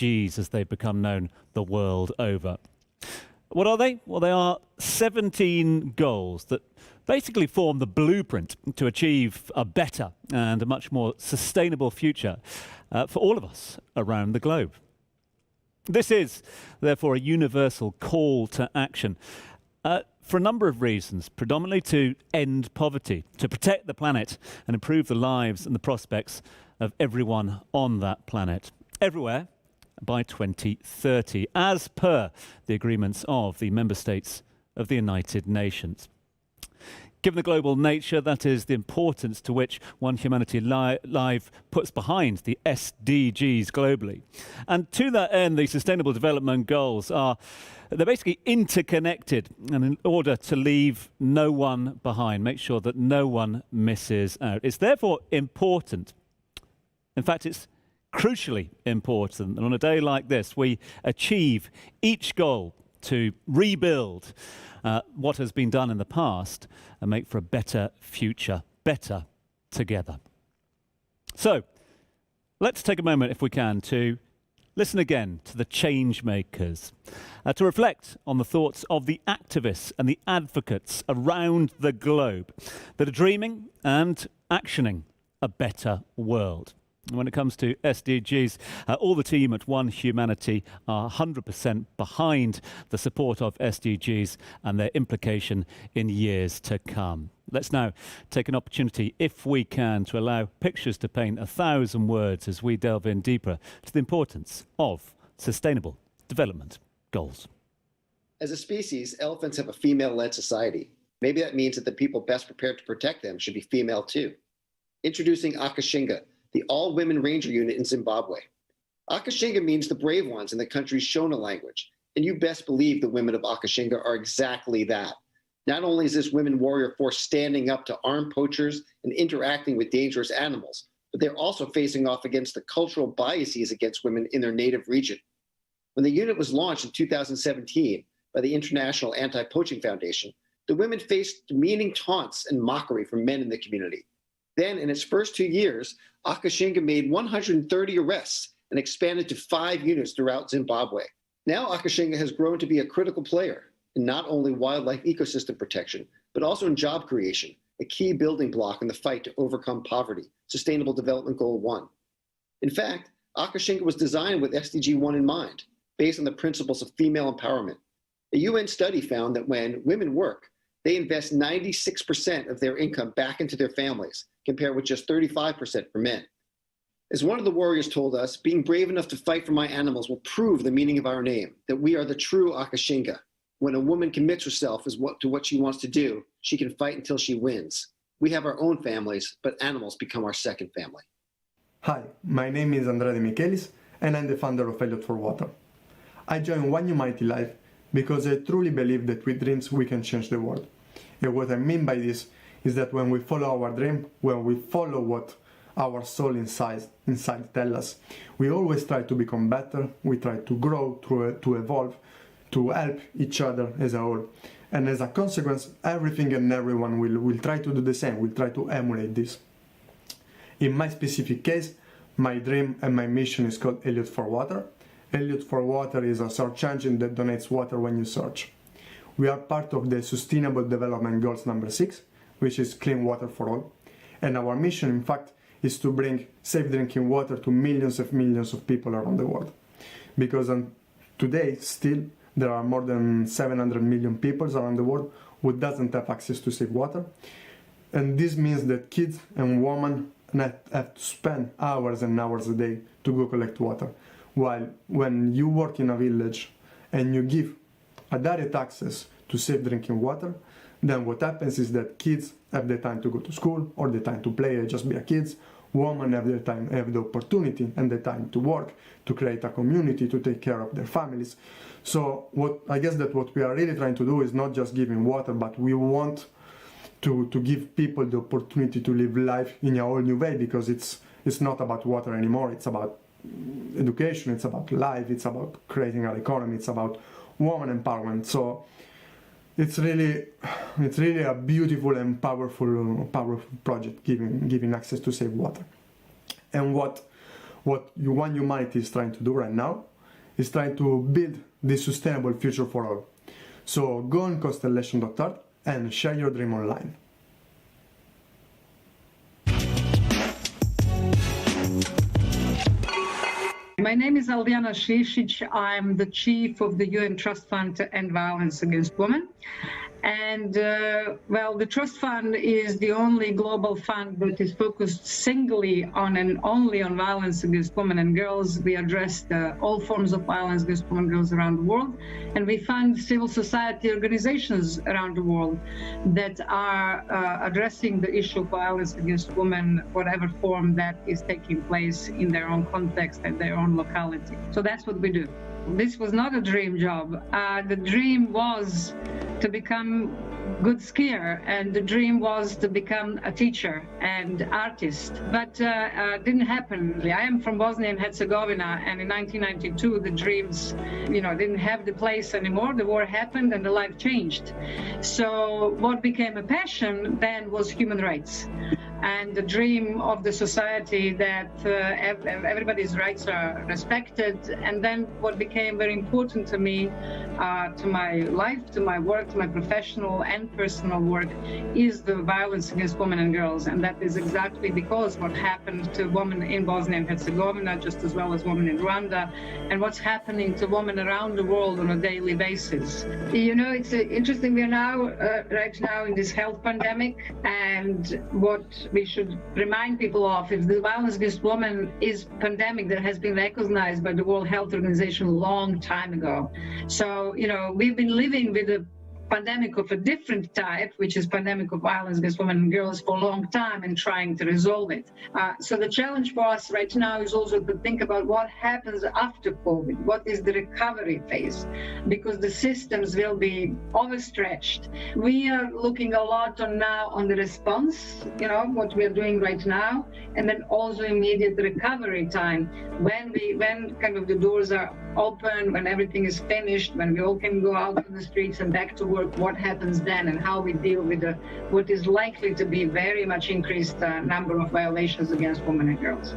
SDGs, as they've become known the world over. What are they? Well, they are 17 goals that basically form the blueprint to achieve a better and a much more sustainable future for all of us around the globe. This is, therefore, a universal call to action for a number of reasons, predominantly to end poverty, to protect the planet and improve the lives and the prospects of everyone on that planet, everywhere, by 2030, as per the agreements of the member states of the United Nations. Given the global nature, that is, the importance to which One Humanity Live puts behind the SDGs globally. And to that end, the Sustainable Development Goals they're basically interconnected, and in order to leave no one behind, make sure that no one misses out. It's therefore important. In fact, it's crucially important that on a day like this, we achieve each goal to rebuild what has been done in the past and make for a better future, better together. So, let's take a moment, if we can, to listen again to the change makers, to reflect on the thoughts of the activists and the advocates around the globe that are dreaming and actioning a better world. When it comes to SDGs, all the team at One Humanity are 100% behind the support of SDGs and their implication in years to come. Let's now take an opportunity, if we can, to allow pictures to paint 1,000 words as we delve in deeper to the importance of Sustainable Development Goals. As a species, elephants have a female-led society. Maybe that means that the people best prepared to protect them should be female too. Introducing Akashinga, the all-women ranger unit in Zimbabwe. Akashinga means the brave ones in the country's Shona language, and you best believe the women of Akashinga are exactly that. Not only is this women warrior force standing up to armed poachers and interacting with dangerous animals, but they're also facing off against the cultural biases against women in their native region. When the unit was launched in 2017 by the International Anti-Poaching Foundation, the women faced demeaning taunts and mockery from men in the community. Then, in its first 2 years, Akashinga made 130 arrests and expanded to 5 units throughout Zimbabwe. Now Akashinga has grown to be a critical player in not only wildlife ecosystem protection, but also in job creation, a key building block in the fight to overcome poverty, Sustainable Development Goal 1. In fact, Akashinga was designed with SDG 1 in mind, based on the principles of female empowerment. A UN study found that when women work, they invest 96% of their income back into their families, compared with just 35% for men. As one of the warriors told us, being brave enough to fight for my animals will prove the meaning of our name, that we are the true Akashinga. When a woman commits herself to what she wants to do, she can fight until she wins. We have our own families, but animals become our second family. Hi, my name is Mikel, and I'm the founder of Elliot for Water. I joined One Humanity Live because I truly believe that with dreams we can change the world. And what I mean by this is that when we follow our dream, when we follow what our soul inside tells us, we always try to become better, we try to grow, to evolve, to help each other as a whole. And as a consequence, everything and everyone will try to do the same, will try to emulate this. In my specific case, my dream and my mission is called Elliot for Water. Elliot for Water is a search engine that donates water when you search. We are part of the Sustainable Development Goals number 6, which is clean water for all. And our mission, in fact, is to bring safe drinking water to millions of people around the world. Because today, still, there are more than 700 million people around the world who doesn't have access to safe water. And this means that kids and women have to spend hours and hours a day to go collect water. While when you work in a village and you give a direct access to safe drinking water, then what happens is that kids have the time to go to school or the time to play and just be a kids. Women have the opportunity and the time to work, to create a community, to take care of their families. So I guess that what we are really trying to do is not just giving water, but we want to give people the opportunity to live life in a whole new way, because it's not about water anymore. It's about education, it's about life, it's about creating an economy, it's about woman empowerment. So it's really a beautiful and powerful project, giving access to safe water. And what One Humanity is trying to do right now is trying to build this sustainable future for all. So go on Constellation.art and share your dream online. My name is Aldiana Šešić. I'm the chief of the UN Trust Fund to End Violence Against Women. And, well, the Trust Fund is the only global fund that is focused singly on and only on violence against women and girls. We address all forms of violence against women and girls around the world. And we fund civil society organizations around the world that are addressing the issue of violence against women, whatever form that is taking place in their own context and their own locality. So that's what we do. This was not a dream job. The dream was to become good skier, and the dream was to become a teacher and artist, but didn't happen. I am from Bosnia and Herzegovina, and in 1992 the dreams, didn't have the place anymore. The war happened and the life changed. So what became a passion then was human rights, and the dream of the society that everybody's rights are respected. And then what became very important to me, to my life, to my work, to my professional and personal work, is the violence against women and girls. And that is exactly because what happened to women in Bosnia and Herzegovina, just as well as women in Rwanda, and what's happening to women around the world on a daily basis. It's interesting. We are now, right now, in this health pandemic, and what we should remind people of is the violence against women is a pandemic that has been recognized by the World Health Organization a long time ago. So, we've been living with a pandemic of a different type, which is pandemic of violence against women and girls, for a long time and trying to resolve it. So the challenge for us right now is also to think about what happens after COVID. What is the recovery phase? Because the systems will be overstretched. We are looking a lot on the response, what we are doing right now, and then also immediate recovery time when kind of the doors are open, when everything is finished, when we all can go out on the streets and back to work, what happens then and how we deal with what is likely to be very much increased number of violations against women and girls.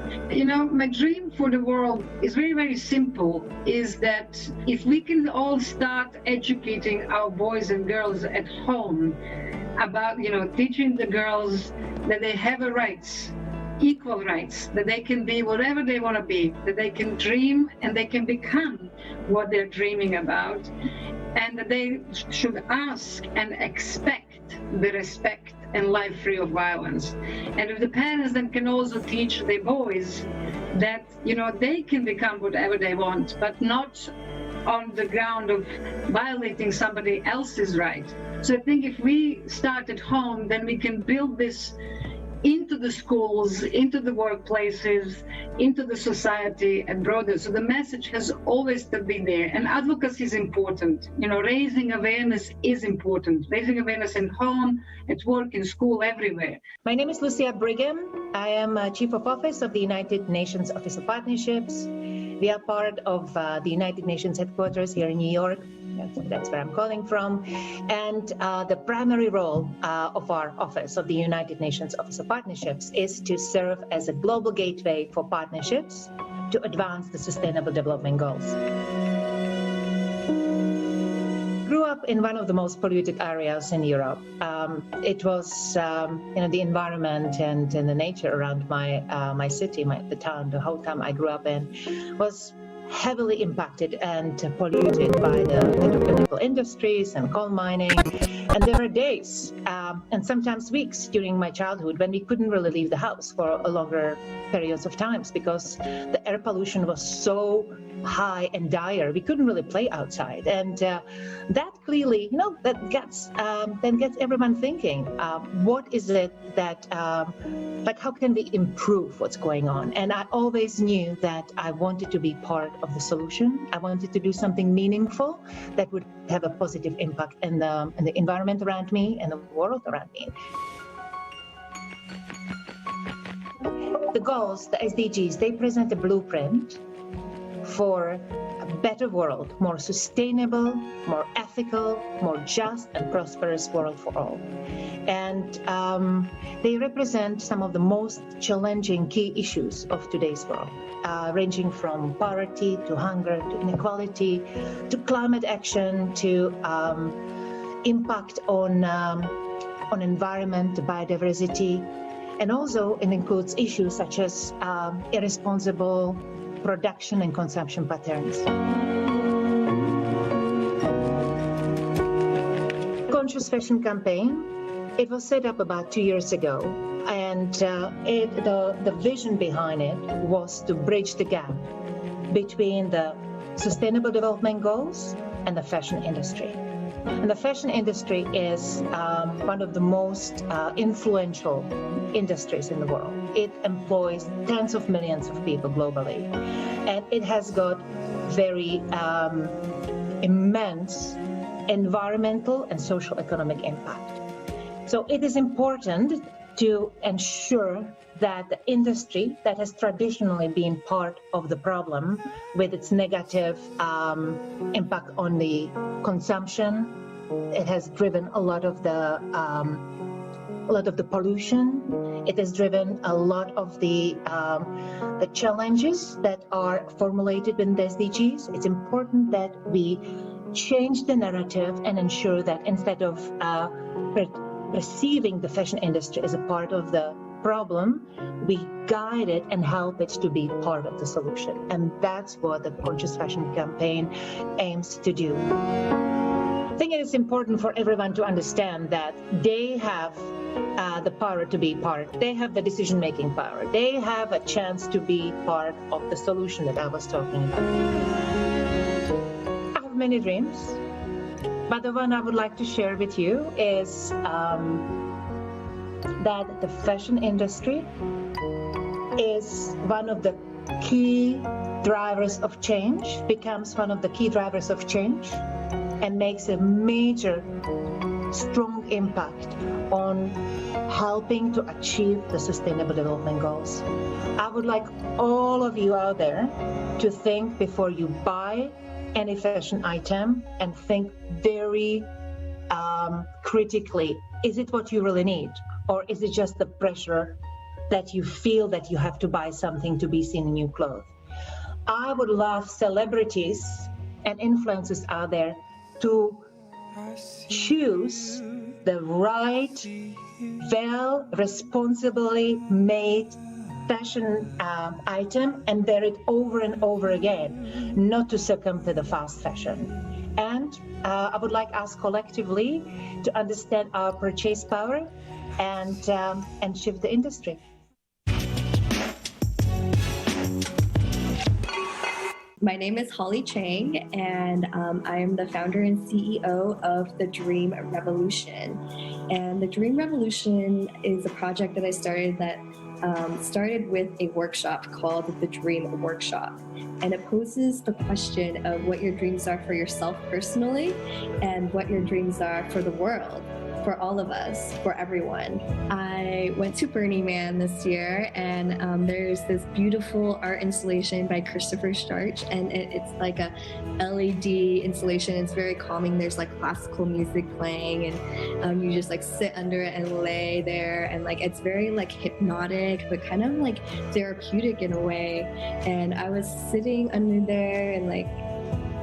My dream for the world is very, very simple, is that if we can all start educating our boys and girls at home about, teaching the girls that they have a rights, equal rights, that they can be whatever they want to be, that they can dream and they can become what they're dreaming about, and that they should ask and expect the respect and life free of violence. And if the parents then can also teach their boys that, they can become whatever they want, but not on the ground of violating somebody else's right. So I think if we start at home, then we can build this into the schools, into the workplaces, into the society and broader. So the message has always to be there. And advocacy is important. Raising awareness is important. Raising awareness in home, at work, in school, everywhere. My name is Lucia Brigham. I am Chief of Office of the United Nations Office of Partnerships. We are part of the United Nations headquarters here in New York. That's where I'm calling from. And the primary role of our office, of the United Nations Office of Partnerships, is to serve as a global gateway for partnerships to advance the Sustainable Development Goals. Grew up in one of the most polluted areas in Europe. It was, the environment and the nature around my city, the town, the whole town I grew up in, was heavily impacted and polluted by the petrochemical industries and coal mining. And there were days and sometimes weeks during my childhood when we couldn't really leave the house for a longer periods of times because the air pollution was so high and dire. We couldn't really play outside. And that clearly, that gets everyone thinking, what is it that, how can we improve what's going on? And I always knew that I wanted to be part of the solution. I wanted to do something meaningful that would have a positive impact in the environment around me and the world around me. The goals, the SDGs, they present a blueprint for a better world, more sustainable, more ethical, more just and prosperous world for all. And they represent some of the most challenging key issues of today's world, ranging from poverty to hunger to inequality to climate action to impact on environment, biodiversity, and also it includes issues such as irresponsible production and consumption patterns. Conscious Fashion Campaign, it was set up about 2 years ago, and the vision behind it was to bridge the gap between the Sustainable Development Goals and the fashion industry. And the fashion industry is one of the most influential industries in the world. It employs tens of millions of people globally, and it has got very immense environmental and social economic impact. So it is important to ensure that the industry that has traditionally been part of the problem with its negative impact on the consumption, it has driven a lot of the pollution. It has driven a lot of the challenges that are formulated in the SDGs. It's important that we change the narrative and ensure that instead of perceiving the fashion industry as a part of the problem, we guide it and help it to be part of the solution. And that's what the Conscious Fashion Campaign aims to do. I think it is important for everyone to understand that they have the power to be part. They have the decision-making power. They have a chance to be part of the solution that I was talking about. I have many dreams, but the one I would like to share with you is that the fashion industry is one of the key drivers of change, becomes one of the key drivers of change, and makes a major, strong impact on helping to achieve the Sustainable Development Goals. I would like all of you out there to think before you buy any fashion item and think very critically. Is it what you really need? Or is it just the pressure that you feel that you have to buy something to be seen in new clothes? I would love celebrities and influencers out there to choose the right, well, responsibly made fashion item and wear it over and over again, not to succumb to the fast fashion. And I would like us collectively to understand our purchase power and shift the industry. My name is Holly Chang, and I am the founder and CEO of the Dream Revolution. And the Dream Revolution is a project that I started that started with a workshop called the Dream Workshop. And it poses the question of what your dreams are for yourself personally and what your dreams are for the world, for all of us, for everyone. I went to Burning Man this year, and there's this beautiful art installation by Christopher Starch, and it's like a LED installation. It's very calming. There's like classical music playing, and you just like sit under it and lay there, and like it's very like hypnotic, but kind of like therapeutic in a way. And I was sitting under there and like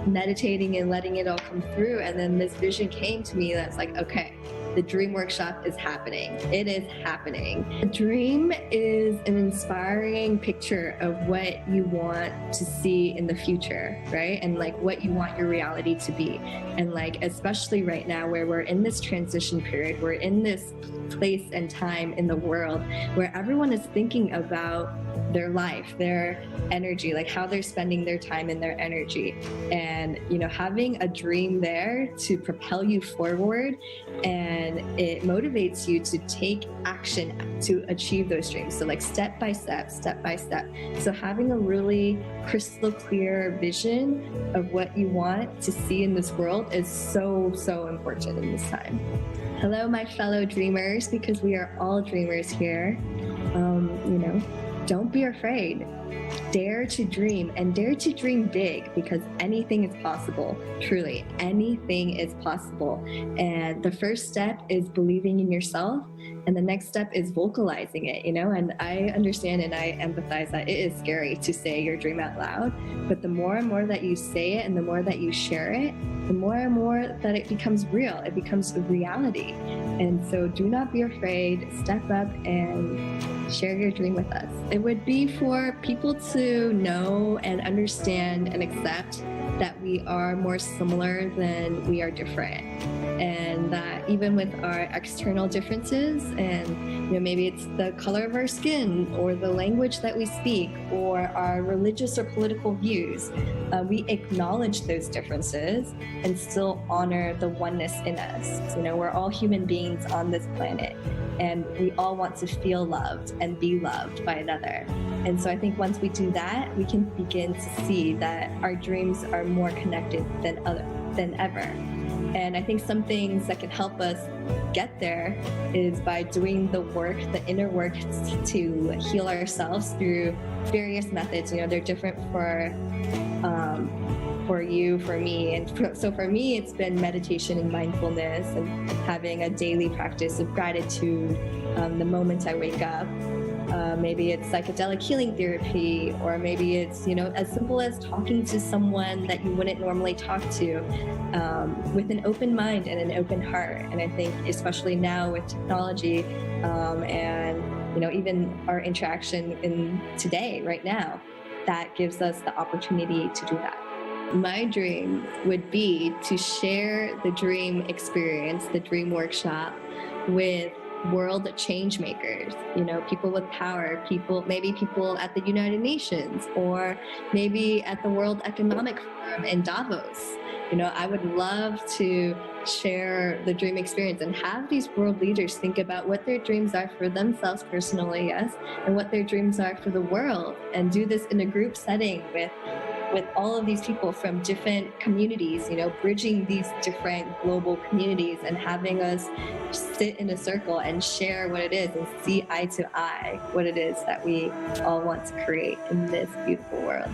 meditating and letting it all come through, and then this vision came to me that's like, okay, the Dream Workshop is happening. It is happening. A dream is an inspiring picture of what you want to see in the future, right? And like what you want your reality to be. And like, especially right now where we're in this transition period, we're in this place and time in the world where everyone is thinking about their life, their energy, like how they're spending their time and their energy. And, you know, having a dream there to propel you forward, and it motivates you to take action to achieve those dreams. So like step by step, step by step. So having a really crystal clear vision of what you want to see in this world is so, so important in this time. Hello, my fellow dreamers, because we are all dreamers here. You know, don't be afraid. Dare to dream, and dare to dream big, because anything is possible. Truly, anything is possible. And the first step is believing in yourself, and the next step is vocalizing it, and I understand and I empathize that it is scary to say your dream out loud, but the more and more that you say it and the more that you share it, the more and more that it becomes real, it becomes a reality. And so do not be afraid, step up and share your dream with us. It would be for people to know and understand and accept that we are more similar than we are different. And that even with our external differences, and maybe it's the color of our skin or the language that we speak or our religious or political views, we acknowledge those differences and still honor the oneness in us. We're all human beings on this planet, and we all want to feel loved and be loved by another. And so I think once we do that, we can begin to see that our dreams are more connected than ever. And I think some things that can help us get there is by doing the work, the inner work to heal ourselves through various methods. They're different for you, for me. And so for me, it's been meditation and mindfulness and having a daily practice of gratitude the moment I wake up. Maybe it's psychedelic healing therapy, or maybe it's, as simple as talking to someone that you wouldn't normally talk to with an open mind and an open heart. And I think especially now with technology and, even our interaction in today, right now, that gives us the opportunity to do that. My dream would be to share the dream experience, the dream workshop, with world change makers, people with power, maybe people at the United Nations, or maybe at the World Economic Forum in Davos. I would love to share the dream experience and have these world leaders think about what their dreams are for themselves personally, yes, and what their dreams are for the world, and do this in a group setting with all of these people from different communities, bridging these different global communities and having us sit in a circle and share what it is and see eye to eye what it is that we all want to create in this beautiful world.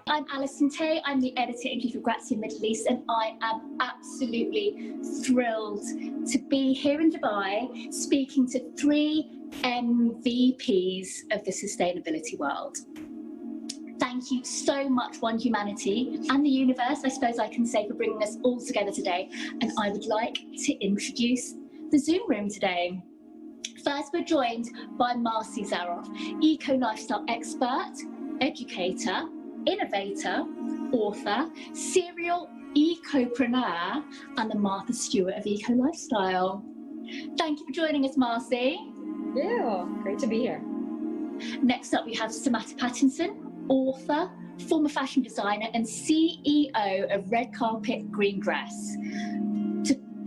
I'm Allyson. I'm the editor-in-chief of Grazia Middle East, and I am absolutely thrilled to be here in Dubai speaking to 3 MVPs of the sustainability world. Thank you so much, One Humanity and the universe, I suppose I can say, for bringing us all together today. And I would like to introduce the Zoom room today. First, we're joined by Marcy Zaroff, eco-lifestyle expert, educator, innovator, author, serial ecopreneur, and the Martha Stewart of eco-lifestyle. Thank you for joining us, Marcy. Yeah, great to be here. Next up, we have Samantha Pattinson, author, former fashion designer, and CEO of Red Carpet Green Dress,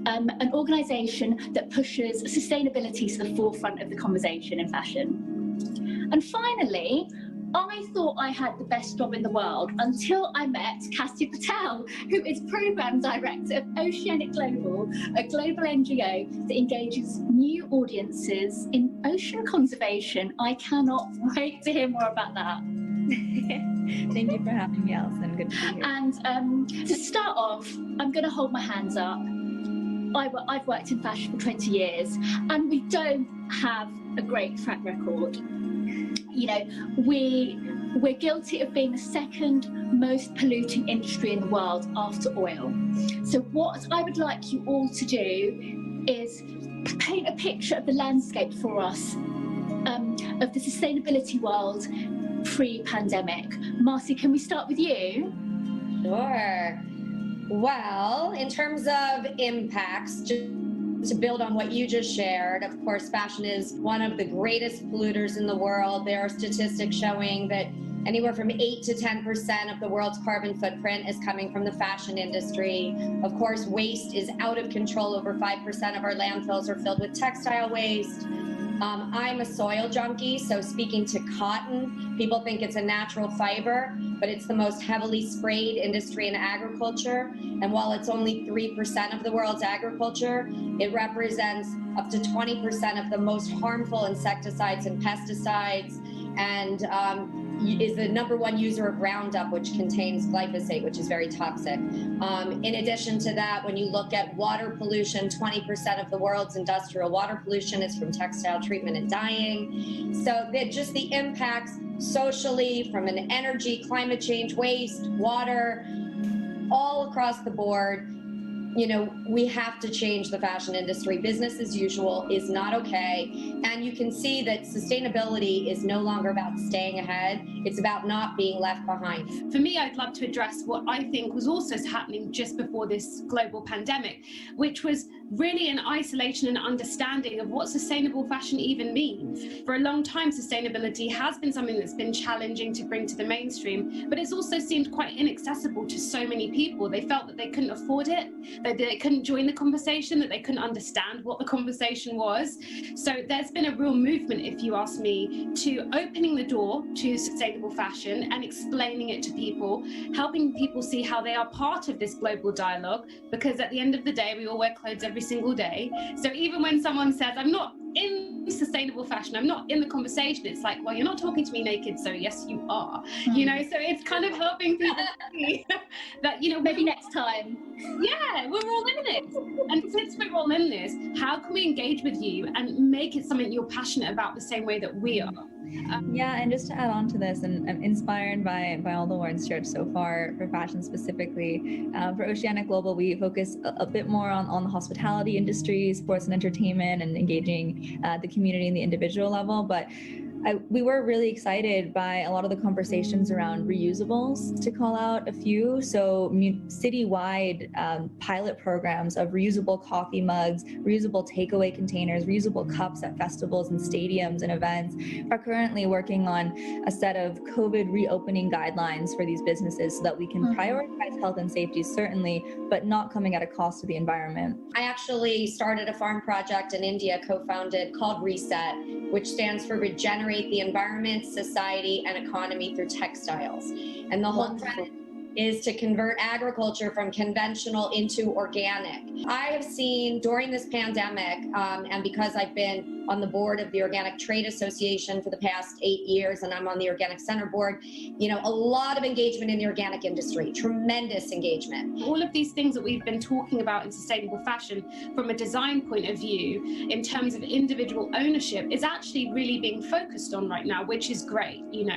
an organisation that pushes sustainability to the forefront of the conversation in fashion. And finally, I thought I had the best job in the world until I met Cassie Patel, who is Programme Director of Oceanic Global, a global NGO that engages new audiences in ocean conservation. I cannot wait to hear more about that. Thank you for having me, Allyson. Good to be here. And to start off, I'm going to hold my hands up. I've worked in fashion for 20 years, and we don't have a great track record. We're guilty of being the second most polluting industry in the world after oil. So what I would like you all to do is paint a picture of the landscape for us of the sustainability world pre-pandemic. Marcy, can we start with you? Sure. Well, in terms of impacts, to build on what you just shared, of course, fashion is one of the greatest polluters in the world. There are statistics showing that anywhere from 8 to 10% of the world's carbon footprint is coming from the fashion industry. Of course, waste is out of control. Over 5% of our landfills are filled with textile waste. I'm a soil junkie, so speaking to cotton, people think it's a natural fiber, but it's the most heavily sprayed industry in agriculture. And while it's only 3% of the world's agriculture, it represents up to 20% of the most harmful insecticides and pesticides, and is the #1 user of Roundup, which contains glyphosate, which is very toxic. In addition to that, when you look at water pollution, 20% of the world's industrial water pollution is from textile treatment and dyeing. So just the impacts socially from an energy, climate change, waste, water, all across the board. You know, we have to change the fashion industry. Business as usual is not okay. And you can see that sustainability is no longer about staying ahead. It's about not being left behind. For me, I'd love to address what I think was also happening just before this global pandemic, which was really an isolation and understanding of what sustainable fashion even means. For a long time, sustainability has been something that's been challenging to bring to the mainstream, but it's also seemed quite inaccessible to so many people. They felt that they couldn't afford it, that they couldn't join the conversation, that they couldn't understand what the conversation was. So there's been a real movement, if you ask me, to opening the door to sustainable fashion and explaining it to people, helping people see how they are part of this global dialogue, because at the end of the day, we all wear clothes every single day. So even when someone says, I'm not in sustainable fashion, I'm not in the conversation, it's like, well, you're not talking to me naked, so yes, you are. You know, so it's kind of helping people see that, you know, maybe next time. Yeah, we're all in this. And since we're all in this, how can we engage with you and make it something you're passionate about the same way that we are? Yeah, and just to add on to this, and I'm inspired by all the words shared so far for fashion specifically. For Oceanic Global, we focus a bit more on the hospitality industry, sports and entertainment, and engaging the community and the individual level. But we were really excited by a lot of the conversations around reusables, to call out a few. So citywide pilot programs of reusable coffee mugs, reusable takeaway containers, reusable cups at festivals and stadiums and events, are currently working on a set of COVID reopening guidelines for these businesses so that we can prioritize health and safety, certainly, but not coming at a cost to the environment. I actually started a farm project in India, co-founded, called Reset, which stands for Regenerate the Environment, Society, and Economy through Textiles. And the whole premise is to convert agriculture from conventional into organic. I have seen during this pandemic, and because I've been on the board of the Organic Trade Association for the past 8 years, and I'm on the Organic Center board, you know, a lot of engagement in the organic industry, tremendous engagement. All of these things that we've been talking about in sustainable fashion from a design point of view, in terms of individual ownership, is actually really being focused on right now, which is great, you know.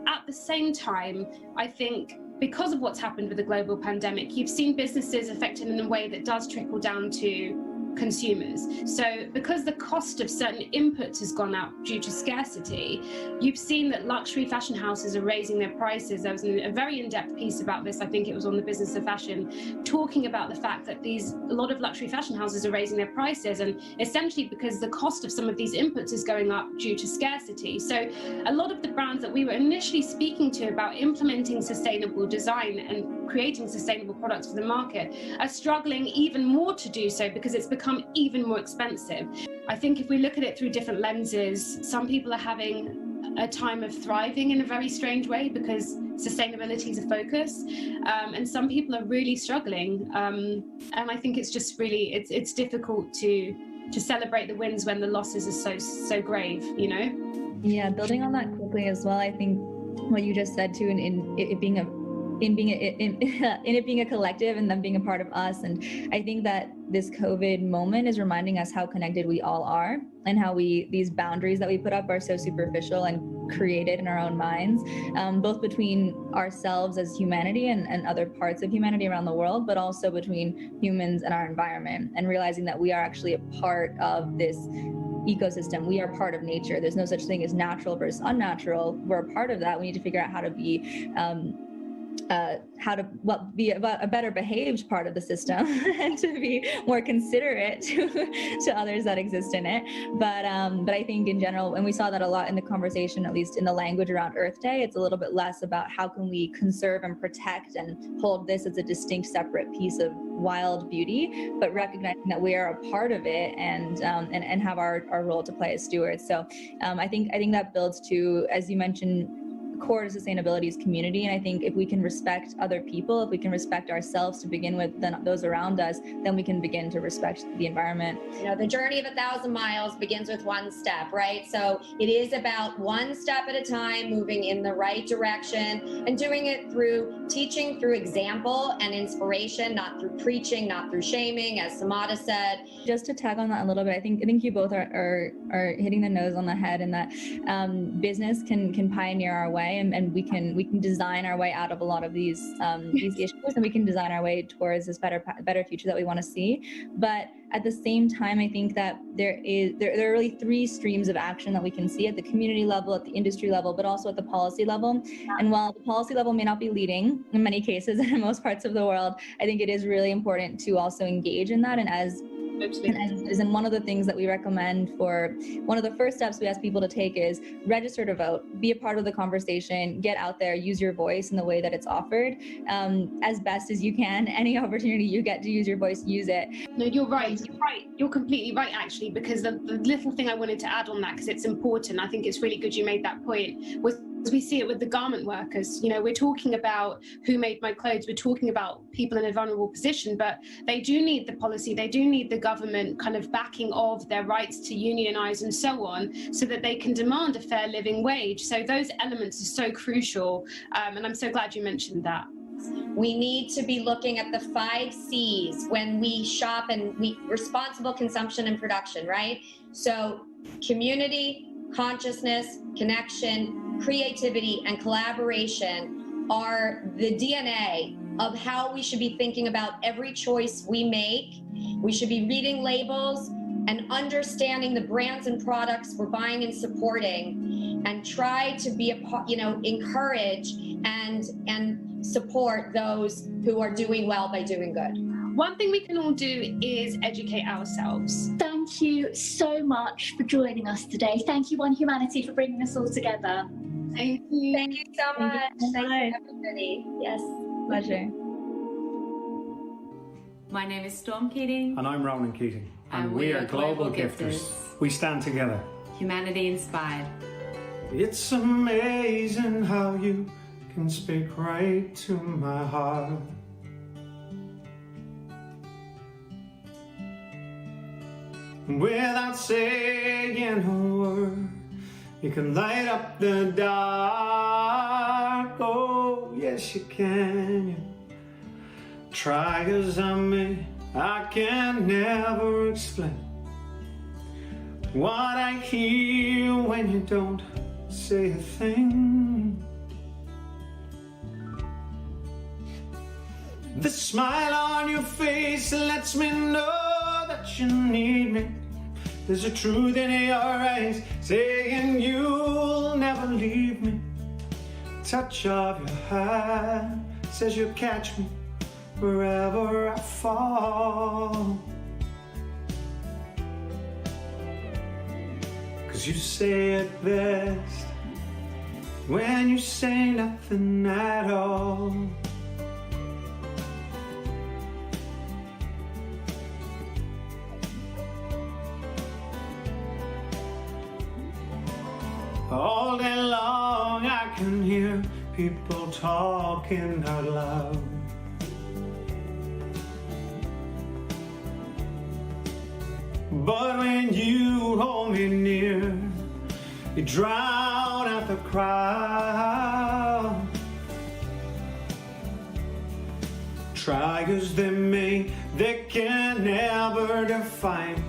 At the same time, I think because of what's happened with the global pandemic, you've seen businesses affected in a way that does trickle down to consumers. So because the cost of certain inputs has gone up due to scarcity, you've seen that luxury fashion houses are raising their prices. There was a very in-depth piece about this, I think it was on the Business of Fashion, talking about the fact that a lot of luxury fashion houses are raising their prices, and essentially because the cost of some of these inputs is going up due to scarcity. So a lot of the brands that we were initially speaking to about implementing sustainable design and creating sustainable products for the market are struggling even more to do so because it's become even more expensive. I think if we look at it through different lenses, some people are having a time of thriving in a very strange way because sustainability is a focus, and some people are really struggling. And I think it's just really, it's difficult to celebrate the wins when the losses are so grave, you know? Yeah, building on that quickly as well, I think what you just said too, in it being a collective and them being a part of us. And I think that this COVID moment is reminding us how connected we all are, and how these boundaries that we put up are so superficial and created in our own minds, both between ourselves as humanity and other parts of humanity around the world, but also between humans and our environment, and realizing that we are actually a part of this ecosystem. We are part of nature. There's no such thing as natural versus unnatural. We're a part of that. We need to figure out how to be be a better behaved part of the system and to be more considerate to others that exist in it. But I think in general, and we saw that a lot in the conversation, at least in the language around Earth Day, it's a little bit less about how can we conserve and protect and hold this as a distinct, separate piece of wild beauty, but recognizing that we are a part of it and have our role to play as stewards. So I think that builds to, as you mentioned, core to sustainability is community. And I think if we can respect other people, if we can respect ourselves to begin with, then those around us, then we can begin to respect the environment. You know, the journey of 1,000 miles begins with one step, right? So it is about one step at a time, moving in the right direction and doing it through teaching, through example and inspiration, not through preaching, not through shaming, as Samada said. Just to tag on that a little bit, I think you both are hitting the nose on the head in that business can pioneer our way. And we can design our way out of a lot of these issues, and we can design our way towards this better future that we want to see. But at the same time, I think that there are really three streams of action that we can see at the community level, at the industry level, but also at the policy level. And while the policy level may not be leading in many cases in most parts of the world, I think it is really important to also engage in that. And one of the things that we recommend for one of the first steps we ask people to take is register to vote, be a part of the conversation, get out there, use your voice in the way that it's offered as best as you can. Any opportunity you get to use your voice, use it. No, you're right. You're completely right, actually, because the little thing I wanted to add on that, because it's important, I think it's really good you made that point, was we see it with the garment workers. You know, we're talking about who made my clothes, we're talking about people in a vulnerable position, but they do need the policy, they do need the government kind of backing of their rights to unionize and so on, so that they can demand a fair living wage. So those elements are so crucial, and I'm so glad you mentioned that. We need to be looking at the 5 C's when we shop and responsible consumption and production, right? So community, consciousness, connection, creativity, and collaboration are the DNA of how we should be thinking about every choice we make. We should be reading labels and understanding the brands and products we're buying and supporting, and try to be encourage and support those who are doing well by doing good. One thing we can all do is educate ourselves. Thank you so much for joining us today. Thank you, One Humanity, for bringing us all together. Thank you. Thank you so much. Thank you, everybody. Yes. Pleasure. My name is Storm Keating. And I'm Ronan Keating. And we are Global Gifters. We stand together. Humanity inspired. It's amazing how you can speak right to my heart. Without saying a word, you can light up the dark. Oh, yes you can. You try as I may, I can never explain what I hear when you don't say a thing. The smile on your face lets me know that you need me. There's a truth in your eyes saying you'll never leave me. Touch of your hand says you'll catch me wherever I fall. 'Cause you say it best when you say nothing at all. All day long I can hear people talking out loud. But when you hold me near, you drown out the crowd. Try as they may, they can never define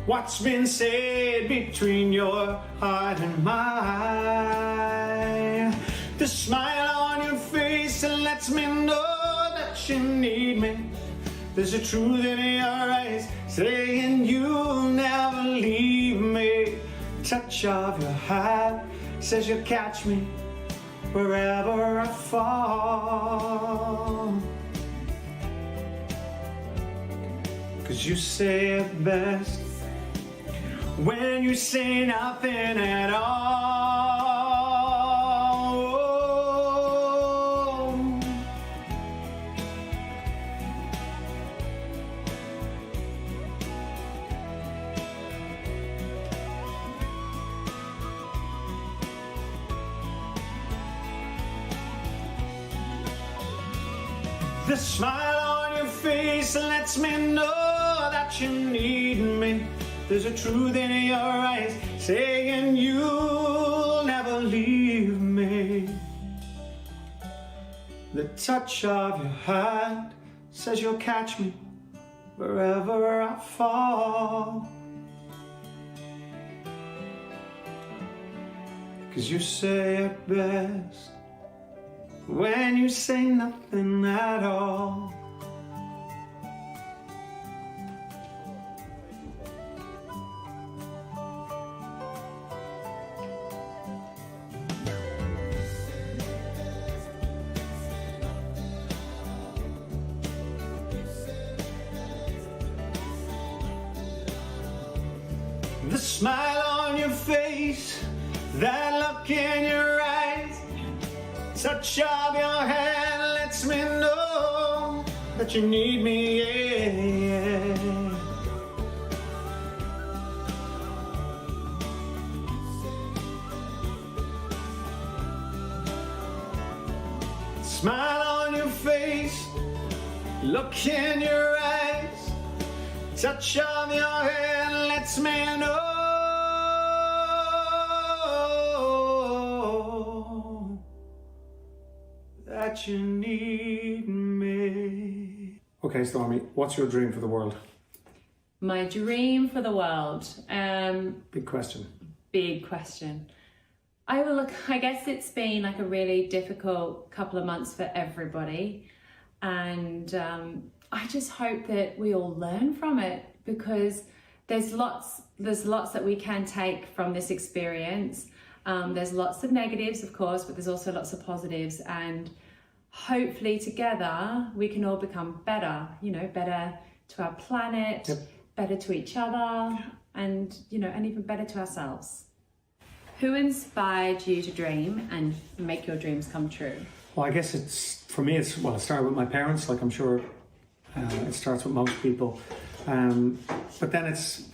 what's been said between your heart and mine. The smile on your face lets me know that you need me. There's a truth in your eyes saying you'll never leave me. Touch of your hat says you'll catch me wherever I fall. 'Cause you say it best when you say nothing at all. The smile on your face lets me know that you need me. There's a truth in your eyes saying you'll never leave me. The touch of your hand says you'll catch me wherever I fall. 'Cause you say it best when you say nothing at all. The smile on your face, that look in your eyes, touch of your hand lets me know that you need me, yeah. Smile on your face, look in your eyes, touch of your hand lets me know that you need me. Okay, Stormy, what's your dream for the world? My dream for the world. Big question. Big question. I guess it's been like a really difficult couple of months for everybody. And I just hope that we all learn from it, because there's lots that we can take from this experience. There's lots of negatives, of course, but there's also lots of positives, and hopefully together we can all become better, better to our planet, yep, better to each other, and, and even better to ourselves. Who inspired you to dream and make your dreams come true? Well, I guess it started with my parents, like I'm sure it starts with most people. But then it's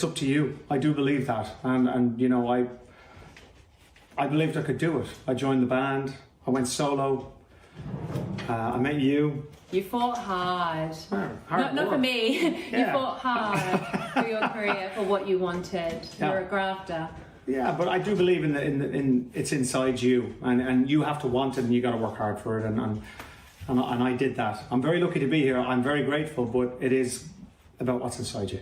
up to you. I do believe that. And I believed I could do it. I joined the band, I went solo, I met you. You fought hard. Not for me. Yeah. You fought hard for your career, for what you wanted. Yeah. You're a grafter. Yeah, but I do believe in it's inside you, and you have to want it, and you got to work hard for it, and I did that. I'm very lucky to be here. I'm very grateful, but it is about what's inside you.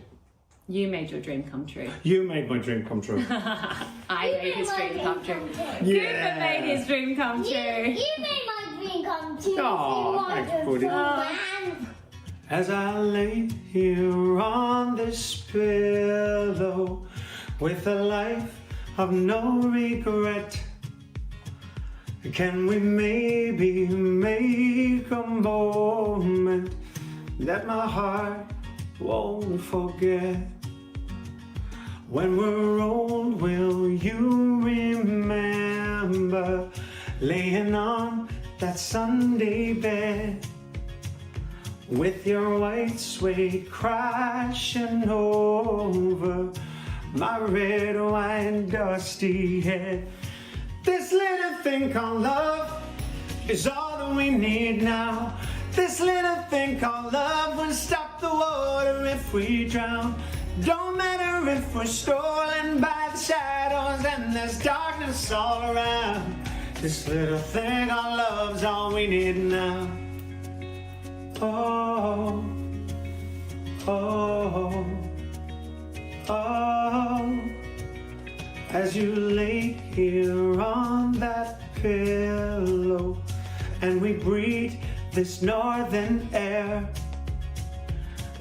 You made your dream come true. You made my dream come true. I made his dream come true. Yeah. Cooper made his dream come true. You made my dream come true. Oh, thanks, buddy. As I lay here on this pillow with a life of no regret, can we maybe make a moment that my heart won't forget? When we're old, will you remember laying on that Sunday bed with your white suede crashing over my red wine dusty head? This little thing called love is all that we need now. This little thing called love will stop the water if we drown. Don't matter if we're stolen by the shadows and there's darkness all around. This little thing called love's all we need now. Oh, oh, oh. As you lay here on that pillow and we breathe this northern air,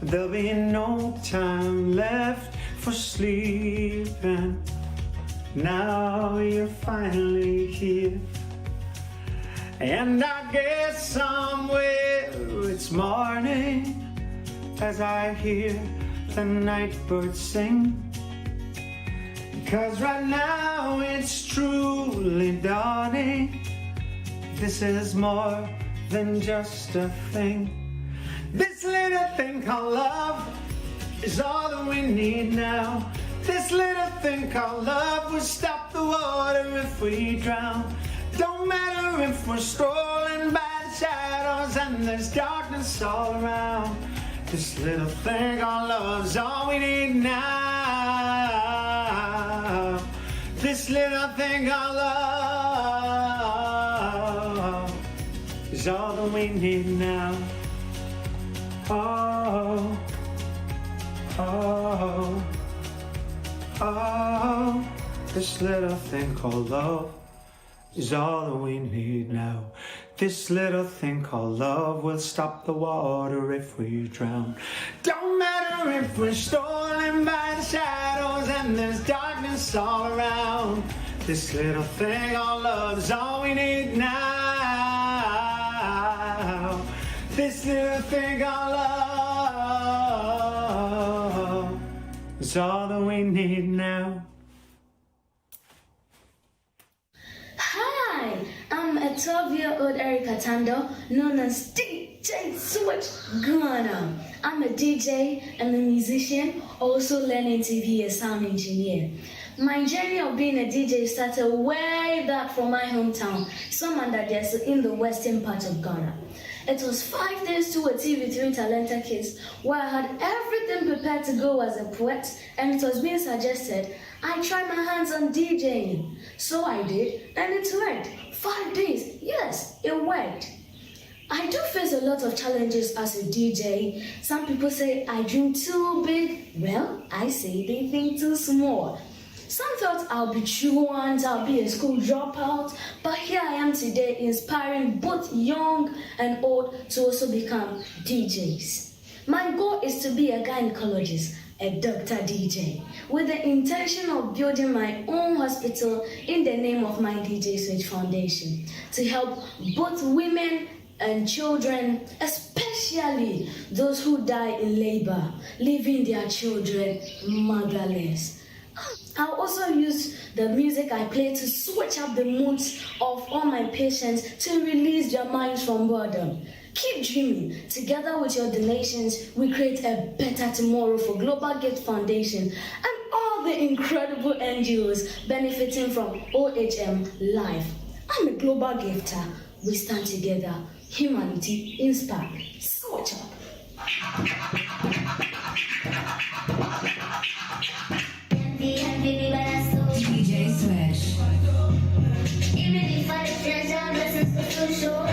there'll be no time left for sleeping. Now you're finally here. And I guess somewhere it's morning as I hear the night birds sing. 'Cause right now it's truly dawning. This is more than just a thing. This little thing called love is all that we need now. This little thing called love will stop the water if we drown. Don't matter if we're strolling by the shadows and there's darkness all around. This little thing called love's all we need now. This little thing called love is all that we need now. Oh, oh, oh, this little thing called love is all that we need now. This little thing called love will stop the water if we drown. Don't matter if we're stolen by the shadows and there's darkness all around. This little thing called love is all we need now. This little thing called love is all that we need now. Hi, I'm a 12-year-old Erica Tando, known as DJ Switch Ghana. I'm a DJ and a musician, also learning to be a sound engineer. My journey of being a DJ started way back from my hometown, Somandadiaso, in the western part of Ghana. It was 5 days to a tea with 3 talented kids, where I had everything prepared to go as a poet, and it was being suggested I try my hands on DJing. So I did, and it worked. 5 days, yes, it worked. I do face a lot of challenges as a DJ. Some people say I dream too big. Well, I say they think too small. Some thought I'll be truant, I'll be a school dropout, but here I am today inspiring both young and old to also become DJs. My goal is to be a gynecologist, a doctor DJ, with the intention of building my own hospital in the name of my DJ Switch Foundation to help both women and children, especially those who die in labor, leaving their children motherless. I'll also use the music I play to switch up the moods of all my patients to release their minds from boredom. Keep dreaming. Together with your donations, we create a better tomorrow for Global Gift Foundation and all the incredible NGOs benefiting from OHM Life. I'm a global gifter. We stand together. Humanity inspired. Switch up. DJ Switch. Even if I treasure blessings for sure.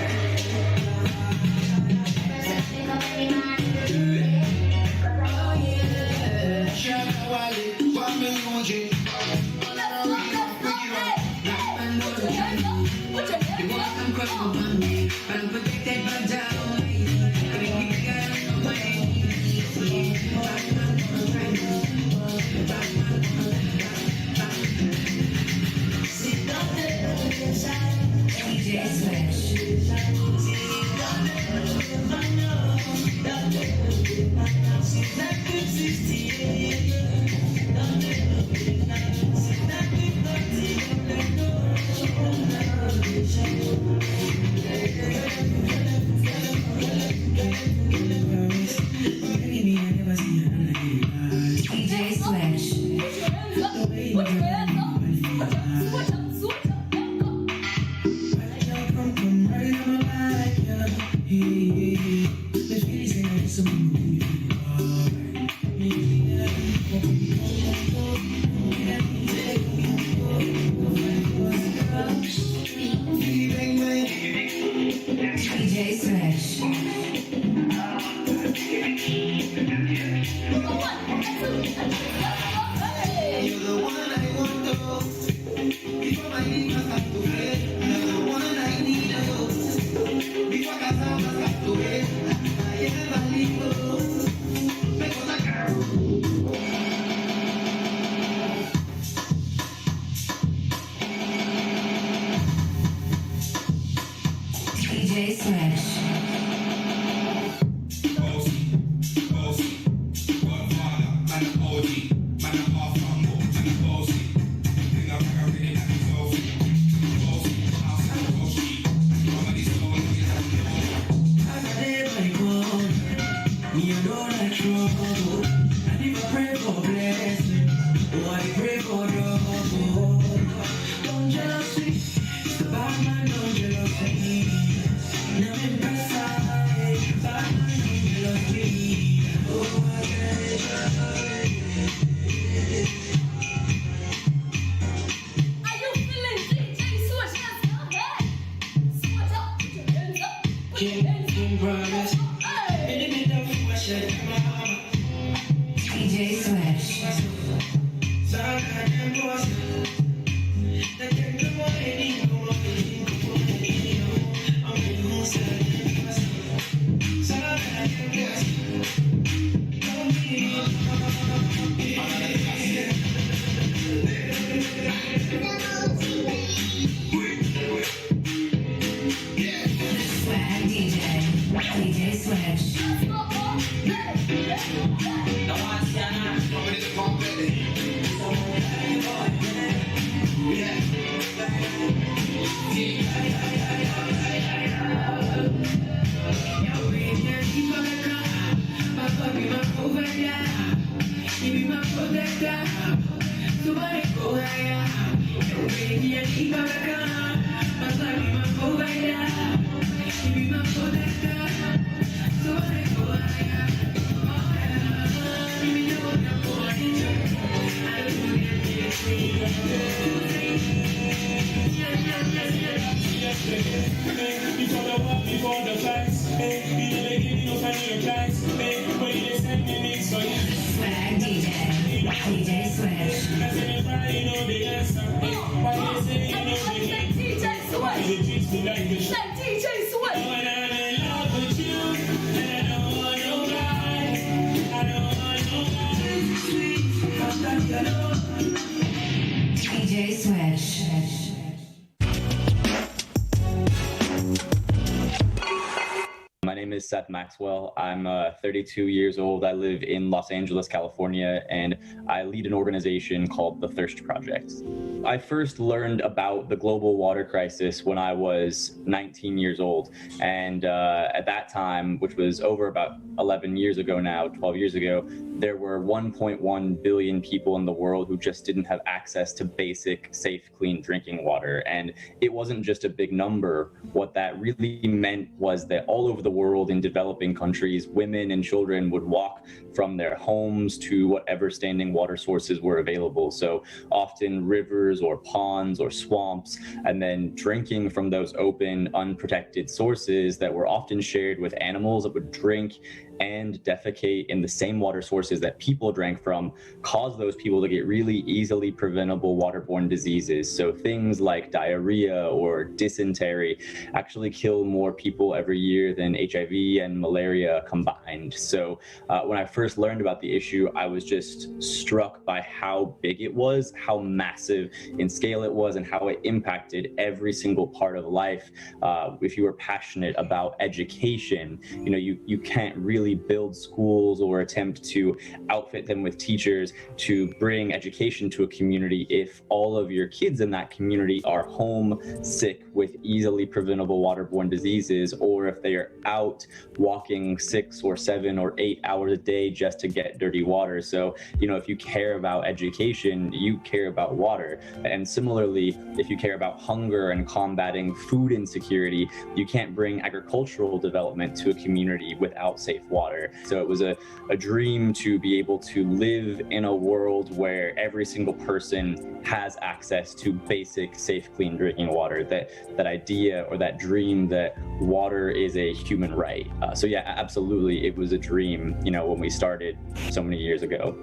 DJ Switch. Seth Maxwell. I'm 32 years old. I live in Los Angeles, California, and I lead an organization called the Thirst Project. I first learned about the global water crisis when I was 19 years old. And at that time, which was over about 11 years ago now, 12 years ago, there were 1.1 billion people in the world who just didn't have access to basic, safe, clean drinking water. And it wasn't just a big number. What that really meant was that all over the world in developing countries, women and children would walk from their homes to whatever standing water sources were available. So often rivers or ponds or swamps, and then drinking from those open, unprotected sources that were often shared with animals that would drink and defecate in the same water sources that people drank from, caused those people to get really easily preventable waterborne diseases. So things like diarrhea or dysentery actually kill more people every year than HIV and malaria combined. So when I first learned about the issue, I was just struck by how big it was, how massive in scale it was, and how it impacted every single part of life. If you were passionate about education, you can't really build schools or attempt to outfit them with teachers to bring education to a community if all of your kids in that community are home sick with easily preventable waterborne diseases, or if they are out walking 6 or 7 or 8 hours a day just to get dirty water. So, if you care about education, you care about water. And similarly, if you care about hunger and combating food insecurity, you can't bring agricultural development to a community without safe water. So it was a dream to be able to live in a world where every single person has access to basic, safe, clean drinking water. That idea or that dream that water is a human right. So yeah, absolutely, it was a dream, when we started so many years ago.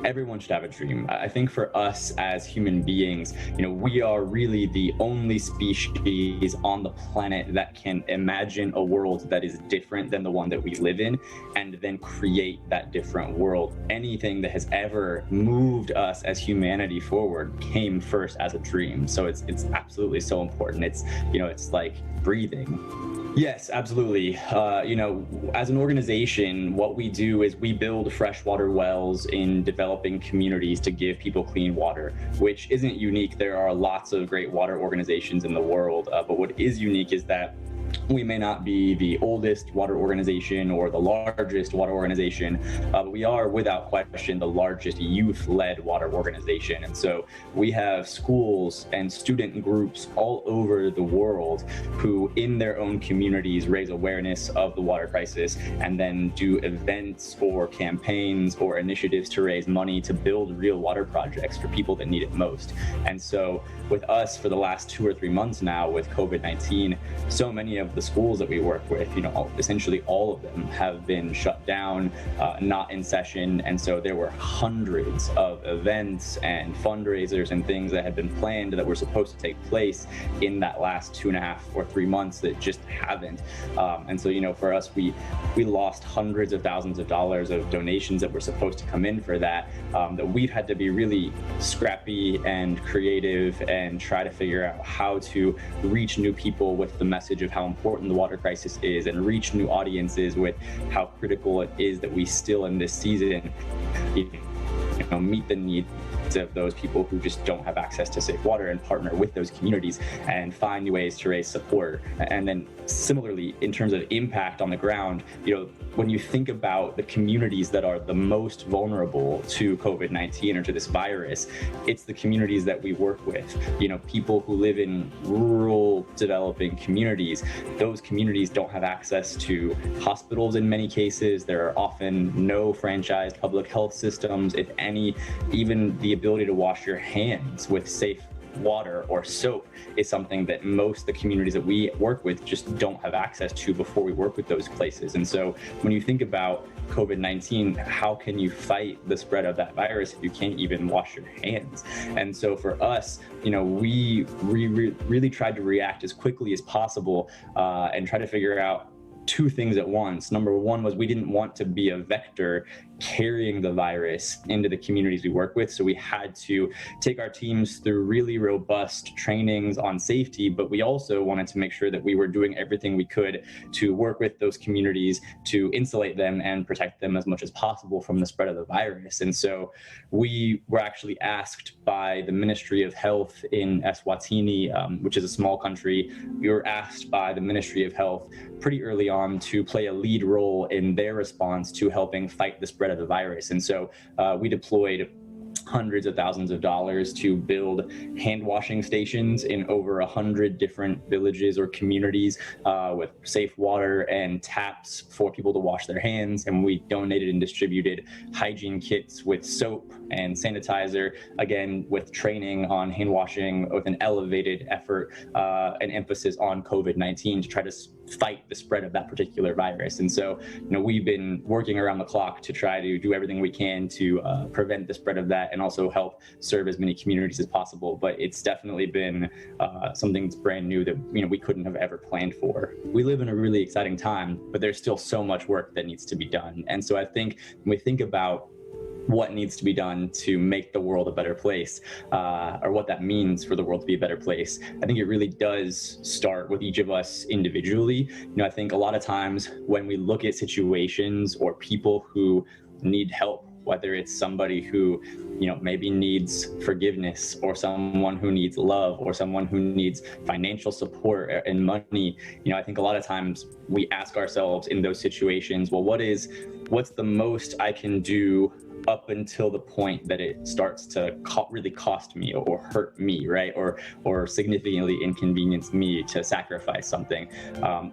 Everyone should have a dream. I think for us as human beings, we are really the only species on the planet that can imagine a world that is different than the one that we live in, and then create that different world. Anything that has ever moved us as humanity forward came first as a dream. So it's absolutely so important. It's like breathing. Yes, absolutely. As an organization, what we do is we build freshwater wells in developing communities to give people clean water, which isn't unique. There are lots of great water organizations in the world, but what is unique is that we may not be the oldest water organization or the largest water organization, but we are without question the largest youth-led water organization. And so we have schools and student groups all over the world who in their own communities raise awareness of the water crisis and then do events or campaigns or initiatives to raise money to build real water projects for people that need it most. And so with us for the last 2 or 3 months now with COVID-19, so many of the schools that we work with, essentially all of them have been shut down, not in session. And so there were hundreds of events and fundraisers and things that had been planned that were supposed to take place in that last 2.5 or 3 months that just haven't. And so, for us, we lost hundreds of thousands of dollars of donations that were supposed to come in for that we've had to be really scrappy and creative and try to figure out how to reach new people with the message of how important the water crisis is and reach new audiences with how critical it is that we still in this season meet the needs of those people who just don't have access to safe water and partner with those communities and find new ways to raise support. And then similarly, in terms of impact on the ground, when you think about the communities that are the most vulnerable to COVID-19 or to this virus, it's the communities that we work with. People who live in rural developing communities, those communities don't have access to hospitals in many cases. There are often no franchised public health systems, if any. Even the ability to wash your hands with safe water or soap is something that most of the communities that we work with just don't have access to before we work with those places. And so when you think about COVID-19, how can you fight the spread of that virus if you can't even wash your hands? And so for us, we really tried to react as quickly as possible and try to figure out 2 things at once. Number one was we didn't want to be a vector carrying the virus into the communities we work with. So we had to take our teams through really robust trainings on safety, but we also wanted to make sure that we were doing everything we could to work with those communities to insulate them and protect them as much as possible from the spread of the virus. And so we were actually asked by the Ministry of Health in Eswatini, which is a small country, we were asked by the Ministry of Health pretty early on to play a lead role in their response to helping fight the spread of the virus. And so we deployed hundreds of thousands of dollars to build hand washing stations in over 100 different villages or communities with safe water and taps for people to wash their hands. And we donated and distributed hygiene kits with soap and sanitizer, again, with training on hand washing with an elevated effort and emphasis on COVID-19 to try to fight the spread of that particular virus. And so, we've been working around the clock to try to do everything we can to prevent the spread of that and also help serve as many communities as possible. But it's definitely been something that's brand new that, we couldn't have ever planned for. We live in a really exciting time, but there's still so much work that needs to be done. And so I think when we think about what needs to be done to make the world a better place, or what that means for the world to be a better place, I think it really does start with each of us individually. I think a lot of times when we look at situations or people who need help, whether it's somebody who, maybe needs forgiveness or someone who needs love or someone who needs financial support and money, I think a lot of times we ask ourselves in those situations, well, what's the most I can do up until the point that it starts to really cost me or hurt me, right? Or significantly inconvenience me to sacrifice something.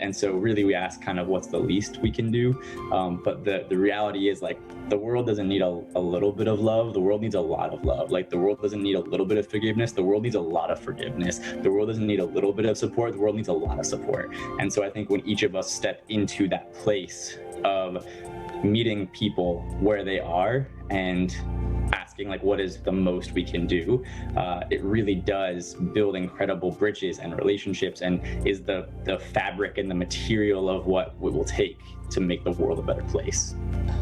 And so really we ask kind of what's the least we can do. But the reality is, like, the world doesn't need a little bit of love. The world needs a lot of love. Like, the world doesn't need a little bit of forgiveness. The world needs a lot of forgiveness. The world doesn't need a little bit of support. The world needs a lot of support. And so I think when each of us step into that place of meeting people where they are and asking asking like what is the most we can do, it really does build incredible bridges and relationships, and is the fabric and the material of what it will take to make the world a better place.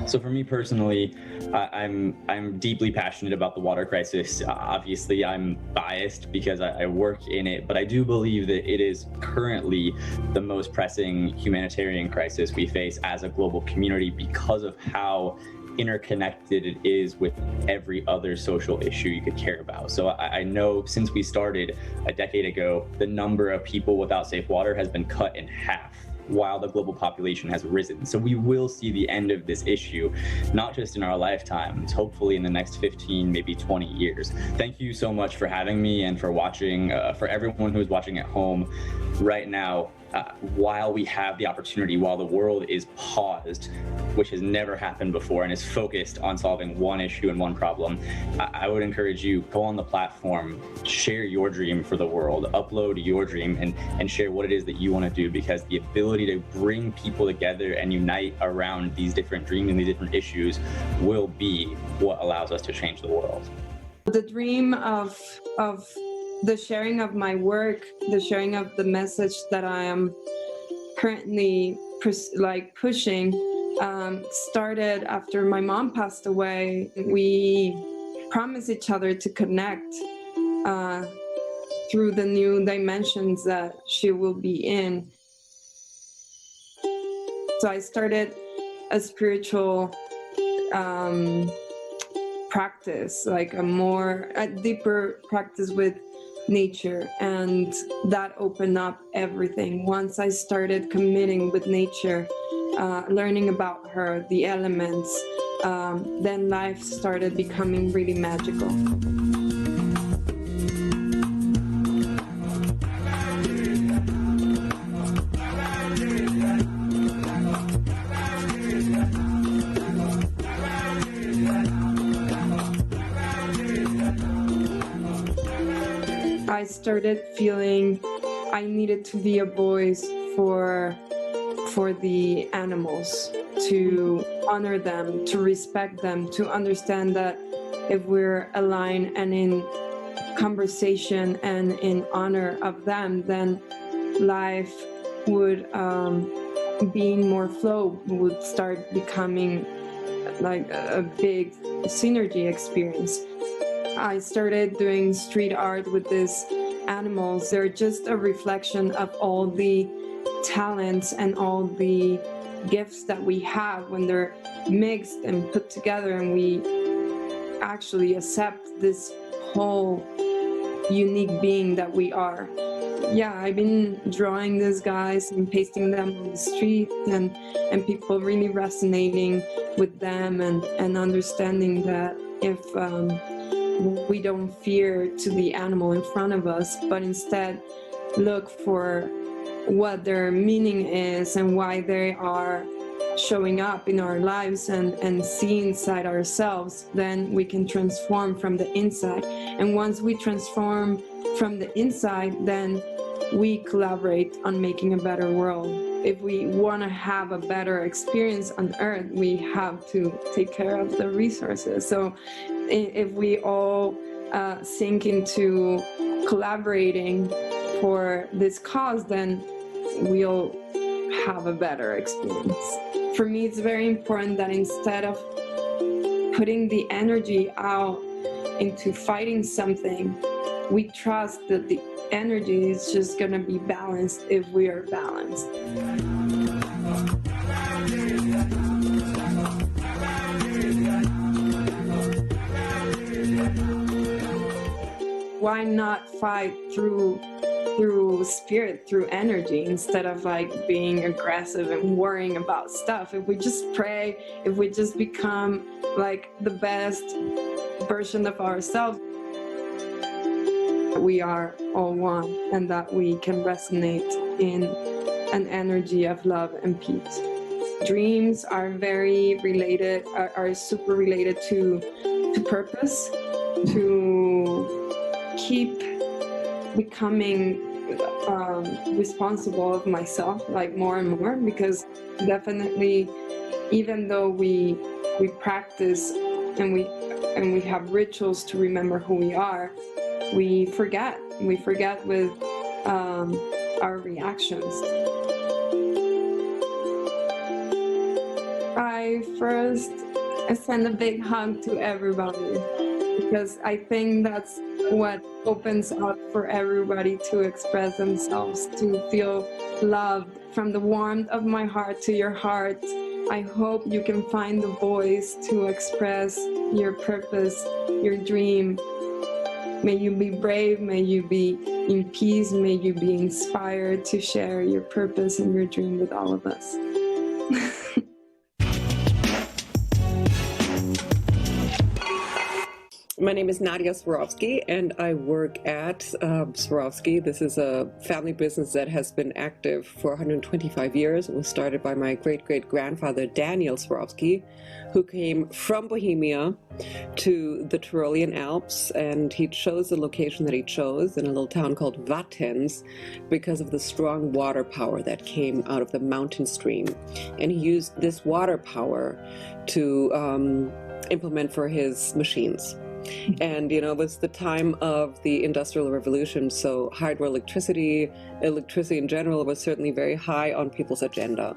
So for me personally, I'm deeply passionate about the water crisis. Obviously, I'm biased because I work in it, but I do believe that it is currently the most pressing humanitarian crisis we face as a global community because of how interconnected it is with every other social issue you could care about. So I know since we started a decade ago, the number of people without safe water has been cut in half, while the global population has risen. So we will see the end of this issue, not just in our lifetimes, hopefully in the next 15, maybe 20 years. Thank you so much for having me and for watching, for everyone who's watching at home right now. While we have the opportunity, while the world is paused, which has never happened before, and is focused on solving one issue and one problem, I would encourage you, go on the platform, share your dream for the world, upload your dream, and share what it is that you want to do, because the ability to bring people together and unite around these different dreams and these different issues will be what allows us to change the world. The dream of the sharing of my work, the sharing of the message that I am currently pushing, started after my mom passed away. We promised each other to connect through the new dimensions that she will be in. So I started a spiritual practice, like a deeper practice with nature, and that opened up everything. Once I started committing with nature, learning about her, the elements, then life started becoming really magical. I started feeling I needed to be a voice for the animals, to honor them, to respect them, to understand that if we're aligned and in conversation and in honor of them, then life would be in more flow, would start becoming like a big synergy experience. I started doing street art with these animals. They're just a reflection of all the talents and all the gifts that we have when they're mixed and put together, and we actually accept this whole unique being that we are. Yeah, I've been drawing these guys and pasting them on the street, and people really resonating with them and understanding that if we don't fear to the animal in front of us, but instead look for what their meaning is and why they are showing up in our lives, and see inside ourselves, then we can transform from the inside. And once we transform from the inside, then we collaborate on making a better world. If we want to have a better experience on Earth, we have to take care of the resources. So if we all sink into collaborating for this cause, then we'll have a better experience. For me, it's very important that instead of putting the energy out into fighting something, we trust that the energy is just going to be balanced if we are balanced. Why not fight through spirit, through energy, instead of like being aggressive and worrying about stuff? If we just pray, if we just become like the best version of ourselves, we are all one, and that we can resonate in an energy of love and peace. Dreams are very related, are super related to purpose, to keep becoming responsible of myself, like more and more, because definitely, even though we practice and and we have rituals to remember who we are, we forget. We forget with our reactions. I first send a big hug to everybody, because I think that's what opens up for everybody to express themselves, to feel loved from the warmth of my heart to your heart. I hope you can find the voice to express your purpose, your dream. May you be brave, may you be in peace, may you be inspired to share your purpose and your dream with all of us. My name is Nadia Swarovski, and I work at Swarovski. This is a family business that has been active for 125 years. It was started by my great-great-grandfather, Daniel Swarovski, who came from Bohemia to the Tyrolean Alps, and he chose the location that he chose in a little town called Wattens because of the strong water power that came out of the mountain stream. And he used this water power to implement for his machines. And, you know, it was the time of the Industrial Revolution, so hydroelectricity, electricity in general was certainly very high on people's agenda.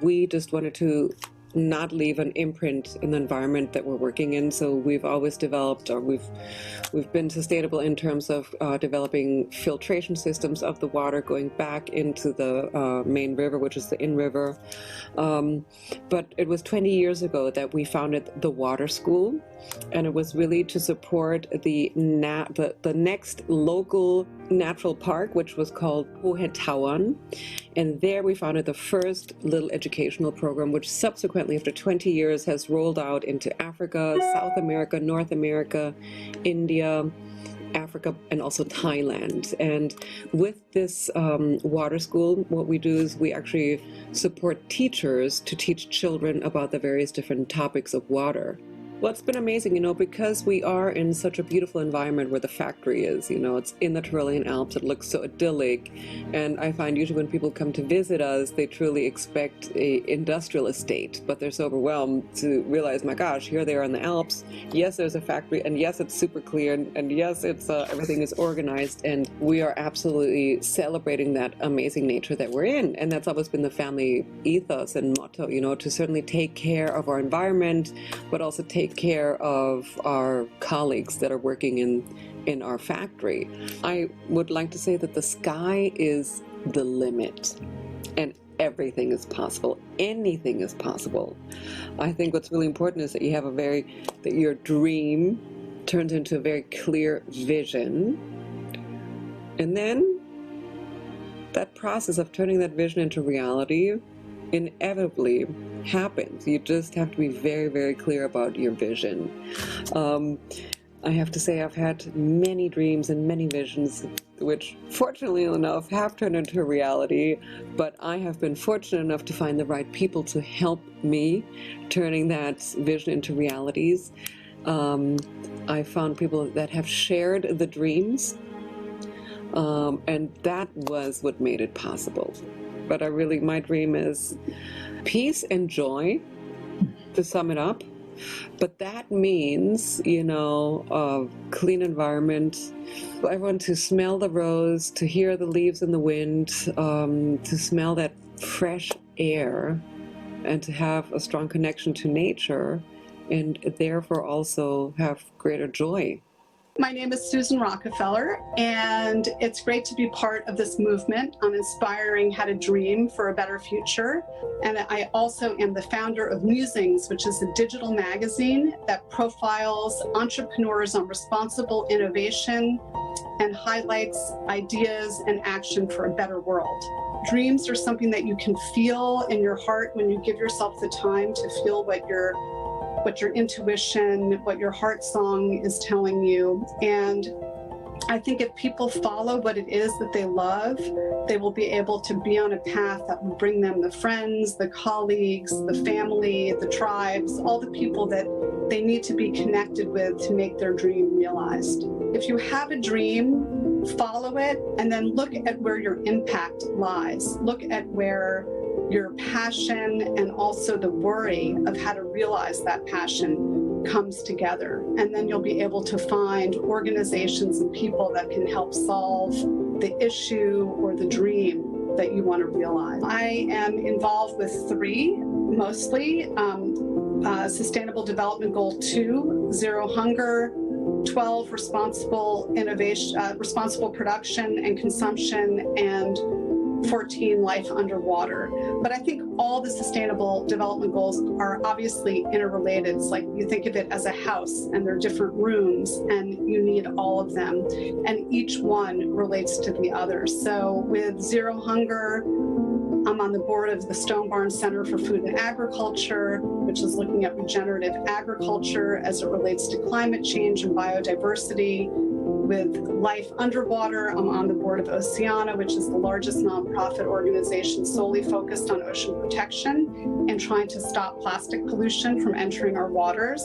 We just wanted to not leave an imprint in the environment that we're working in, so we've always developed, or we've been sustainable in terms of developing filtration systems of the water going back into the main river, which is the Inn River. But it was 20 years ago that we founded the Water School, and it was really to support the next local natural park, which was called Hohe and there we founded the first little educational program, which subsequently, after 20 years, has rolled out into Africa, South America, North America, India, Africa, and also Thailand. And with this water school, what we do is we actually support teachers to teach children about the various different topics of water. Well, it's been amazing, you know, because we are in such a beautiful environment where the factory is, you know, it's in the Tyrolean Alps, it looks so idyllic, and I find usually when people come to visit us, they truly expect an industrial estate, but they're so overwhelmed to realize, my gosh, here they are in the Alps, yes, there's a factory, and yes, it's super clear, and yes, it's everything is organized, and we are absolutely celebrating that amazing nature that we're in, and that's always been the family ethos and motto, you know, to certainly take care of our environment, but also take care of our colleagues that are working in our factory. I would like to say that the sky is the limit and everything is possible. Anything is possible. I think what's really important is that you have that your dream turns into a very clear vision, and then that process of turning that vision into reality inevitably happens. You just have to be very, very clear about your vision. I have to say I've had many dreams and many visions which fortunately enough have turned into reality, but I have been fortunate enough to find the right people to help me turning that vision into realities. I found people that have shared the dreams, and that was what made it possible. But my dream is peace and joy, to sum it up. But that means, you know, a clean environment, for everyone to smell the rose, to hear the leaves in the wind, to smell that fresh air, and to have a strong connection to nature, and therefore also have greater joy. My name is Susan Rockefeller, and it's great to be part of this movement on inspiring how to dream for a better future. And I also am the founder of Musings, which is a digital magazine that profiles entrepreneurs on responsible innovation and highlights ideas and action for a better world. Dreams are something that you can feel in your heart when you give yourself the time to feel what your intuition, what your heart song is telling you. And I think if people follow what it is that they love, they will be able to be on a path that will bring them the friends, the colleagues, the family, the tribes, all the people that they need to be connected with to make their dream realized. If you have a dream, follow it, and then look at where your impact lies. Look at where your passion and also the worry of how to realize that passion comes together. And then you'll be able to find organizations and people that can help solve the issue or the dream that you want to realize. I am involved with 3, mostly. Sustainable Development Goal 2, Zero Hunger, 12, responsible innovation, responsible production and consumption, and 14, life underwater. But I think all the Sustainable Development Goals are obviously interrelated. It's like you think of it as a house, and there are different rooms, and you need all of them. And each one relates to the other. So with Zero Hunger, I'm on the board of the Stone Barn Center for Food and Agriculture, which is looking at regenerative agriculture as it relates to climate change and biodiversity. With Life Underwater, I'm on the board of Oceana, which is the largest nonprofit organization solely focused on ocean protection and trying to stop plastic pollution from entering our waters.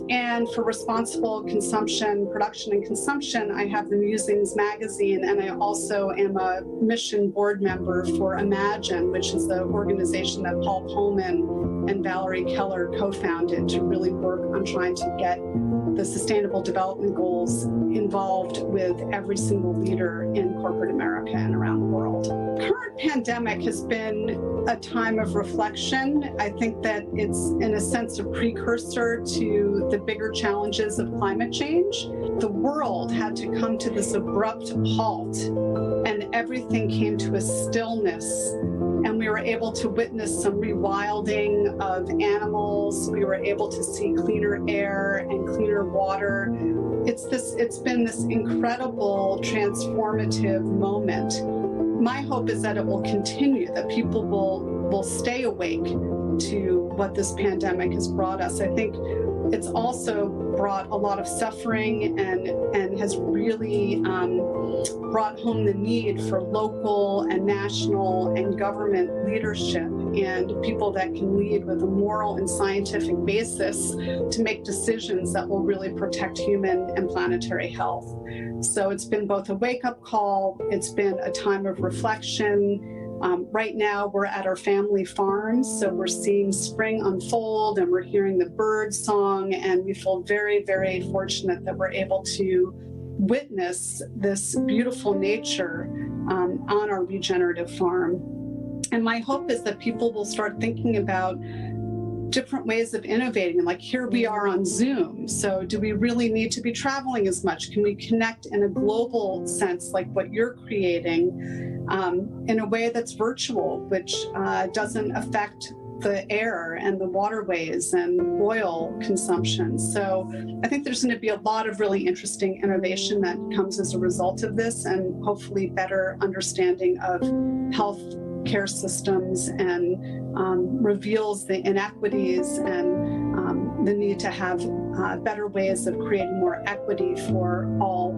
And for responsible consumption, production and consumption, I have the Musings magazine, and I also am a mission board member for Imagine, which is the organization that Paul Pullman and Valerie Keller co-founded to really work on trying to get the Sustainable Development Goals involved with every single leader in corporate America and around the world. Current pandemic has been a time of reflection. I think that it's in a sense a precursor to the bigger challenges of climate change. The world had to come to this abrupt halt, and everything came to a stillness. And we were able to witness some rewilding of animals. We were able to see cleaner air and cleaner water. It's been this incredible transformative moment. My hope is that it will continue, that people will stay awake to what this pandemic has brought us. I think it's also brought a lot of suffering and has really brought home the need for local and national and government leadership and people that can lead with a moral and scientific basis to make decisions that will really protect human and planetary health. So it's been both a wake-up call, it's been a time of reflection. Right now, we're at our family farm, so we're seeing spring unfold and we're hearing the bird song, and we feel very, very fortunate that we're able to witness this beautiful nature on our regenerative farm. And my hope is that people will start thinking about different ways of innovating. Like here we are on Zoom, so do we really need to be traveling as much? Can we connect in a global sense, like what you're creating, in a way that's virtual, which doesn't affect the air and the waterways and oil consumption? So I think there's going to be a lot of really interesting innovation that comes as a result of this, and hopefully better understanding of health care systems, and reveals the inequities and the need to have better ways of creating more equity for all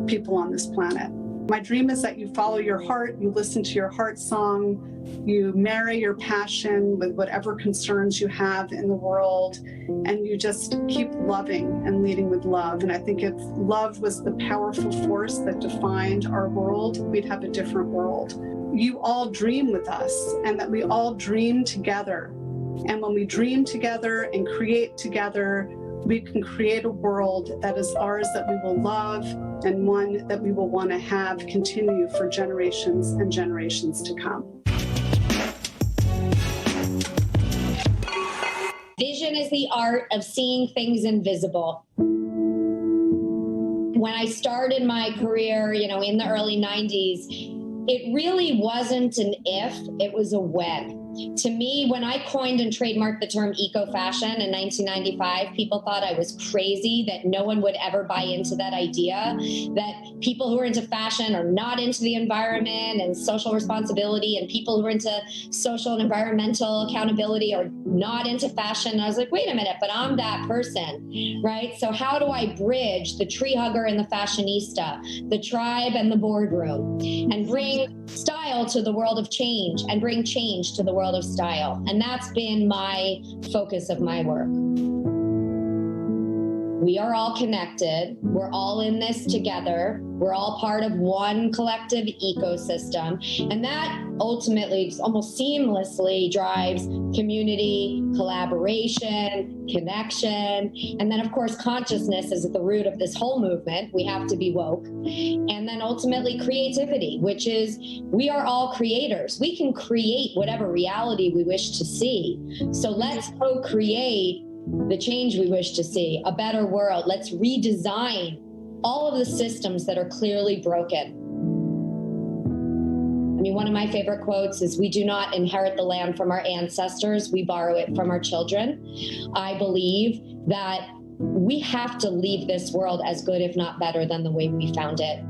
people on this planet. My dream is that you follow your heart, you listen to your heart song, you marry your passion with whatever concerns you have in the world, and you just keep loving and leading with love. And I think if love was the powerful force that defined our world, we'd have a different world. You all dream with us, and that we all dream together. And when we dream together and create together, we can create a world that is ours, that we will love, and one that we will want to have continue for generations and generations to come. Vision is the art of seeing things invisible. When I started my career, in the early 90s, it really wasn't an if, it was a when. To me, when I coined and trademarked the term eco-fashion in 1995, people thought I was crazy, that no one would ever buy into that idea, that people who are into fashion are not into the environment and social responsibility, and people who are into social and environmental accountability are not into fashion. And I was like, wait a minute, but I'm that person, right? So how do I bridge the tree hugger and the fashionista, the tribe and the boardroom, and bring style to the world of change, and bring change to the world of style? And that's been my focus of my work. We are all connected. We're all in this together. We're all part of one collective ecosystem. And that ultimately, almost seamlessly, drives community, collaboration, connection. And then, of course, consciousness is at the root of this whole movement. We have to be woke. And then ultimately, creativity, which is we are all creators. We can create whatever reality we wish to see. So let's co-create the change we wish to see, a better world. Let's redesign all of the systems that are clearly broken. I mean, one of my favorite quotes is, we do not inherit the land from our ancestors, we borrow it from our children. I believe that we have to leave this world as good, if not better, than the way we found it.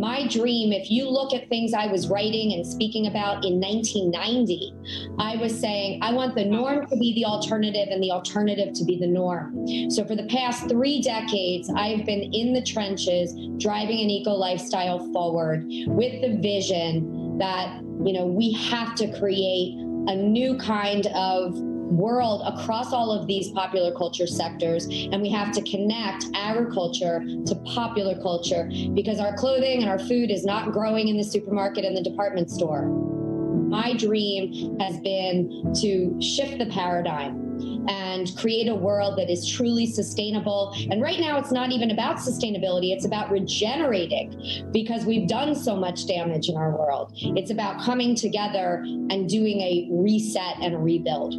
My dream, if you look at things I was writing and speaking about in 1990, I was saying, I want the norm to be the alternative and the alternative to be the norm. So for the past 3 decades, I've been in the trenches, driving an eco lifestyle forward with the vision that, we have to create a new kind of world across all of these popular culture sectors, and we have to connect agriculture to popular culture, because our clothing and our food is not growing in the supermarket and the department store. My dream has been to shift the paradigm and create a world that is truly sustainable. And right now, it's not even about sustainability, it's about regenerating, because we've done so much damage in our world. It's about coming together and doing a reset and a rebuild.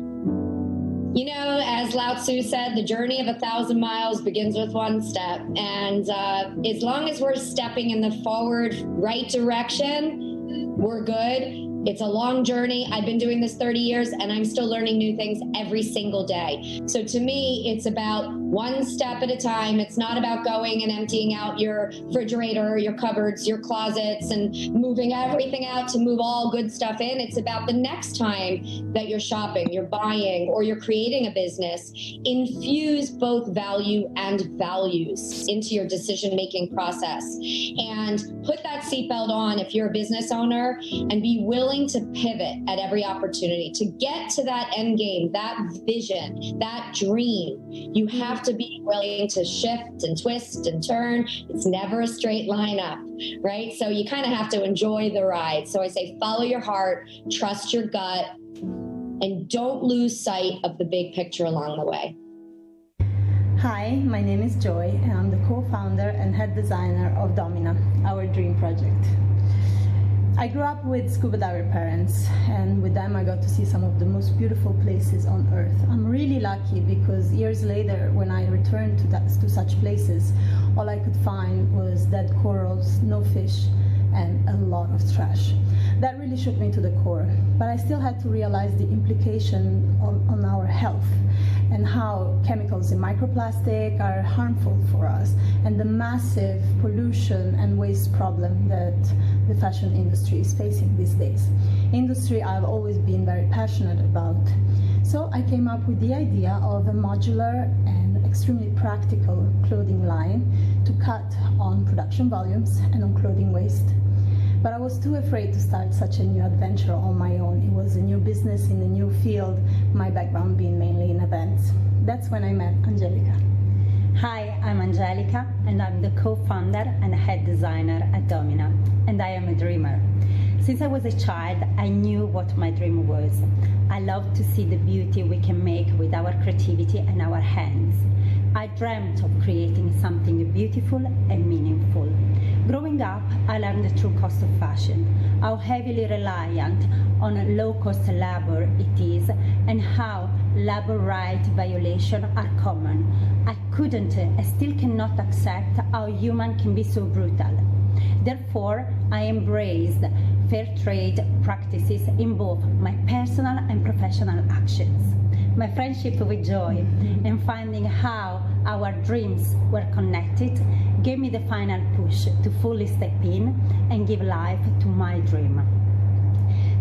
As Lao Tzu said, the journey of 1,000 miles begins with one step. And as long as we're stepping in the forward, right direction, we're good. It's a long journey. I've been doing this 30 years and I'm still learning new things every single day. So to me, it's about one step at a time. It's not about going and emptying out your refrigerator, your cupboards, your closets, and moving everything out to move all good stuff in. It's about the next time that you're shopping, you're buying, or you're creating a business, infuse both value and values into your decision-making process. And put that seatbelt on if you're a business owner, and be willing to pivot at every opportunity to get to that end game, that vision, that dream. You have to be willing to shift and twist and turn. It's never a straight line up, right? So you kind of have to enjoy the ride. So I say, follow your heart, trust your gut, and don't lose sight of the big picture along the way. Hi, my name is Joy, and I'm the co-founder and head designer of Domina, our dream project. I grew up with scuba diver parents, and with them I got to see some of the most beautiful places on Earth. I'm really lucky because years later, when I returned to such places, all I could find was dead corals, no fish, and a lot of trash. That really shook me to the core, but I still had to realize the implication on our health and how chemicals in microplastic are harmful for us, and the massive pollution and waste problem that the fashion industry is facing these days. Industry I've always been very passionate about. So I came up with the idea of a modular and extremely practical clothing line to cut on production volumes and on clothing waste. But I was too afraid to start such a new adventure on my own. It was a new business in a new field, my background being mainly in events. That's when I met Angelica. Hi, I'm Angelica, and I'm the co-founder and head designer at Domina, and I am a dreamer. Since I was a child, I knew what my dream was. I love to see the beauty we can make with our creativity and our hands. I dreamt of creating something beautiful and meaningful. Growing up, I learned the true cost of fashion, how heavily reliant on low-cost labor it is, and how labor rights violations are common. I couldn't, I still cannot accept how human can be so brutal. Therefore, I embraced fair trade practices in both my personal and professional actions. My friendship with Joy and finding how our dreams were connected gave me the final push to fully step in and give life to my dream.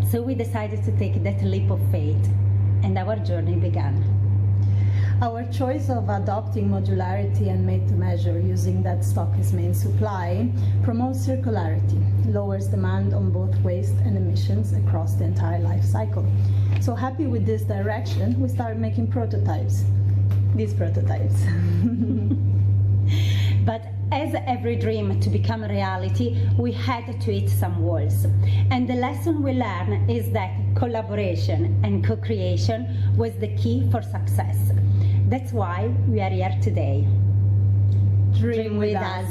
So we decided to take that leap of faith, and our journey began. Our choice of adopting modularity and made-to-measure using that stock as main supply promotes circularity, lowers demand on both waste and emissions across the entire life cycle. So happy with this direction, we started making prototypes. these prototypes. But as every dream to become a reality, we had to hit some walls. And the lesson we learned is that collaboration and co-creation was the key for success. That's why we are here today. Dream with us.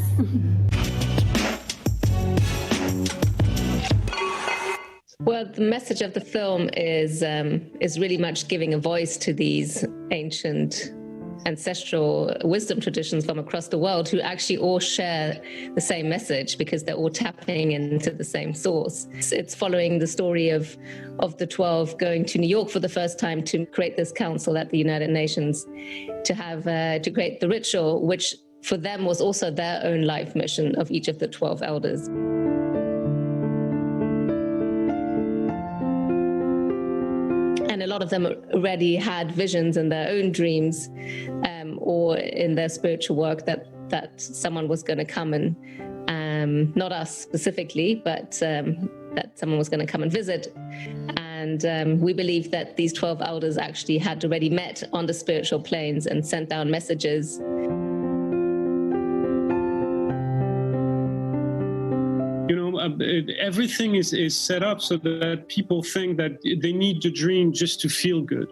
Well, the message of the film is really much giving a voice to these ancient ancestral wisdom traditions from across the world who actually all share the same message because they're all tapping into the same source. It's following the story of the 12 going to New York for the first time to create this council at the United Nations to create the ritual, which for them was also their own life mission of each of the 12 elders. And a lot of them already had visions in their own dreams or in their spiritual work that someone was going to come and, not us specifically, but that someone was going to come and visit. And we believe that these 12 elders actually had already met on the spiritual planes and sent down messages. Everything is set up so that people think that they need the dream just to feel good.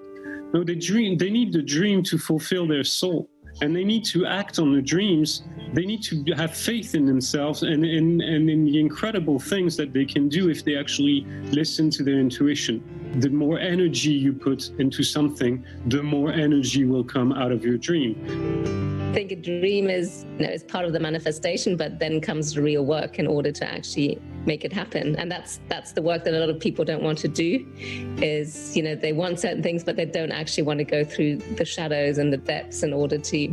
No, they need the dream to fulfill their soul, and they need to act on the dreams. They need to have faith in themselves and in the incredible things that they can do if they actually listen to their intuition. The more energy you put into something, the more energy will come out of your dream. I think a dream is part of the manifestation, but then comes the real work in order to actually make it happen. And that's the work that a lot of people don't want to do, is, they want certain things, but they don't actually want to go through the shadows and the depths in order to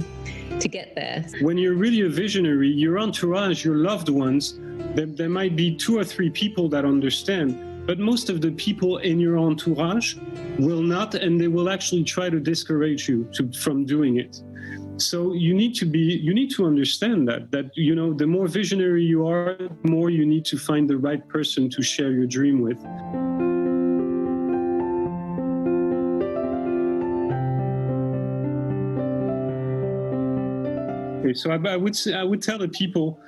get there. When you're really a visionary, your entourage, your loved ones, there might be 2 or 3 people that understand, but most of the people in your entourage will not, and they will actually try to discourage you from doing it. So you need to understand that the more visionary you are, the more you need to find the right person to share your dream with. Okay, so I would tell the people,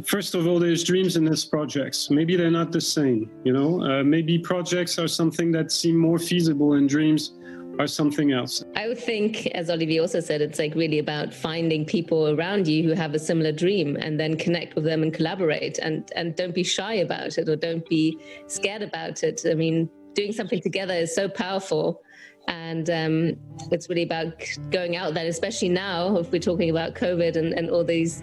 first of all, there's dreams and there's projects. Maybe they're not the same, maybe projects are something that seem more feasible and dreams are something else. I would think, as Olivier also said, it's really about finding people around you who have a similar dream and then connect with them and collaborate, and don't be shy about it or don't be scared about it. I mean, doing something together is so powerful. And it's really about going out there, especially now, if we're talking about COVID and all this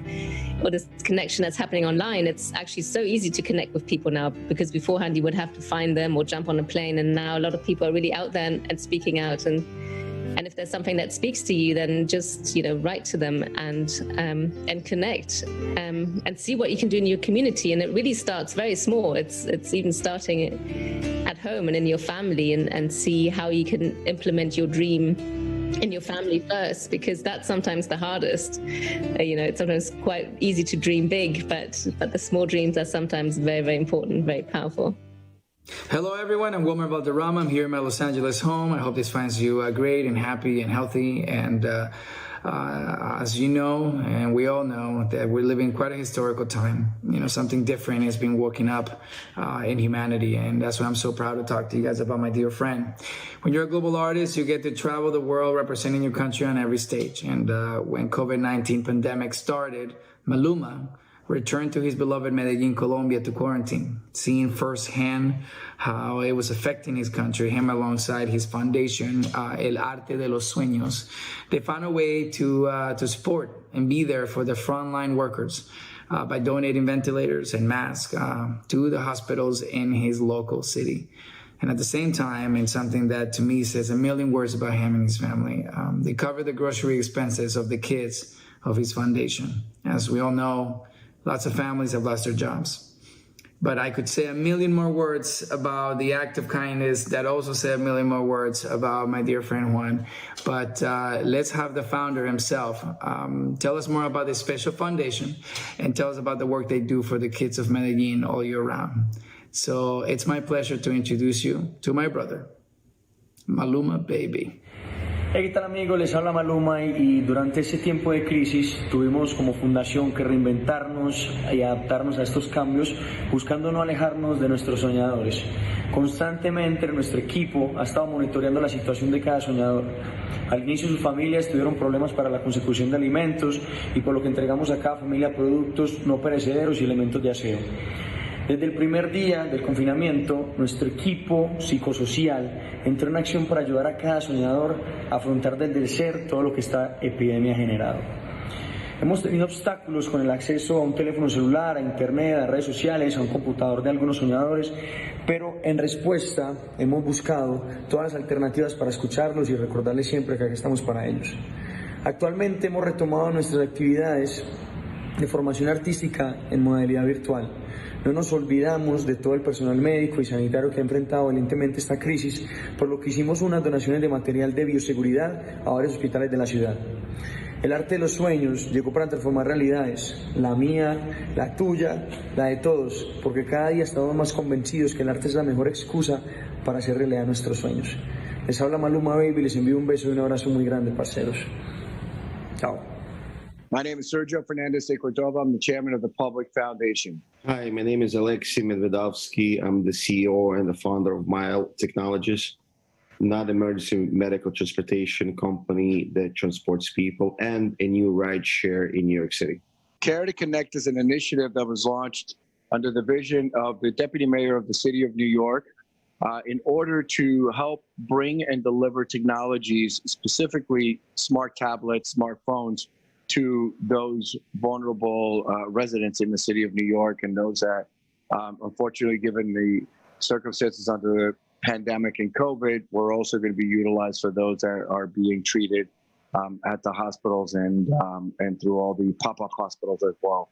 connection that's happening online. It's actually so easy to connect with people now, because beforehand you would have to find them or jump on a plane. And now a lot of people are really out there and speaking out. And if there's something that speaks to you, then just, write to them and connect and see what you can do in your community. And it really starts very small. It's even starting at home and in your family, and see how you can implement your dream in your family first, because that's sometimes the hardest. It's sometimes quite easy to dream big, but the small dreams are sometimes very, very important, very powerful. Hello everyone, I'm Wilmer Valderrama. I'm here in my Los Angeles home. I hope this finds you great and happy and healthy. And as you know, and we all know, that we're living quite a historical time. Something different has been waking up in humanity. And that's why I'm so proud to talk to you guys about my dear friend. When you're a global artist, you get to travel the world representing your country on every stage. And when COVID-19 pandemic started, Maluma returned to his beloved Medellin, Colombia to quarantine, seeing firsthand how it was affecting his country. Him alongside his foundation, El Arte de los Sueños, they found a way to support and be there for the frontline workers by donating ventilators and masks to the hospitals in his local city. And at the same time, and something that to me says a million words about him and his family, they cover the grocery expenses of the kids of his foundation. As we all know, lots of families have lost their jobs. But I could say a million more words about the act of kindness that also say a million more words about my dear friend Juan. But let's have the founder himself tell us more about this special foundation and tell us about the work they do for the kids of Medellin all year round. So it's my pleasure to introduce you to my brother, Maluma baby. Hey, ¿qué tal amigos? Les habla Maluma y durante ese tiempo de crisis tuvimos como fundación que reinventarnos y adaptarnos a estos cambios buscando no alejarnos de nuestros soñadores. Constantemente nuestro equipo ha estado monitoreando la situación de cada soñador. Al inicio sus familias tuvieron problemas para la consecución de alimentos y por lo que entregamos a cada familia productos no perecederos y elementos de aseo. Desde el primer día del confinamiento, nuestro equipo psicosocial entró en acción para ayudar a cada soñador a afrontar desde el ser todo lo que esta epidemia ha generado. Hemos tenido obstáculos con el acceso a un teléfono celular, a internet, a redes sociales, a un computador de algunos soñadores, pero en respuesta hemos buscado todas las alternativas para escucharlos y recordarles siempre que aquí estamos para ellos. Actualmente hemos retomado nuestras actividades de formación artística en modalidad virtual. No nos olvidamos de todo el personal médico y sanitario que ha enfrentado valientemente esta crisis, por lo que hicimos unas donaciones de material de bioseguridad a varios hospitales de la ciudad. El arte de los sueños llegó para transformar realidades, la mía, la tuya, la de todos, porque cada día estamos más convencidos que el arte es la mejor excusa para hacer realidad nuestros sueños. Les habla Maluma Baby, les envío un beso y un abrazo muy grande, parceros. Chao. My name is Sergio Fernandez de Cordova. I'm the chairman of the Public Foundation. Hi, my name is Alexei Medvedovsky. I'm the CEO and the founder of Mile Technologies, not emergency medical transportation company that transports people, and a new ride share in New York City. Care to Connect is an initiative that was launched under the vision of the Deputy Mayor of the City of New York in order to help bring and deliver technologies, specifically smart tablets, smartphones, to those vulnerable residents in the city of New York and those that, unfortunately, given the circumstances under the pandemic and COVID, were also going to be utilized for those that are being treated at the hospitals and through all the pop-up hospitals as well,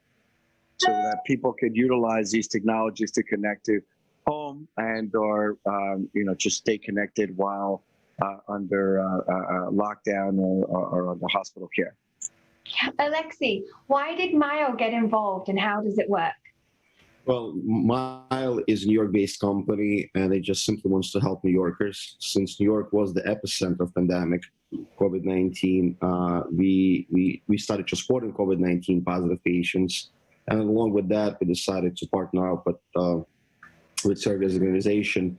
so that people could utilize these technologies to connect to home and or just stay connected while under lockdown or under hospital care. Alexei, why did Mile get involved and how does it work? Well, Mile is a New York-based company, and it just simply wants to help New Yorkers. Since New York was the epicenter of pandemic, COVID-19, we started transporting COVID-19 positive patients, and along with that, we decided to partner up with Sergio's organization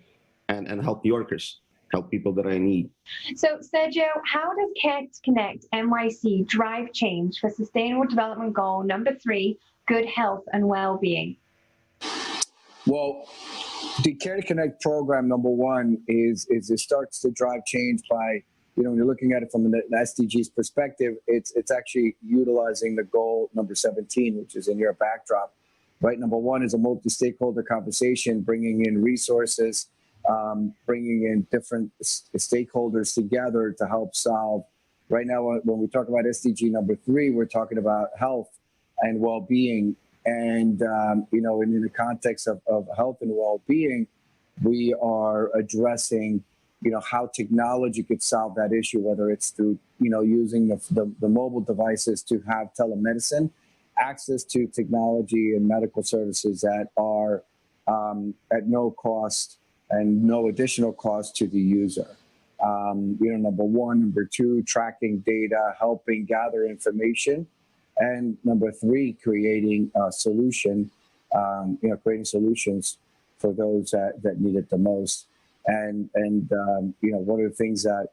and help New Yorkers, help people that are in need. So, Sergio, how does Care to Connect NYC drive change for Sustainable Development Goal number 3, good health and well-being? Well, the Care to Connect program, number one, is it starts to drive change by, when you're looking at it from the SDGs perspective, it's actually utilizing the goal number 17, which is in your backdrop. Right, number one is a multi-stakeholder conversation, bringing in resources, bringing in different stakeholders together to help solve. Right now, when we talk about SDG number 3, we're talking about health and well-being. And, in the context of health and well-being, we are addressing, how technology could solve that issue, whether it's through, using the mobile devices to have telemedicine, access to technology and medical services that are at no cost and no additional cost to the user. Number one. Number two, tracking data, helping gather information. And number 3, creating a solution, creating solutions for those that need it the most. And one of the things that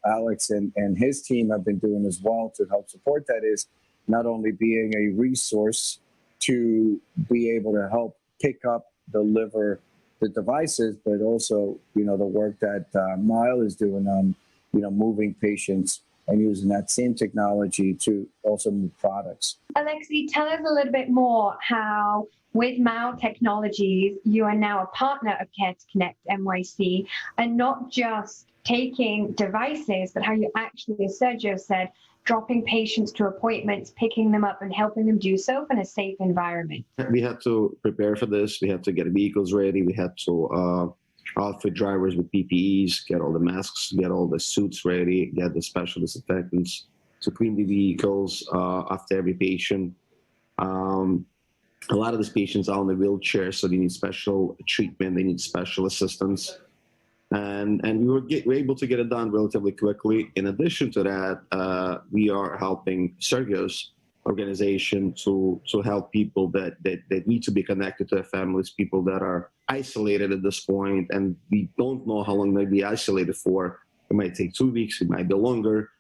Alex and his team have been doing as well to help support that is not only being a resource to be able to help pick up, deliver the devices, but also, the work that Mile is doing on, moving patients and using that same technology to also move products. Alexei, tell us a little bit more how, with Mile Technologies, you are now a partner of Care to Connect NYC, and not just taking devices, but how you actually, as Sergio said, dropping patients to appointments, picking them up and helping them do so in a safe environment. We had to prepare for this. We had to get vehicles ready. We had to outfit drivers with PPEs, get all the masks, get all the suits ready, get the special disinfectants to clean the vehicles after every patient. A lot of these patients are on the wheelchair, so they need special treatment. They need special assistance. And we were able to get it done relatively quickly. In addition to that, we are helping Sergio's organization to help people that need to be connected to their families, people that are isolated at this point, and we don't know how long they'll be isolated for. It might take 2 weeks, it might be longer.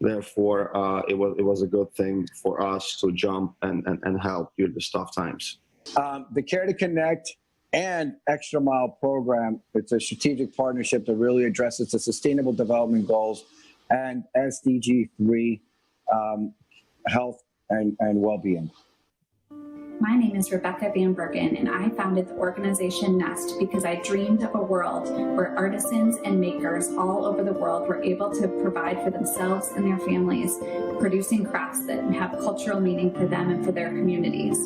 Therefore, it was a good thing for us to jump and help during the tough times. The Care to Connect and Extra Mile program, it's a strategic partnership that really addresses the Sustainable Development Goals and SDG 3, health and well-being. My name is Rebecca Van Bergen, and I founded the organization Nest because I dreamed of a world where artisans and makers all over the world were able to provide for themselves and their families, producing crafts that have cultural meaning for them and for their communities.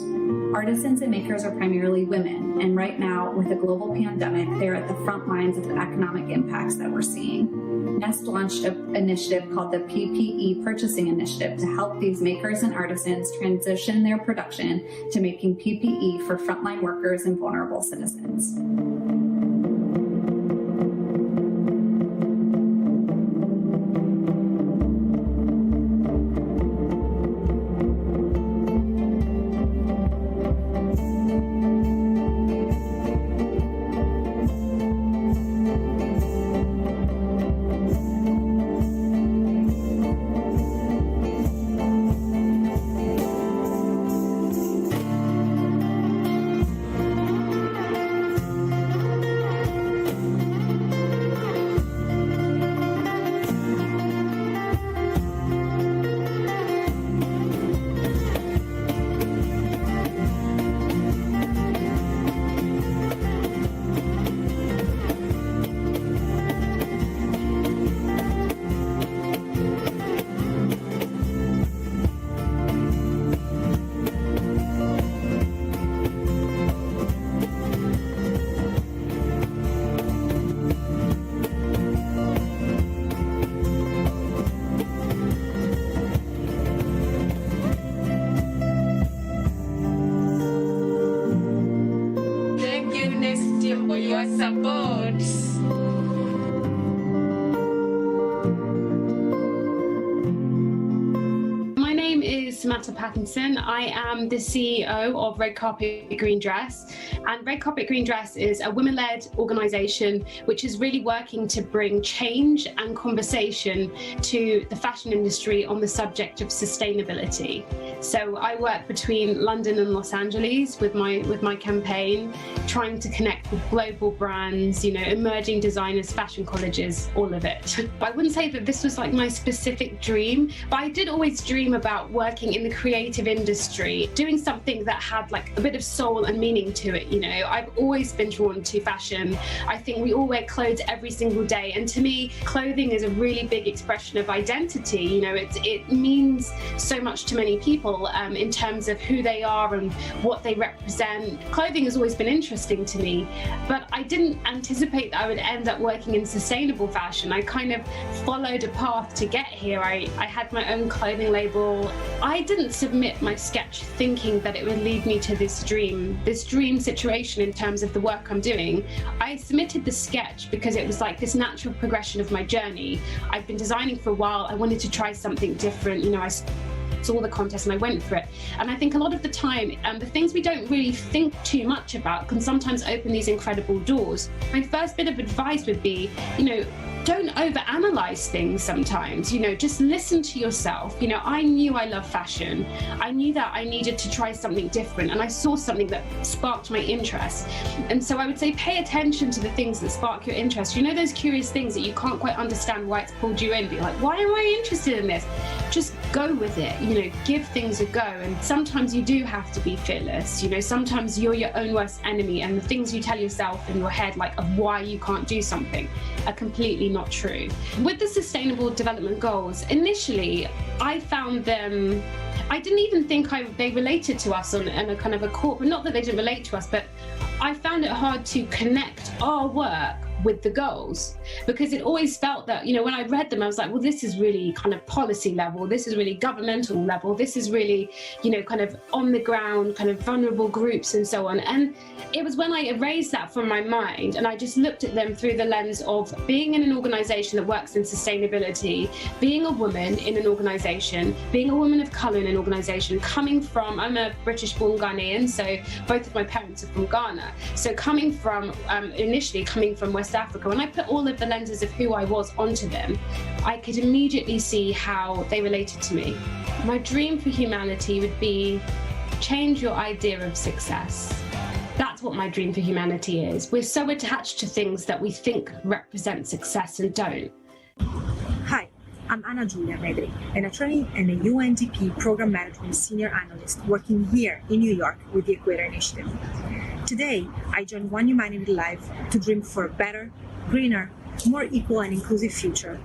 Artisans and makers are primarily women, and right now, with the global pandemic, they're at the front lines of the economic impacts that we're seeing. Nest launched an initiative called the PPE Purchasing Initiative to help these makers and artisans transition their production to making PPE for frontline workers and vulnerable citizens. I am the CEO of Red Carpet Green Dress, and Red Carpet Green Dress is a women-led organisation which is really working to bring change and conversation to the fashion industry on the subject of sustainability. So I work between London and Los Angeles with my campaign, trying to connect with global brands, emerging designers, fashion colleges, all of it. I wouldn't say that this was like my specific dream, but I did always dream about working in the creative industry, doing something that had like a bit of soul and meaning to it. I've always been drawn to fashion. I think we all wear clothes every single day, and to me, clothing is a really big expression of identity. It means so much to many people in terms of who they are and what they represent. Clothing has always been interesting to me, but I didn't anticipate that I would end up working in sustainable fashion. I kind of followed a path to get here. I had my own clothing label. I didn't submit my sketch thinking that it would lead me to this dream situation in terms of the work I'm doing. I submitted the sketch because it was like this natural progression of my journey. I've been designing for a while. I wanted to try something different. I saw the contest and I went for it. And I think a lot of the time, the things we don't really think too much about can sometimes open these incredible doors. My first bit of advice would be, don't overanalyze things sometimes, just listen to yourself. I knew I love fashion. I knew that I needed to try something different, and I saw something that sparked my interest. And so I would say pay attention to the things that spark your interest. Those curious things that you can't quite understand why it's pulled you in, be like, why am I interested in this? Just go with it, give things a go. And sometimes you do have to be fearless. Sometimes you're your own worst enemy, and the things you tell yourself in your head, like of why you can't do something, are completely not true. With the Sustainable Development Goals, initially I found them, I didn't even think they related to us on a kind of a corporate, not that they didn't relate to us, but I found it hard to connect our work with the goals, because it always felt that, you know, when I read them, I was like, well, this is really kind of policy level, this is really governmental level, this is really, you know, kind of on the ground, kind of vulnerable groups and so on. And it was when I erased that from my mind and I just looked at them through the lens of being in an organization that works in sustainability, being a woman in an organization, being a woman of color in an organization, coming from, I'm a British born Ghanaian, so both of my parents are from Ghana. So coming from, initially coming from West Africa, when I put all of the lenses of who I was onto them, I could immediately see how they related to me. My dream for humanity would be change your idea of success. That's what my dream for humanity is. We're so attached to things that we think represent success and don't. Hi, I'm Anna Julia Medri, an attorney and a UNDP Program Management Senior Analyst working here in New York with the Equator Initiative. Today, I joined One Humanity Live to dream for a better, greener, more equal and inclusive future.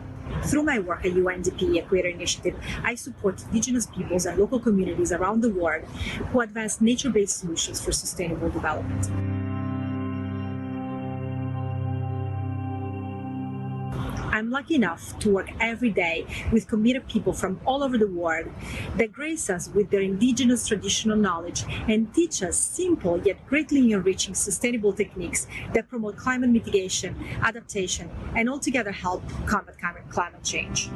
Through my work at UNDP Equator Initiative, I support indigenous peoples and local communities around the world who advance nature-based solutions for sustainable development. I'm lucky enough to work every day with committed people from all over the world that grace us with their indigenous traditional knowledge and teach us simple yet greatly enriching sustainable techniques that promote climate mitigation, adaptation, and altogether help combat climate change.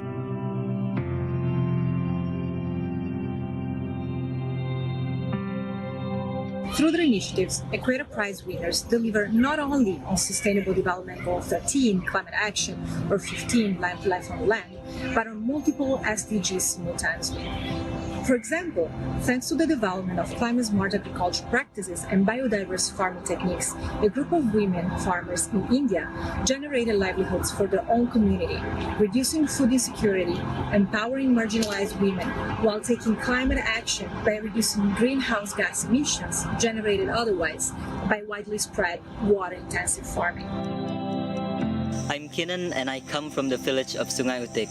Through their initiatives, Equator Prize winners deliver not only on Sustainable Development Goal 13, Climate Action, or 15, Life on Land, but on multiple SDGs simultaneously. For example, thanks to the development of climate-smart agriculture practices and biodiverse farming techniques, a group of women farmers in India generated livelihoods for their own community, reducing food insecurity, empowering marginalized women, while taking climate action by reducing greenhouse gas emissions generated otherwise by widely spread water-intensive farming. I'm Kinan and I come from the village of Sungai Utik.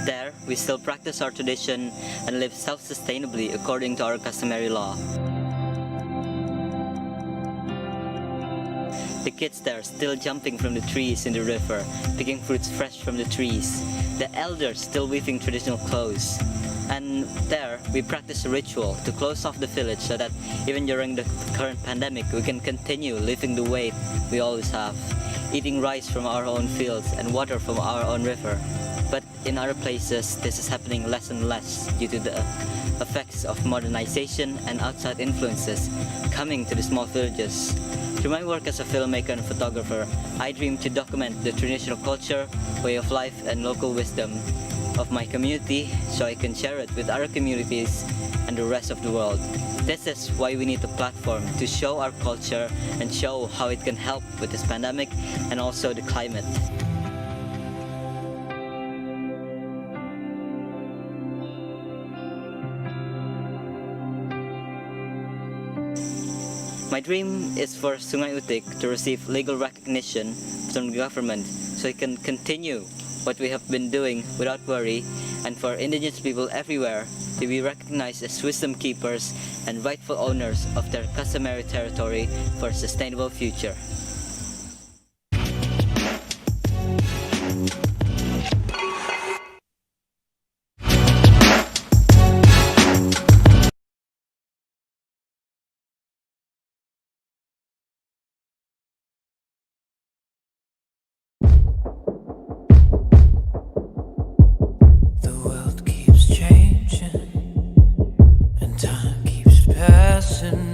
There, we still practice our tradition and live self-sustainably according to our customary law. The kids there are still jumping from the trees in the river, picking fruits fresh from the trees. The elders still weaving traditional clothes. And there, we practice a ritual to close off the village so that even during the current pandemic, we can continue living the way we always have, eating rice from our own fields and water from our own river. But in other places, this is happening less and less due to the effects of modernization and outside influences coming to the small villages. Through my work as a filmmaker and photographer, I dream to document the traditional culture, way of life, and local wisdom of my community so I can share it with other communities and the rest of the world. This is why we need a platform to show our culture and show how it can help with this pandemic and also the climate. My dream is for Sungai Utik to receive legal recognition from the government so it can continue what we have been doing without worry, and for indigenous people everywhere to be recognized as wisdom keepers and rightful owners of their customary territory for a sustainable future.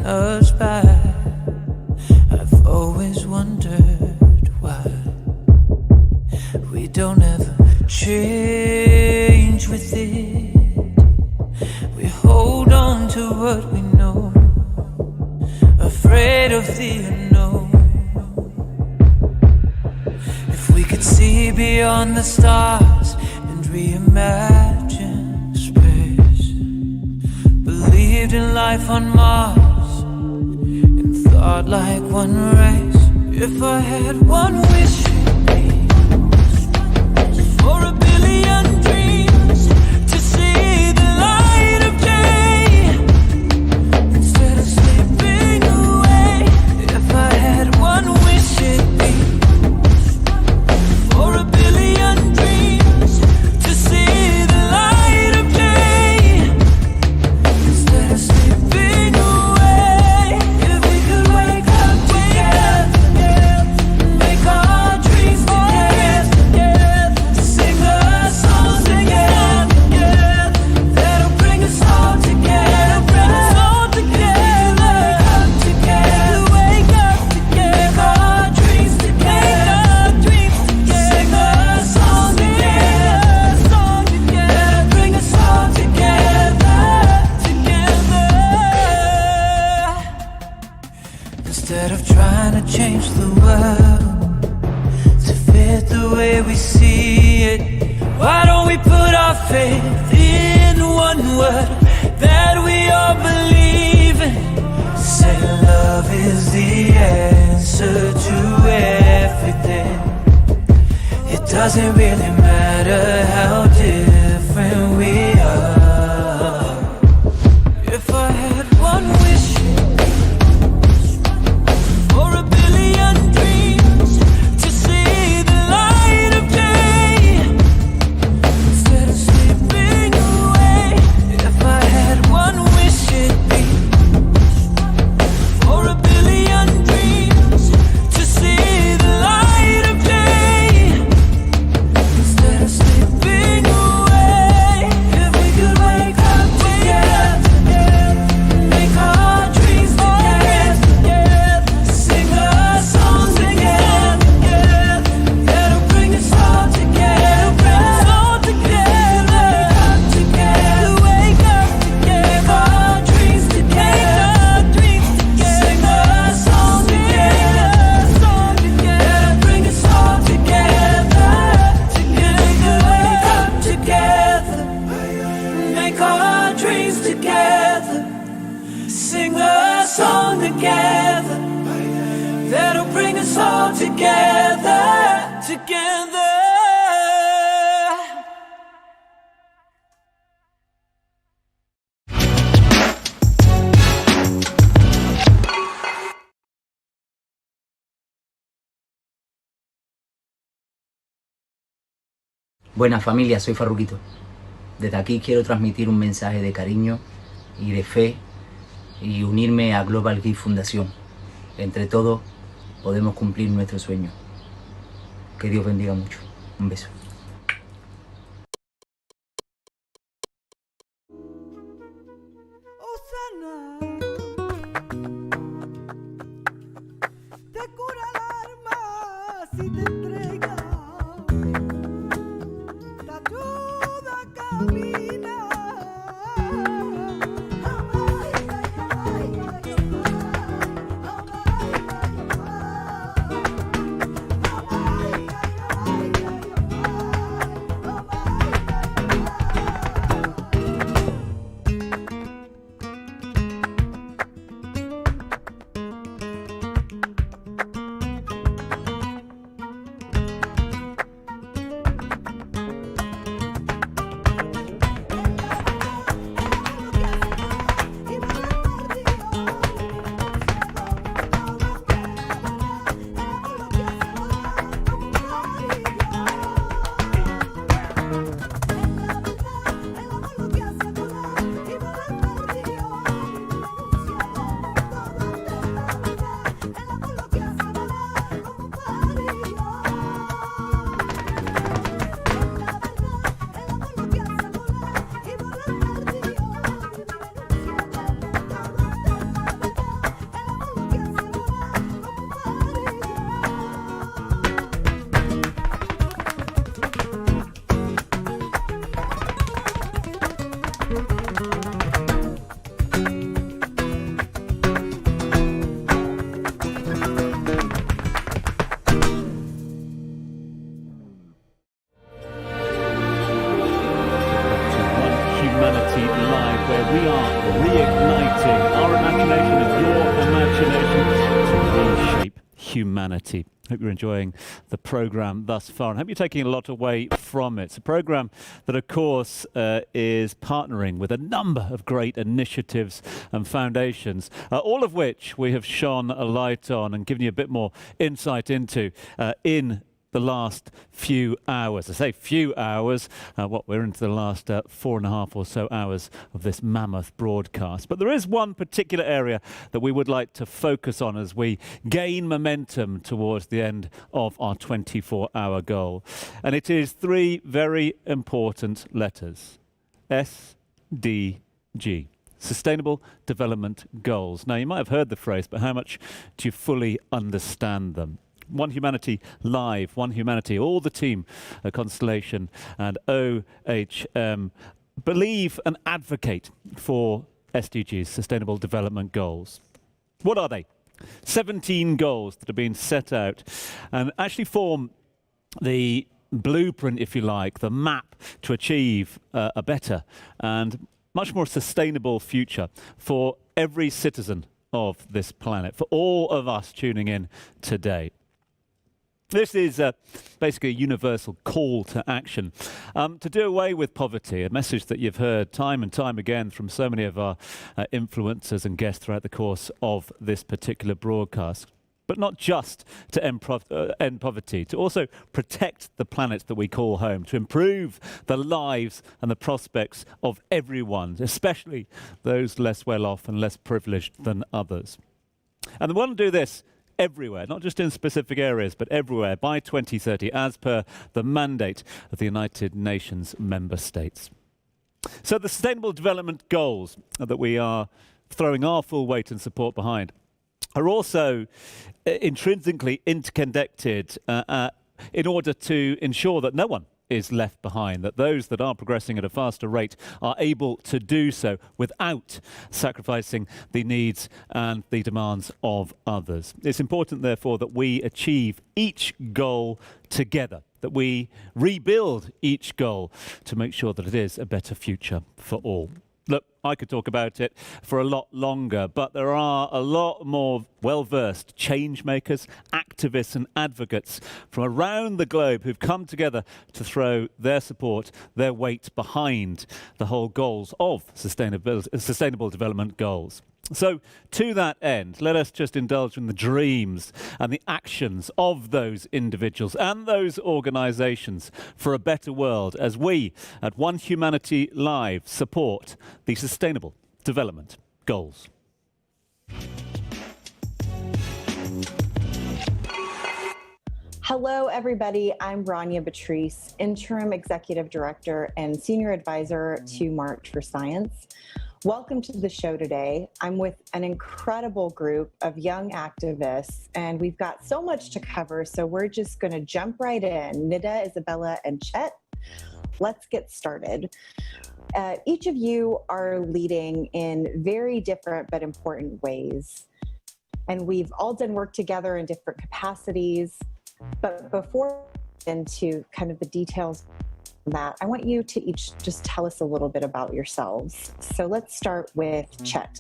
Us by. I've always wondered why we don't ever change with it. We hold on to what we know, afraid of the unknown. If we could see beyond the stars and reimagine space, believed in life on Mars, thought like one race. If I had one wish, it'd be for a billion dreams to see the light of day instead of slipping away. If trying to change the world to fit the way we see it. Why don't we put our faith in one word that we all believe in? Say love is the answer to everything. It doesn't really matter how different we are. If I had one wish for a billion dreams to see the light of day instead of slipping away. If I had one wish, it'd be for a billion dreams to see the light of day instead of slipping away. If we could wake up together, make our dreams together, sing a song together, that'll bring us all together, wake up together, make our dreams together, sing a song together, that'll bring us all together, wake up together, make our dreams together, sing a song together, that'll bring us all together. Buenas familia, soy Farruquito. Desde aquí quiero transmitir un mensaje de cariño y de fe y unirme a Global Gift Fundación. Entre todos podemos cumplir nuestro sueño. Que Dios bendiga mucho. Un beso. Te cura el alma si te entregas, te ayuda a caminar. Humanity. Hope you're enjoying the program thus far, and hope you're taking a lot away from it. It's a program that, of course, is partnering with a number of great initiatives and foundations, all of which we have shone a light on and given you a bit more insight into in the last few hours. I say few hours, we're into the last 4.5 or so hours of this mammoth broadcast. But there is one particular area that we would like to focus on as we gain momentum towards the end of our 24-hour goal. And it is 3 very important letters. SDG. Sustainable Development Goals. Now, you might have heard the phrase, but how much do you fully understand them? One Humanity Live, One Humanity, all the team at Constellation and OHM believe and advocate for SDGs, Sustainable Development Goals. What are they? 17 goals that have been set out and actually form the blueprint, if you like, the map to achieve a better and much more sustainable future for every citizen of this planet, for all of us tuning in today. This is basically a universal call to action to do away with poverty, a message that you've heard time and time again from so many of our influencers and guests throughout the course of this particular broadcast. But not just to end poverty, to also protect the planet that we call home, to improve the lives and the prospects of everyone, especially those less well off and less privileged than others. And we want to do this everywhere, not just in specific areas, but everywhere by 2030, as per the mandate of the United Nations member states. So the Sustainable Development Goals that we are throwing our full weight and support behind are also intrinsically interconnected in order to ensure that no one is left behind, that those that are progressing at a faster rate are able to do so without sacrificing the needs and the demands of others. It's important, therefore, that we achieve each goal together, that we rebuild each goal to make sure that it is a better future for all. Look, I could talk about it for a lot longer, but there are a lot more well-versed change makers, activists and advocates from around the globe who've come together to throw their support, their weight behind the whole goals of sustainable development goals. So to that end, let us just indulge in the dreams and the actions of those individuals and those organisations for a better world as we at One Humanity Live support the Sustainable Development Goals. Hello, everybody. I'm Rania Beatrice, Interim Executive Director and Senior Advisor to March for Science. Welcome to the show today. I'm with an incredible group of young activists, and we've got so much to cover, so we're just going to jump right in. Nida, Isabella, and Chet, let's get started. Each of you are leading in very different but important ways, and we've all done work together in different capacities. But before we get into kind of the details that, I want you to each just tell us a little bit about yourselves. So let's start with Chet.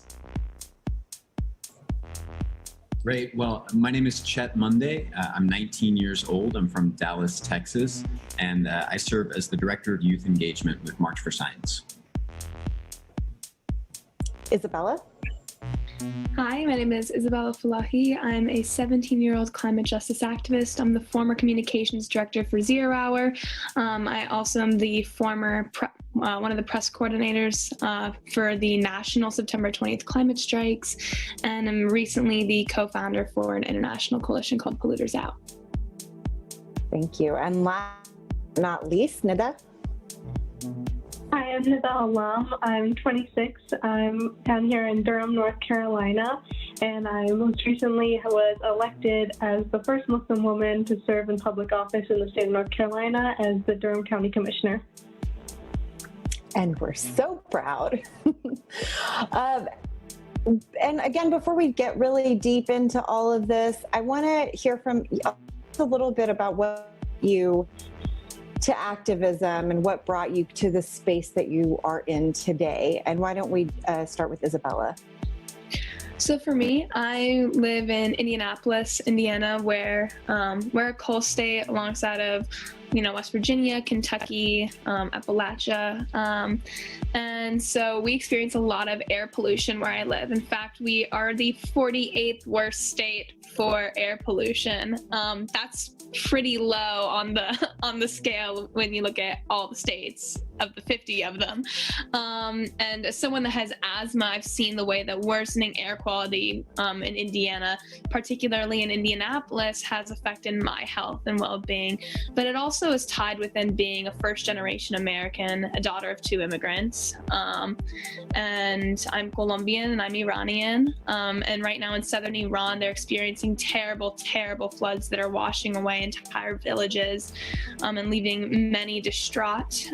Great. Well, my name is Chet Monday. I'm 19 years old. I'm from Dallas, Texas, and I serve as the Director of Youth Engagement with March for Science. Isabella? Hi, my name is Isabella Falahi. I'm a 17-year-old climate justice activist. I'm the former communications director for Zero Hour. I also am the former one of the press coordinators for the national September 20th climate strikes, and I'm recently the co-founder for an international coalition called Polluters Out. Thank you. And last but not least, Nida? Hi, I'm Nida Alam. I'm 26. I'm down here in Durham, North Carolina, and I most recently was elected as the first Muslim woman to serve in public office in the state of North Carolina as the Durham County Commissioner. And we're so proud. And again, before we get really deep into all of this, I want to hear from you a little bit about what you to activism and what brought you to the space that you are in today. And why don't we start with Isabella? So for me, I live in Indianapolis, Indiana, where we're a coal state alongside of, West Virginia, Kentucky, Appalachia. And so we experience a lot of air pollution where I live. In fact, we are the 48th worst state for air pollution. That's pretty low on the scale when you look at all the states of the 50 of them. And as someone that has asthma, I've seen the way that worsening air quality in Indiana, particularly in Indianapolis, has affected my health and well-being. But it also is tied within being a first-generation American, a daughter of two immigrants. And I'm Colombian and I'm Iranian. And right now in southern Iran, they're experiencing terrible, terrible floods that are washing away entire villages and leaving many distraught.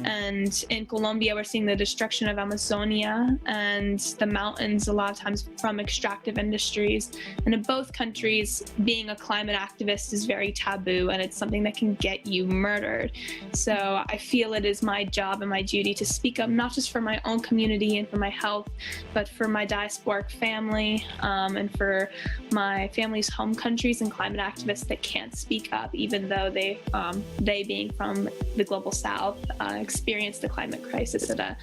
And in Colombia, we're seeing the destruction of Amazonia and the mountains a lot of times from extractive industries. And in both countries, being a climate activist is very taboo, and it's something that can get you murdered. So I feel it is my job and my duty to speak up, not just for my own community and for my health, but for my diasporic family and for my family's home countries and climate activists that can't speak up, even though they being from the global south, experience the climate crisis at a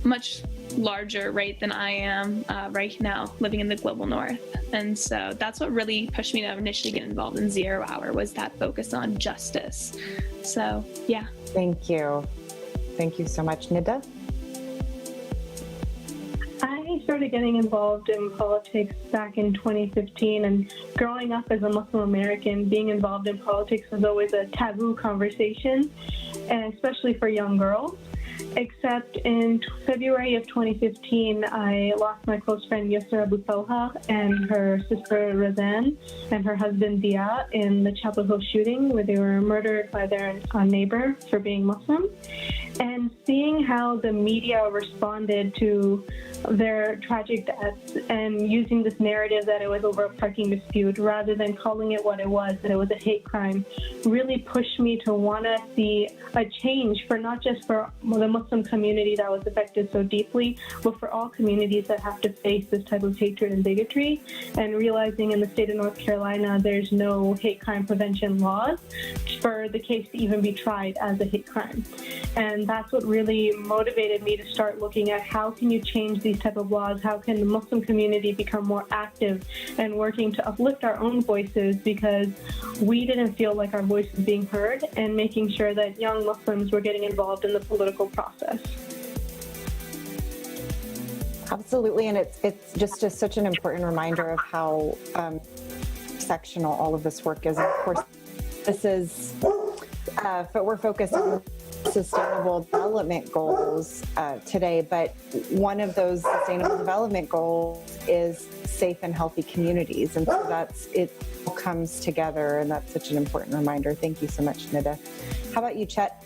much larger rate than I am right now living in the global north. And so that's what really pushed me to initially get involved in Zero Hour, was that focus on justice. So yeah. Thank you. Thank you so much. Nida? I started getting involved in politics back in 2015, and growing up as a Muslim American, being involved in politics was always a taboo conversation, and especially for young girls. Except in February of 2015, I lost my close friend Yusra Abu Talha and her sister Razan and her husband Dia in the Chapel Hill shooting, where they were murdered by their neighbor for being Muslim. And seeing how the media responded to their tragic deaths and using this narrative that it was over a parking dispute rather than calling it what it was, that it was a hate crime, really pushed me to want to see a change for not just for the Muslim community that was affected so deeply, but for all communities that have to face this type of hatred and bigotry. And realizing in the state of North Carolina, there's no hate crime prevention laws for the case to even be tried as a hate crime. And that's what really motivated me to start looking at how can you change these type of laws, how can the Muslim community become more active and working to uplift our own voices, because we didn't feel like our voice was being heard, and making sure that young Muslims were getting involved in the political process. Absolutely, and it's just such an important reminder of how sectional all of this work is. Of course, this is we're focused on Sustainable Development Goals today, but one of those Sustainable Development Goals is safe and healthy communities, and so it all comes together, and that's such an important reminder. Thank you so much, Nida. How about you, Chet?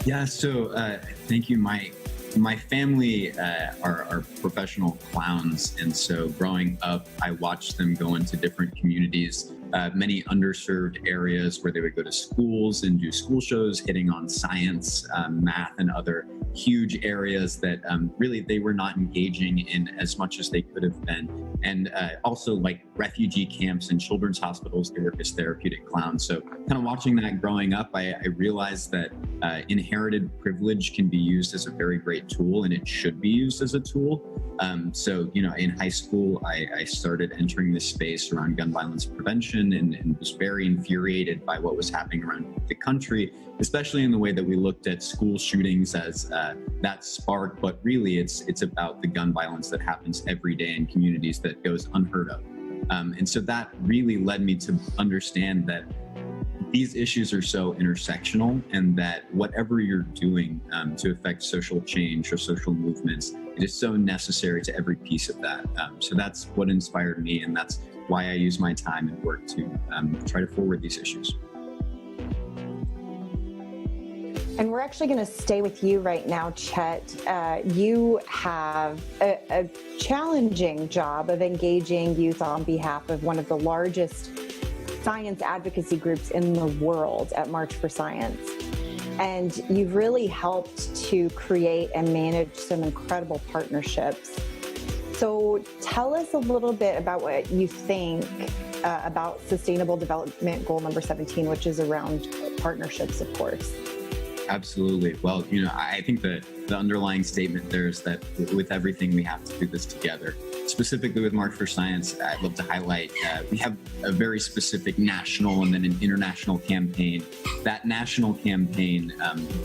Yeah, so thank you. My family are professional clowns, and so growing up, I watched them go into different communities, many underserved areas where they would go to schools and do school shows, hitting on science, math, and other huge areas that really they were not engaging in as much as they could have been. And also like refugee camps and children's hospitals, they work as therapeutic clowns. So kind of watching that growing up, I realized that inherited privilege can be used as a very great tool, and it should be used as a tool. So, you know, in high school, I started entering this space around gun violence prevention and was very infuriated by what was happening around the country, especially in the way that we looked at school shootings as that spark, but really it's about the gun violence that happens every day in communities that goes unheard of. And so that really led me to understand that these issues are so intersectional, and that whatever you're doing to affect social change or social movements, it is so necessary to every piece of that. So that's what inspired me, and that's why I use my time and work to try to forward these issues. And we're actually going to stay with you right now, Chet. You have a challenging job of engaging youth on behalf of one of the largest science advocacy groups in the world at March for Science. And you've really helped to create and manage some incredible partnerships. So tell us a little bit about what you think about Sustainable Development Goal number 17, which is around partnerships, of course. Absolutely. Well, you know, I think that the underlying statement there is that with everything, we have to do this together. Specifically with March for Science, I'd love to highlight, we have a very specific national and then an international campaign. That national campaign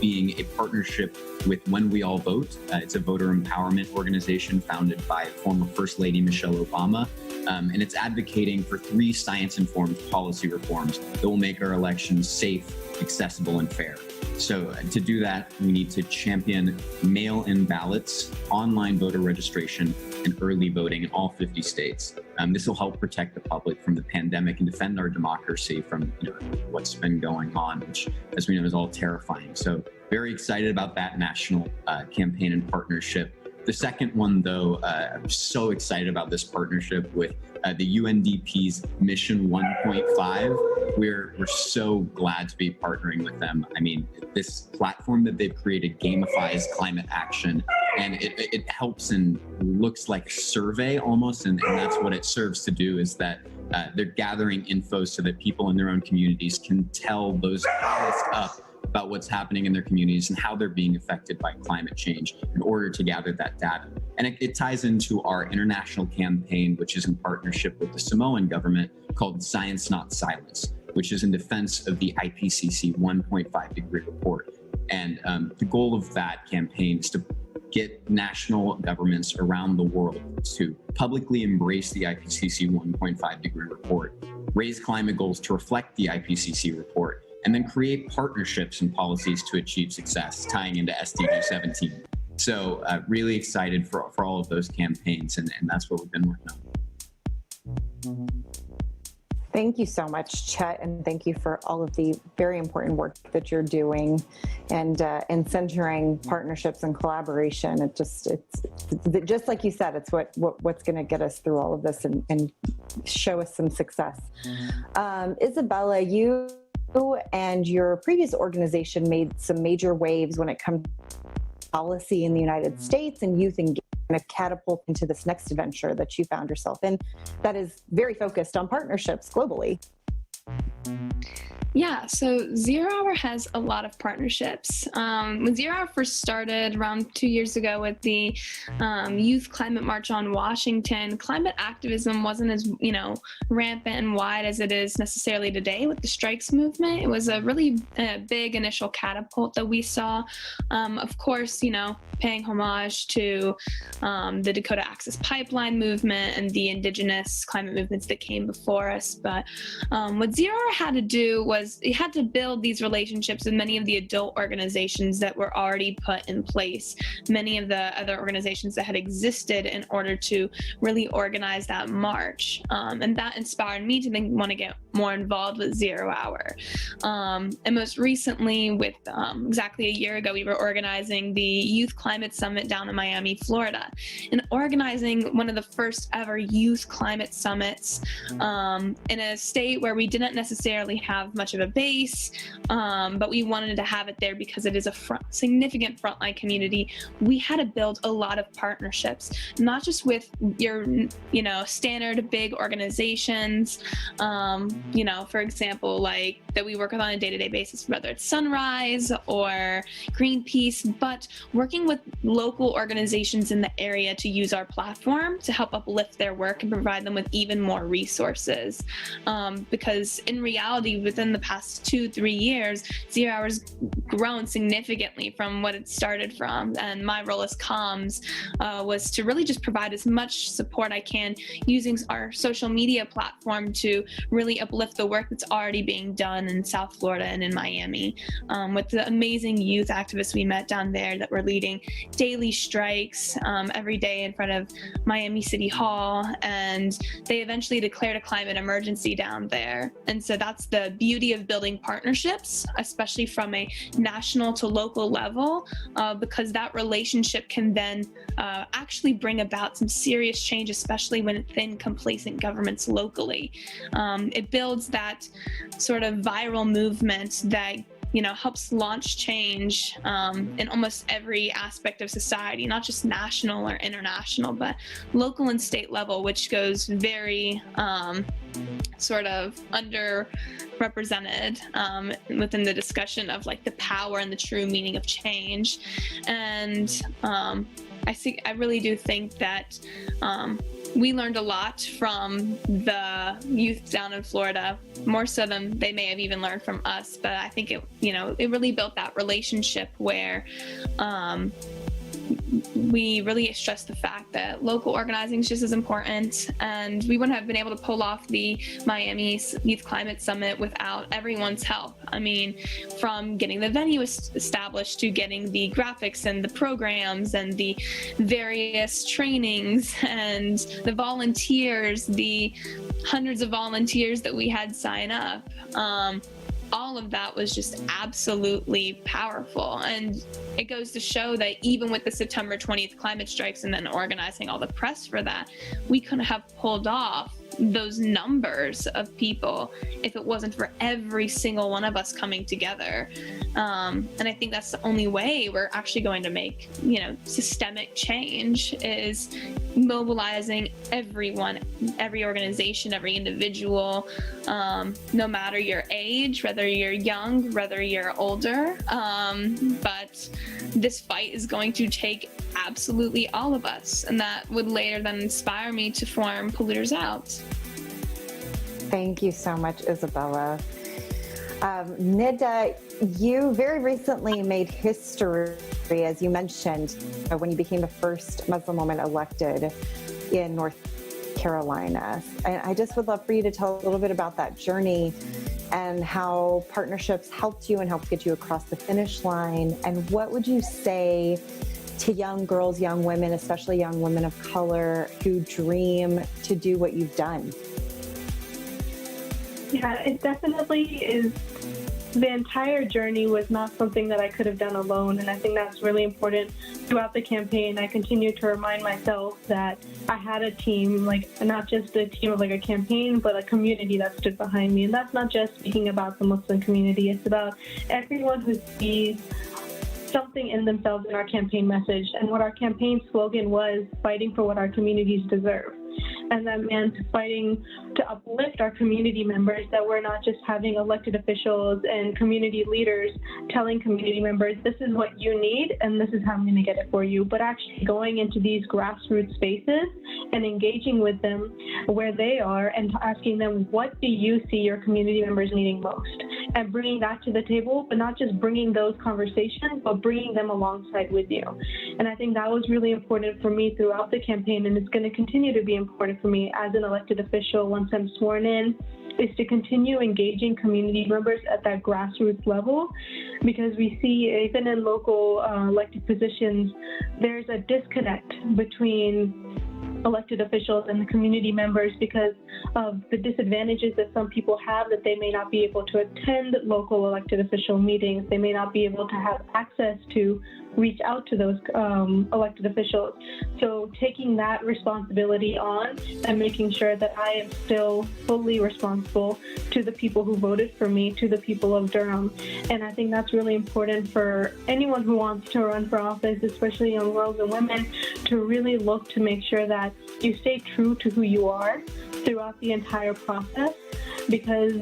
being a partnership with When We All Vote. It's a voter empowerment organization founded by former First Lady Michelle Obama. And it's advocating for 3 science-informed policy reforms that will make our elections safe, accessible, and fair. So to do that, we need to champion mail-in ballots, online voter registration, and early voting in all 50 states. This will help protect the public from the pandemic and defend our democracy from what's been going on, which, as we know, is all terrifying. So very excited about that national campaign and partnership. The second one, though, I'm so excited about this partnership with the UNDP's Mission 1.5. We're so glad to be partnering with them. I mean, this platform that they've created gamifies climate action, and it helps and looks like a survey almost, and that's what it serves to do, is that they're gathering info so that people in their own communities can tell those highest up about what's happening in their communities and how they're being affected by climate change in order to gather that data. And it ties into our international campaign, which is in partnership with the Samoan government, called Science Not Silence, which is in defense of the IPCC 1.5 degree report. And the goal of that campaign is to get national governments around the world to publicly embrace the IPCC 1.5 degree report, raise climate goals to reflect the IPCC report, and then create partnerships and policies to achieve success, tying into SDG 17. So really excited for all of those campaigns, and that's what we've been working on. Thank you so much, Chet, and thank you for all of the very important work that you're doing and centering partnerships and collaboration. It's just like you said, it's what's going to get us through all of this and show us some success. Isabella, you and your previous organization made some major waves when it comes to policy in the United States and youth engagement, a catapult into this next adventure that you found yourself in that is very focused on partnerships globally. Yeah, so 0 Hour has a lot of partnerships. When 0 Hour first started around 2 years ago with the Youth Climate March on Washington, climate activism wasn't as, rampant and wide as it is necessarily today with the strikes movement. It was a really big initial catapult that we saw. Of course, paying homage to the Dakota Access Pipeline movement and the indigenous climate movements that came before us. But what 0 Hour had to do was it had to build these relationships with many of the adult organizations that were already put in place, many of the other organizations that had existed in order to really organize that march. And that inspired me to want to get more involved with 0 Hour. And most recently, with exactly a year ago, we were organizing the Youth Climate Summit down in Miami, Florida, and organizing one of the first ever youth climate summits in a state where we didn't necessarily have much of a base, but we wanted to have it there because it is a significant frontline community. We had to build a lot of partnerships, not just with your, standard big organizations, for example, like that we work with on a day-to-day basis, whether it's Sunrise or Greenpeace, but working with local organizations in the area to use our platform to help uplift their work and provide them with even more resources. Because in reality, within the past 2-3 years, 0 Hour's grown significantly from what it started from. And my role as comms was to really just provide as much support I can using our social media platform to really uplift the work that's already being done in South Florida and in Miami, with the amazing youth activists we met down there that were leading daily strikes every day in front of Miami City Hall, and they eventually declared a climate emergency down there. And so that's the beauty of building partnerships, especially from a national to local level, because that relationship can then actually bring about some serious change, especially within complacent governments locally. It builds that sort of viral movement that helps launch change in almost every aspect of society, not just national or international, but local and state level, which goes very sort of underrepresented within the discussion of like the power and the true meaning of change. And I really do think that we learned a lot from the youth down in Florida, more so than they may have even learned from us. But I think it really built that relationship where we really stressed the fact that local organizing is just as important, and we wouldn't have been able to pull off the Miami Youth Climate Summit without everyone's help. I mean, from getting the venue established to getting the graphics and the programs and the various trainings and the volunteers, the hundreds of volunteers that we had sign up. all of that was just absolutely powerful. And it goes to show that even with the September 20th climate strikes and then organizing all the press for that, we couldn't have pulled off those numbers of people if it wasn't for every single one of us coming together. And I think that's the only way we're actually going to make, systemic change, is mobilizing everyone, every organization, every individual, no matter your age, whether you're young, whether you're older. But this fight is going to take absolutely all of us, and that would later then inspire me to form Polluters Out. Thank you so much, Isabella. Nida, you very recently made history, as you mentioned, when you became the first Muslim woman elected in North Carolina. And I just would love for you to tell a little bit about that journey and how partnerships helped you and helped get you across the finish line. And what would you say to young girls, young women, especially young women of color who dream to do what you've done? Yeah, it definitely is. The entire journey was not something that I could have done alone, and I think that's really important. Throughout the campaign, I continued to remind myself that I had a team, not just a team of a campaign, but a community that stood behind me. And that's not just speaking about the Muslim community, it's about everyone who sees something in themselves in our campaign message. And what our campaign slogan was, fighting for what our communities deserve. And that meant fighting to uplift our community members, that we're not just having elected officials and community leaders telling community members, this is what you need and this is how I'm going to get it for you, but actually going into these grassroots spaces and engaging with them where they are and asking them, what do you see your community members needing most? And bringing that to the table, but not just bringing those conversations, but bringing them alongside with you. And I think that was really important for me throughout the campaign, and it's going to continue to be important for me as an elected official once I'm sworn in, is to continue engaging community members at that grassroots level, because we see even in local elected positions, there's a disconnect between elected officials and the community members because of the disadvantages that some people have, that they may not be able to attend local elected official meetings, they may not be able to have access to reach out to those elected officials. So taking that responsibility on and making sure that I am still fully responsible to the people who voted for me, to the people of Durham. And I think that's really important for anyone who wants to run for office, especially young girls and women, to really look to make sure that you stay true to who you are throughout the entire process, because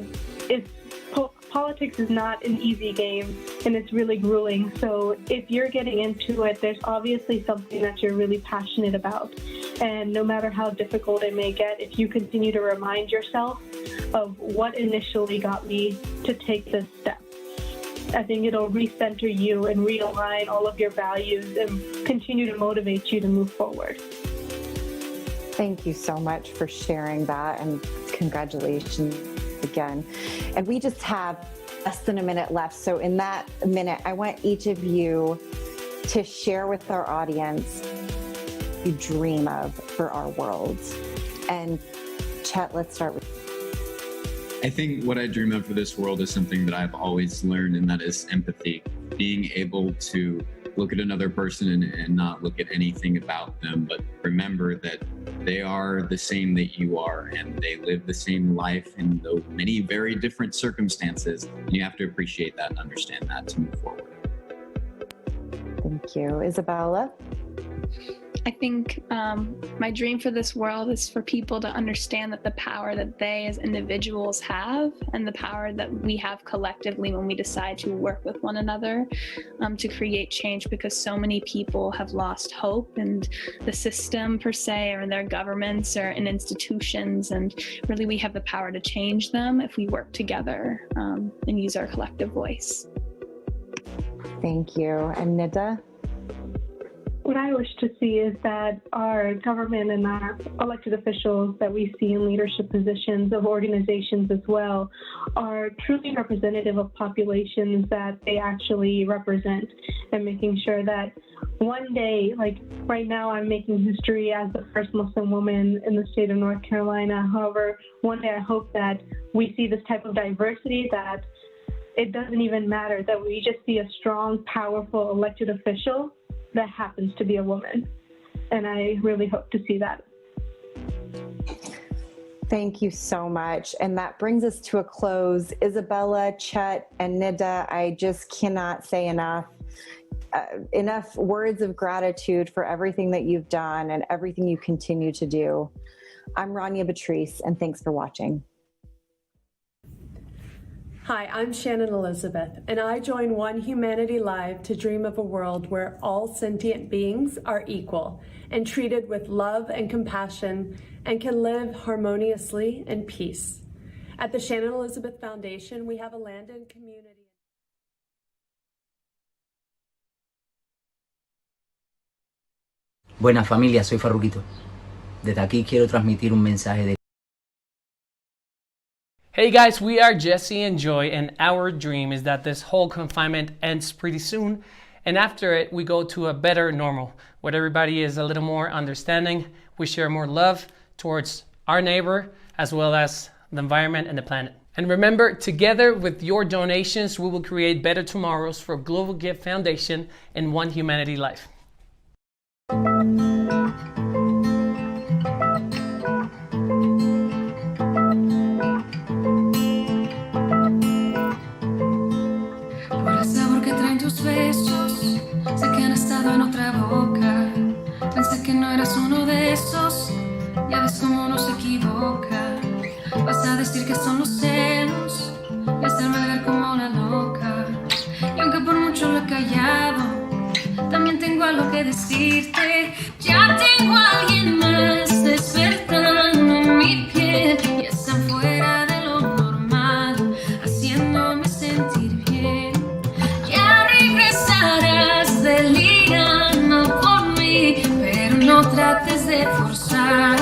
politics is not an easy game and it's really grueling. So if you're getting into it, there's obviously something that you're really passionate about. And no matter how difficult it may get, if you continue to remind yourself of what initially got me to take this step, I think it'll recenter you and realign all of your values and continue to motivate you to move forward. Thank you so much for sharing that, and congratulations again. And we just have less than a minute left. So in that minute, I want each of you to share with our audience what you dream of for our world. And Chet, let's start with you. I think what I dream of for this world is something that I've always learned, and that is empathy. Being able to look at another person and not look at anything about them, but remember that they are the same that you are, and they live the same life in the many very different circumstances. And you have to appreciate that and understand that to move forward. Thank you. Isabella? I think my dream for this world is for people to understand that the power that they as individuals have, and the power that we have collectively when we decide to work with one another to create change, because so many people have lost hope in the system per se, or in their governments or in institutions, and really we have the power to change them if we work together and use our collective voice. Thank you. And Nida? What I wish to see is that our government and our elected officials that we see in leadership positions of organizations as well are truly representative of populations that they actually represent, and making sure that one day, like right now, I'm making history as the first Muslim woman in the state of North Carolina. However, one day I hope that we see this type of diversity, that it doesn't even matter that we just see a strong, powerful elected official that happens to be a woman. And I really hope to see that. Thank you so much. And that brings us to a close. Isabella, Chet, and Nida, I just cannot say enough words of gratitude for everything that you've done and everything you continue to do. I'm Rania Patrice, and thanks for watching. Hi, I'm Shannon Elizabeth, and I join One Humanity Live to dream of a world where all sentient beings are equal and treated with love and compassion and can live harmoniously in peace. At the Shannon Elizabeth Foundation, we have a land and community. Buenas familias, soy Farruquito. Desde aquí quiero transmitir un mensaje de... Hey guys, we are Jesse and Joy, and our dream is that this whole confinement ends pretty soon, and after it we go to a better normal, where everybody is a little more understanding, we share more love towards our neighbor, as well as the environment and the planet. And remember, together with your donations, we will create better tomorrows for Global Gift Foundation and One Humanity Life. Sé que han estado en otra boca. Pensé que no eras uno de esos. Ya ves cómo uno se equivoca. Vas a decir que son los celos y hacerme ver como una loca. Y aunque por mucho lo he callado, también tengo algo que decirte. Ya tengo a alguien más despertando en mi piel y están fuera de lo normal, haciéndome sentir bien. Ya regresarás delirando por mí, pero no trates de forzar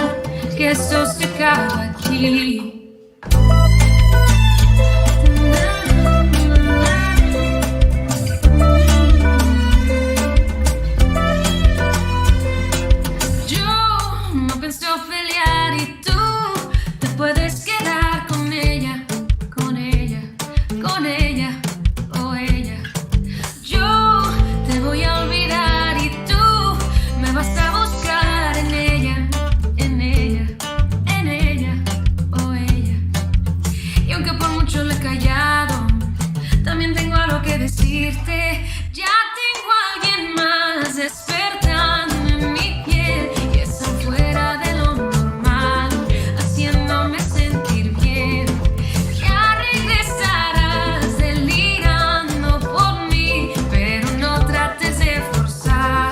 que esto se acaba aquí. Ya tengo a alguien más despertando en mi piel y están fuera de lo normal, haciéndome sentir bien. Ya regresarás delirando por mí, pero no trates de forzar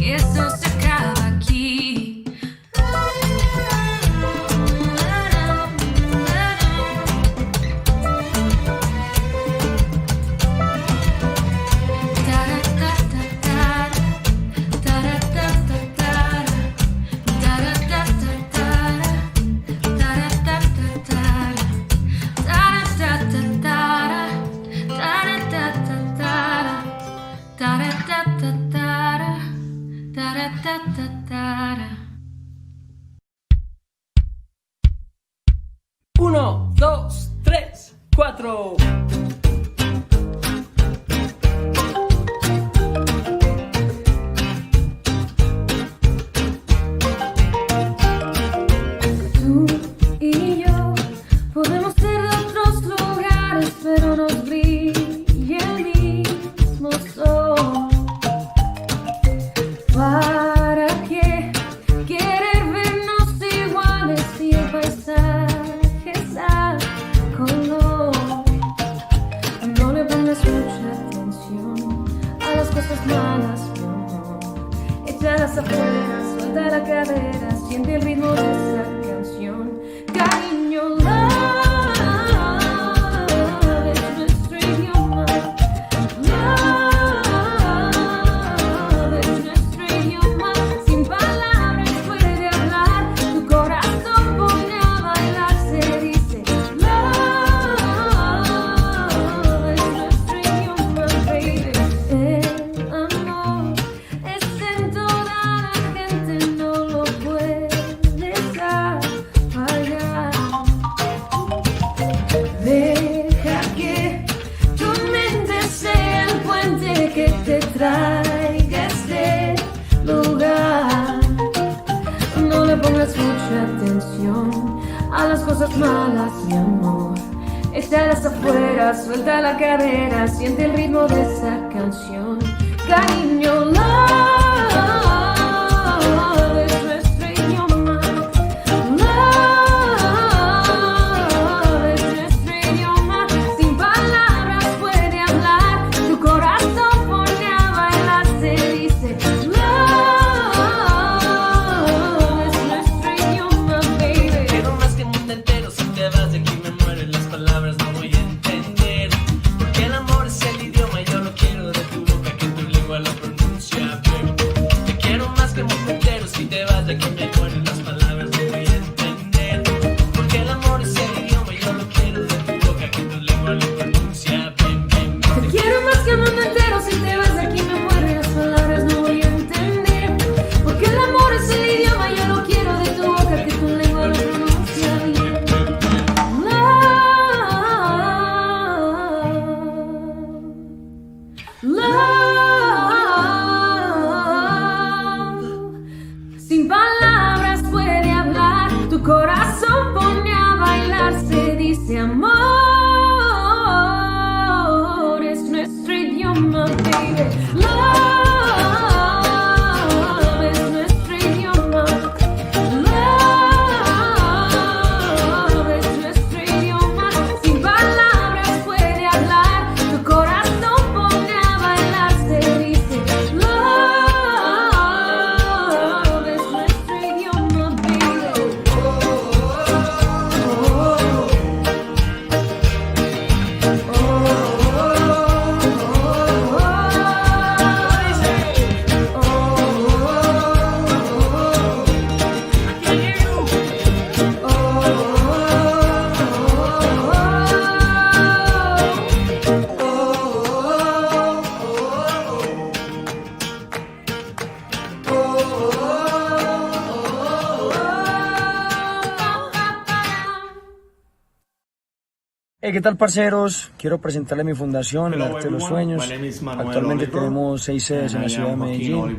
que esto se acaba aquí. Uno, dos, tres, cuatro. Tú y yo darle atención a las cosas malas, mi amor. Échalas afuera, suelta la cadera, siente el ritmo de esa canción. Cariño, love es nuestro idioma. Love es nuestro idioma. Sin palabras puede hablar, tu corazón pone a bailar, se dice love es nuestro idioma, baby. Quiero más que un mundo entero, si te vas de aquí me mueren las palabras, no voy a entender. Porque el amor es el idioma y yo lo quiero de tu boca, que tu lengua lo pronuncia bien. Te quiero más que un mundo entero, si te vas de aquí me mueren las palabras, no voy a entender. Porque el amor es el idioma y yo lo quiero de tu boca, que tu lengua lo pronuncia bien, bien, bien. Te quiero más que el mundo entero, si te vas de aquí me mueren las palabras, no voy a entender. Porque el amor es el idioma y yo lo quiero de tu boca, que tu lengua lo pronuncia bien. Love, sin palabras puede hablar, tu corazón pone a bailar, se dice amor, es nuestro idioma, baby. Love es nuestro idioma. Love es nuestro idioma. Sin palabras puede hablar, tu corazón pone a bailar, se dice love es nuestro idioma, baby. Hey, ¿qué tal, parceros? Quiero presentarles mi fundación, el Arte de los Sueños. Actualmente tenemos 6 sedes en la ciudad de Medellín.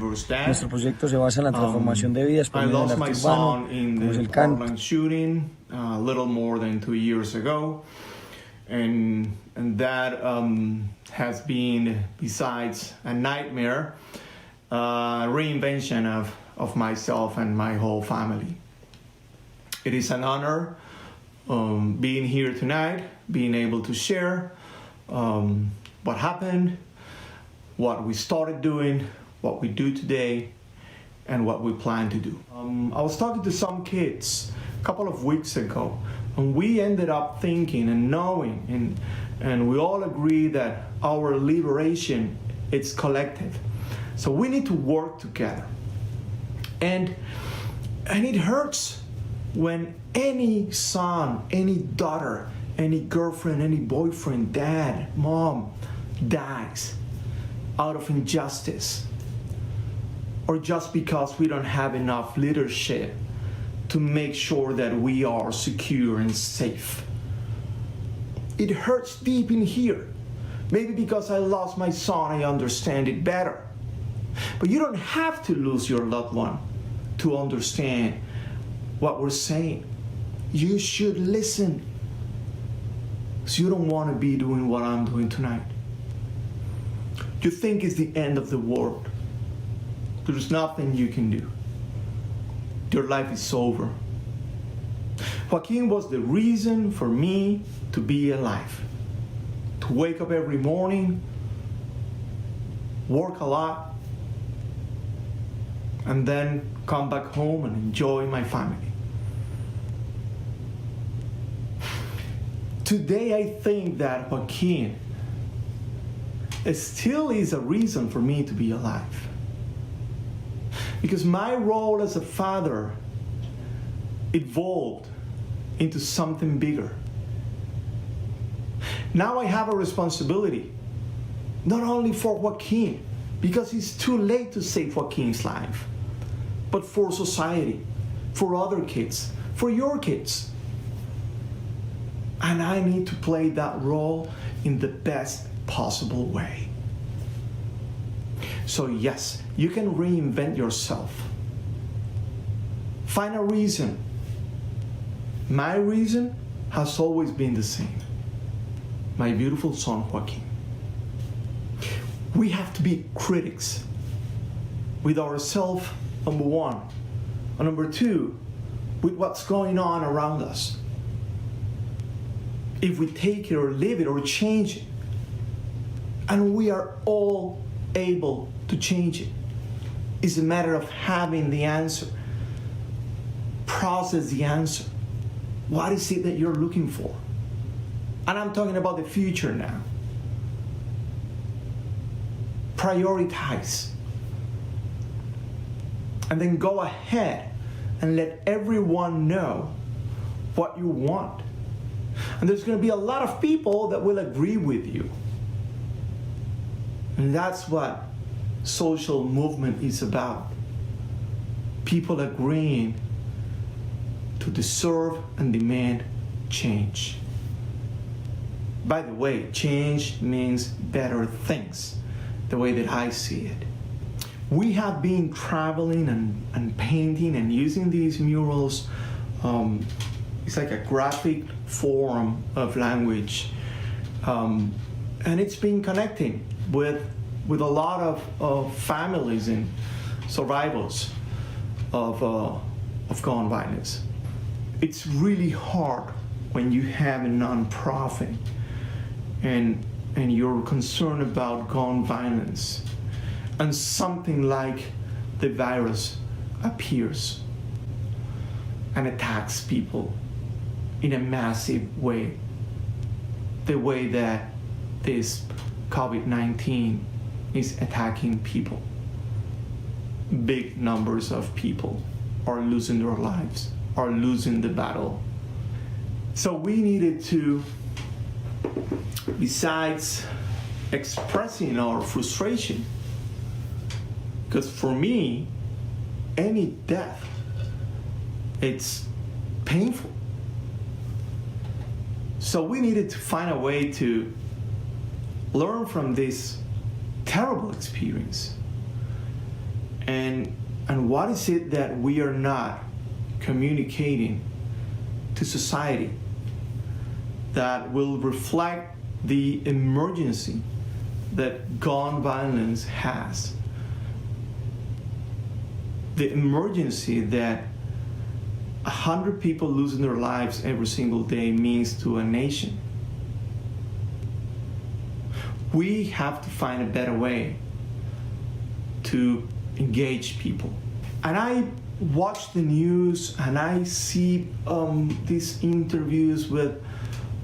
Nuestro proyecto se basa en la transformación de vidas por medio del arte urbano, como es el canto. A little more than 2 years ago, and that has been, besides a nightmare, reinvention of myself and my whole family. It is an honor being here tonight, being able to share what happened, what we started doing, what we do today, and what we plan to do. I was talking to some kids a couple of weeks ago, and we ended up thinking and knowing, and we all agree that our liberation, it's collective. So we need to work together. And it hurts when any son, any daughter, any girlfriend, any boyfriend, dad, mom dies out of injustice, or just because we don't have enough leadership to make sure that we are secure and safe. It hurts deep in here. Maybe because I lost my son, I understand it better. But you don't have to lose your loved one to understand what we're saying. You should listen, because you don't want to be doing what I'm doing tonight. You think it's the end of the world. There's nothing you can do. Your life is over. Joaquin was the reason for me to be alive. To wake up every morning, work a lot, and then come back home and enjoy my family. Today I think that Joaquin still is a reason for me to be alive. Because my role as a father evolved into something bigger. Now I have a responsibility, not only for Joaquin, because it's too late to save Joaquin's life, but for society, for other kids, for your kids. And I need to play that role in the best possible way. So yes, you can reinvent yourself. Find a reason My reason has always been the same. My beautiful son, Joaquin. We have to be critics with ourselves, number one. And number two, with what's going on around us. If we take it or leave it or change it. And we are all able to change it. It's a matter of having the answer. Process the answer. What is it that you're looking for? And I'm talking about the future now. Prioritize. And then go ahead and let everyone know what you want. And there's going to be a lot of people that will agree with you. And that's what social movement is about. People agreeing to deserve and demand change. By the way, change means better things, the way that I see it. We have been traveling and painting and using these murals. It's like a graphic form of language. And it's been connecting with a lot of families and survivors of gun violence. It's really hard when you have a nonprofit and you're concerned about gun violence and something like the virus appears and attacks people in a massive way, the way that this COVID-19 is attacking people. Big numbers of people are losing their lives, are losing the battle. So we needed to, besides expressing our frustration, because for me, any death, it's painful. So we needed to find a way to learn from this terrible experience. And what is it that we are not communicating to society that will reflect the emergency that gun violence has? The emergency that 100 people losing their lives every single day means to a nation. We have to find a better way to engage people. And I watch the news and I see these interviews with,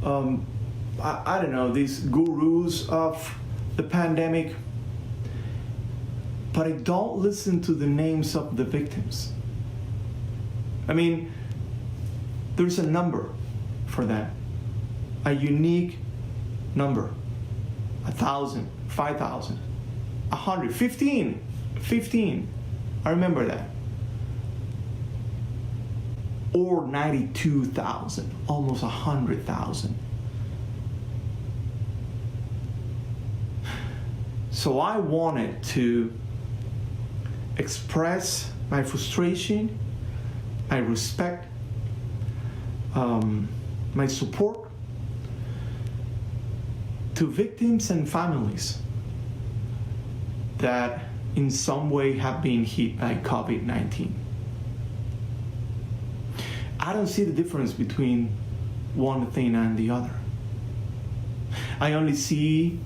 I don't know, these gurus of the pandemic, but I don't listen to the names of the victims. I mean, there's a number for that, a unique number, 1,000, 5,000, 100, 15, I remember that. Or 92,000, almost 100,000. So I wanted to express my frustration, my respect, my support to victims and families that in some way have been hit by COVID-19. I don't see the difference between one thing and the other. I only see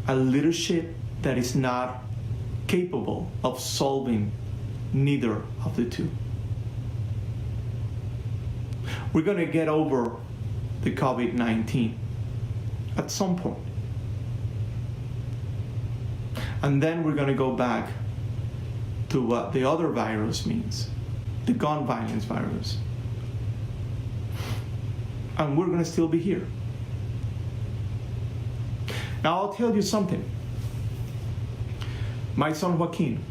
a leadership that is not capable of solving neither of the two. We're going to get over the COVID-19 at some point. And then we're going to go back to what the other virus means, the gun violence virus. And we're going to still be here. Now I'll tell you something. My son Joaquin,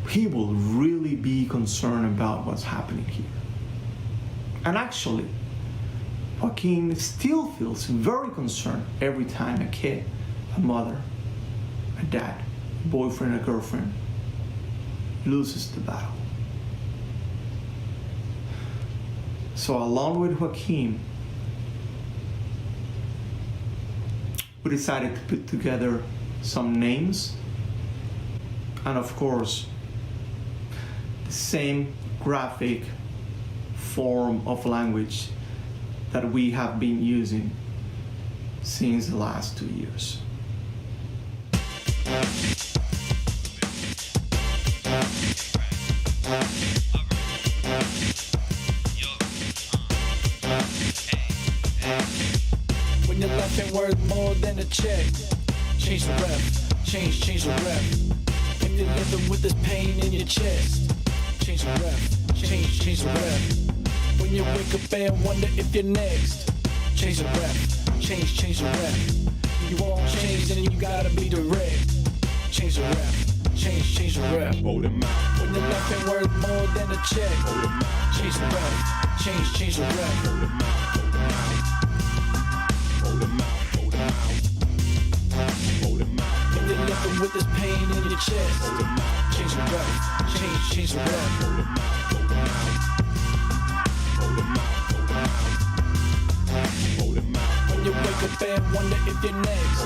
he will really be concerned about what's happening here. And actually, Joaquin still feels very concerned every time a kid, a mother, a dad, a boyfriend, a girlfriend loses the battle. So along with Joaquin, we decided to put together some names and of course the same graphic form of language that we have been using since the last 2 years. When your life ain't worth more than a check, change the rep, change the rep. When you're living with this pain in your chest, change the rep, change the rep. When you wake up and wonder if you're next, change the rep, change the rep. You won't change, then you gotta be direct. Change the rep, change the rep. When your life ain't worth more than a check, change the rep, change the rep. When you're living with this pain in your chest, change the rep, change the rep. When you wake up and wonder if you're next,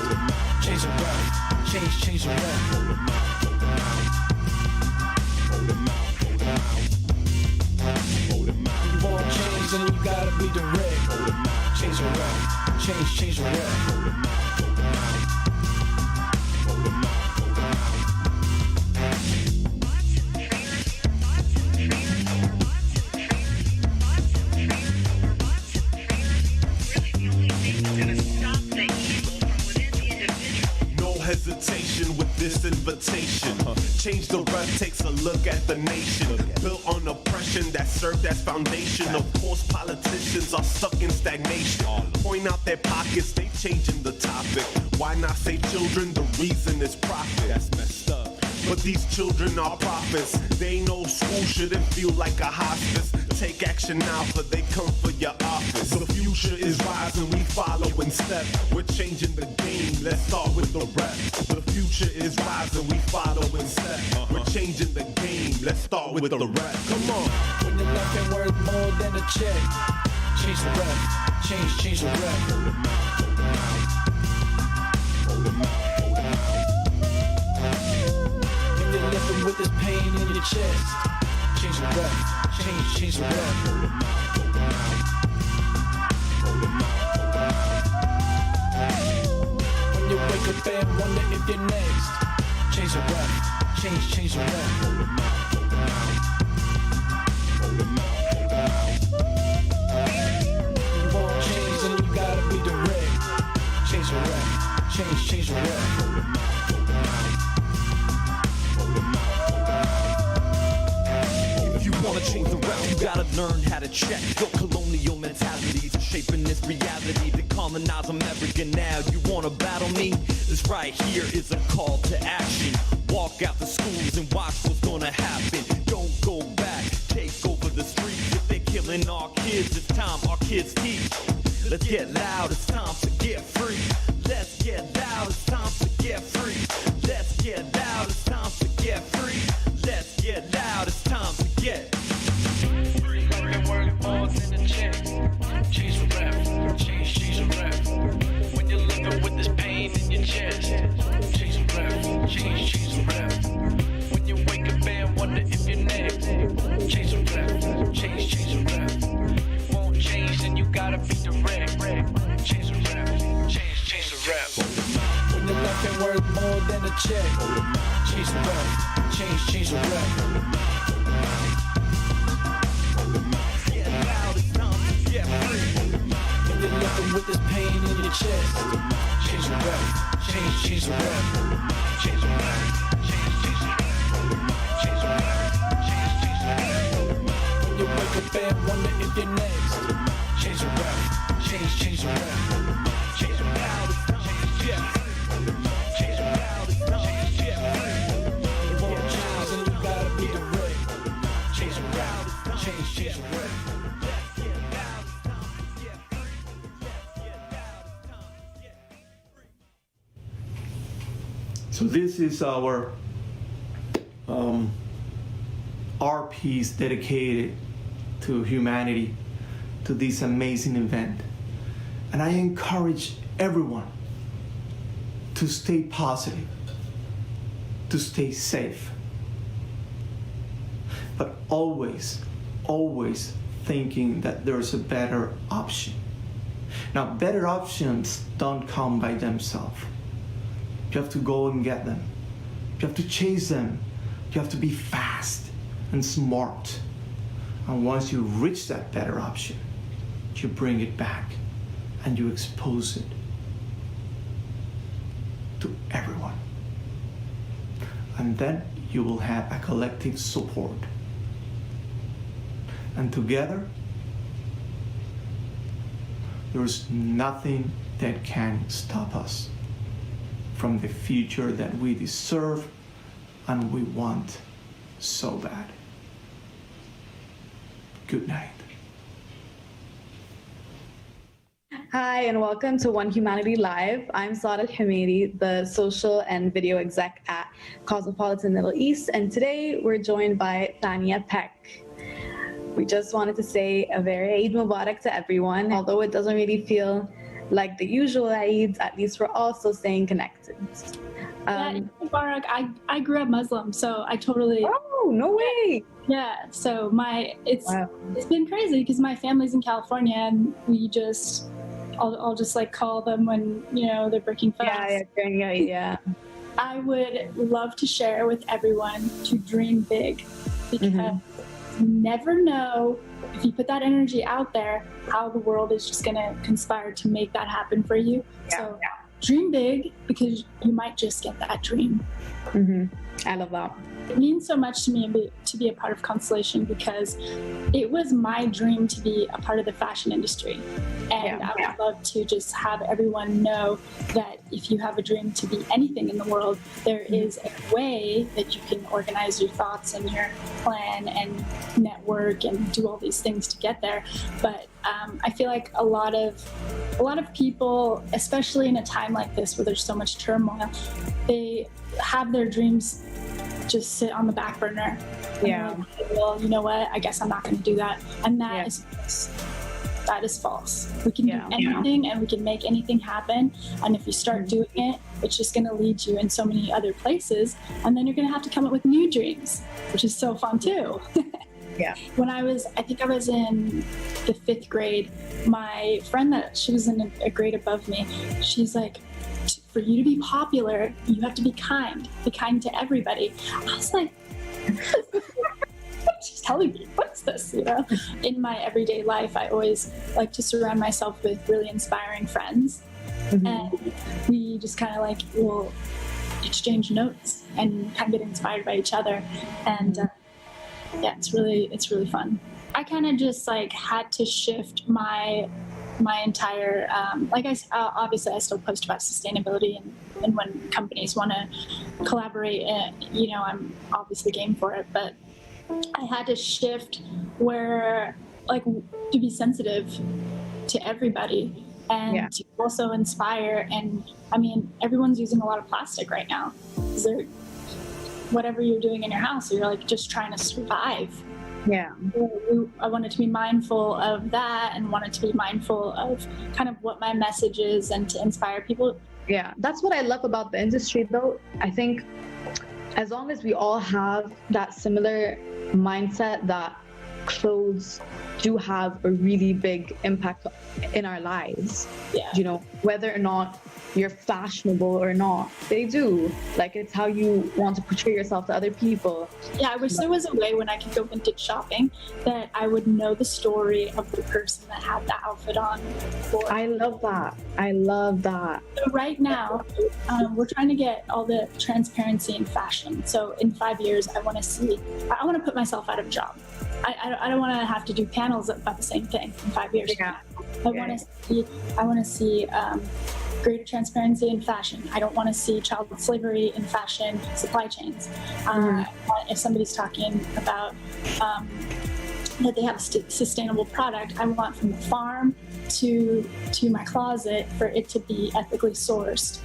change the rep, change the rep. You won't change, then you gotta be direct. Change the rep, change the rep. Hesitation with this invitation. Change the rep takes a look at the nation. Built on oppression that served as foundation. Of course, politicians are stuck in stagnation. Point out their pockets, they changing the topic. Why not say children? The reason is profit. That's messed up. But these children are prophets. They know school shouldn't feel like a hospice. Take action now, for they come for your office. The future is rising, we follow in step. We're changing the game, let's start with the rep. The future is rising, we follow in step. We're changing the game, let's start with the rep. Come on. When your life ain't worth more than a check, change the rep, change the rep. When you're living with this pain in your chest, change the rep, change the rep. When you wake up and wonder if you're next, change the rep, change the rep. You won't change, then you gotta be direct. Change the rep, change the rep. Wanna change the route, you gotta learn how to check your colonial mentalities, shaping this reality to colonize America now. You wanna battle me? This right here is a call to action. Walk out the schools and watch what's gonna happen. Don't go back, take over the streets. If they're killing our kids, it's time our kids teach. Let's get loud, it's time to get free. Let's get loud, it's time to get free. Let's get loud, it's time to get free. Let's get loud, it's time to get free. Life worth more than a check. Change the rep, change the rep. When you're living with this pain in your chest, change the rep, change the rep. When you wake up and wonder if you're next, change the rep, change the rep. You won't change, then you gotta be direct. Change the rep, change the rep. When your life ain't worth more than a check, change the rep, change the rep. Get loud, it's time to get free. When you're living with this pain in your chest, change the rep, change the rep. Change the rep, change the rep. Change the rep, change the rep. When you wake up and wonder if you're next, change the rep, change the rep. Change the rep, change the rep. Change the rep, change the rep. You won't change, and you gotta be direct. Change the rep, change the rep. So this is our piece dedicated to humanity to this amazing event. And I encourage everyone to stay positive, to stay safe, but always, always thinking that there's a better option. Now, better options don't come by themselves. You have to go and get them. You have to chase them. You have to be fast and smart. And once you reach that better option, you bring it back and you expose it to everyone. And then you will have a collective support. And together, there's nothing that can stop us from the future that we deserve and we want so bad. Good night. Hi, and welcome to One Humanity Live. I'm Saad Al-Hamidi, the social and video exec at Cosmopolitan Middle East, and today we're joined by Tanya Peck. We just wanted to say a very Eid Mubarak to everyone. Although it doesn't really feel like the usual Eid, at least we're also staying connected. Eid Mubarak. I grew up Muslim, so I totally... Oh, no way! Yeah, so it's been crazy because my family's in California and we just... I'll just like call them when, you know, they're breaking fast. Yeah. I would love to share with everyone to dream big because you never know if you put that energy out there, how the world is just going to conspire to make that happen for you. So dream big because you might just get that dream. I love that. It means so much to me to be a part of Constellation because it was my dream to be a part of the fashion industry. And I would love to just have everyone know that if you have a dream to be anything in the world, there is a way that you can organize your thoughts and your plan and network and do all these things to get there. But I feel like a lot of people, especially in a time like this where there's so much turmoil, they have their dreams just sit on the back burner. Like, well, you know what? I guess I'm not going to do that. And that is false. We can do anything and we can make anything happen. And if you start doing it, it's just going to lead you in so many other places. And then you're going to have to come up with new dreams, which is so fun too. When I think I was in the 5th grade, my friend she was in a grade above me, she's like, for you to be popular, you have to be kind to everybody. I was like, what she's telling me, what's this, you know? In my everyday life, I always like to surround myself with really inspiring friends. And we just kind of like will exchange notes and kind of get inspired by each other. And it's really fun. I kind of just like had to shift my entire, obviously I still post about sustainability and when companies want to collaborate, you know, I'm obviously game for it, but I had to shift where, like, to be sensitive to everybody and to also inspire. And I mean, everyone's using a lot of plastic right now. Whatever you're doing in your house, you're like just trying to survive. I wanted to be mindful of that and wanted to be mindful of kind of what my message is and to inspire people. That's what I love about the industry though. I think as long as we all have that similar mindset that clothes do have a really big impact in our lives, you know, whether or not you're fashionable or not, they do. Like, it's how you want to portray yourself to other people. I wish there was a way when I could go vintage shopping that I would know the story of the person that had that outfit on. I love that. So right now, we're trying to get all the transparency in fashion. So in 5 years, I want to put myself out of a job. I don't want to have to do panels about the same thing in 5 years. I want to see greater transparency in fashion. I don't want to see child slavery in fashion supply chains. If somebody's talking about that they have a sustainable product. I want from the farm to my closet for it to be ethically sourced,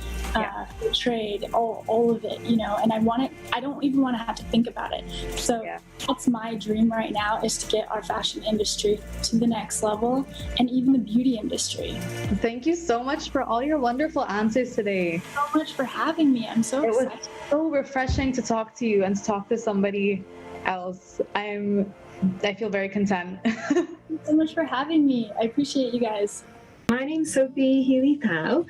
trade, all of it, and I don't even want to have to think about it. So that's my dream right now, is to get our fashion industry to the next level, and even the beauty industry. Thank you so much for all your wonderful answers today. So much for having me. I'm so excited. It was so refreshing to talk to you and to talk to somebody else. I feel very content. Thank you so much for having me. I appreciate you guys. My name's Sophie Healy-Thau,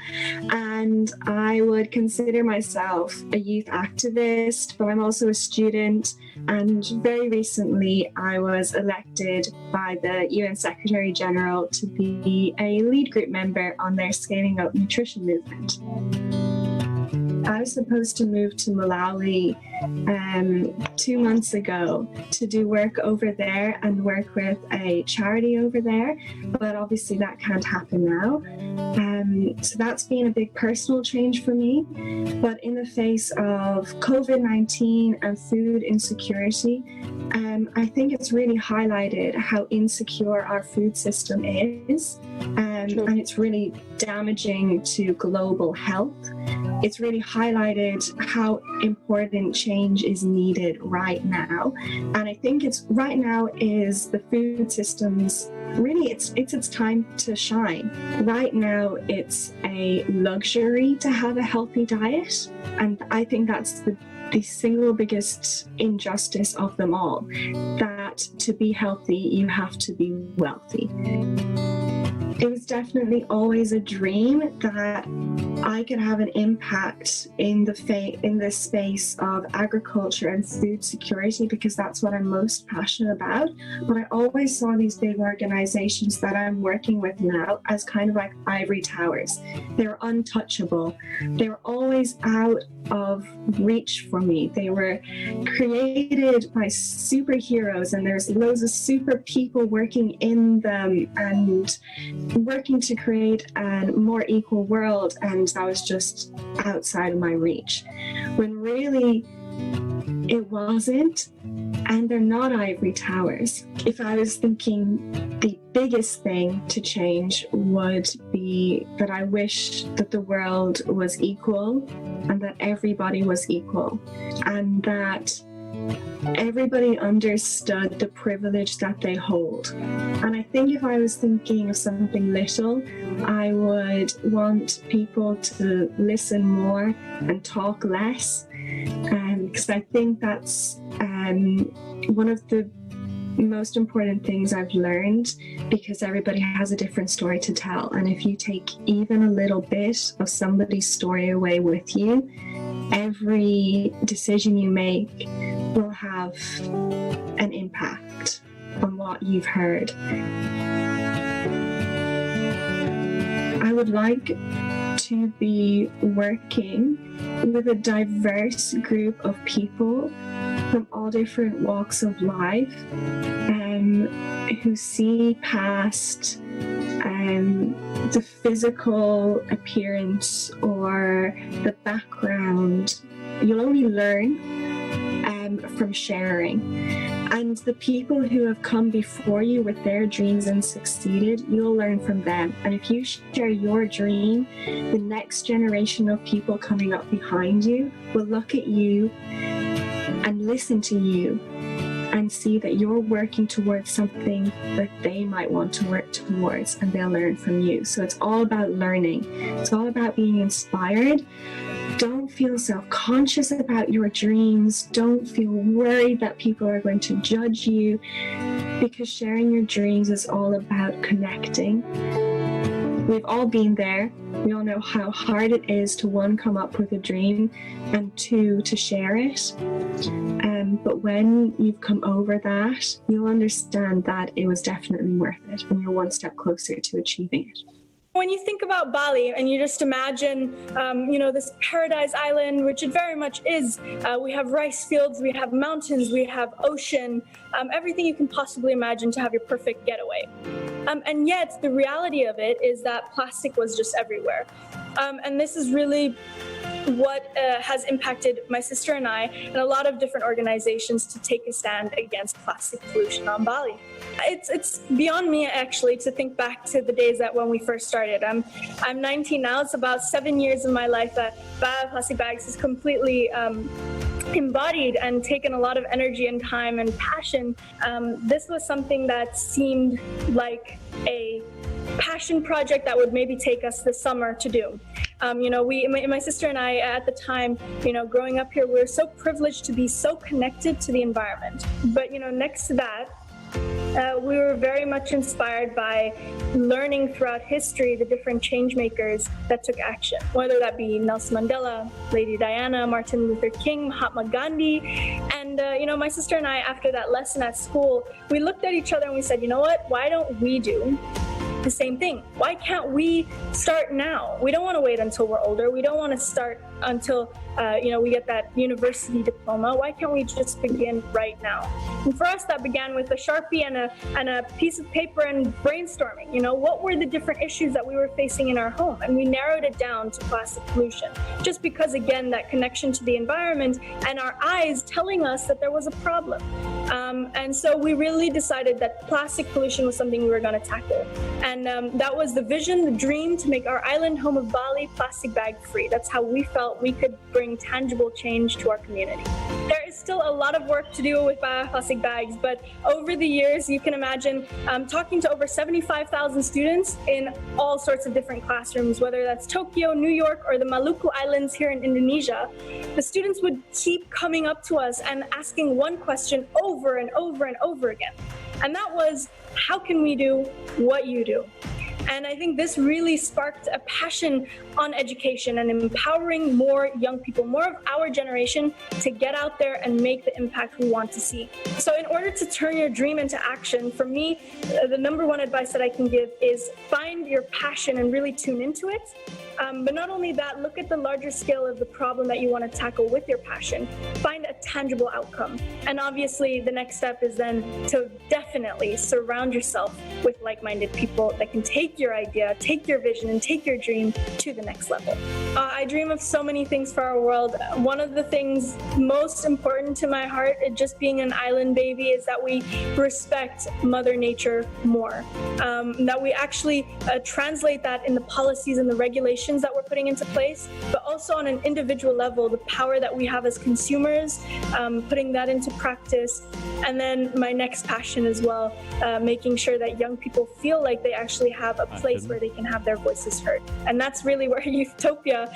and I would consider myself a youth activist, but I'm also a student. And very recently, I was elected by the UN Secretary General to be a lead group member on their Scaling Up Nutrition movement. I was supposed to move to Malawi 2 months ago to do work over there and work with a charity over there, but obviously that can't happen now. So that's been a big personal change for me. But in the face of COVID-19 and food insecurity, I think it's really highlighted how insecure our food system is, and it's really damaging to global health. It's really highlighted how important change is needed right now. And I think it's right now is the food systems, really it's its time to shine. Right now it's a luxury to have a healthy diet. And I think that's the single biggest injustice of them all, that to be healthy, you have to be wealthy. It was definitely always a dream that I could have an impact in the space of agriculture and food security, because that's what I'm most passionate about. But I always saw these big organizations that I'm working with now as kind of like ivory towers. They're untouchable. They were always out of reach for me. They were created by superheroes, and there's loads of super people working in them and working to create a more equal world, and that was just outside of my reach, when really it wasn't. And they're not ivory towers. If I was thinking, the biggest thing to change would be that I wish that the world was equal, and that everybody was equal, and that everybody understood the privilege that they hold. And I think if I was thinking of something little, I would want people to listen more and talk less, because I think that's one of the most important things I've learned, because everybody has a different story to tell. And if you take even a little bit of somebody's story away with you, every decision you make will have an impact on what you've heard. I would like to be working with a diverse group of people from all different walks of life, who see past the physical appearance or the background. You'll only learn from sharing. And the people who have come before you with their dreams and succeeded, you'll learn from them. And if you share your dream, the next generation of people coming up behind you will look at you and listen to you and see that you're working towards something that they might want to work towards, and they'll learn from you. So it's all about learning. It's all about being inspired. Don't feel self-conscious about your dreams. Don't feel worried that people are going to judge you, because sharing your dreams is all about connecting. We've all been there. We all know how hard it is to, one, come up with a dream, and two, to share it. But when you've come over that, you'll understand that it was definitely worth it, and you're one step closer to achieving it. When you think about Bali and you just imagine, this paradise island, which it very much is, we have rice fields, we have mountains, we have ocean, everything you can possibly imagine to have your perfect getaway. And yet the reality of it is that plastic was just everywhere. And this is really what has impacted my sister and I and a lot of different organizations to take a stand against plastic pollution on Bali. It's beyond me actually to think back to the days that when we first started. I'm 19 now. It's about 7 years of my life that Plastic Bags is completely embodied and taken a lot of energy and time and passion. This was something that seemed like a passion project that would maybe take us this summer to do. My sister and I at the time, growing up here, we were so privileged to be so connected to the environment. But, next to that, we were very much inspired by learning throughout history the different change makers that took action, whether that be Nelson Mandela, Lady Diana, Martin Luther King, Mahatma Gandhi. And, my sister and I, after that lesson at school, we looked at each other and we said, you know what, why don't we do the same thing? Why can't we start now? We don't want to wait until we're older. We don't want to start until we get that university diploma. Why can't we just begin right now? And for us, that began with a Sharpie and a piece of paper and brainstorming. What were the different issues that we were facing in our home? And we narrowed it down to plastic pollution, just because, again, that connection to the environment and our eyes telling us that there was a problem. And so we really decided that plastic pollution was something we were going to tackle. And that was the vision, the dream, to make our island home of Bali plastic bag free. That's how we felt we could bring tangible change to our community. There is still a lot of work to do with plastic bags, but over the years, you can imagine talking to over 75,000 students in all sorts of different classrooms, whether that's Tokyo, New York, or the Maluku Islands here in Indonesia. The students would keep coming up to us and asking one question over and over and over again. And that was, how can we do what you do? And I think this really sparked a passion on education and empowering more young people, more of our generation, to get out there and make the impact we want to see. So in order to turn your dream into action, for me, the number one advice that I can give is find your passion and really tune into it. But not only that, look at the larger scale of the problem that you want to tackle with your passion. Find a tangible outcome. And obviously, the next step is then to definitely surround yourself with like-minded people that can take your idea, take your vision, and take your dream to the next level. I dream of so many things for our world. One of the things most important to my heart, just being an island baby, is that we respect Mother Nature more. That we actually translate that in the policies and the regulations that we're putting into place, but also on an individual level, the power that we have as consumers, putting that into practice. And then my next passion as well, making sure that young people feel like they actually have a place where they can have their voices heard. And that's really where Youthopia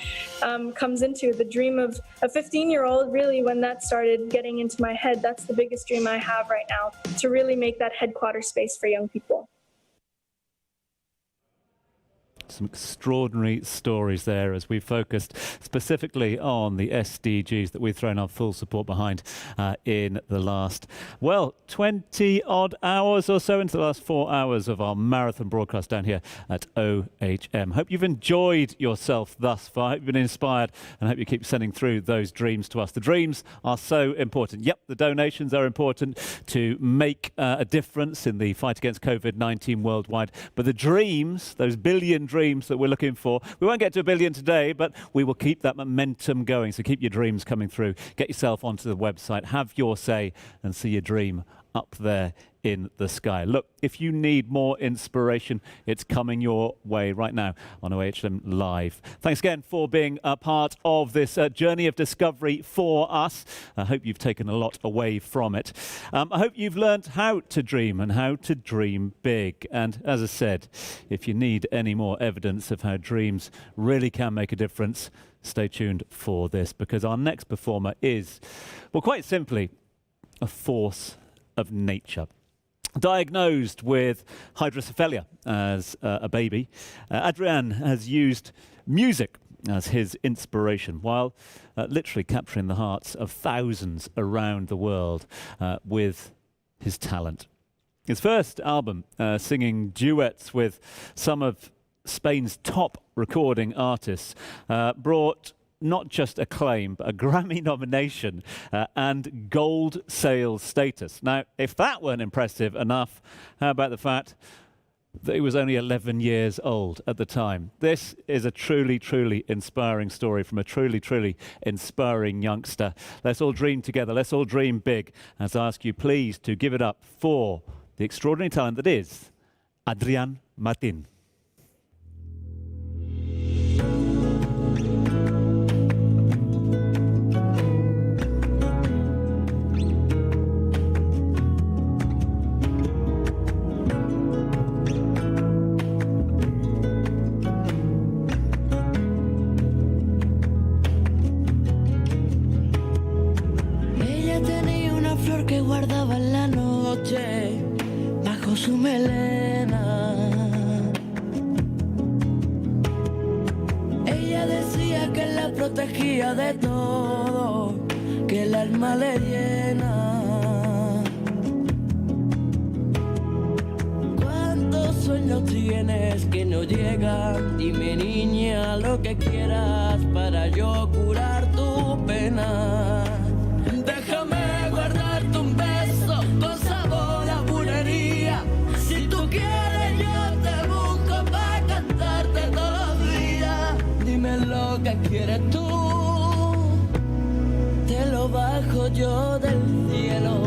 comes into. The dream of a 15-year-old, really, when that started getting into my head, that's the biggest dream I have right now, to really make that headquarters space for young people. Some extraordinary stories there as we focused specifically on the SDGs that we've thrown our full support behind in the last, 20 odd hours or so, into the last 4 hours of our marathon broadcast down here at OHM. Hope you've enjoyed yourself thus far. Hope you've been inspired, and hope you keep sending through those dreams to us. The dreams are so important. Yep, the donations are important to make a difference in the fight against COVID-19 worldwide. But the dreams, those billion dreams that we're looking for, we won't get to 1 billion today, but we will keep that momentum going. So keep your dreams coming through. Get yourself onto the website, have your say, and see your dream up there in the sky. Look, if you need more inspiration, it's coming your way right now on OHM Live. Thanks again for being a part of this journey of discovery for us. I hope you've taken a lot away from it. I hope you've learned how to dream and how to dream big. And as I said, if you need any more evidence of how dreams really can make a difference, stay tuned for this, because our next performer is, well, quite simply, a force of nature. Diagnosed with hydrocephalia as a baby, Adrian has used music as his inspiration, while literally capturing the hearts of thousands around the world with his talent. His first album, singing duets with some of Spain's top recording artists, brought not just acclaim, but a Grammy nomination and gold sales status. Now, if that weren't impressive enough, how about the fact He was only 11 years old at the time. This is a truly, truly inspiring story from a truly, truly inspiring youngster. Let's all dream together. Let's all dream big. As I ask you, please, to give it up for the extraordinary talent that is Adrián Martín. Que guardaba en la noche bajo su melena. Ella decía que la protegía de todo, que el alma le llena. ¿Cuántos sueños tienes que no llegan? Dime, niña, lo que quieras para yo curar tu pena. Déjame guardarte un beso con sabor a bulería. Si tú quieres yo te busco para cantarte todos los días. Dime lo que quieres tú, te lo bajo yo del cielo.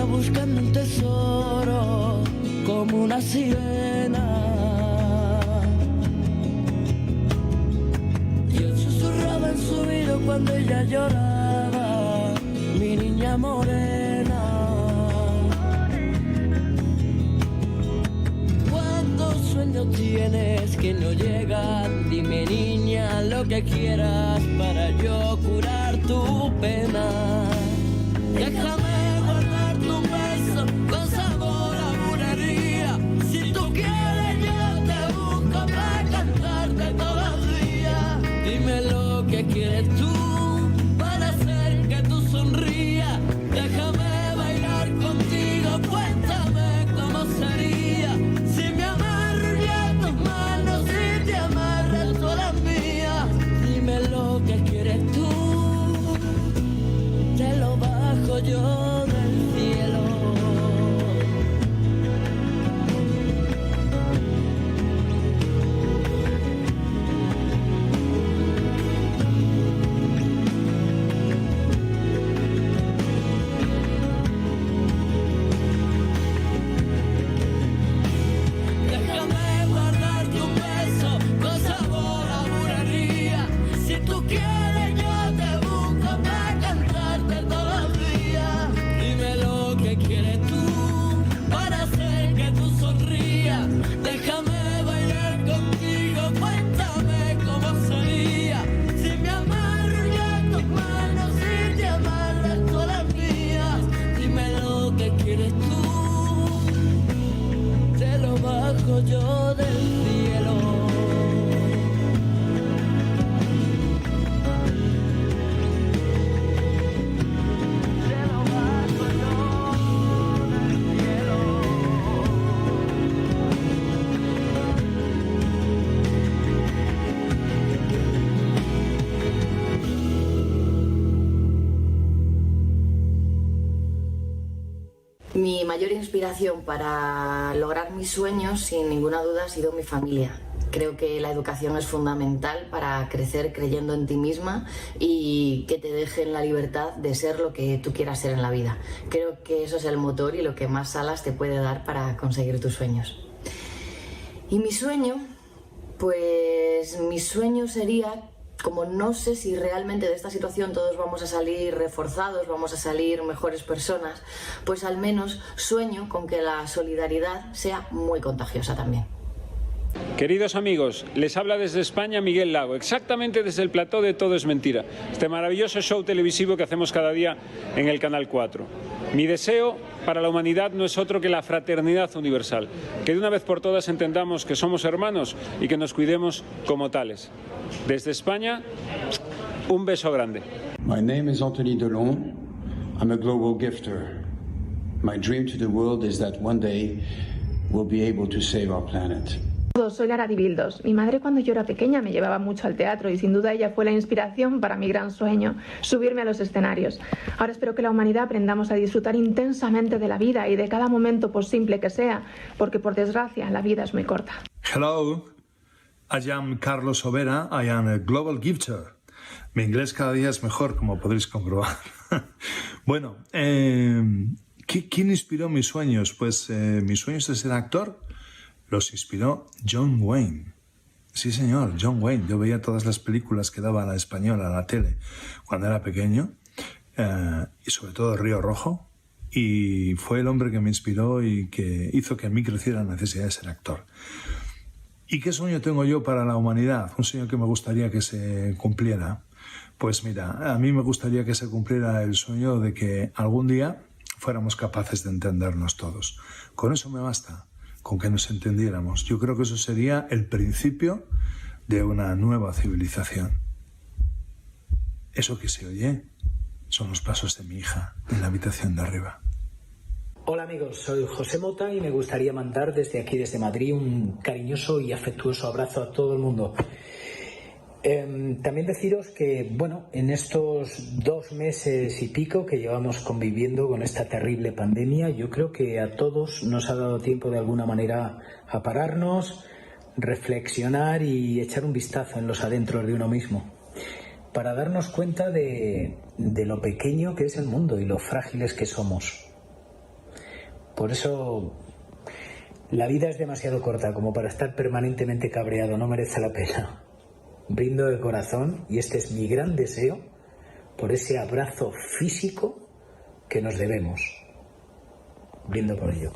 Buscando un tesoro como una sirena. Yo susurraba en su oído cuando ella lloraba, mi niña morena. ¿Cuántos sueños tienes que no llegan? Dime, niña, lo que quieras para yo curar tu pena. Déjame con sabor a bulería. Si tú quieres yo te busco para cantarte todos los días. Dime lo que quieres tú para hacer que tú sonrías. Déjame bailar contigo, cuéntame cómo sería si me amarro yo a tus manos y te amarras tú a las mías. Dime lo que quieres tú, te lo bajo yo del cielo. Yo del cielo. Te lo bajo yo del cielo. Mi mayor inspiración para lograr mis sueños, sin ninguna duda, ha sido mi familia. Creo que la educación es fundamental para crecer creyendo en ti misma y que te dejen la libertad de ser lo que tú quieras ser en la vida. Creo que eso es el motor y lo que más alas te puede dar para conseguir tus sueños. Y mi sueño, pues mi sueño sería, como no sé si realmente de esta situación todos vamos a salir reforzados, vamos a salir mejores personas, pues al menos sueño con que la solidaridad sea muy contagiosa también. Queridos amigos, les habla desde España Miguel Lago, exactamente desde el plató de Todo es Mentira, este maravilloso show televisivo que hacemos cada día en el Canal 4. Mi deseo para la humanidad no es otro que la fraternidad universal, que de una vez por todas entendamos que somos hermanos y que nos cuidemos como tales. Desde España, un beso grande. My name is Anthony Delon. I'm a global gifter. My dream to the world is that one day we'll be able to save our planet. Soy Lara de Bildos. Mi madre cuando yo era pequeña me llevaba mucho al teatro y sin duda ella fue la inspiración para mi gran sueño, subirme a los escenarios. Ahora espero que la humanidad aprendamos a disfrutar intensamente de la vida y de cada momento por simple que sea, porque por desgracia la vida es muy corta. Hello, I am Carlos Overa, I am a global gifter. Mi inglés cada día es mejor, como podréis comprobar. Bueno, ¿quién inspiró mis sueños? Pues mis sueños de ser actor los inspiró John Wayne. Sí, señor, John Wayne. Yo veía todas las películas que daba la española, la tele, cuando era pequeño, y sobre todo Río Rojo, y fue el hombre que me inspiró y que hizo que en mí creciera la necesidad de ser actor. ¿Y qué sueño tengo yo para la humanidad? Un sueño que me gustaría que se cumpliera. Pues mira, a mí me gustaría que se cumpliera el sueño de que algún día fuéramos capaces de entendernos todos. Con eso me basta. Con que nos entendiéramos. Yo creo que eso sería el principio de una nueva civilización. Eso que se oye son los pasos de mi hija en la habitación de arriba. Hola amigos, soy José Mota y me gustaría mandar desde aquí, desde Madrid, un cariñoso y afectuoso abrazo a todo el mundo. También deciros que, bueno, en estos 2 meses y pico que llevamos conviviendo con esta terrible pandemia, yo creo que a todos nos ha dado tiempo de alguna manera a pararnos, reflexionar y echar un vistazo en los adentros de uno mismo, para darnos cuenta de lo pequeño que es el mundo y lo frágiles que somos. Por eso la vida es demasiado corta como para estar permanentemente cabreado, no merece la pena. Brindo de corazón, y este es mi gran deseo, por ese abrazo físico que nos debemos. Brindo por ello.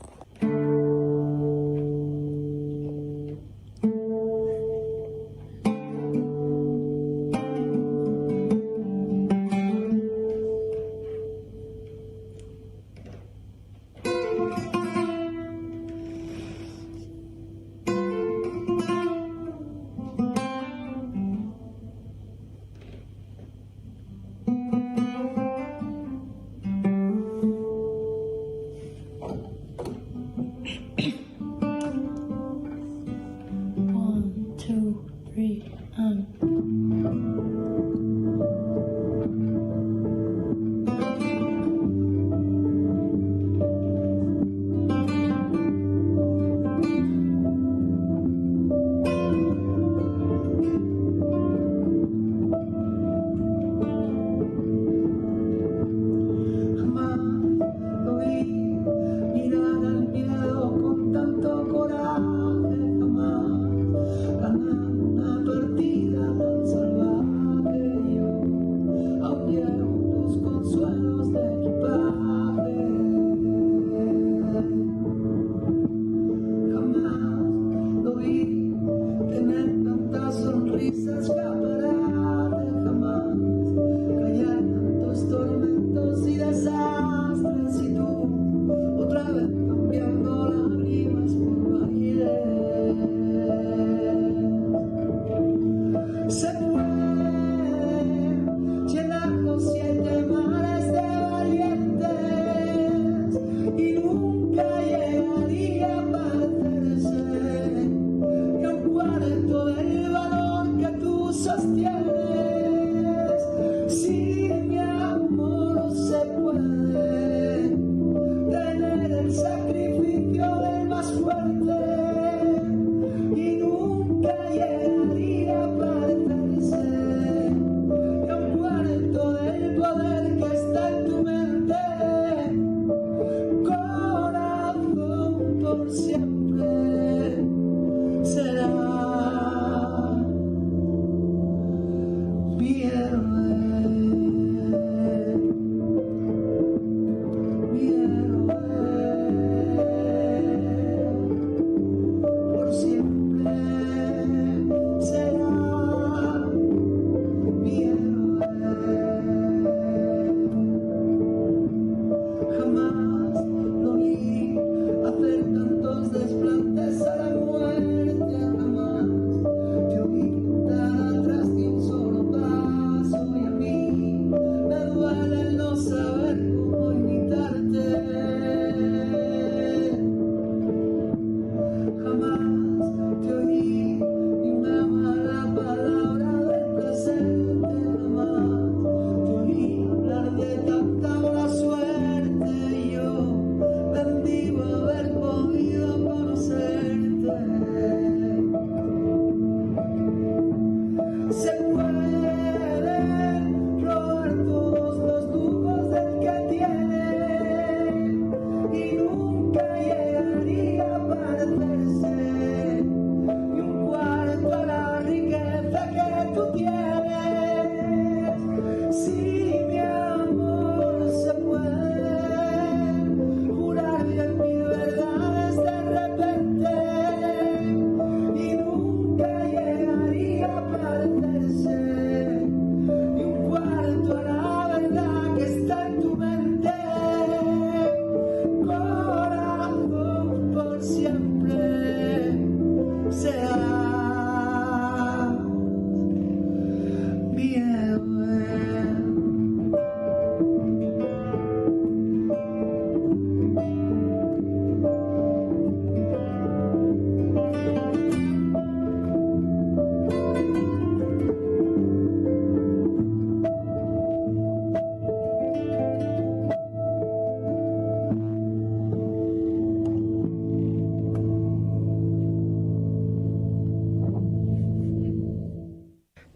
saber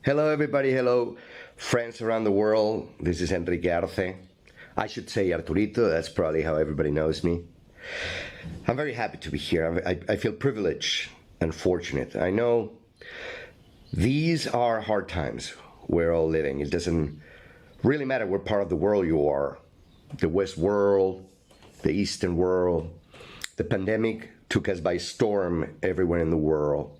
Hello, everybody. Hello, friends around the world. This is Enrique Arce. I should say Arturito. That's probably how everybody knows me. I'm very happy to be here. I feel privileged and fortunate. I know these are hard times we're all living. It doesn't really matter what part of the world you are. The West world, the Eastern world. The pandemic took us by storm everywhere in the world.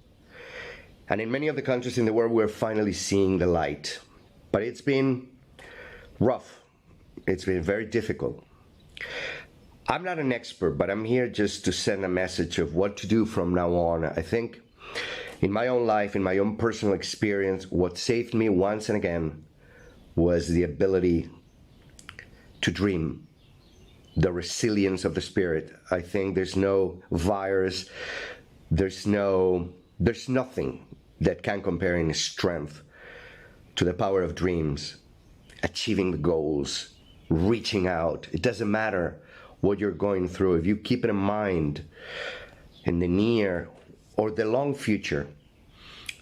And in many of the countries in the world, we're finally seeing the light. But it's been rough. It's been very difficult. I'm not an expert, but I'm here just to send a message of what to do from now on. I think in my own life, in my own personal experience, what saved me once and again was the ability to dream, the resilience of the spirit. I think there's no virus, there's nothing that can compare in strength to the power of dreams, achieving the goals, reaching out. It doesn't matter what you're going through. If you keep it in mind in the near or the long future,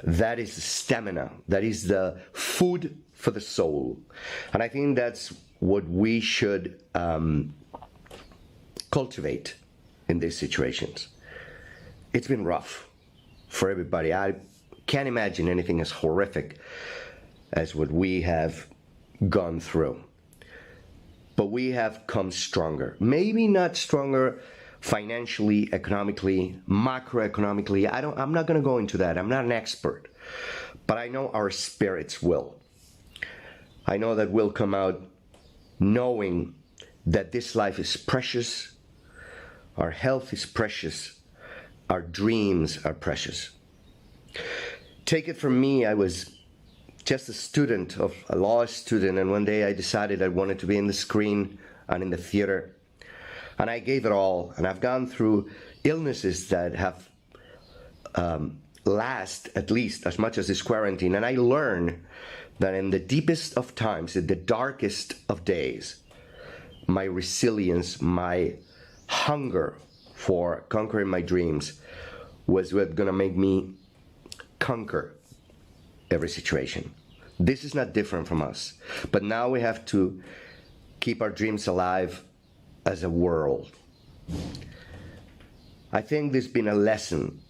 that is the stamina, that is the food for the soul. And I think that's what we should cultivate in these situations. It's been rough for everybody. I can't imagine anything as horrific as what we have gone through. But we have come stronger. Maybe not stronger financially, economically, macroeconomically. I'm not going to go into that. I'm not an expert. But I know our spirits will. I know that we'll come out knowing that this life is precious, our health is precious, our dreams are precious. Take it from me, I was just a law student, and one day I decided I wanted to be in the screen and in the theater. And I gave it all, and I've gone through illnesses that have last at least as much as this quarantine. And I learned that in the deepest of times, in the darkest of days, my resilience, my hunger for conquering my dreams was what's gonna make me conquer every situation. This is not different from us, but now we have to keep our dreams alive as a world. I think there's been a lesson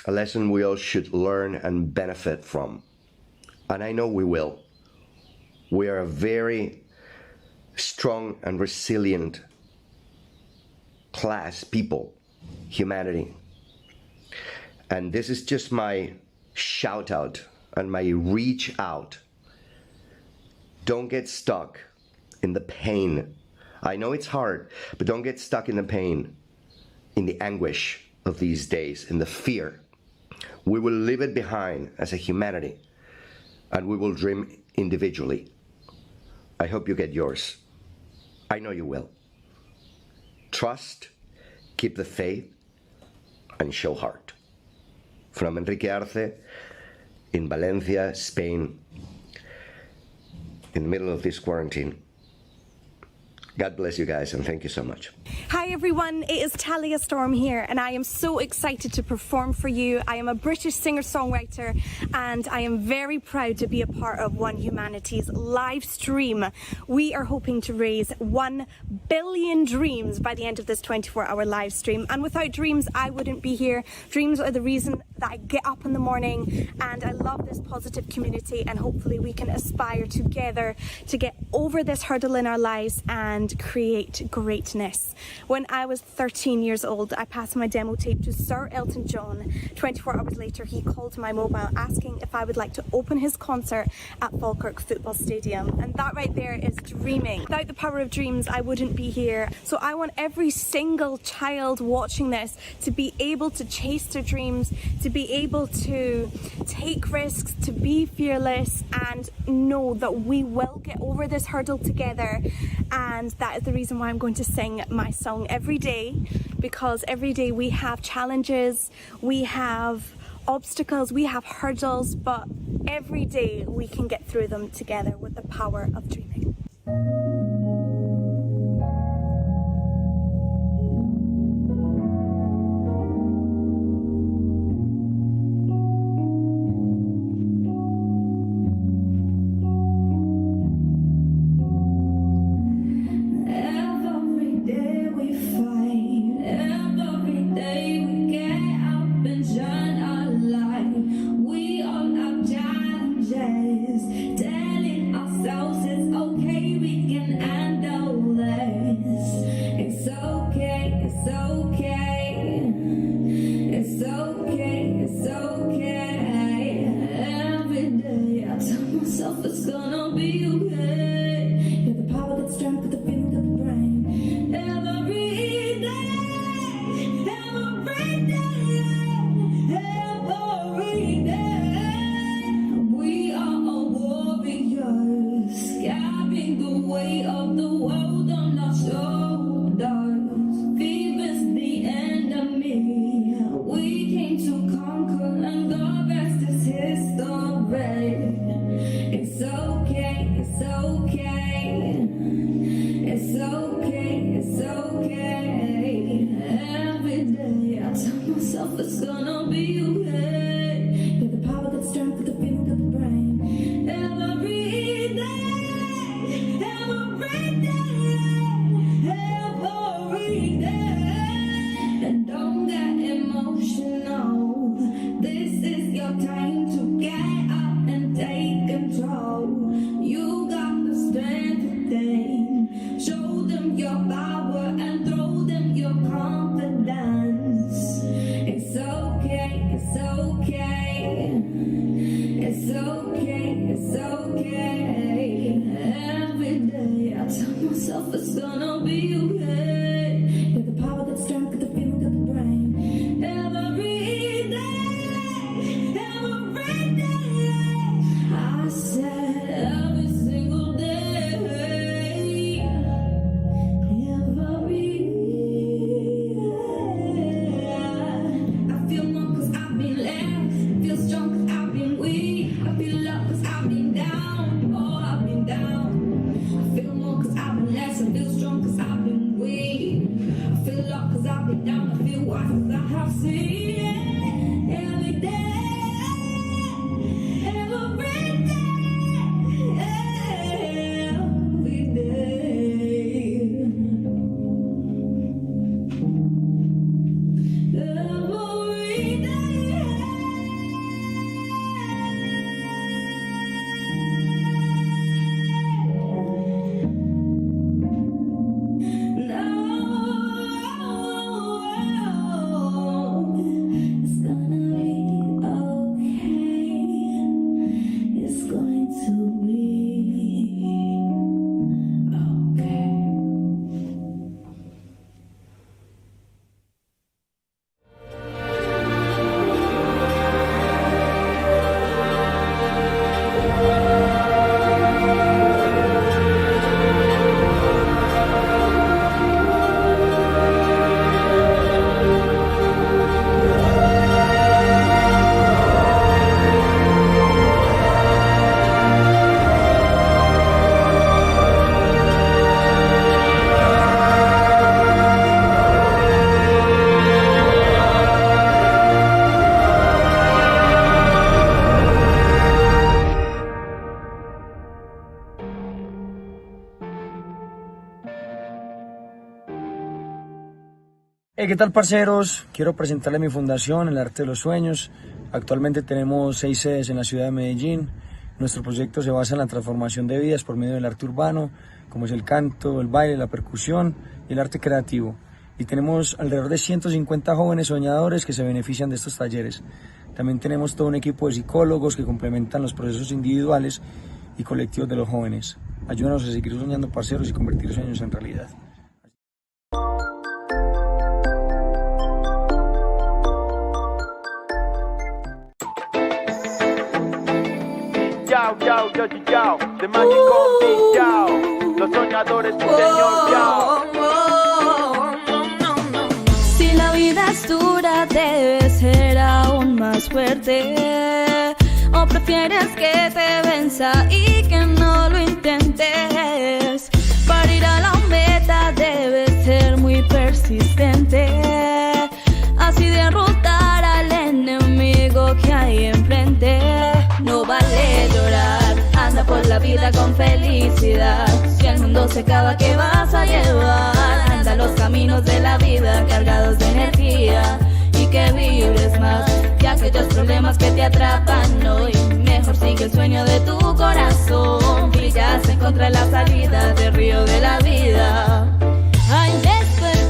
we all should learn and benefit from, and I know we will. We are a very strong and resilient class, people, humanity. And this is just my shout out and my reach out. Don't get stuck in the pain. I know it's hard, but don't get stuck in the pain, in the anguish of these days, in the fear. We will leave it behind as a humanity, and we will dream individually. I hope you get yours. I know you will. Trust, keep the faith, and show heart. From Enrique Arce in Valencia, Spain, in the middle of this quarantine. God bless you guys, and thank you so much. Hi everyone, it is Talia Storm here, and I am so excited to perform for you. I am a British singer-songwriter, and I am very proud to be a part of One Humanity's live stream. We are hoping to raise 1 billion dreams by the end of this 24-hour live stream, and without dreams I wouldn't be here. Dreams are the reason that I get up in the morning, and I love this positive community, and hopefully we can aspire together to get over this hurdle in our lives and create greatness. When I was 13 years old, I passed my demo tape to Sir Elton John. 24 hours later, he called my mobile asking if I would like to open his concert at Falkirk Football Stadium. And that right there is dreaming. Without the power of dreams, I wouldn't be here. So I want every single child watching this to be able to chase their dreams, to be able to take risks, to be fearless, and know that we will get over this hurdle together. And that is the reason why I'm going to sing my song every day, because every day we have challenges, we have obstacles, we have hurdles, but every day we can get through them together with the power of dreaming. It's okay, it's okay. It's okay, it's okay. Every day I tell myself it's gonna be okay. You're the power that's strength with the feeling of the brain. Every day, every day, every day. We are warriors, carrying the weight of the world on our shoulders. Fever's the enemy. We came to conquer, and the rest is history. It's okay, it's okay. It's okay, it's okay. Every day I tell myself it's gonna be okay. You're the power that's strength with the feeling of the brain. Every day, every day, every day. And don't get emotional. This is your time to get up and take control. You got the strength within. Show them your power and throw them your confidence. It's okay, it's okay. It's okay, it's okay. Every day I tell myself it's gonna be okay. You're the power that's strength with the feeling of the brain. Every day, every day. I said every single day. Every day. I feel more cause I've been left. Feel strong cause I've been weak. I feel love cause I've been down. Oh, I've been down. I feel more cause I've been less. I feel strong cause I've been weak. I feel love cause I've been down. I feel wise cause I have seen it. Every day. Every day. Every day. Every day. It's gonna be okay. It's going to be okay. Hey, ¿qué tal, parceros? Quiero presentarles mi fundación, El Arte de los Sueños. Actualmente tenemos 6 sedes en la ciudad de Medellín. Nuestro proyecto se basa en la transformación de vidas por medio del arte urbano, como es el canto, el baile, la percusión y el arte creativo. Y tenemos alrededor de 150 jóvenes soñadores que se benefician de estos talleres. También tenemos todo un equipo de psicólogos que complementan los procesos individuales y colectivos de los jóvenes. Ayúdanos a seguir soñando, parceros, y convertir sueños en realidad. Yao, yao, yo, yao, de Magic Combi, yao, los soñadores, sí señor, yao. Si la vida es dura, debes ser aún más fuerte. ¿O prefieres que te venza y que no lo intentes? Para ir a la meta debes ser muy persistente. Así derrotar al enemigo que hay enfrente. No vale llorar, anda por la vida con felicidad. Si el mundo se acaba, ¿qué vas a llevar? Anda los caminos de la vida cargados de energía y que vibres más que aquellos problemas que te atrapan hoy. Mejor sigue el sueño de tu corazón y ya se encuentra la salida del río de la vida. Ay, despertar.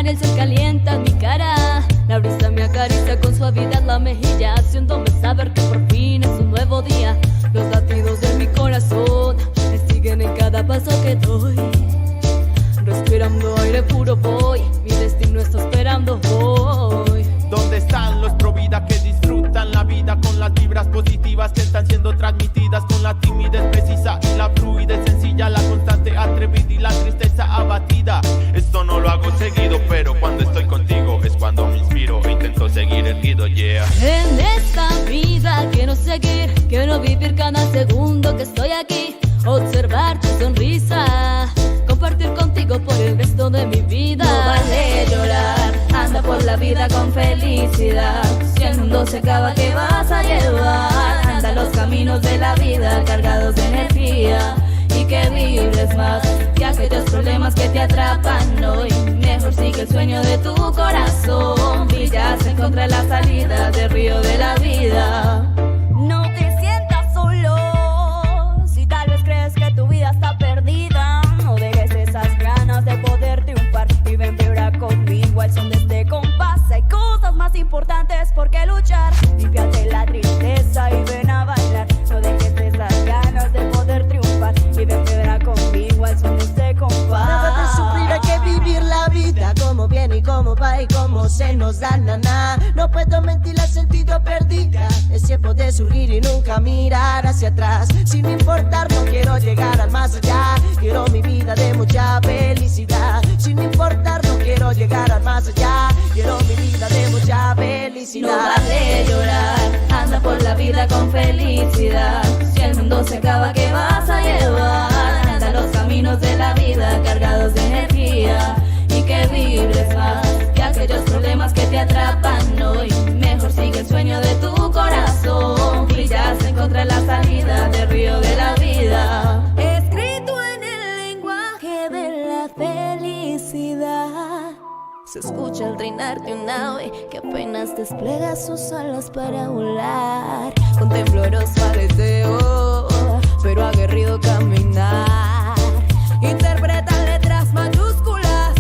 el sol calienta mi cara, la brisa me acaricia con suavidad la mejilla, haciéndome saber que por fin es un nuevo día. Los latidos de mi corazón me siguen en cada paso que doy. Respirando aire puro voy, mi destino está esperando hoy. ¿Dónde están los pro vida que disfrutan la vida con las vibras positivas que están siendo transmitidas con la timidez precisa y la fluidez sencilla, la constante atrevida y la tristeza abatida? Esto no lo hago seguido, pero cuando estoy contigo es cuando me inspiro e intento seguir erguido, yeah. En esta vida quiero seguir, quiero vivir cada segundo que estoy aquí, observar tu sonrisa, compartir contigo por el resto de mi vida. No vale llorar, anda por la vida con felicidad. Si el mundo se acaba, ¿qué vas a llevar? Anda los caminos de la vida cargados de energía y que vibres más que aquellos problemas que te atrapan hoy. Mejor sigue el sueño de tu corazón, brillas, encontra la salida del río de la vida. No te sientas solo, si tal vez crees que tu vida está perdida. No dejes esas ganas de poder triunfar y ven, vibra conmigo al son de este compás. Hay cosas más importantes por qué luchar. Límpiate la tristeza y ven a bailar. No dejes esas ganas de poder triunfar y ven, vibra conmigo al son de este compás. Nada de sufrir, hay que vivir la vida como viene y como va y como se nos da, nana. No puedo mentir, la he sentido perdida. Es tiempo de surgir y nunca mirar hacia atrás. Sin importar, no quiero llegar al más allá. Quiero mi vida de mucha felicidad. Sin importar, no quiero llegar al más allá. Quiero mi vida de mucha felicidad. No vale llorar, anda por la vida con felicidad. Si el mundo se acaba, ¿qué vas a llevar? Anda los caminos de la vida cargados de energía y que vibres más que aquellos problemas que te atrapan hoy. Mejor sigue el sueño de tu corazón, brillas, encontré la salida del río de la vida. Escrito en el lenguaje de la felicidad, se escucha el trinar de un ave que apenas despliega sus alas para volar. Con tembloroso aleteo, pero aguerrido caminar. Interpreta letras mayúsculas,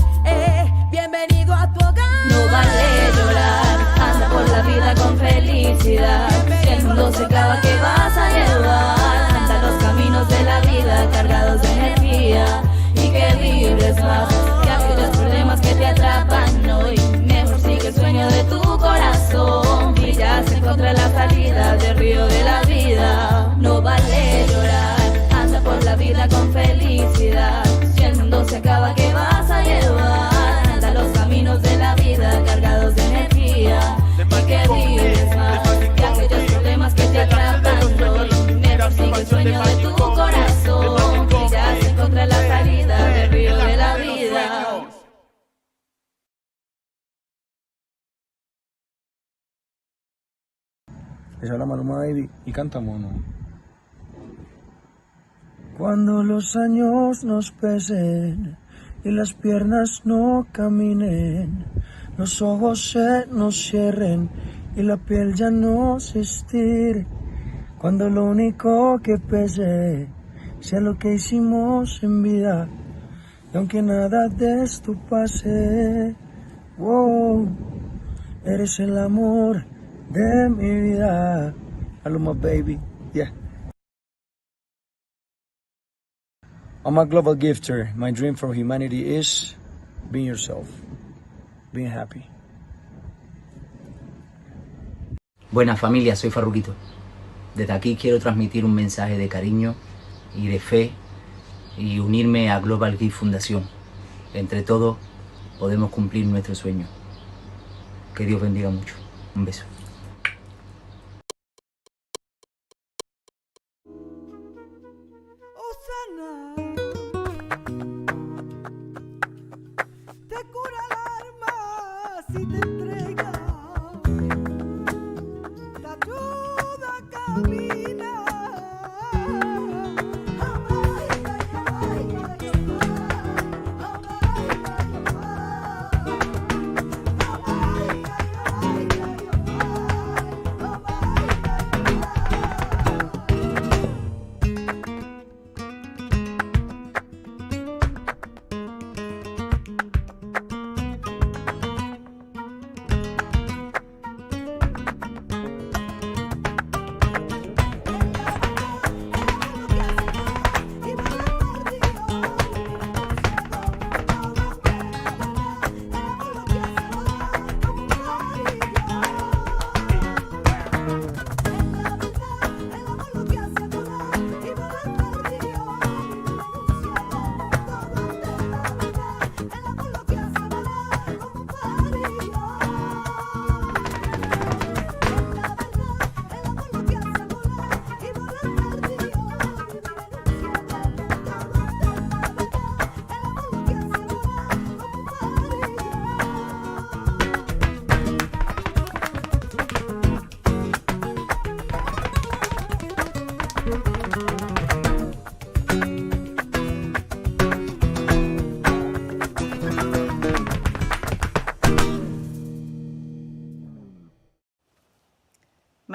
bienvenido a tu hogar. No vale llorar, anda por la vida con felicidad. Si el mundo se acaba, ¿qué vas a llevar? Anda los caminos de la vida cargados de energía y que vibres más que aquellos problemas que te atrapan hoy. Mejor sigue el sueño de tu corazón, brillas, encontré la salida del río de la vida. No vale llorar, anda por la vida con felicidad. Si el mundo se acaba, ¿qué vas a llevar? Anda los caminos de la vida cargados de energía y que vibres más que aquellos problemas que te atrapan hoy. Mejor sigue el sueño de tu corazón, brillas, encontré la salida del río de la vida. Les habla Maluma Baby y canta mono. Cuando los años nos pesen y las piernas no caminen, los ojos se nos cierren y la piel ya no se estire. Cuando lo único que pese sea lo que hicimos en vida, y aunque nada de esto pase, wow, eres el amor de mi vida. Maluma Baby, yeah. I'm a global gifter. My dream for humanity is being yourself, being happy. Buenas familia, soy Farruquito. Desde aquí quiero transmitir un mensaje de cariño y de fe y unirme a Global Gift Fundación. Entre todos podemos cumplir nuestro sueño. Que Dios bendiga mucho. Un beso. Si te entrega, te ayuda a caminar.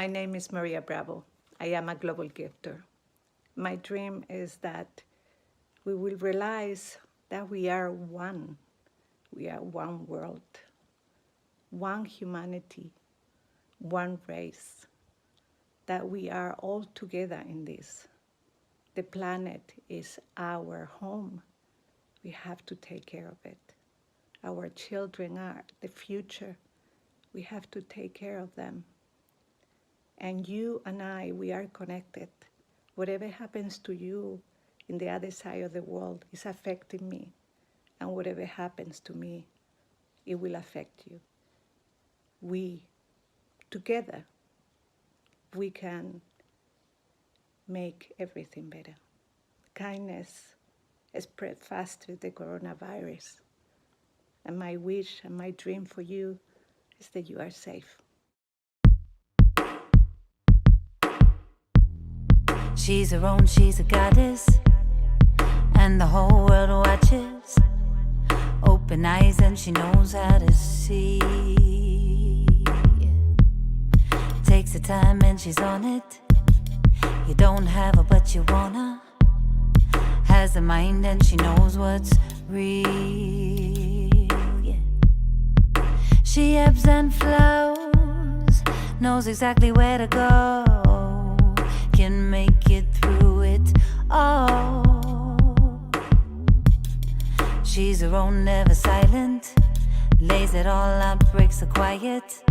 My name is Maria Bravo. I am a global gifter. My dream is that we will realize that we are one. We are one world, one humanity, one race, that we are all together in this. The planet is our home. We have to take care of it. Our children are the future. We have to take care of them. And you and I, we are connected. Whatever happens to you in the other side of the world is affecting me. And whatever happens to me, it will affect you. We, together, we can make everything better. Kindness spread faster the coronavirus. And my wish and my dream for you is that you are safe. She's her own, she's a goddess, and the whole world watches. Open eyes and she knows how to see. Takes the time and she's on it. You don't have her but you want her. Has the mind and she knows what's real. She ebbs and flows, knows exactly where to go. Can make it through it all. She's her own, never silent. Lays it all out, breaks the quiet.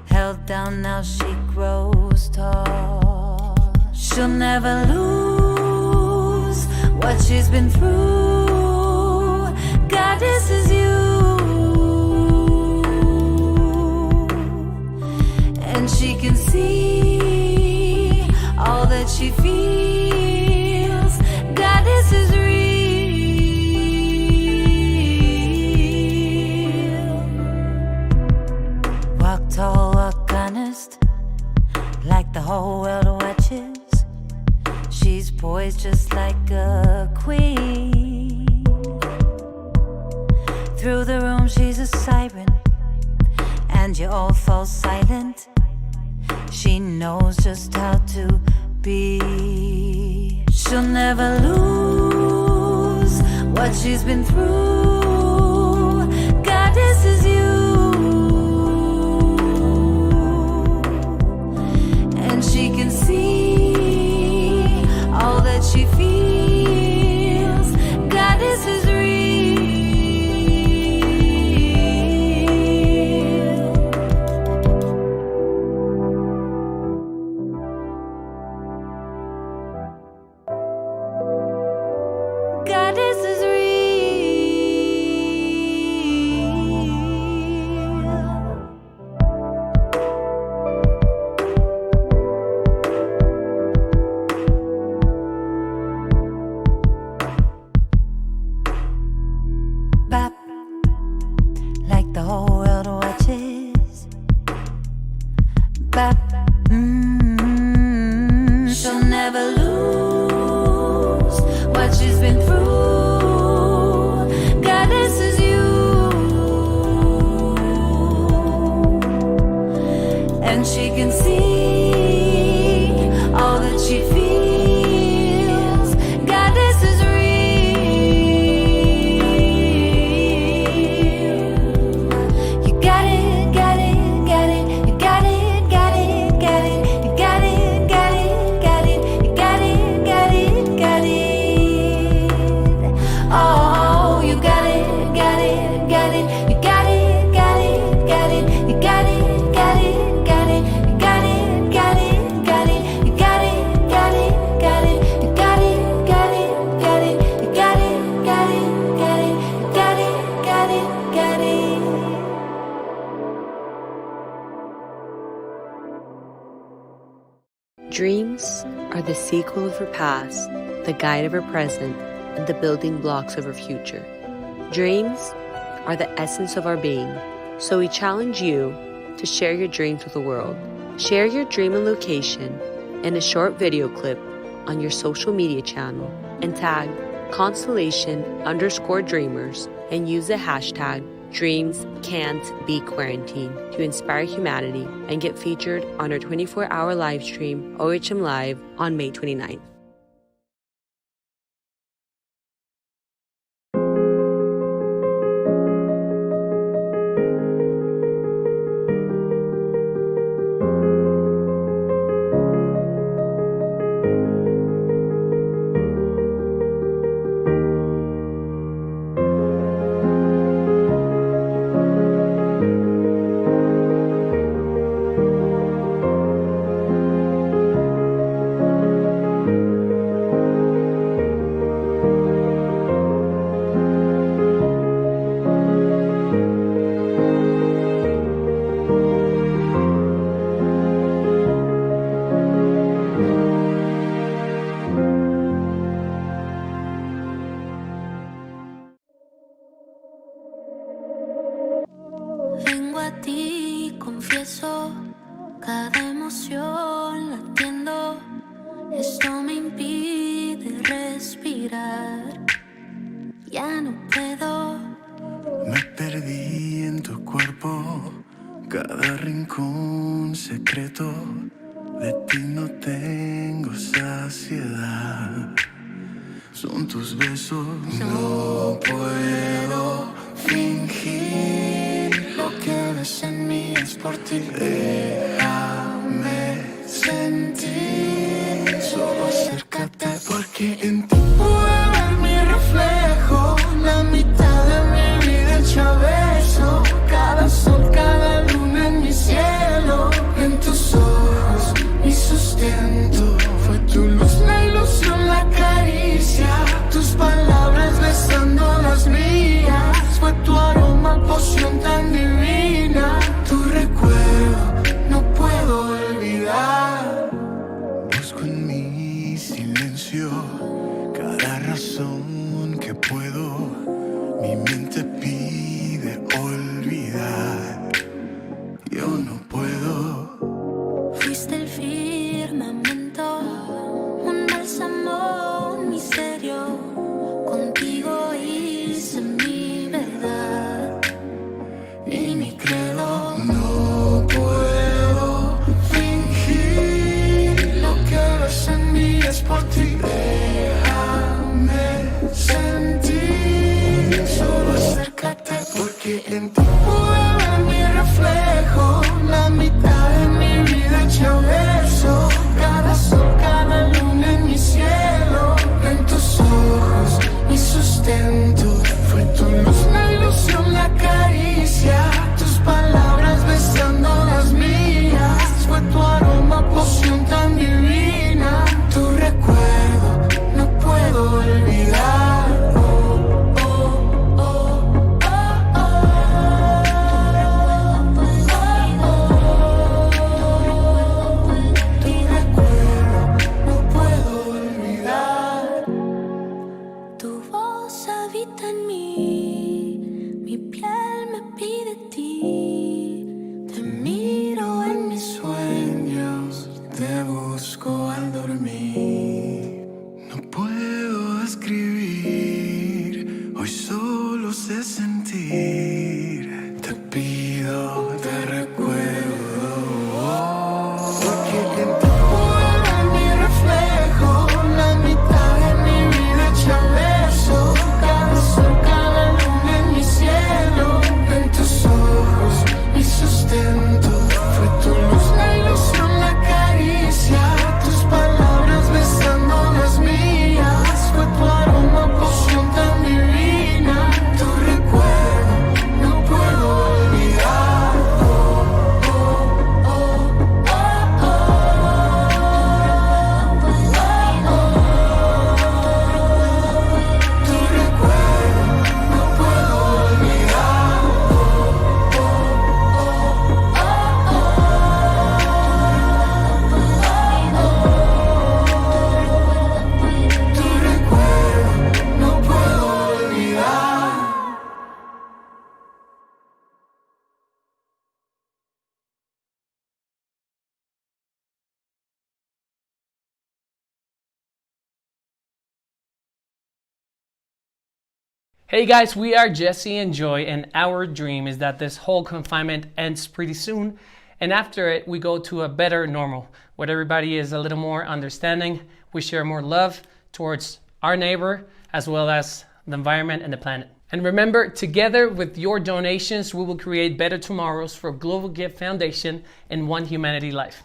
Held down, now she grows tall. She'll never lose what she's been through. Goddess is you. And she can see all that she feels. Goddess is real. Walk tall, walk honest, like the whole world watches. She's poised just like a queen. Through the room she's a siren, and you all fall silent. She knows just how to be. She'll never lose what she's been through. Goddess is you. And she can see all that she feels. Goddess is real. Goddess is real. Bop, like the whole world watches. Bop, she'll never lose what she's been through. Goddess is you. And she can see all that she feels. Goddess is real. You got it, got it, got it. You got it, got it, got it. You got it, got it, got it. You got it, got it, got it. Oh, you got it, got it, got it. You got it, got it, got it. You got it, got it, got it. You got it, got it, got it. You got it, got it, got it. You got it, got it, got it. You got it, got it, got it. You got it, got it, got it. Dreams are the sequel of her past, the guide of her present, and the building blocks of her future. Dreams are the essence of our being, so we challenge you to share your dreams with the world. Share your dream and location in a short video clip on your social media channel and tag Constellation_Dreamers and use the hashtag Dreams Can't Be Quarantined to inspire humanity and get featured on our 24-hour live stream, OHM Live, on May 29th. Hey guys, we are Jesse and Joy, and our dream is that this whole confinement ends pretty soon, and after it we go to a better normal, where everybody is a little more understanding, we share more love towards our neighbor, as well as the environment and the planet. And remember, together with your donations, we will create better tomorrows for Global Gift Foundation and One Humanity Life.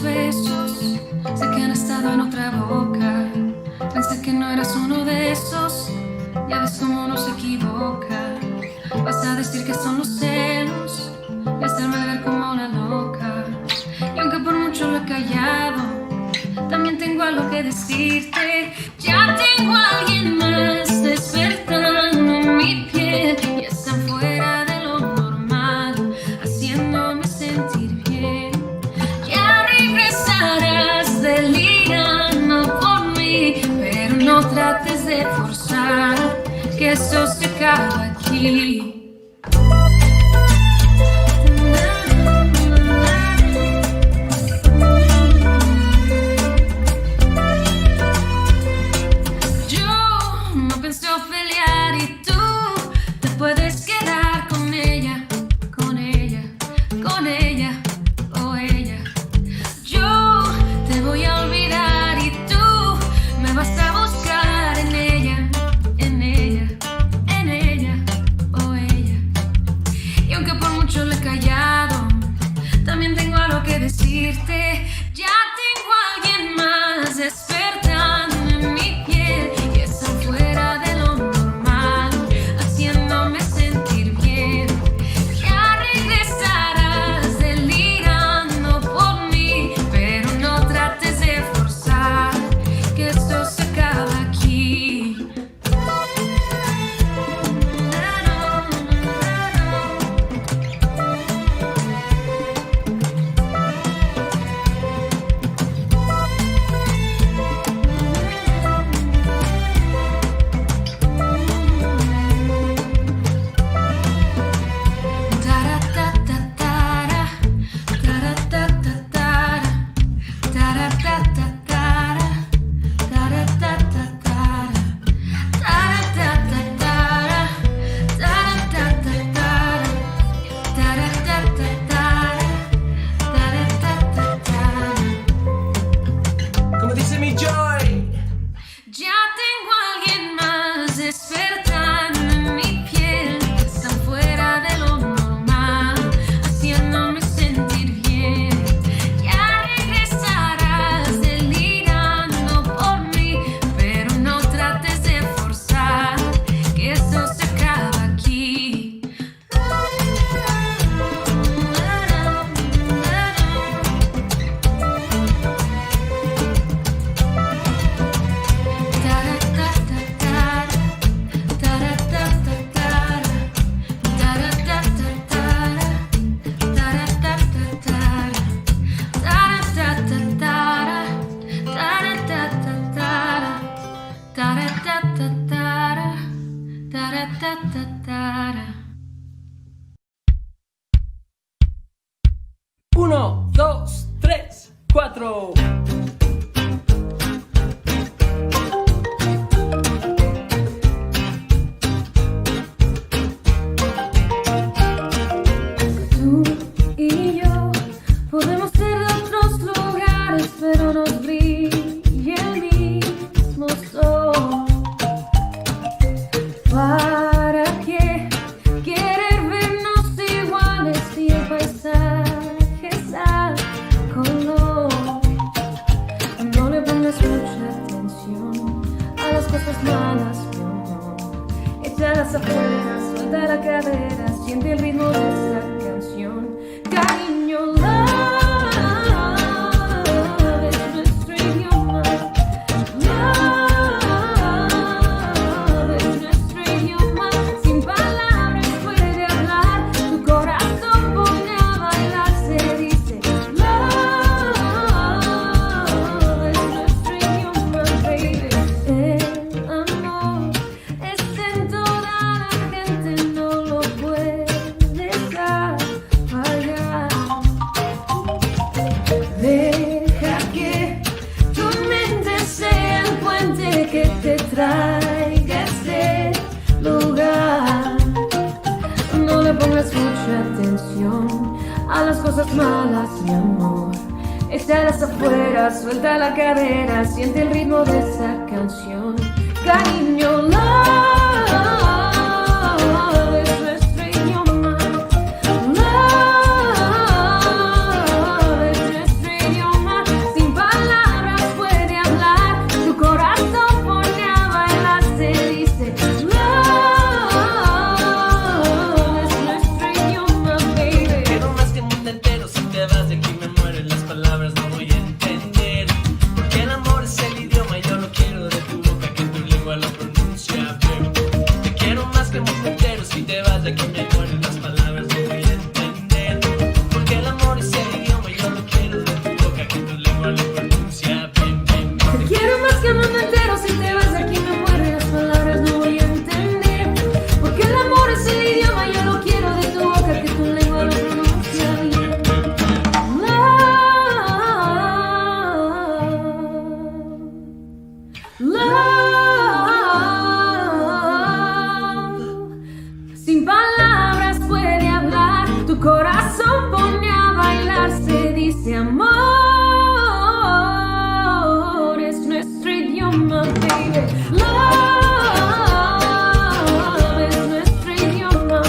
Besos, sé que han estado en otra boca. Pensé que no eras uno de esos. Ya ves cómo uno se equivoca. Vas a decir que son los celos y hacerme ver como una loca. Y aunque por mucho lo he callado, también tengo algo que decirte. Ya tengo a alguien más despertando en mi piel y están fuera de lo normal, haciéndome sentir bien. Regresarás delirando por mí, pero no trates de forzar que esto se acaba aquí. Yo no pensé pelear y tú te puedes quedar con ella, con ella, con ella o ella. Te voy a olvidar y tú me vas a buscar en ella, en ella, en ella, oh ella. Y aunque por mucho le he callado, también tengo algo que decirte. Ya tengo a alguien más despertando en mi piel y está fuera de lo normal, haciéndome sentir bien. Ya regresarás delirando por mí, pero no trates de forzar que esto se acaba aquí. Como dice mi Joy, ya tengo a alguien más despertando en mi piel, están fuera de lo normal, haciéndome sentir bien. Ya regresarás delirando por mí, pero no trates de forzar que esto se acaba aquí. Uno, dos, tres, cuatro. Tú y yo podemos ser de otros lugares, pero nos brilla el mismo sol. ¿Para qué querer vernos iguales si el paisaje es a color? atención a las cosas malas, mi amor. Échalas afuera, suelta la cadera, siente el ritmo de esa canción. Cariño, love es nuestro idioma. Love es nuestro idioma. Sin palabras puede hablar, tu corazón pone a bailar, se dice love es nuestro idioma, baby. Quiero más que un mundo entero, si te vas de aquí me mueren las palabras, no voy a entender. Porque el amor es el idioma y yo lo quiero de tu boca, que tu lengua lo pronuncia bien. Te quiero más que un mundo entero, si te vas de aquí me mueren las palabras, no voy a entender. Porque el amor es el idioma y yo lo quiero de tu boca, que tu lengua lo pronuncia bien, bien, bien. Te quiero más que el mundo entero, si te vas de aquí me mueren las palabras, no voy a entender. Porque el amor es el idioma y yo lo quiero de tu boca, que tu lengua lo pronuncia bien. Love, sin palabras puede hablar, tu corazón pone a bailar, se dice amor, es nuestro idioma, baby. Love es nuestro idioma.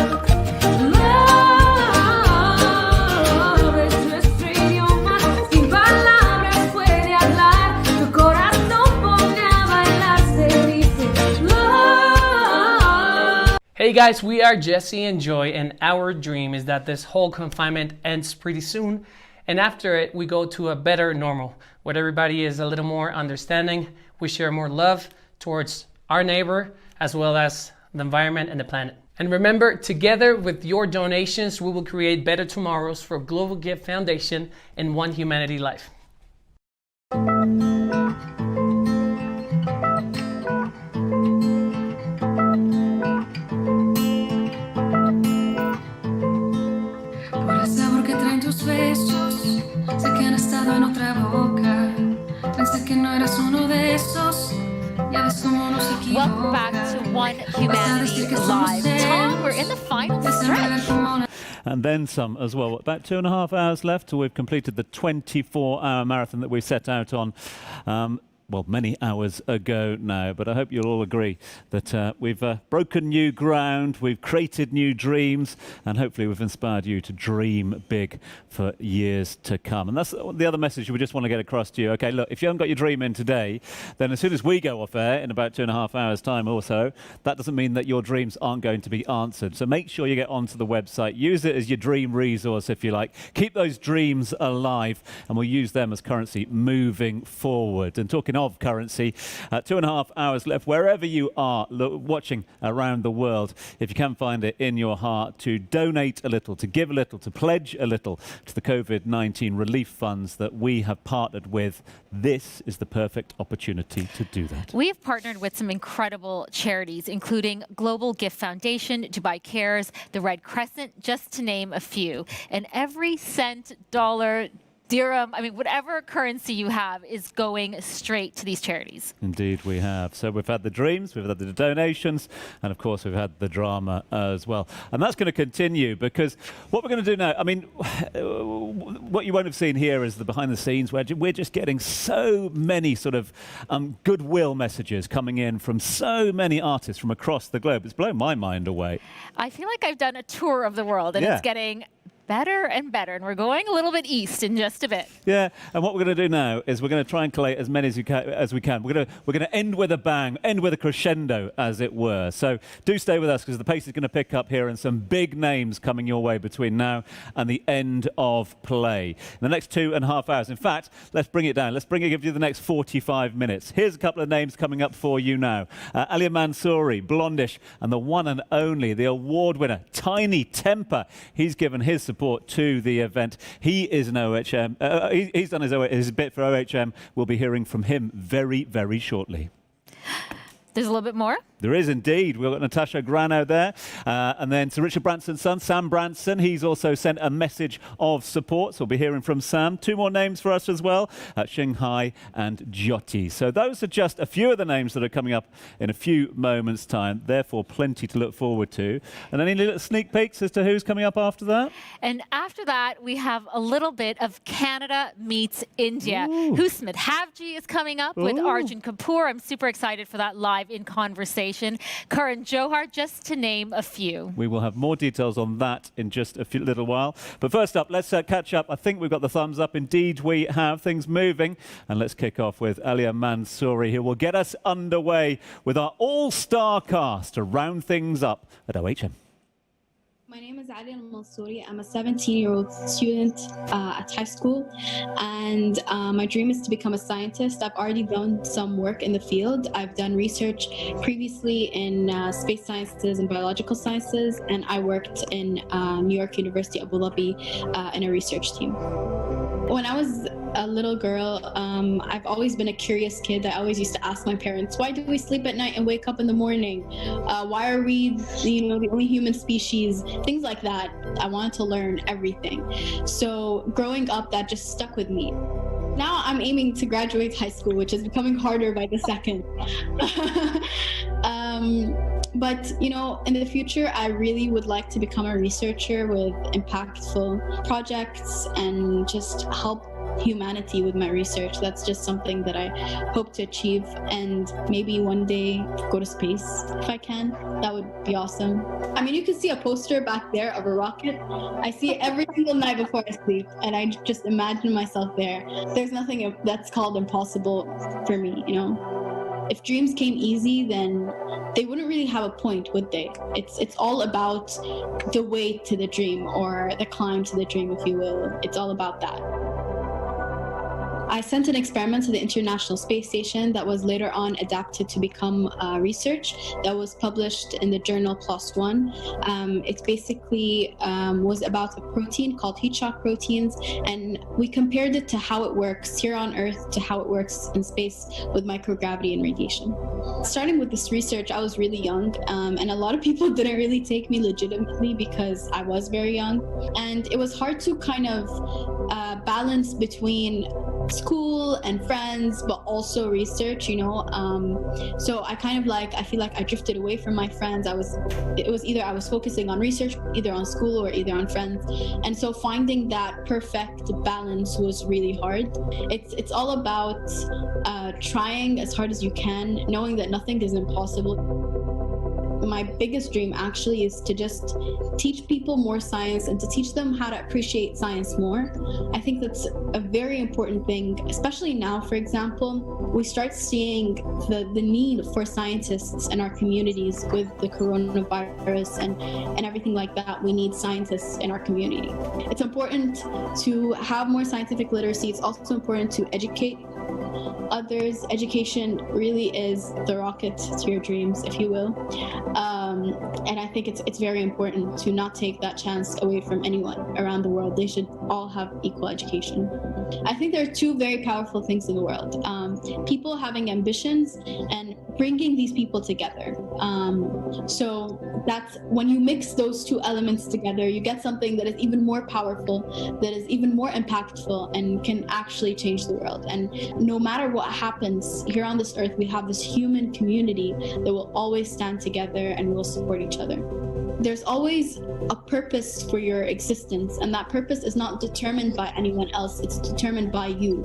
Love es nuestro idioma. Sin palabras puede hablar, tu corazón pone a bailar, se dice love. Hey guys, we are Jesse and Joy, and our dream is that this whole confinement ends pretty soon, and after it, we go to a better normal, where everybody is a little more understanding, we share more love towards our neighbor, as well as the environment and the planet. And remember, together with your donations, we will create better tomorrows for Global Gift Foundation and One Humanity Life. Por el sabor que traen tus besos, sé que han estado en otra boca. Pensé que no eras uno de esos. Ya ves cómo nos equivoca. Welcome back to One Humanity Live. Tom, we're in the final stretch. And then some as well. About 2.5 hours left till we've completed the 24-hour marathon that we set out on. Well, many hours ago now, but I hope you'll all agree that we've broken new ground, we've created new dreams, and hopefully we've inspired you to dream big for years to come. And that's the other message we just want to get across to you. Okay, look, if you haven't got your dream in today, then as soon as we go off air in about 2.5 hours' time or so, that doesn't mean that your dreams aren't going to be answered. So make sure you get onto the website, use it as your dream resource, if you like. Keep those dreams alive, and we'll use them as currency moving forward. And talking of currency, 2.5 hours left, wherever you are watching around the world, if you can find it in your heart to donate a little, to give a little, to pledge a little to the COVID-19 relief funds that we have partnered with, this is the perfect opportunity to do that. We have partnered with some incredible charities, including Global Gift Foundation, Dubai Cares, the Red Crescent, just to name a few. And every cent, dollar, dirham, I mean, whatever currency you have is going straight to these charities. Indeed, we have. So we've had the dreams, we've had the donations, and of course we've had the drama as well. And that's going to continue, because what we're going to do now, I mean, what you won't have seen here is the behind the scenes where we're just getting so many sort of goodwill messages coming in from so many artists from across the globe. It's blown my mind away. I feel like I've done a tour of the world, and it's getting better and better, and we're going a little bit east in just a bit. Yeah, and what we're going to do now is we're going to try and collate as many as we can. We're going to end with a bang, end with a crescendo, as it were. So do stay with us, because the pace is going to pick up here, and some big names coming your way between now and the end of play. In the next 2.5 hours. In fact, let's bring it down. Let's give you the next 45 minutes. Here's a couple of names coming up for you now. Ali Mansouri, Blondish, and the one and only, the award winner, Tiny Temper. He's given his support to the event. He is an OHM. He's done his bit for OHM. We'll be hearing from him very, very shortly. There's a little bit more. There is indeed. We've got Natasha Grano there. And then Sir Richard Branson's son, Sam Branson. He's also sent a message of support. So we'll be hearing from Sam. 2 more names for us as well, Shanghai and Jyoti. So those are just a few of the names that are coming up in a few moments' time. Therefore, plenty to look forward to. And any little sneak peeks as to who's coming up after that? And after that, we have a little bit of Canada meets India. Husmit Havji is coming up with Arjun Kapoor. I'm super excited for that live in conversation. Karan Johar, just to name a few. We will have more details on that in just a little while. But first up, let's catch up. I think we've got the thumbs up. Indeed, we have things moving. And let's kick off with Elia Mansouri, who will get us underway with our all-star cast to round things up at OHM. My name is Alia Mansouri. I'm a 17-year-old student at high school, and my dream is to become a scientist. I've already done some work in the field. I've done research previously in space sciences and biological sciences, and I worked in New York University, Abu Dhabi, in a research team. When I was a little girl, I've always been a curious kid. I always used to ask my parents, why do we sleep at night and wake up in the morning? Why are we, the only human species? Things like that. I wanted to learn everything. So growing up, that just stuck with me. Now I'm aiming to graduate high school, which is becoming harder by the second. But, in the future, I really would like to become a researcher with impactful projects and just help humanity with my research. That's just something that I hope to achieve, and maybe one day go to space if I can. That would be awesome. I mean, you can see a poster back there of a rocket. I see it every single night before I sleep, and I just imagine myself there. There's nothing that's called impossible for me, If dreams came easy, then they wouldn't really have a point, would they? It's all about the way to the dream, or the climb to the dream, if you will. It's all about that. I sent an experiment to the International Space Station that was later on adapted to become research that was published in the journal PLOS ONE. It basically was about a protein called heat shock proteins, and we compared it to how it works here on Earth to how it works in space with microgravity and radiation. Starting with this research, I was really young, and a lot of people didn't really take me legitimately because I was very young, and it was hard to kind of balance between school and friends, but also research, so I feel like I drifted away from my friends. It was either I was focusing on research, either on school or either on friends, and so finding that perfect balance was really hard. It's all about trying as hard as you can, knowing that nothing is impossible. My biggest dream actually is to just teach people more science and to teach them how to appreciate science more. I think that's a very important thing, especially now, for example. We start seeing the need for scientists in our communities with the coronavirus and everything like that. We need scientists in our community. It's important to have more scientific literacy. It's also important to educate others. Education really is the rocket to your dreams, if you will. And I think it's very important to not take that chance away from anyone around the world. They should all have equal education. I think there are 2 very powerful things in the world. People having ambitions and bringing these people together. So that's when you mix those 2 elements together, you get something that is even more powerful, that is even more impactful, and can actually change the world. And no matter what happens here on this earth, we have this human community that will always stand together and will support each other. There's always a purpose for your existence, and that purpose is not determined by anyone else, it's determined by you.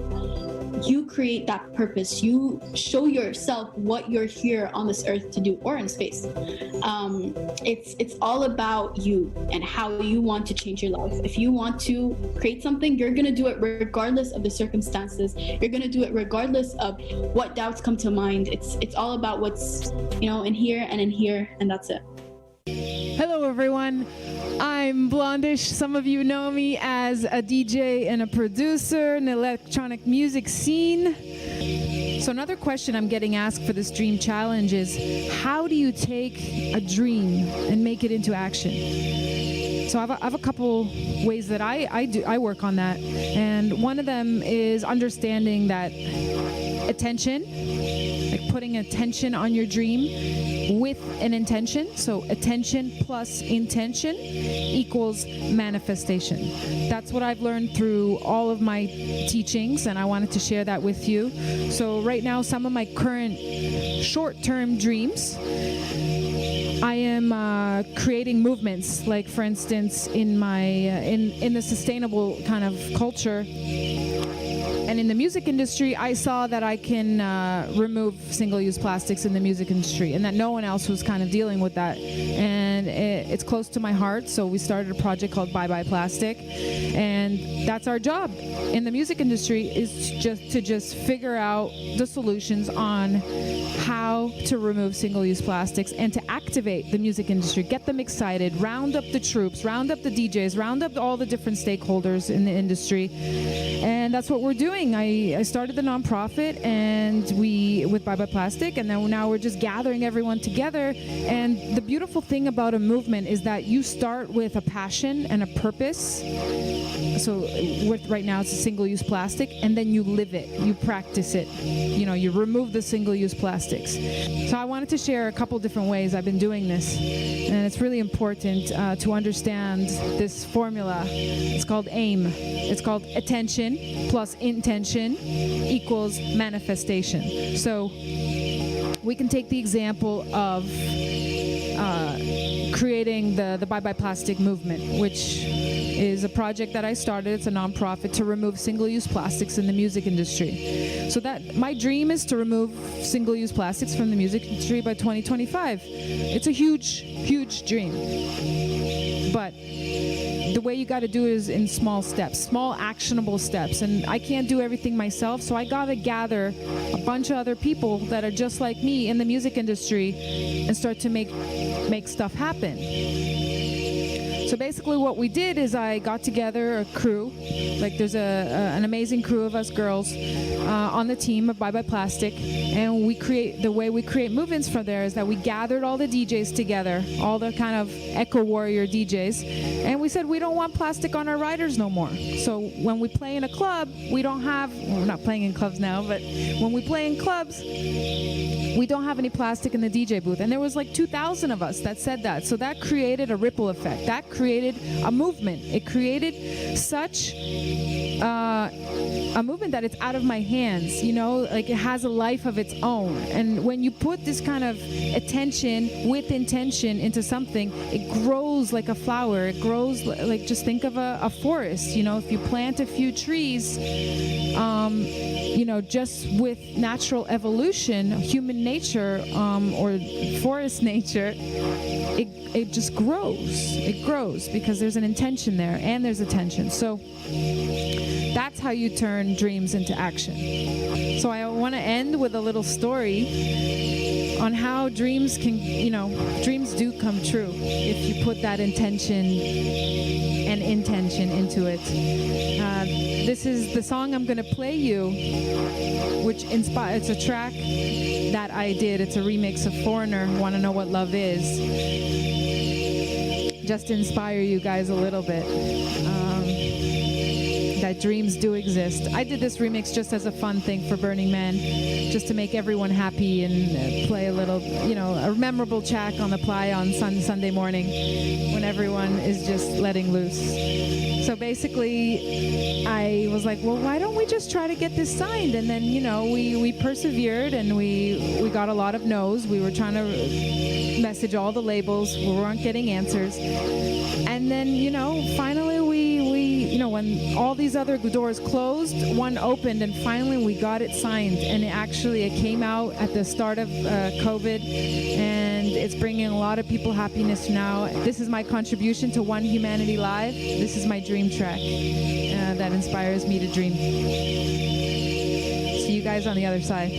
You create that purpose. You show yourself what you're here on this earth to do, or in space. It's all about you and how you want to change your life. If you want to create something, you're going to do it regardless of the circumstances. You're going to do it regardless of what doubts come to mind. It's all about what's, in here, and that's it. Hello, everyone. I'm Blondish. Some of you know me as a DJ and a producer in the electronic music scene. So another question I'm getting asked for this Dream Challenge is, how do you take a dream and make it into action? So I have a couple ways that I work on that. And one of them is understanding that attention, like putting attention on your dream with an intention. So attention plus intention equals manifestation. That's what I've learned through all of my teachings, and I wanted to share that with you. So right now, some of my current short-term dreams, I am creating movements, like for instance in my in the sustainable kind of culture and in the music industry. I saw that I can remove single-use plastics in the music industry, and that no one else was kind of dealing with that, and it's close to my heart. So we started a project called Bye Bye Plastic, and that's our job in the music industry, is to just figure out the solutions on how to remove single-use plastics and to activate the music industry, get them excited, round up the troops, round up the DJs, round up all the different stakeholders in the industry. And that's what we're doing. I started the nonprofit and with Bye Bye Plastic, and then now we're just gathering everyone together. And the beautiful thing about a movement is that you start with a passion and a purpose. So right now it's a single-use plastic, and then you live it, you practice it, you remove the single-use plastics. So I wanted to share a couple different ways I've been doing this, and it's really important to understand this formula. It's called AIM. It's called attention plus intention equals manifestation. So we can take the example of creating the Bye Bye Plastic movement, which is a project that I started. It's a nonprofit to remove single-use plastics in the music industry. So that my dream is to remove single-use plastics from the music industry by 2025. It's a huge, huge dream. But the way you got to do it is in small steps, small actionable steps. And I can't do everything myself, so I got to gather a bunch of other people that are just like me in the music industry and start to make stuff happen. So basically what we did is I got together a crew, like there's an amazing crew of us girls on the team of Bye Bye Plastic, and the way we create movements from there is that we gathered all the DJs together, all the kind of eco warrior DJs, and we said we don't want plastic on our riders no more. So when we play in a club, we're not playing in clubs now, but when we play in clubs, we don't have any plastic in the DJ booth. And there was like 2,000 of us that said that. So that created a ripple effect. That created a movement. It created such a movement that it's out of my hands, like it has a life of its own. And when you put this kind of attention with intention into something, it grows like a flower. It grows like, just think of a forest. If you plant a few trees, just with natural evolution, human nature, or forest nature, it just grows. It grows because there's an intention there, and there's attention. So that's how you turn dreams into action. So I want to end with a little story on how dreams can, dreams do come true if you put that intention and intention into it. This is the song I'm going to play you, which it's a track that I did. It's a remix of Foreigner, Want to Know What Love Is. Just to inspire you guys a little bit. That dreams do exist. I did this remix just as a fun thing for Burning Man, just to make everyone happy and play a little, a memorable track on the playa on Sunday morning when everyone is just letting loose. So basically, I was like, well, why don't we just try to get this signed? And then, we persevered, and we got a lot of no's. We were trying to message all the labels. We weren't getting answers. And then, finally when all these other doors closed, one opened, and finally we got it signed. And it came out at the start of COVID, and it's bringing a lot of people happiness now. This is my contribution to One Humanity Live. This is my dream track that inspires me to dream. See you guys on the other side.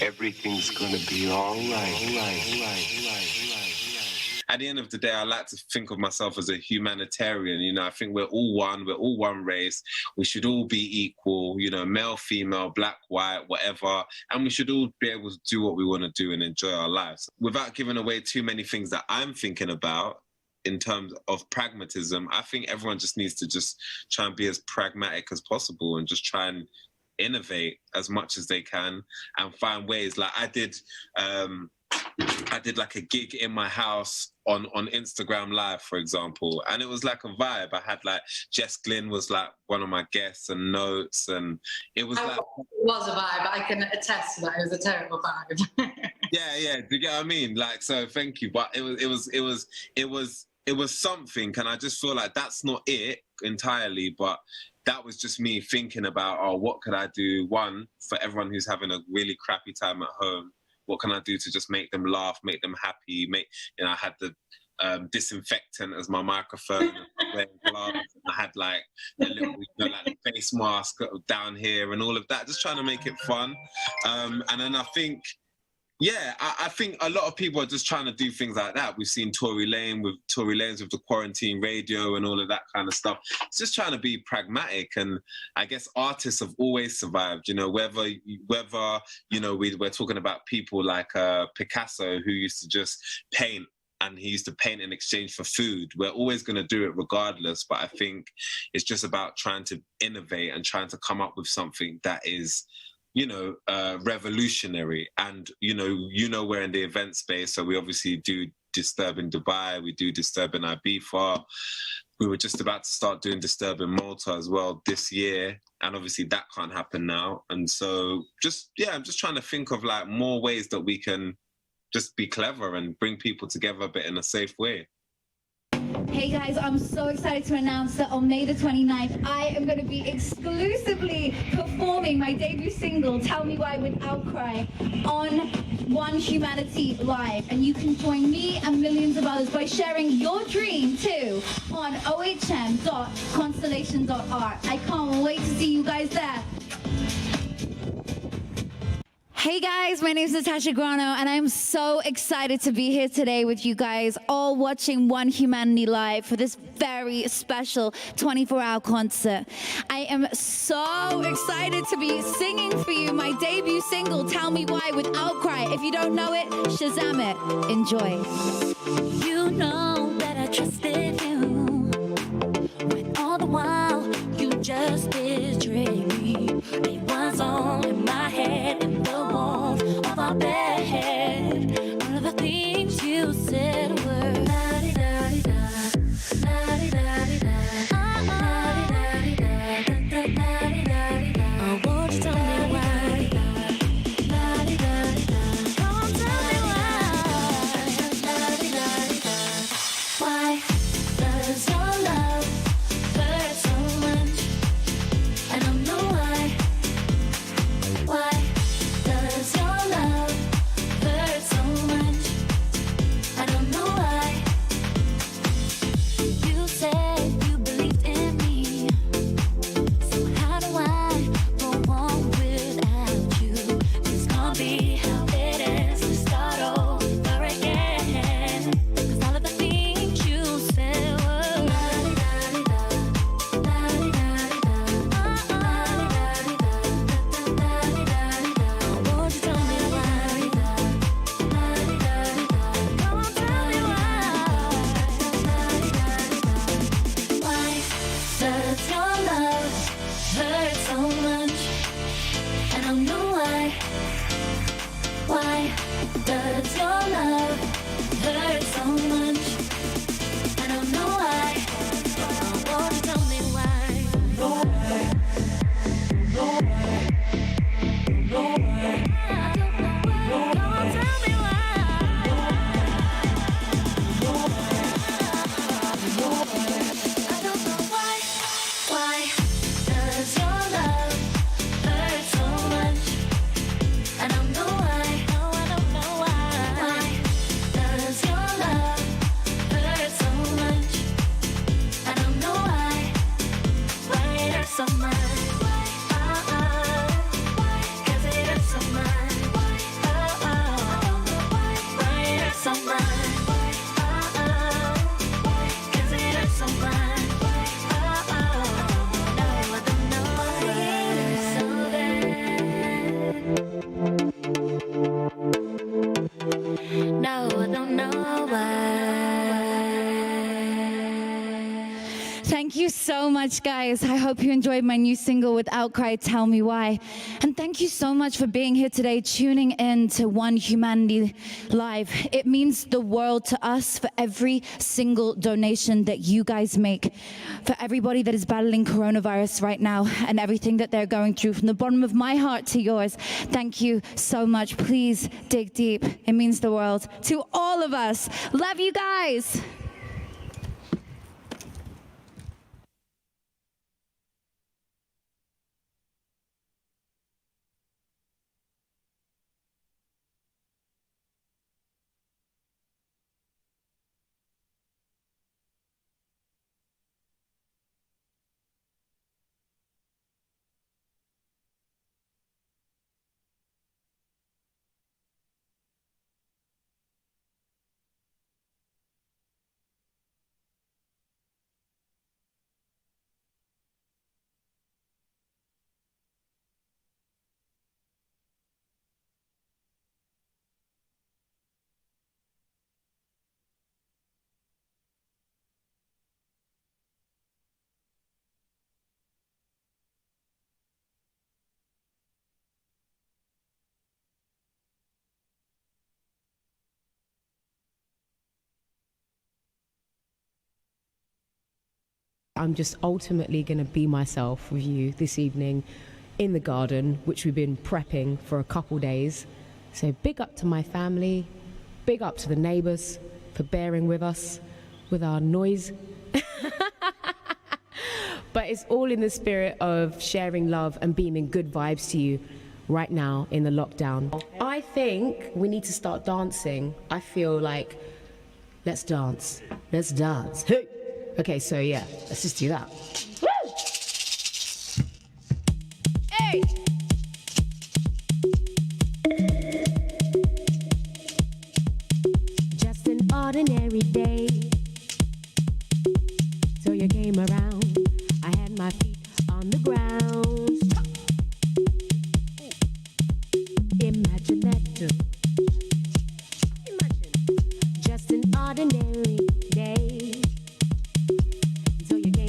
Everything's gonna be all right. At the end of the day, I like to think of myself as a humanitarian. You know, I think we're all one race. We should all be equal, you know, male, female, black, white, whatever. And we should all be able to do what we want to do and enjoy our lives without giving away too many things that I'm thinking about. In terms of pragmatism, I think everyone just needs to just try and be as pragmatic as possible and just try and innovate as much as they can and find ways. Like I did like a gig in my house on Instagram Live, for example, and it was like a vibe. I had like Jess Glynn was like one of my guests and notes, and it was like it was a vibe. I can attest to that. It was a terrible vibe. yeah. Do you get what I mean? Like, so thank you, but it was something, and I just feel like that's not it entirely, but that was just me thinking about, oh, what could I do? One, for everyone who's having a really crappy time at home, what can I do to just make them laugh, make them happy? I had the disinfectant as my microphone, and I had like a little, like the face mask down here and all of that, just trying to make it fun. And then I think, I think a lot of people are just trying to do things like that. We've seen Tory Lanez with the quarantine radio and all of that kind of stuff. It's just trying to be pragmatic, and I guess artists have always survived. You know, whether you know we're talking about people like Picasso, who used to just paint, and he used to paint in exchange for food. We're always going to do it regardless. But I think it's just about trying to innovate and trying to come up with something that is, you know, revolutionary. And, you know, we're in the event space, so we obviously do Disturb in Dubai, we do Disturb in Ibiza. We were just about to start doing Disturb in Malta as well this year, and obviously that can't happen now. And so I'm just trying to think of like more ways that we can just be clever and bring people together a bit in a safe way. Hey guys, I'm so excited to announce that on May the 29th, I am going to be exclusively performing my debut single, Tell Me Why with Outcry, on One Humanity Live. And you can join me and millions of others by sharing your dream too on ohm.constellation.art. I can't wait to see you guys there. Hey guys, my name is Natasha Grano, and I'm so excited to be here today with you guys, all watching One Humanity Live for this very special 24-hour concert. I am so excited to be singing for you my debut single, Tell Me Why with Outcry. If you don't know it, Shazam it. Enjoy. You know that I trusted you, when all the while you just betrayed me. It was all in my head and the walls of our bed. All of the things you said were la-di-da-di-da, la-di-da-di-da, la-di-da-di-da. Oh, won't you tell me why? La-di-da-di-da, don't tell me why. La-di-da-di-da. Why does your love hurt so much? I don't know why. Why does your love hurt so much? I don't know why. You said you believed in me, so how do I go on without you? This can't be how it is to start over again. 'Cause all of the things you said were la-di-da-di-da, la-di-da-di-da, la-di-da-di-da. Won't you tell me why? La-di-da-di-da, don't tell me why. La-di-da-di-da. Why does your love hurt so much? I don't know why. Why does your love hurt so much? I don't know why. Won't you tell me why? No way. No way. No way. I don't know why. Don't tell me why. No way. No way. I don't know why. Why does your love hurt so much? I don't know why. No, I don't know why. Why does your love hurt much, guys. I hope you enjoyed my new single with Outcry, Tell Me Why. And thank you so much for being here today, tuning in to One Humanity Live. It means the world to us for every single donation that you guys make, for everybody that is battling coronavirus right now and everything that they're going through. From the bottom of my heart to yours, thank you so much. Please dig deep. It means the world to all of us. Love you guys. I'm just ultimately going to be myself with you this evening in the garden, which we've been prepping for a couple days. So big up to my family, big up to the neighbours for bearing with us with our noise. But it's all in the spirit of sharing love and beaming good vibes to you right now in the lockdown. I think we need to start dancing. I feel like, let's dance. Let's dance. Hey! Okay, so yeah, let's just do that. Woo! Hey! Just an ordinary day. So you came around, I had my feet on the ground. Imagine that too. Imagine. Just an ordinary day.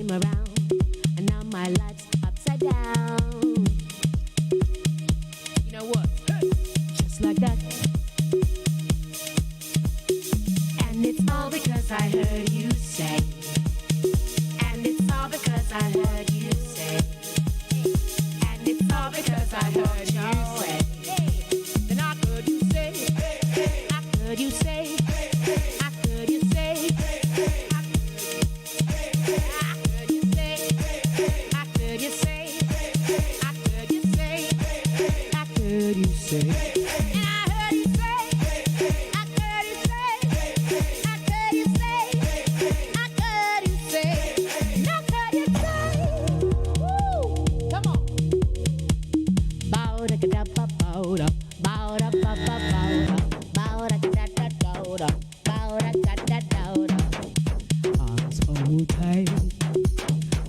Around, and now my life's upside down. You know what? Hey. Just like that. And it's all because I heard you say. And it's all because I heard you say. And it's all because I heard you say. Then I heard you say. I heard you say. I heard you say.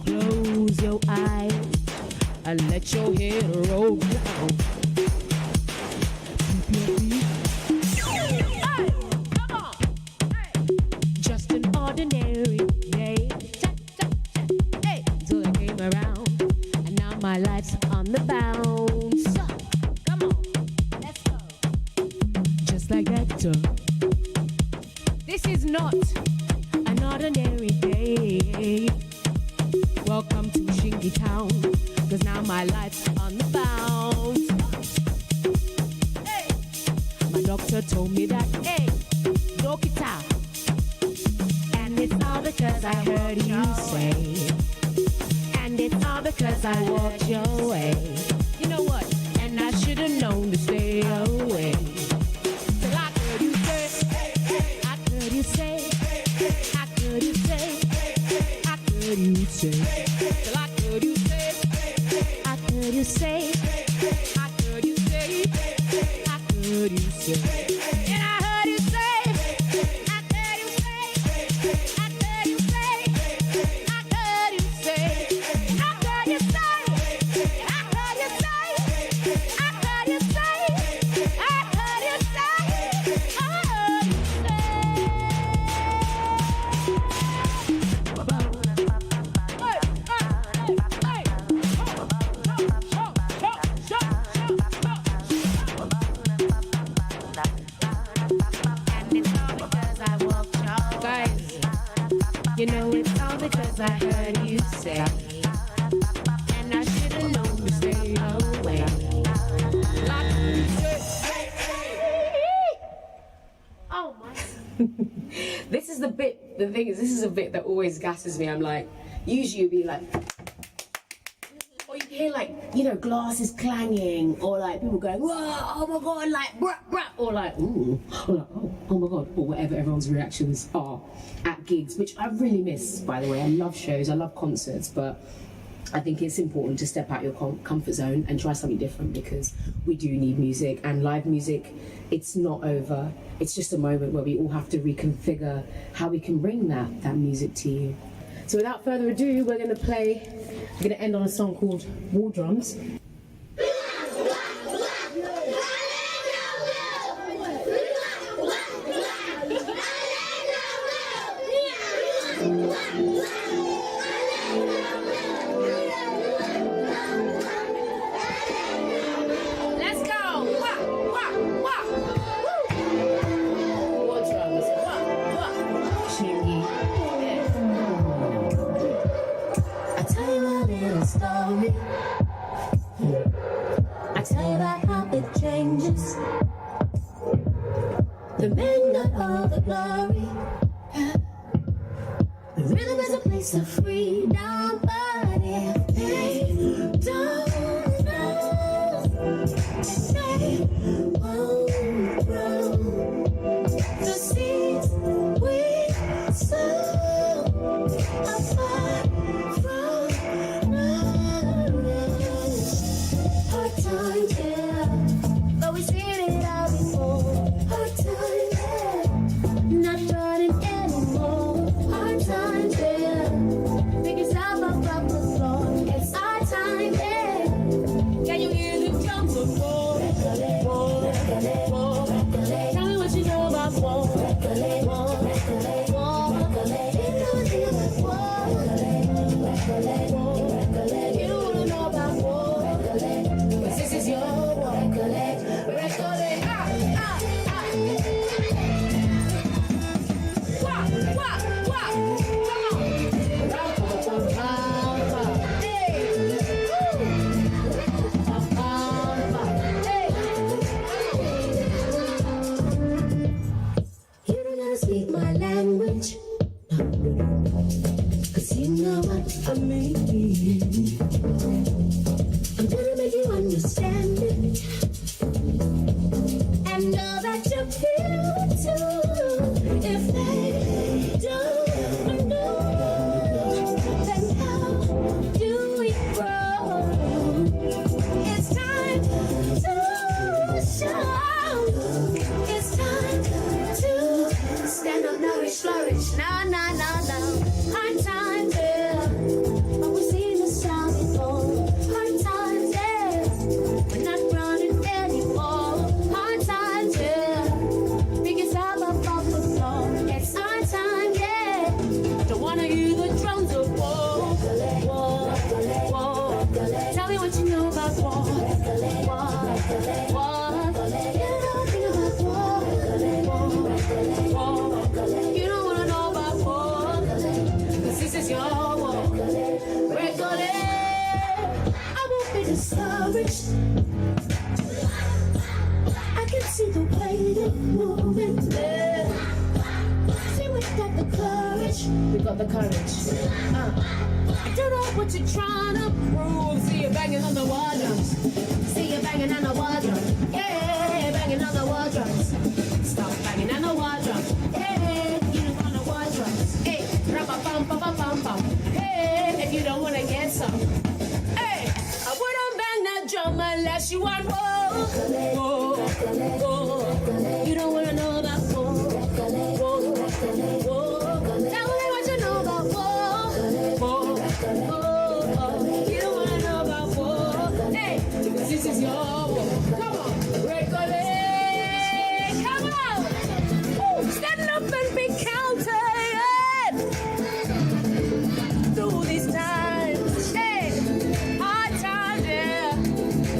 Close your eyes and let your head roll down. Hey, come on. Hey. Just an ordinary day. Hey, till I came around, and now my life's on the bounce. Come on, let's go. Just like that. This is not an ordinary day. Welcome to Shingy Town, cause now my life's on the bounce. Hey. My doctor told me that, hey, Dokita. And it's all because I heard you say. And it's all because I walked your way. You know what? And I should've known to stay away. Till I heard you say, I heard you say, I heard you say, I heard you say. Till I heard you say, I heard you say, I heard you say, I heard you say. And I heard you say, I heard you say, I heard you say, I heard you say, I heard you say, I heard you say, I heard you say, I heard you say, I heard you say. This is the bit, the thing is, this is a bit that always gasses me. I'm like, usually you'd be like, or you hear like, you know, glasses clanging, or like people going, whoa, oh my God, like, brah, brah, or like, ooh, or like, oh my God, or whatever everyone's reactions are at gigs, which I really miss, by the way. I love shows, I love concerts, but I think it's important to step out your comfort zone and try something different, because we do need music, and live music, it's not over. It's just a moment where we all have to reconfigure how we can bring that music to you. So without further ado, we're going to end on a song called War Drums. Story. I tell you about how it changes. The men got all the glory. The rhythm is a place of freedom, but if they don't know, they won't grow. The seeds we sow are far from hard times, yeah, but we've seen it all before. Hard times, yeah, not running anymore. Hard times, yeah, pick yourself up off the floor. It's our time, yeah. Can you hear the drums of war? War, war. Tell me what you know about war. War, war. You know what you about war. You don't wanna know about war. This is your war. Recollect. Wah, wah, wah. Come on. Hey. You don't gotta speak my language, cause you know what I mean. I'm gonna make you understand it, and know that you feel it too. If they don't know, then how do we grow? It's time to show. It's time to stand up, nourish, flourish. No, no, no, no. Hard times, yeah, but we've seen the sound before. Hard times, yeah, we're not running anymore. Hard times, yeah, pick yourself up off the floor. It's our time, yeah. Don't wanna hear the drums of war. War, war. Tell me what you know about war. War, war. You know nothing about war. War, war. You don't wanna know about war, cause this is your war. Recollect. I won't be discouraged. I can see the way you're moving. Yeah. See, we got the courage. We got the courage. I don't know what you're trying to prove. See you banging on the wall drums. See you banging on the wall drum. Yeah, banging on the wall drums. Stop banging on the wall drums. Hey, you don't want the wall drums. Hey, rap-a-bum-bum-bum-bum. Hey, if you don't wanna get some. Hey, I wouldn't bang that drum unless you want war. War, war. You don't wanna know about war. War, war. Tell me what you know about war. War, war. You don't wanna know about war. Hey, because this is your war. Come on, recollect. Come on. Woo, stand up and be counted. Through these times. Hey, hard times, yeah.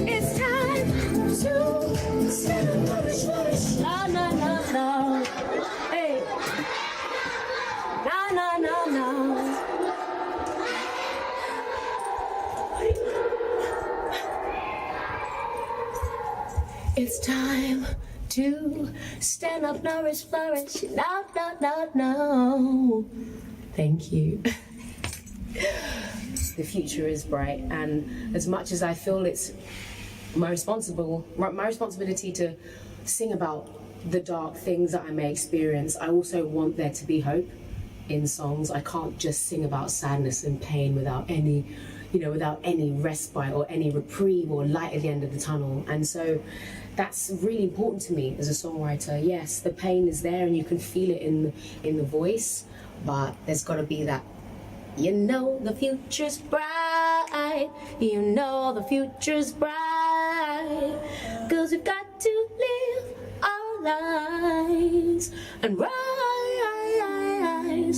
It's time to stand up, flourish, flourish. No, no, no, no. Hey. No, no, no, no. It's time to stand up, nourish, flourish. No, no, no, no. Thank you. The future is bright, and as much as I feel it's my responsibility to sing about the dark things that I may experience, I also want there to be hope in songs. I can't just sing about sadness and pain without any respite or any reprieve or light at the end of the tunnel. And so that's really important to me as a songwriter. Yes, the pain is there and you can feel it in the voice, but there's got to be that, you know, the future's bright, you know the future's bright, 'cause we've got to live our lives and rise,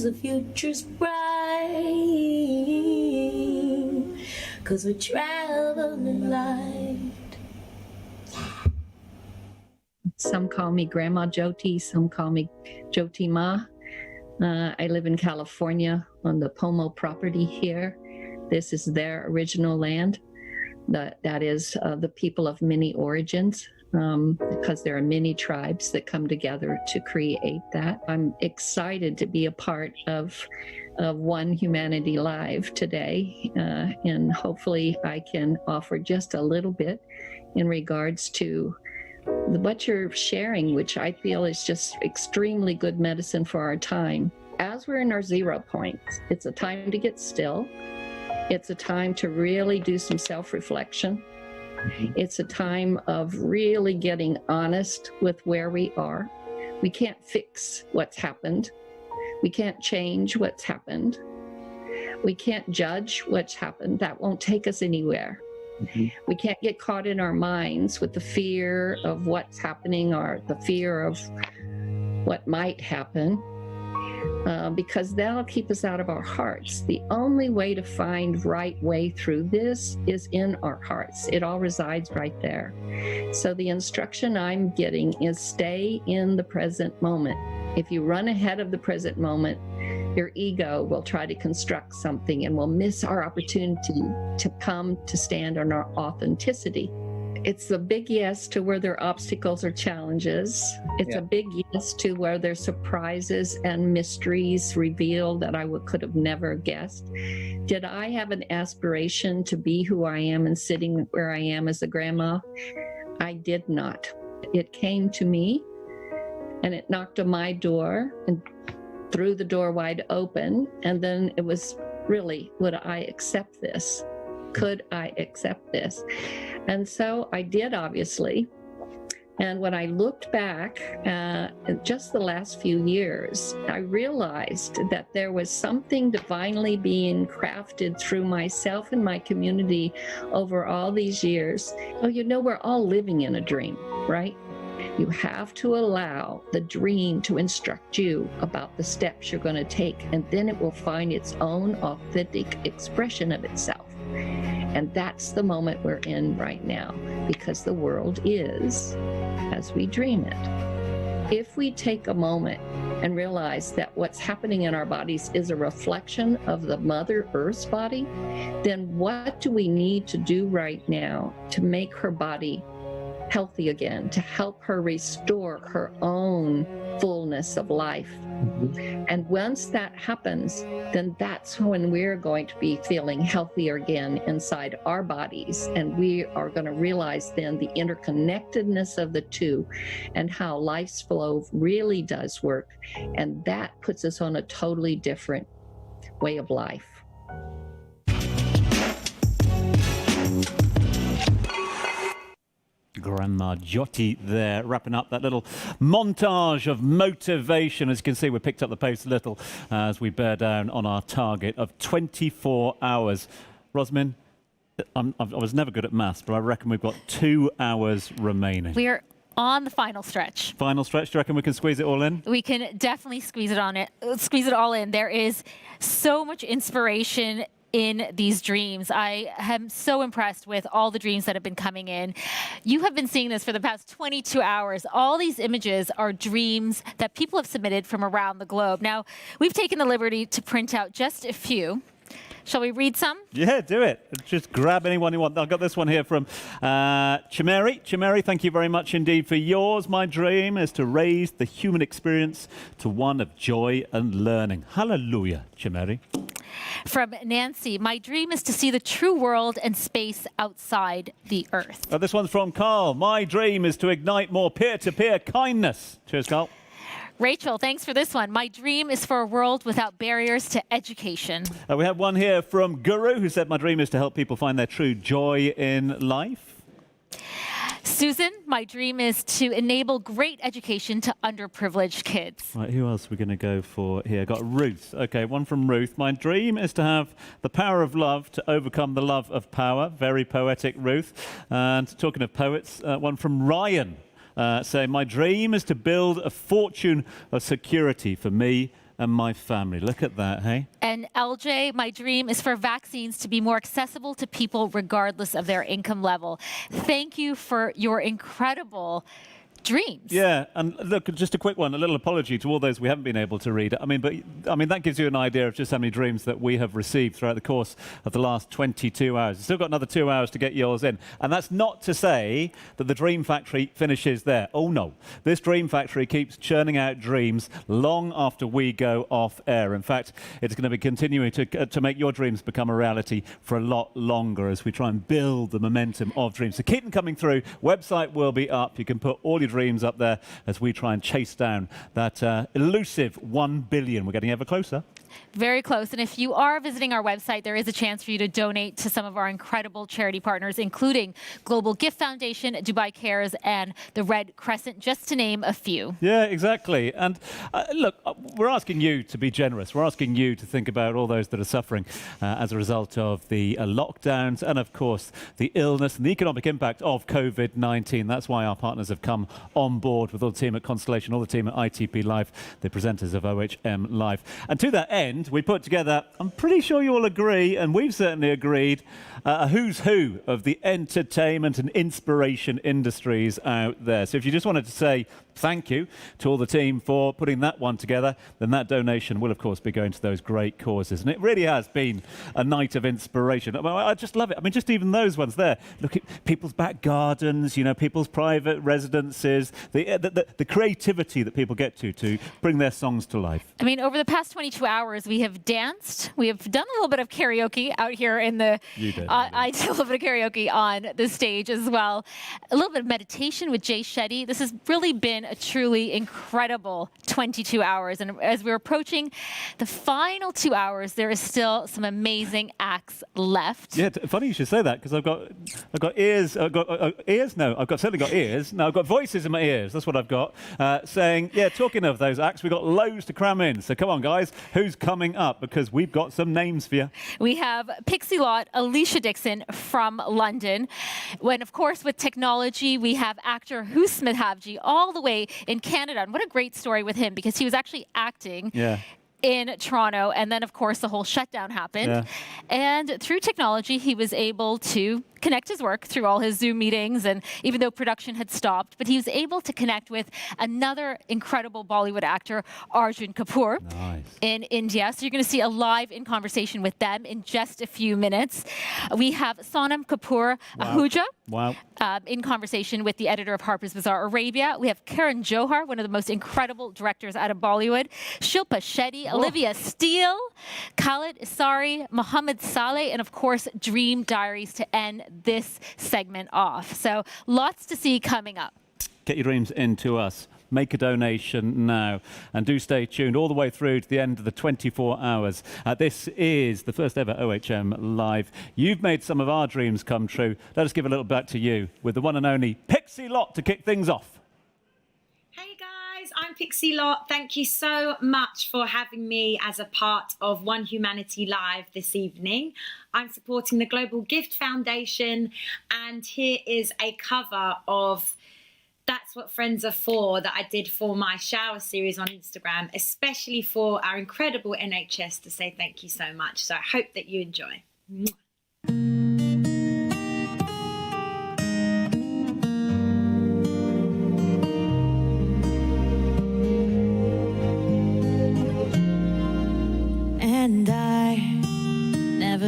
the future's bright, 'cause we're traveling light. Some call me Grandma Jyoti, some call me Jyoti Ma. I live in California on the Pomo property here. This is their original land. That is the people of many origins, because there are many tribes that come together to create that. I'm excited to be a part of One Humanity Live today, and hopefully I can offer just a little bit in regards to what you're sharing, which I feel is just extremely good medicine for our time. As we're in our 0 points, it's a time to get still. It's a time to really do some self-reflection. It's a time of really getting honest with where we are. We can't fix what's happened. We can't change what's happened. We can't judge what's happened. That won't take us anywhere. We can't get caught in our minds with the fear of what's happening or the fear of what might happen, because that'll keep us out of our hearts. The only way to find right way through this is in our hearts. It all resides right there. So the instruction I'm getting is stay in the present moment. If you run ahead of the present moment, your ego will try to construct something and we'll miss our opportunity to come to stand on our authenticity. It's a big yes to where there are obstacles or challenges. It's a big yes to where there's surprises and mysteries revealed that I could have never guessed. Did I have an aspiration to be who I am and sitting where I am as a grandma? I did not. It came to me and it knocked on my door and threw the door wide open. And then it was really, would I accept this? Could I accept this? And so I did, obviously. And when I looked back just the last few years, I realized that there was something divinely being crafted through myself and my community over all these years. Oh, you know, we're all living in a dream, right? You have to allow the dream to instruct you about the steps you're going to take, and then it will find its own authentic expression of itself. And that's the moment we're in right now, because the world is as we dream it. If we take a moment and realize that what's happening in our bodies is a reflection of the Mother Earth's body, then what do we need to do right now to make her body healthy again, to help her restore her own fullness of life? And once that happens, then that's when we're going to be feeling healthier again inside our bodies. And we are going to realize then the interconnectedness of the two and how life's flow really does work. And that puts us on a totally different way of life. Grandma Jyoti there, wrapping up that little montage of motivation. As you can see, we picked up the pace a little as we bear down on our target of 24 hours. Rosmin, I was never good at maths, but I reckon we've got 2 hours remaining. We're on the final stretch. Final stretch, do you reckon we can squeeze it all in? We can definitely squeeze it all in. There is so much inspiration in these dreams. I am so impressed with all the dreams that have been coming in. You have been seeing this for the past 22 hours. All these images are dreams that people have submitted from around the globe. Now, we've taken the liberty to print out just a few Shall we read some? Yeah, do it. Just grab anyone you want. I've got this one here from Chimeri. Chimeri, thank you very much indeed for yours. My dream is to raise the human experience to one of joy and learning. Hallelujah, Chimeri. From Nancy, my dream is to see the true world and space outside the earth. This one's from Carl. My dream is to ignite more peer-to-peer kindness. Cheers, Carl. Rachel, thanks for this one. My dream is for a world without barriers to education. We have one here from Guru, who said, my dream is to help people find their true joy in life. Susan, my dream is to enable great education to underprivileged kids. Right, who else are we going to go for here? Got Ruth. Okay, one from Ruth. My dream is to have the power of love to overcome the love of power. Very poetic, Ruth. And talking of poets, one from Ryan saying, my dream is to build a fortune of security for me and my family. Look at that, hey? And LJ, my dream is for vaccines to be more accessible to people regardless of their income level. Thank you for your incredible dreams. Yeah, and look, just a quick one, a little apology to all those we haven't been able to read. I mean, that gives you an idea of just how many dreams that we have received throughout the course of the last 22 hours. You've still got another 2 hours to get yours in. And that's not to say that the Dream Factory finishes there. Oh no, this Dream Factory keeps churning out dreams long after we go off air. In fact, it's going to be continuing to make your dreams become a reality for a lot longer as we try and build the momentum of dreams. So keep them coming through. Website will be up. You can put all your dreams up there as we try and chase down that elusive 1 billion. We're getting ever closer. Very close. And if you are visiting our website, there is a chance for you to donate to some of our incredible charity partners, including Global Gift Foundation, Dubai Cares, and the Red Crescent, just to name a few. Yeah, exactly. And look, we're asking you to be generous. We're asking you to think about all those that are suffering as a result of the lockdowns and, of course, the illness and the economic impact of COVID-19. That's why our partners have come on board with all the team at Constellation, all the team at ITP Live, the presenters of OHM Live. And to that end, we put together, I'm pretty sure you all agree, and we've certainly agreed, a who's who of the entertainment and inspiration industries out there. So if you just wanted to say thank you to all the team for putting that one together, then that donation will, of course, be going to those great causes. And it really has been a night of inspiration. I just love it. I mean, just even those ones there. Look at people's back gardens, you know, people's private residences, the creativity that people get to bring their songs to life. I mean, over the past 22 hours, we have danced. We have done a little bit of karaoke out here in the... You did. I did a little bit of karaoke on the stage as well. A little bit of meditation with Jay Shetty. This has really been a truly incredible 22 hours. And as we're approaching the final 2 hours, there is still some amazing acts left. Yeah, funny you should say that, because I've got ears. I've got ears? No, I've certainly got ears. No, I've got voices in my ears. That's what I've got. Saying, yeah, talking of those acts, we've got loads to cram in. So come on, guys, who's coming up? Because we've got some names for you. We have Pixie Lott, Alicia Dixon from London. When, of course, with technology, we have actor Husmet Havji all the way in Canada. And what a great story with him, because he was actually acting in Toronto. And then, of course, the whole shutdown happened. Yeah. And through technology, he was able to connect his work through all his Zoom meetings, and even though production had stopped, but he was able to connect with another incredible Bollywood actor, Arjun Kapoor, in India. So you're going to see a live in conversation with them in just a few minutes. We have Sonam Kapoor Ahuja in conversation with the editor of Harper's Bazaar Arabia. We have Karan Johar, one of the most incredible directors out of Bollywood, Shilpa Shetty, Olivia Steele, Khalid Isari, Mohammed Saleh, and of course, Dream Diaries to end this segment off. So lots to see coming up. Get your dreams into us. Make a donation now. And do stay tuned all the way through to the end of the 24 hours. This is the first ever OHM Live. You've made some of our dreams come true. Let us give a little back to you with the one and only Pixie Lott to kick things off. Hey guys, I'm Pixie Lott. Thank you so much for having me as a part of One Humanity Live this evening. I'm supporting the Global Gift Foundation, and here is a cover of That's What Friends Are For that I did for my shower series on Instagram, especially for our incredible NHS, to say thank you so much. So I hope that you enjoy. And I never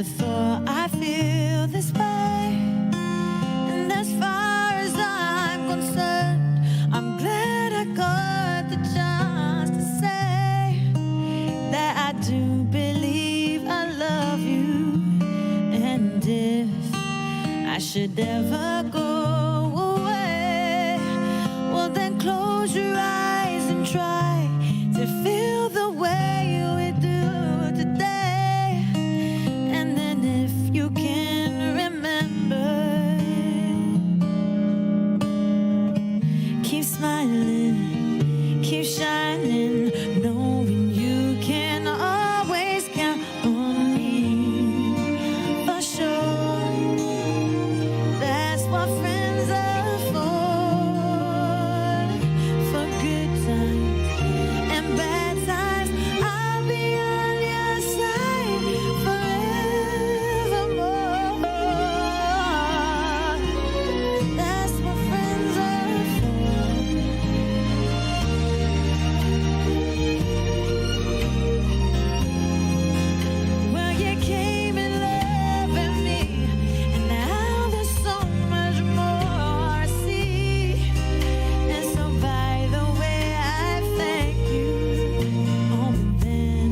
should ever go away, well then close your eyes and try to feel the way we do today. And then if you can remember, keep smiling, keep shining, knowing you can always count on me for sure. That's what friends are for good times and bad times. I'll be on your side forevermore. That's what friends are for. Well, you came in loving me, and now there's so much more I see. And so by the way, I thank you. Oh, then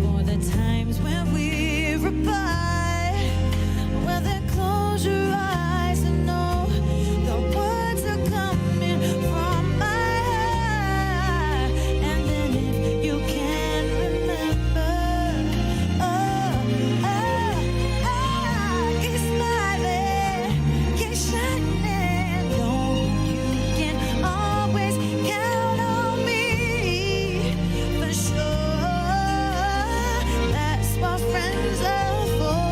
for the times when we reply, well then close your eyes and know the words are coming from my heart. And then if you can remember, keep smiling, keep shining, know you can always count on me for sure. That's what friends are for.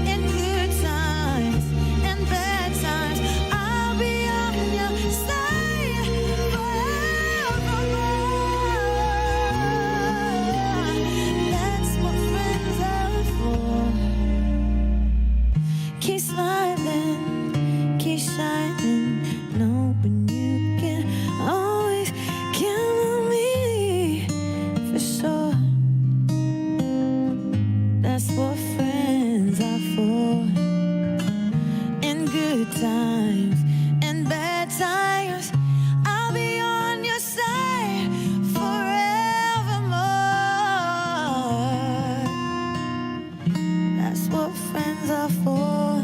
In good times and bad times, I'll be on your side forevermore. That's what friends are for. Keep smiling, keep shining, knowing you can always count on me for sure. That's what friends are for. In good times and bad times, I'll be on your side forevermore. That's what friends are for.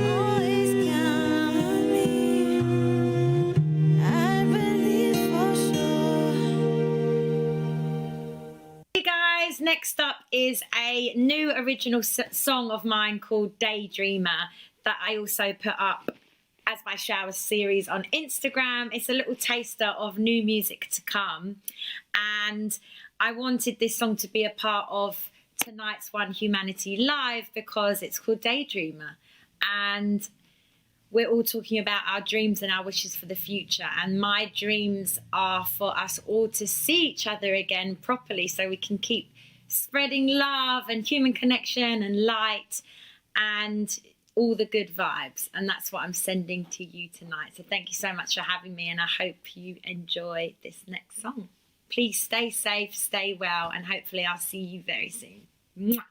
Always count on me, I believe for sure. Hey guys, next up is a new original song of mine called Daydreamer that I also put up as my shower series on Instagram. It's a little taster of new music to come, and I wanted this song to be a part of tonight's One Humanity Live because it's called Daydreamer, and we're all talking about our dreams and our wishes for the future, and my dreams are for us all to see each other again properly so we can keep spreading love and human connection and light and all the good vibes. And that's what I'm sending to you tonight. So thank you so much for having me, and I hope you enjoy this next song. Please stay safe, stay well, and hopefully I'll see you very soon. Mwah.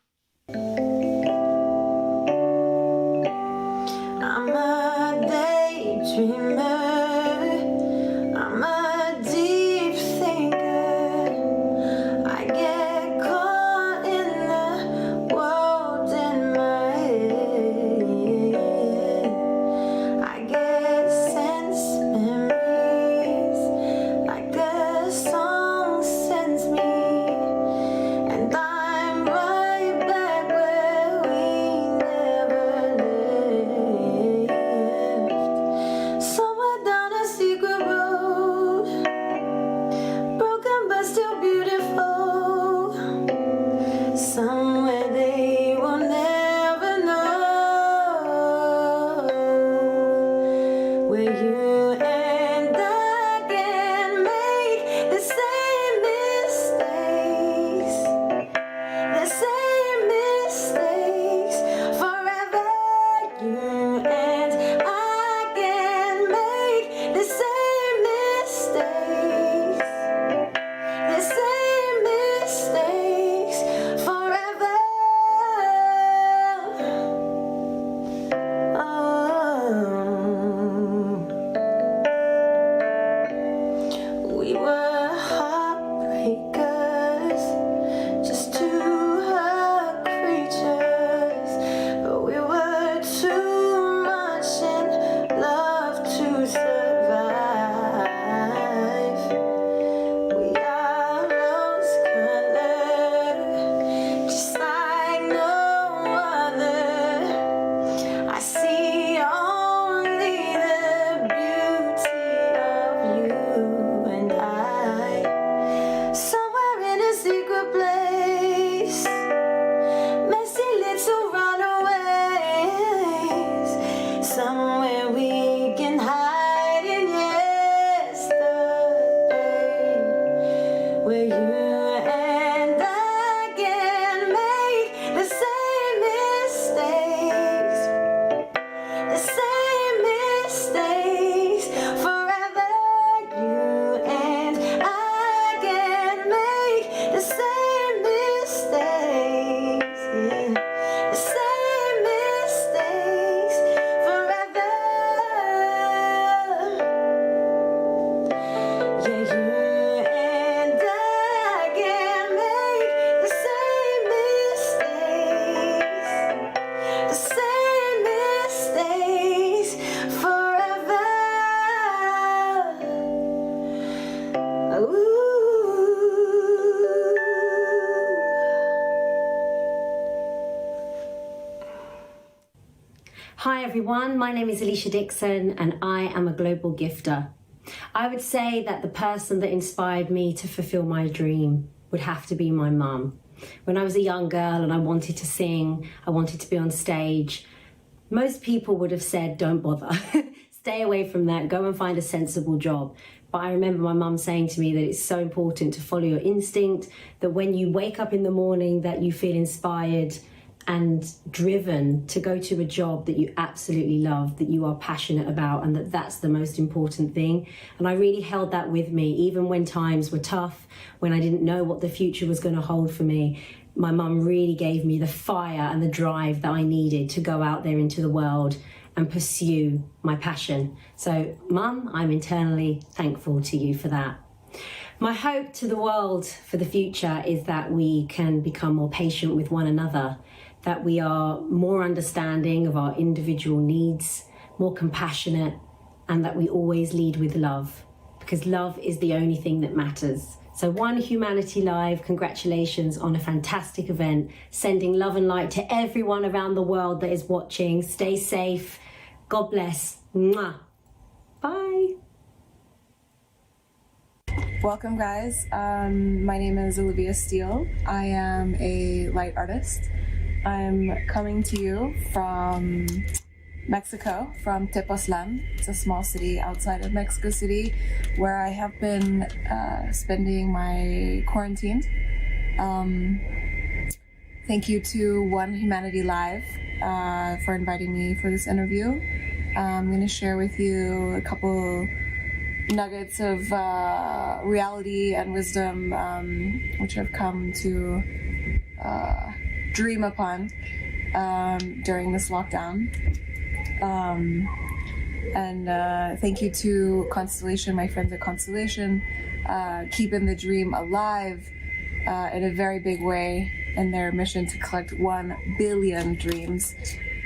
I'm a daydreamer, I'm a deep thinker. I get caught in the world in my head. I get sense memories like a song sends me, and I'm right back where Hi everyone, my name is Alicia Dixon and I am a global gifter. I would say that the person that inspired me to fulfill my dream would have to be my mum. When I was a young girl and I wanted to sing, I wanted to be on stage, most people would have said, don't bother, stay away from that, go and find a sensible job. But I remember my mum saying to me that it's so important to follow your instinct, that when you wake up in the morning that you feel inspired and driven to go to a job that you absolutely love, that you are passionate about, and that's the most important thing. And I really held that with me, even when times were tough, when I didn't know what the future was going to hold for me. My mum really gave me the fire and the drive that I needed to go out there into the world and pursue my passion. So, Mum, I'm eternally thankful to you for that. My hope to the world for the future is that we can become more patient with one another, that we are more understanding of our individual needs, more compassionate, and that we always lead with love, because love is the only thing that matters. So One Humanity Live, congratulations on a fantastic event, sending love and light to everyone around the world that is watching. Stay safe. God bless. Mwah. Bye. Welcome guys, my name is Olivia Steele. I am a light artist. I'm coming to you from Mexico, from Tepoztlán. It's a small city outside of Mexico City where I have been spending my quarantine. Thank you to One Humanity Live for inviting me for this interview. I'm going to share with you a couple nuggets of reality and wisdom which I've come to dream upon during this lockdown. And thank you to Constellation, my friends at Constellation, keeping the dream alive in a very big way in their mission to collect 1 billion dreams.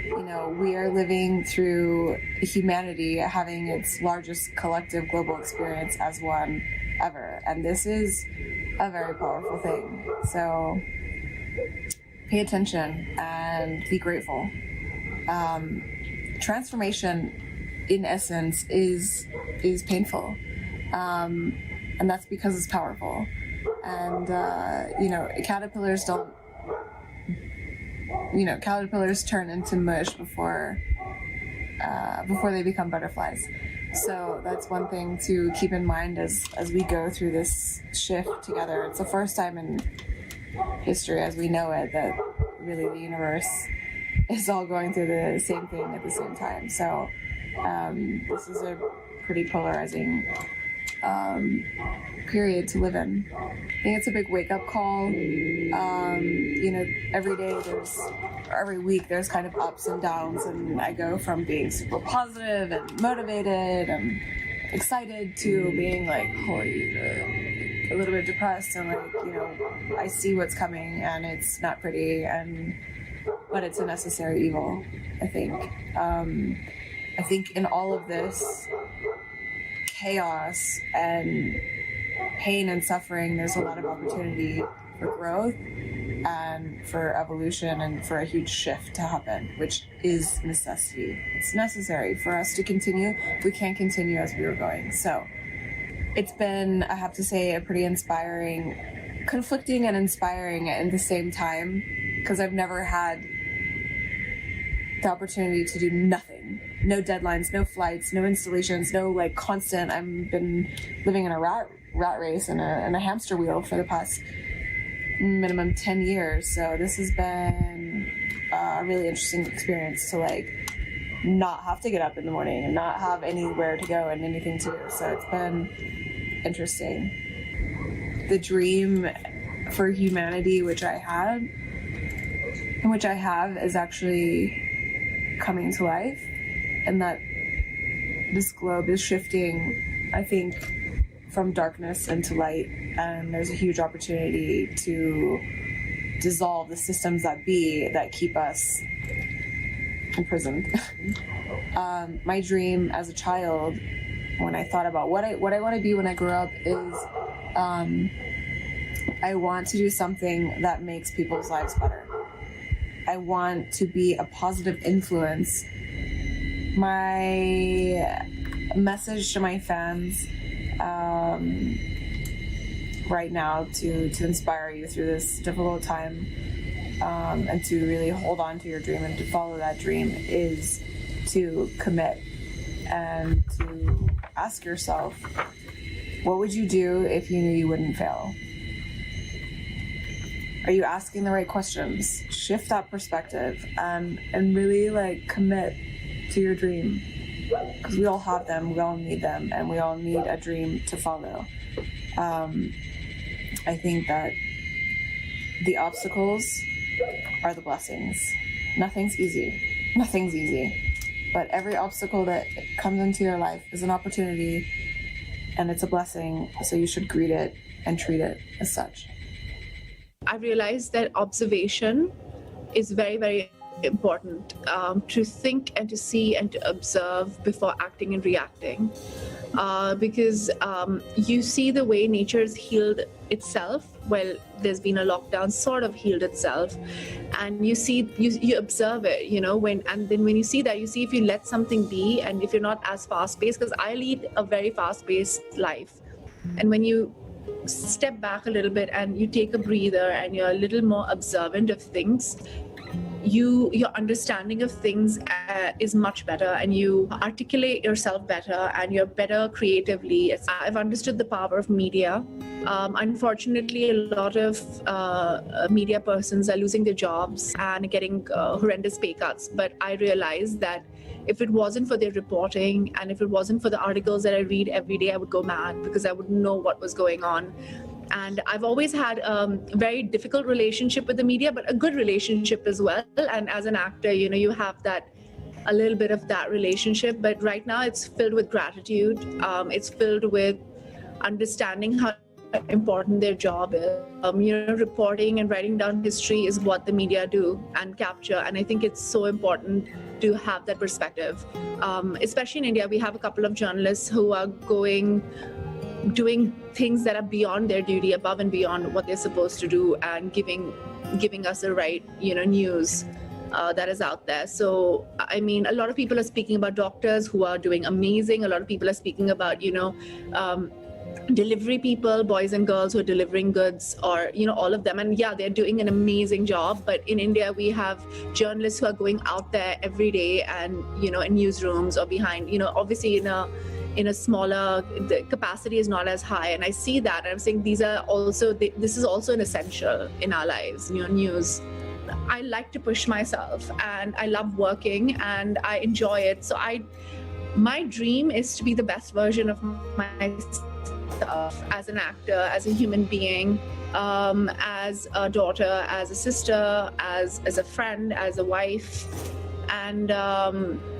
You know, we are living through humanity having its largest collective global experience as one ever. And this is a very powerful thing. So pay attention and be grateful. Transformation, in essence, is painful. And that's because it's powerful. And, you know, caterpillars turn into mush before they become butterflies. So that's one thing to keep in mind as we go through this shift together. It's the first time in history as we know it that really the universe is all going through the same thing at the same time. So this is a pretty polarizing period to live in. I think it's a big wake-up call. You know, every week there's kind of ups and downs, and I go from being super positive and motivated and excited to being like, holy, a little bit depressed, and like, you know, I see what's coming and it's not pretty, but it's a necessary evil, I think. I think in all of this chaos and pain and suffering, there's a lot of opportunity for growth and for evolution and for a huge shift to happen, which is necessity. It's necessary for us to continue. We can't continue as we were going. So it's been, I have to say, a pretty inspiring, conflicting and inspiring at the same time, because I've never had the opportunity to do nothing. No deadlines, no flights, no installations, no like constant. I've been living in a rat race and a hamster wheel for the past minimum 10 years. So this has been a really interesting experience to like not have to get up in the morning and not have anywhere to go and anything to do. So it's been interesting. The dream for humanity, which I had and which I have, is actually coming to life, and that this globe is shifting, I think, from darkness into light, and there's a huge opportunity to dissolve the systems that be that keep us imprisoned. My dream as a child, when I thought about what I want to be when I grow up, is I want to do something that makes people's lives better. I want to be a positive influence My message to my fans right now to inspire you through this difficult time and to really hold on to your dream and to follow that dream is to commit and to ask yourself, what would you do if you knew you wouldn't fail? Are you asking the right questions? Shift that perspective and really like commit to your dream, because we all have them, we all need them, and we all need a dream to follow. I think that the obstacles are the blessings. Nothing's easy, but every obstacle that comes into your life is an opportunity and it's a blessing, so you should greet it and treat it as such. I realized that observation is very, very important, to think and to see and to observe before acting and reacting, because you see the way nature's healed itself. Well, there's been a lockdown, sort of healed itself, and you see, you observe it, you know, and then when you see that, you see if you let something be, and if you're not as fast-paced, because I lead a very fast-paced life, and when you step back a little bit and you take a breather and you're a little more observant of things, your understanding of things is much better, and you articulate yourself better, and you're better creatively. I've understood the power of media. Unfortunately, a lot of media persons are losing their jobs and getting horrendous pay cuts. But I realized that if it wasn't for their reporting and if it wasn't for the articles that I read every day, I would go mad because I wouldn't know what was going on. And I've always had a very difficult relationship with the media, but a good relationship as well. And as an actor, you know, you have that, a little bit of that relationship. But right now it's filled with gratitude. It's filled with understanding how important their job is. You know, reporting and writing down history is what the media do and capture. And I think it's so important to have that perspective. Especially in India, we have a couple of journalists who are doing things that are beyond their duty, above and beyond what they're supposed to do, and giving us the right, you know, news that is out there. So, I mean, a lot of people are speaking about doctors who are doing amazing. A lot of people are speaking about, you know, delivery people, boys and girls who are delivering goods, or, you know, all of them. And yeah, they're doing an amazing job. But in India, we have journalists who are going out there every day and, you know, in newsrooms or behind, you know, obviously in a smaller, the capacity is not as high. And I see that, and I'm saying this is also an essential in our lives, you know, news. I like to push myself, and I love working, and I enjoy it. So my dream is to be the best version of myself as an actor, as a human being, as a daughter, as a sister, as a friend, as a wife. And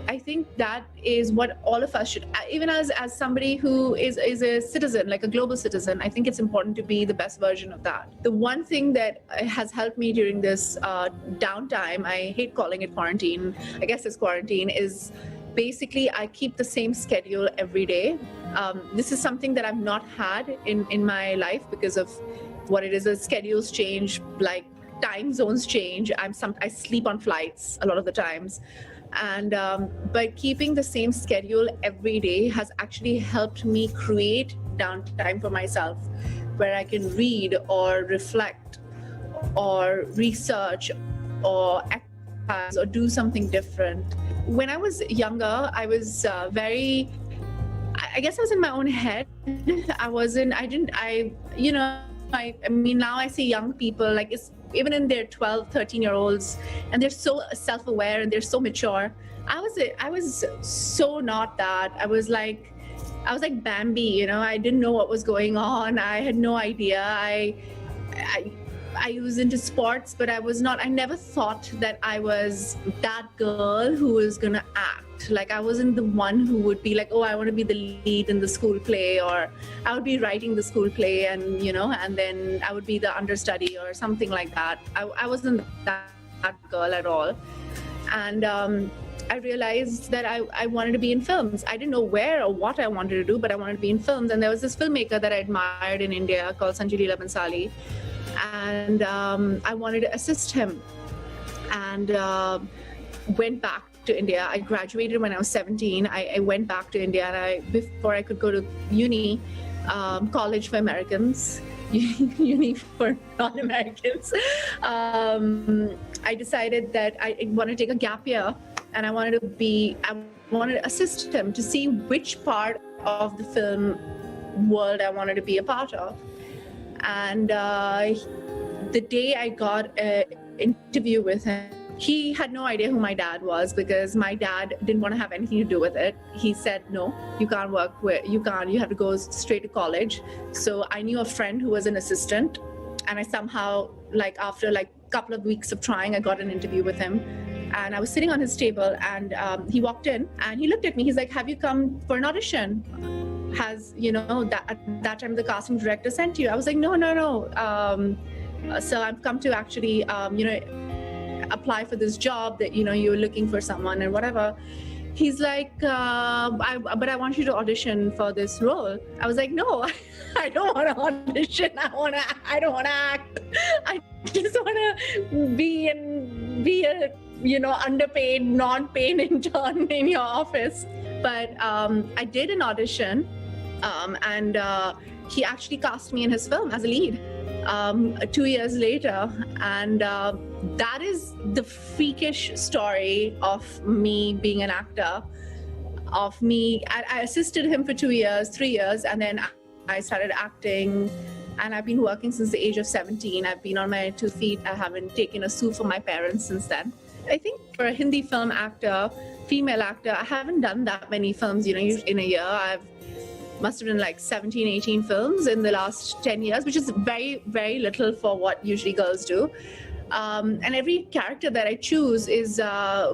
I think that is what all of us should, even as somebody who is a citizen, like a global citizen, I think it's important to be the best version of that. The one thing that has helped me during this downtime, I hate calling it quarantine, I guess it's quarantine, is basically I keep the same schedule every day. This is something that I've not had in my life because of what it is. The schedules change, like time zones change. I sleep on flights a lot of the times. And but keeping the same schedule every day has actually helped me create downtime for myself, where I can read or reflect or research or exercise or do something different. When I was younger, I was I guess I was in my own head. I mean, now I see young people, like, even in their 12, 13-year-olds, and they're so self-aware and they're so mature. I was so not that. I was like Bambi, you know, I didn't know what was going on. I had no idea. I was into sports, but I never thought that I was that girl who was gonna act. Like, I wasn't the one who would be like, oh, I want to be the lead in the school play, or I would be writing the school play, and, you know, and then I would be the understudy or something like that. I wasn't that girl at all. And I realized that I wanted to be in films. I didn't know where or what I wanted to do, but I wanted to be in films. And there was this filmmaker that I admired in India called Sanjay Leela Bhansali. And I wanted to assist him, and went back to to India. I graduated when I was 17. I went back to India, and before I could go to uni, college for Americans, uni for non-Americans, I decided that I want to take a gap year, and I wanted to assist him to see which part of the film world I wanted to be a part of. And the day I got an interview with him, he had no idea who my dad was, because my dad didn't want to have anything to do with it. He said, no, you can't work you have to go straight to college. So I knew a friend who was an assistant, and I somehow, after a couple of weeks of trying, I got an interview with him. And I was sitting on his table, and he walked in and he looked at me. He's like, have you come for an audition? Has, at that time the casting director sent you? I was like, no. So I've come to actually, apply for this job that, you're looking for someone and whatever. He's like, but I want you to audition for this role. I was like, no, I don't want to audition. I don't want to act. I just want to be a, underpaid, non-paid intern in your office. But I did an audition, and he actually cast me in his film as a lead 2 years later. And that is the freakish story of me being an actor, of me. I assisted him for 3 years, and then I started acting. And I've been working since the age of 17. I've been on my 2 feet. I haven't taken a sou from my parents since then. I think for a Hindi film actor, female actor, I haven't done that many films, in a year. Must have been 17, 18 films in the last 10 years, which is very, very little for what usually girls do. And every character that I choose is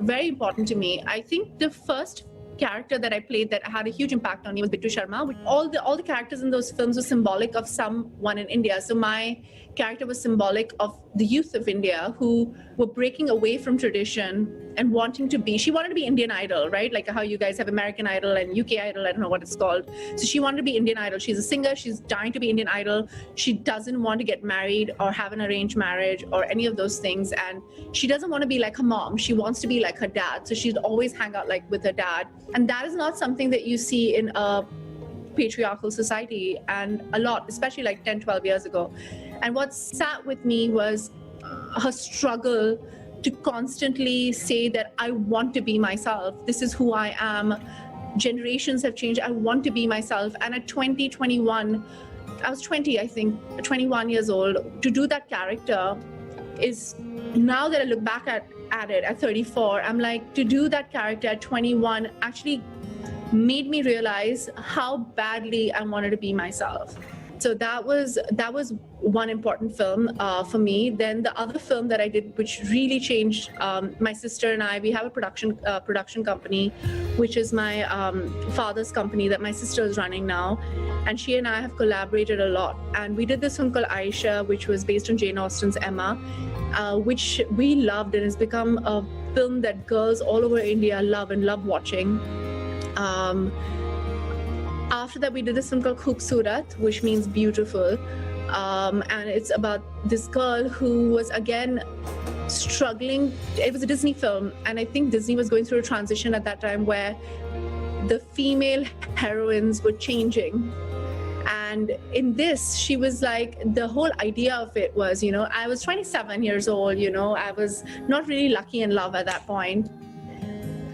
very important to me. I think the first character that I played that had a huge impact on me was Bittu Sharma. All the characters in those films were symbolic of someone in India. So my character was symbolic of the youth of India who were breaking away from tradition and she wanted to be Indian Idol, right? Like how you guys have American Idol and UK Idol, I don't know what it's called. So she wanted to be Indian Idol. She's a singer, she's dying to be Indian Idol. She doesn't want to get married or have an arranged marriage or any of those things. And she doesn't want to be like her mom. She wants to be like her dad. So she'd always hang out with her dad. And that is not something that you see in a patriarchal society, and a lot, especially 10, 12 years ago. And what sat with me was her struggle to constantly say that I want to be myself. This is who I am. Generations have changed. I want to be myself. And at 20, 21, I was 20, I think, 21 years old, to do that character is, now that I look back at it at 34, I'm like, to do that character at 21 actually made me realize how badly I wanted to be myself. So that was one important film for me. Then the other film that I did, which really changed, my sister and I, we have a production company, which is my father's company that my sister is running now. And she and I have collaborated a lot. And we did this film called Aisha, which was based on Jane Austen's Emma, which we loved, and has become a film that girls all over India love watching. After that, we did this film called Khoobsurat, which means beautiful. And it's about this girl who was, again, struggling. It was a Disney film, and I think Disney was going through a transition at that time where the female heroines were changing. And in this, she was like, the whole idea of it was, I was 27 years old, I was not really lucky in love at that point.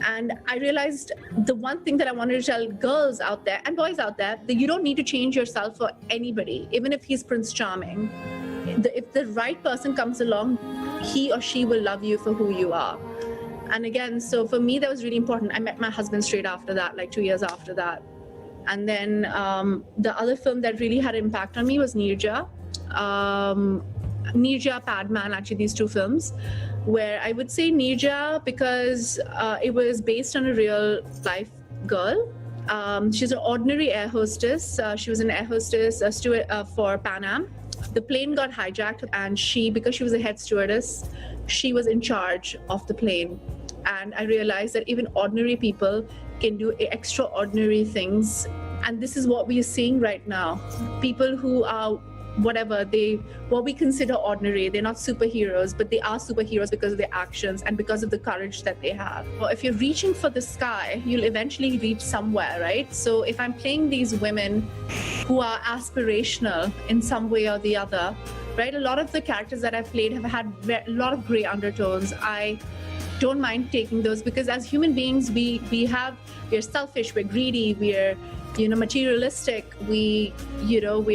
And I realized the one thing that I wanted to tell girls out there and boys out there, that you don't need to change yourself for anybody, even if he's Prince Charming. If the right person comes along, he or she will love you for who you are. And again, so for me, that was really important. I met my husband straight after that, 2 years after that. And then the other film that really had impact on me was Nirja. Nirja, Padman, actually these two films, where I would say Nirja because it was based on a real life girl. She's an ordinary air hostess. She was an air hostess, a steward for Pan Am. The plane got hijacked, and because she was a head stewardess, she was in charge of the plane. And I realized that even ordinary people can do extraordinary things. And this is what we are seeing right now. People who are what we consider ordinary. They're not superheroes, but they are superheroes because of their actions and because of the courage that they have. Well, if you're reaching for the sky, you'll eventually reach somewhere, right? So if I'm playing these women who are aspirational in some way or the other, right? A lot of the characters that I've played have had a lot of gray undertones. I don't mind taking those because as human beings, we're selfish, we're greedy, we're materialistic, we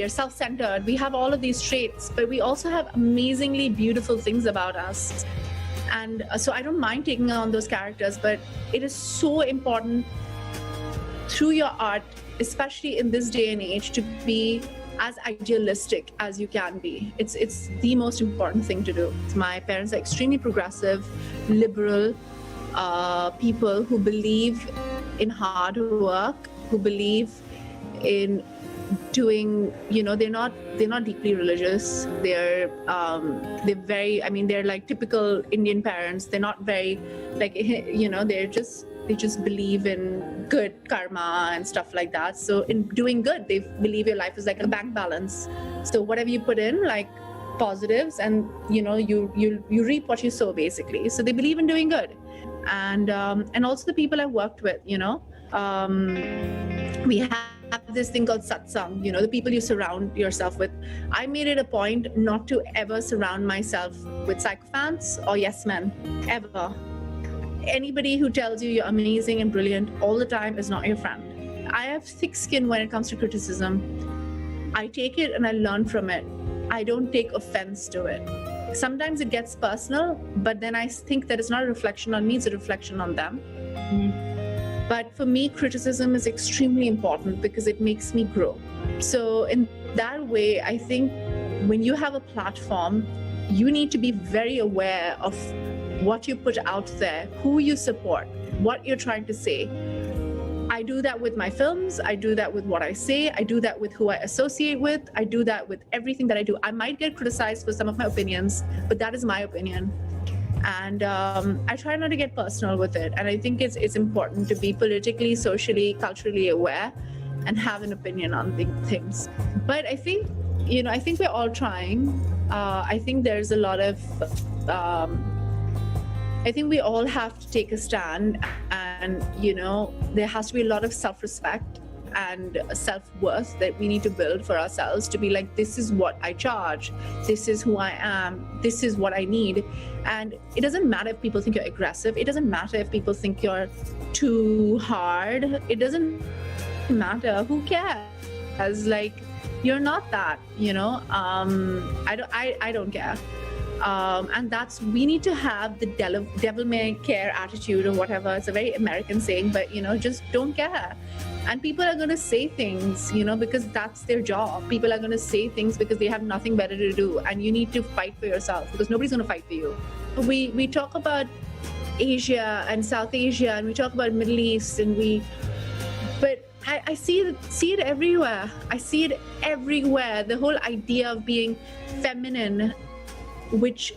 are self-centered. We have all of these traits, but we also have amazingly beautiful things about us. And so I don't mind taking on those characters, but it is so important through your art, especially in this day and age, to be as idealistic as you can be. It's the most important thing to do. My parents are extremely progressive, liberal people who believe in hard work, who believe in doing, they're not deeply religious. They're very, they're like typical Indian parents. They're not very they just believe in good karma and stuff like that. So in doing good, they believe your life is like a bank balance. So whatever you put in, like positives, and you reap what you sow, basically. So they believe in doing good. And also the people I've worked with, we have this thing called satsang, the people you surround yourself with. I made it a point not to ever surround myself with sycophants or yes men, ever. Anybody who tells you you're amazing and brilliant all the time is not your friend. I have thick skin when it comes to criticism. I take it and I learn from it. I don't take offense to it. Sometimes it gets personal, but then I think that it's not a reflection on me, it's a reflection on them. But for me, criticism is extremely important because it makes me grow. So in that way, I think when you have a platform, you need to be very aware of what you put out there, who you support, what you're trying to say. I do that with my films, I do that with what I say, I do that with who I associate with, I do that with everything that I do. I might get criticized for some of my opinions, but that is my opinion. And I try not to get personal with it. And I think it's important to be politically, socially, culturally aware and have an opinion on things. But I think, I think we're all trying. I think there's a lot of, I think we all have to take a stand, and there has to be a lot of self-respect and self-worth that we need to build for ourselves to be like, this is what I charge, this is who I am, this is what I need. And it doesn't matter if people think you're aggressive, it doesn't matter if people think you're too hard, it doesn't matter, who cares? Like, you're not that, I don't care. And we need to have the devil may care attitude or whatever. It's a very American saying, but just don't care. And people are going to say things, because that's their job. People are going to say things because they have nothing better to do. And you need to fight for yourself because nobody's going to fight for you. We talk about Asia and South Asia, and we talk about Middle East, but I see it everywhere. I see it everywhere. The whole idea of being feminine, which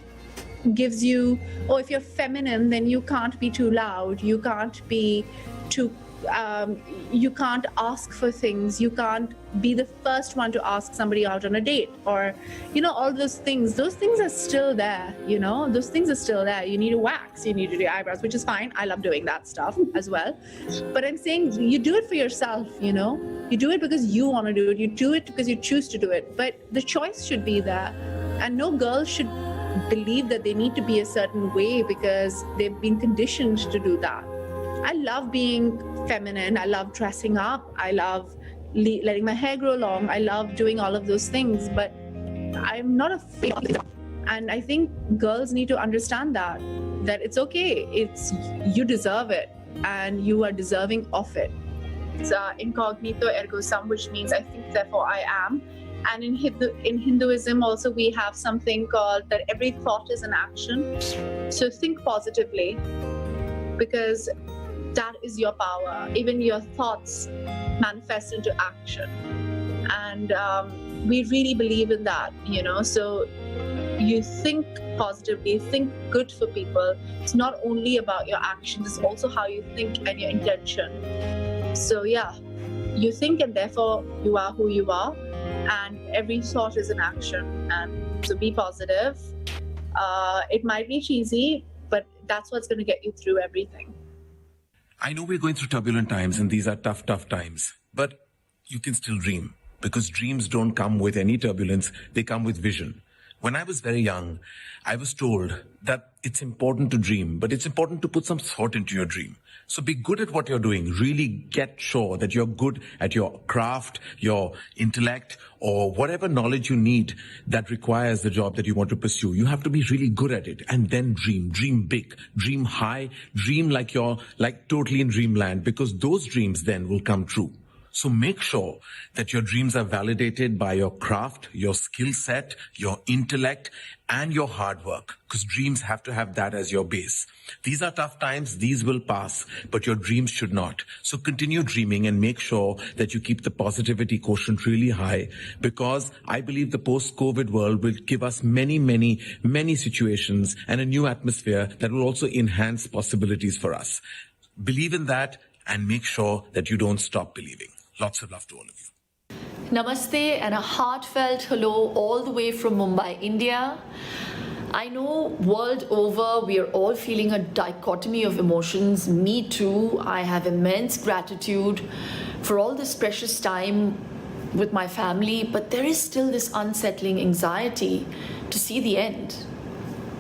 gives you, if you're feminine, then you can't be too loud, you can't be too, you can't ask for things, you can't be the first one to ask somebody out on a date, or, all those things are still there, those things are still there. You need to wax, you need to do eyebrows, which is fine. I love doing that stuff as well. But I'm saying you do it for yourself, you do it because you want to do it, you do it because you choose to do it, but the choice should be there. And no girl should believe that they need to be a certain way because they've been conditioned to do that. I love being feminine. I love dressing up. I love letting my hair grow long. I love doing all of those things, but I'm not afraid of it. And I think girls need to understand that it's okay. You deserve it and you are deserving of it. It's incognito ergo sum, which means I think, therefore I am. And in Hinduism also we have something called that every thought is an action. So think positively because that is your power. Even your thoughts manifest into action. And we really believe in that, so you think positively, think good for people. It's not only about your actions, it's also how you think and your intention. So yeah, you think and therefore you are who you are. and every thought is an action. And so be positive. It might be cheesy, but that's what's going to get you through everything. I know we're going through turbulent times and these are tough times, but you can still dream, because dreams don't come with any turbulence, they come with vision. When I was very young, I was told that it's important to dream, but it's important to put some thought into your dream. So be good at what you're doing. Really get sure that you're good at your craft, your intellect, or whatever knowledge you need that requires the job that you want to pursue. You have to be really good at it, and then dream. Dream big, dream high, dream like you're totally in dreamland, because those dreams then will come true. So make sure that your dreams are validated by your craft, your skill set, your intellect, and your hard work, because dreams have to have that as your base. These are tough times, these will pass, but your dreams should not. So continue dreaming and make sure that you keep the positivity quotient really high, because I believe the post-COVID world will give us many, many, many situations and a new atmosphere that will also enhance possibilities for us. Believe in that and make sure that you don't stop believing. Lots of love to all of you. Namaste and a heartfelt hello all the way from Mumbai, India. I know world over we are all feeling a dichotomy of emotions. Me too. I have immense gratitude for all this precious time with my family, but there is still this unsettling anxiety to see the end.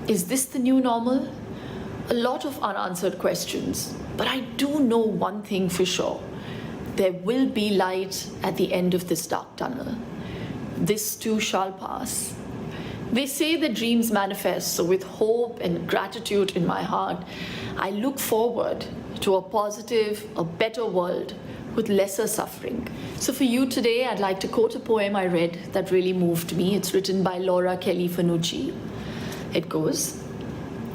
Is this the new normal? A lot of unanswered questions, but I do know one thing for sure. There will be light at the end of this dark tunnel. This too shall pass. They say that dreams manifest, so with hope and gratitude in my heart, I look forward to a positive, a better world with lesser suffering. So for you today, I'd like to quote a poem I read that really moved me. It's written by Laura Kelly Fanucci. It goes,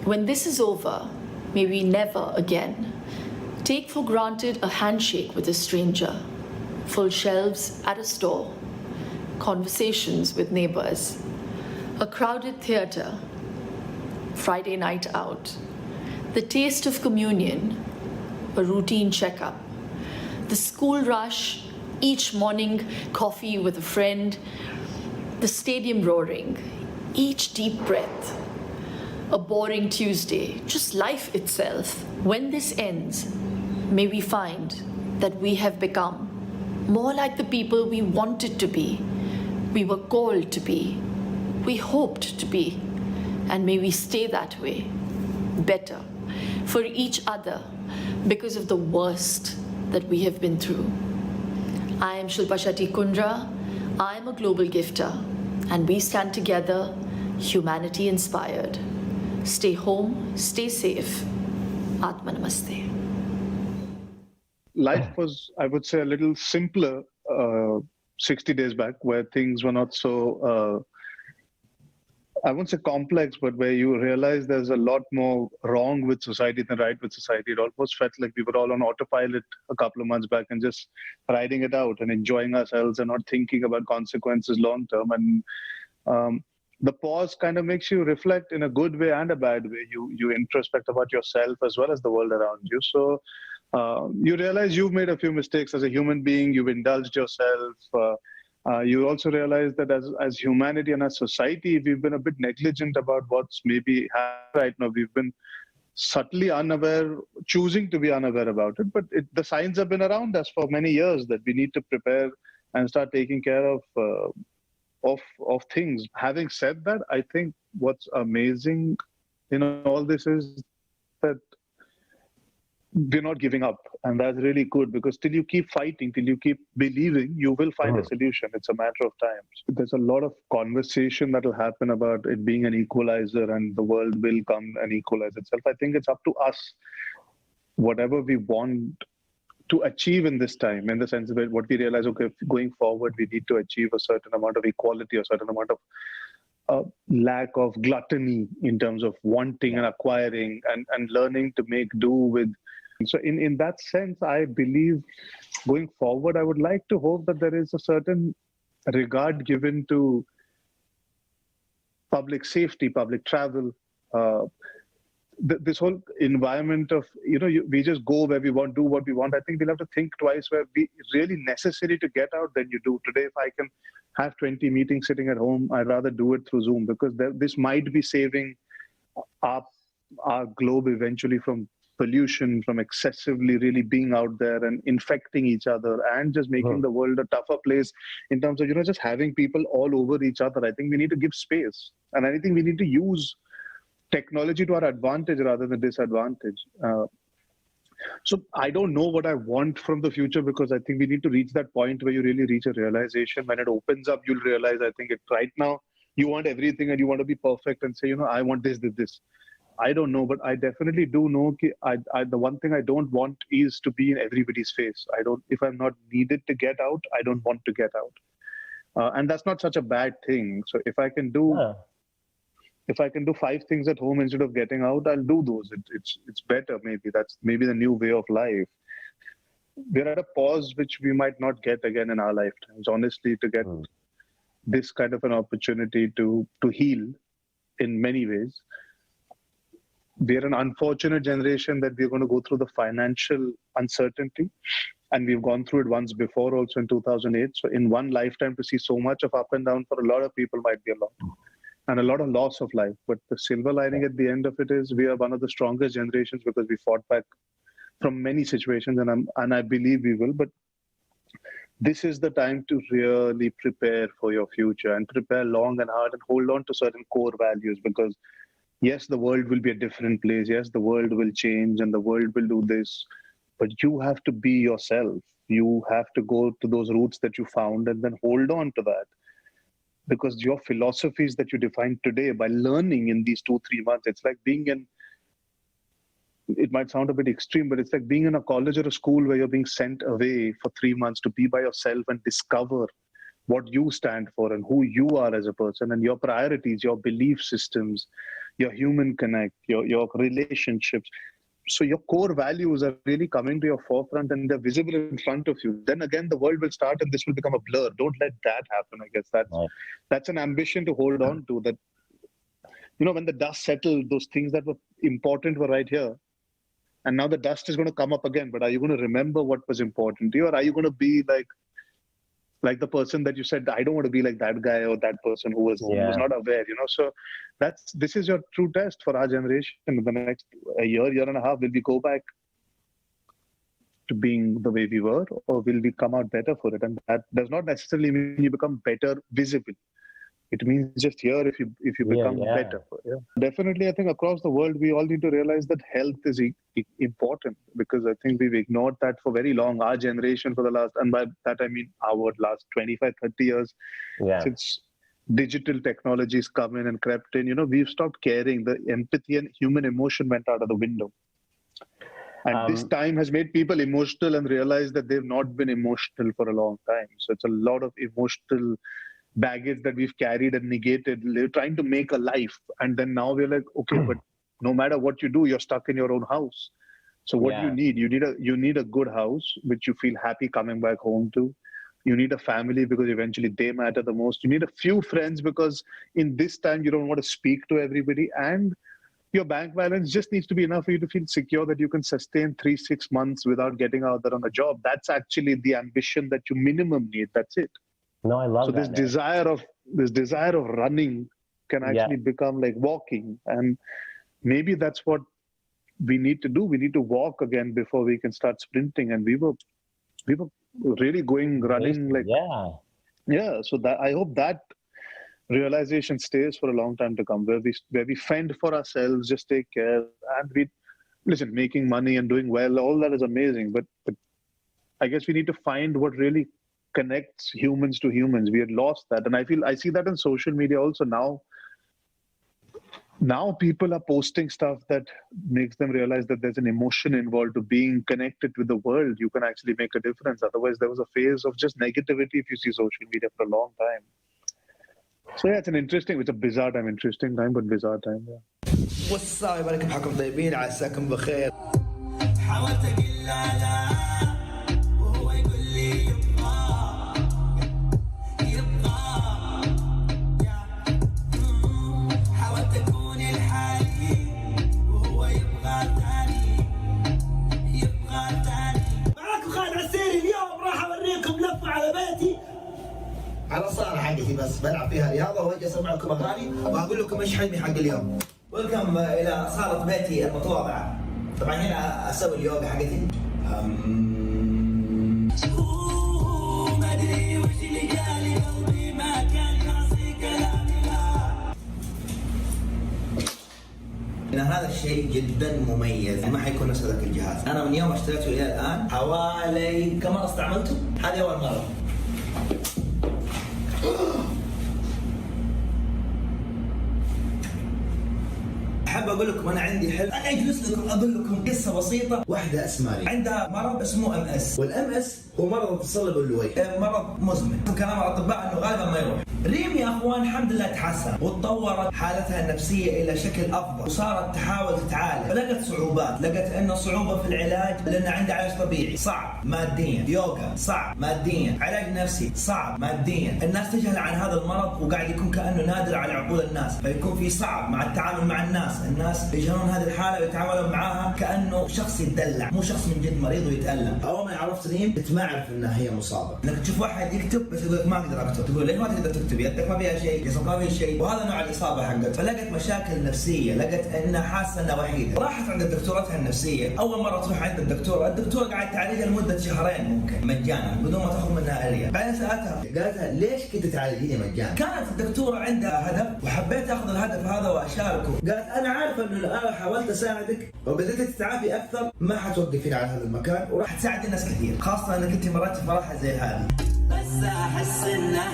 "When this is over, may we never again take for granted a handshake with a stranger, full shelves at a store, conversations with neighbors, a crowded theater, Friday night out, the taste of communion, a routine checkup, the school rush, each morning coffee with a friend, the stadium roaring, each deep breath, a boring Tuesday, just life itself. When this ends, may we find that we have become more like the people we wanted to be, we were called to be, we hoped to be, and may we stay that way, better, for each other, because of the worst that we have been through. I am Shilpa Shetty Kundra, I am a global gifter, and we stand together, humanity inspired. Stay home, stay safe. Atma Namaste. Life was, I would say, a little simpler 60 days back, where things were not so, I won't say complex, but where you realize there's a lot more wrong with society than right with society. It almost felt like we were all on autopilot a couple of months back and just riding it out and enjoying ourselves and not thinking about consequences long term. And the pause kind of makes you reflect in a good way and a bad way. You introspect about yourself as well as the world around you. So you realize you've made a few mistakes as a human being, you've indulged yourself. You also realize that as humanity and as society, we've been a bit negligent about what's maybe happening right now. We've been subtly unaware, choosing to be unaware about it. But the signs have been around us for many years that we need to prepare and start taking care of things. Having said that, I think what's amazing in all this is that we're not giving up, and that's really good, because till you keep fighting, till you keep believing, you will find a solution. It's a matter of time. There's a lot of conversation that will happen about it being an equalizer and the world will come and equalize itself. I think it's up to us, whatever we want to achieve in this time, in the sense that what we realize, okay, going forward, we need to achieve a certain amount of equality, a certain amount of lack of gluttony in terms of wanting and acquiring and learning to make do with. So in that sense, I believe going forward, I would like to hope that there is a certain regard given to public safety, public travel, this whole environment of, we just go where we want, do what we want. I think we'll have to think twice where it's really necessary to get out than you do. Today, if I can have 20 meetings sitting at home, I'd rather do it through Zoom, because this might be saving our globe eventually from pollution, from excessively really being out there and infecting each other, and just making the world a tougher place in terms of, just having people all over each other. I think we need to give space. And I think we need to use technology to our advantage rather than disadvantage. So I don't know what I want from the future, because I think we need to reach that point where you really reach a realization. When it opens up, you'll realize, I think right now, you want everything and you want to be perfect and say, I want this. I don't know, but I definitely do know the one thing I don't want is to be in everybody's face. If I'm not needed to get out, I don't want to get out. And that's not such a bad thing. So if I can do 5 things at home instead of getting out, I'll do those. It's better. Maybe that's the new way of life. We're at a pause which we might not get again in our lifetimes, honestly, to get this kind of an opportunity to heal in many ways. We're an unfortunate generation that we're going to go through the financial uncertainty, and we've gone through it once before also in 2008. So in one lifetime, to see so much of up and down for a lot of people might be a lot, and a lot of loss of life. But the silver lining at the end of it is we are one of the strongest generations, because we fought back from many situations, and I believe we will. But this is the time to really prepare for your future, and prepare long and hard, and hold on to certain core values, because yes, the world will be a different place. Yes, the world will change and the world will do this, but you have to be yourself. You have to go to those roots that you found and then hold on to that. Because your philosophies that you define today by learning in these 2-3 months, it's like being in, it might sound a bit extreme, but it's like being in a college or a school where you're being sent away for 3 months to be by yourself and discover what you stand for and who you are as a person, and your priorities, your belief systems, your human connect, your relationships. So your core values are really coming to your forefront, and they're visible in front of you. Then again, the world will start and this will become a blur. Don't let that happen. I guess that's an ambition to hold on to, that, when the dust settled, those things that were important were right here. And now the dust is going to come up again. But are you going to remember what was important to you? Or are you going to be like the person that you said, I don't want to be like that guy or that person who was not aware, So this is your true test for our generation. In the next year and a half, will we go back to being the way we were, or will we come out better for it? And that does not necessarily mean you become better visible. It means just here if you become better. Definitely, I think across the world, we all need to realize that health is important, because I think we've ignored that for very long. Our generation for the last, and by that I mean our last 25, 30 years, since digital technologies come in and crept in, we've stopped caring. The empathy and human emotion went out of the window. And this time has made people emotional and realize that they've not been emotional for a long time. So it's a lot of emotional baggage that we've carried and negated. They're trying to make a life, and then now we're like, okay, but no matter what you do, you're stuck in your own house. So what do you need? You need a good house which you feel happy coming back home to. You need a family, because eventually they matter the most. You need a few friends, because in this time you don't want to speak to everybody, and your bank balance just needs to be enough for you to feel secure that you can sustain 3-6 months without getting out there on a job. That's actually the ambition that you minimum need. That's it. No, I love so that. So this desire of running can actually become like walking, and maybe that's what we need to do. We need to walk again before we can start sprinting. And we were really running like So that I hope that realization stays for a long time to come, where we fend for ourselves, just take care, and making money and doing well, all that is amazing, but I guess we need to find what really connects humans to humans. We had lost that, and I see that on social media also now. Now people are posting stuff that makes them realize that there's an emotion involved to being connected with the world. You can actually make a difference. Otherwise, there was a phase of just negativity if you see social media for a long time. So it's a bizarre time, interesting time, but bizarre time. What's up? عليكم حالكم طيبين عساكم بخير. حاولت اقول لا وهو يقول لي يبقى حاولت اكون الحالي وهو بلعب فيها رياضه واجي اسمع لكم اغاني واقول لكم ايش حلمي حق اليوم. ولكم الى صاله بيتي المتواضعه. طبعا هنا اسوي اليوغا حقتي. ما ادري وش اللي جالي قلبي ما كان يعصي كلامي إن هذا الشيء جدا مميز، ما حيكون نفس هذاك الجهاز. أنا من يوم اشتريته إلى الآن حوالي كم مرة استعملته؟ هذه أول مرة. أحب أقول لكم أنا عندي حلم، أنا أجلس لكم أقول لكم قصة بسيطة. واحدة اسمها عندها مرض اسمه MS، والMS هو مرض الصلب اللوي، مرض مزمن. كلام الأطباء إنه غالبا ما يروح. ريم يا أخوان الحمد لله تحسن وتطورت حالتها النفسية إلى شكل أفضل وصارت تحاول تتعالج، فلقت صعوبات، لقت إنه صعوبة في العلاج لأن عندها علاج طبيعي صعب ماديا، يوغا صعب ماديا، علاج نفسي صعب ماديا. الناس تجهل عن هذا المرض وقاعد يكون كأنه نادر على عقول الناس، فيكون في صعب مع التعامل مع الناس يجهلون هذه الحالة ويتعاملون معاها كأنه شخص يتدلع، مو شخص من جد مريض ويتألم. أول ما عرفت ريم كنت ما أعرف إنها هي مصابة. إنك تشوف واحد يكتب بس يقول ما أقدر أكتب، تقول ليش ما تقدر تكتب؟ يدك ما فيها شيء، جسمك ما فيها شيء، وهذا نوع الإصابة حقت. فلقت مشاكل نفسية، لقت إنها حاسة إنها وحيدة. راحت عند دكتورتها النفسية، أول مرة تروح عند الدكتورة قاعد تعالجها لمدة شهرين ممكن مجانا بدون ما تاخذ منها أريا. بعدين سألتها قالت لها ليش كنت تعالجيني مجانا؟ كانت الدكتورة عندها هدف وحبيت آخذ الهدف هذا وأشاركه. قالت أنا عارفة إنه أنا حاولت أساعدك وبدأت تتعافي أكثر ما حتوقفين على هذا المكان وراح تساعد الناس كثير، خاصة أنك أنت مرات في فرحة زي هذه. بس أحس إنه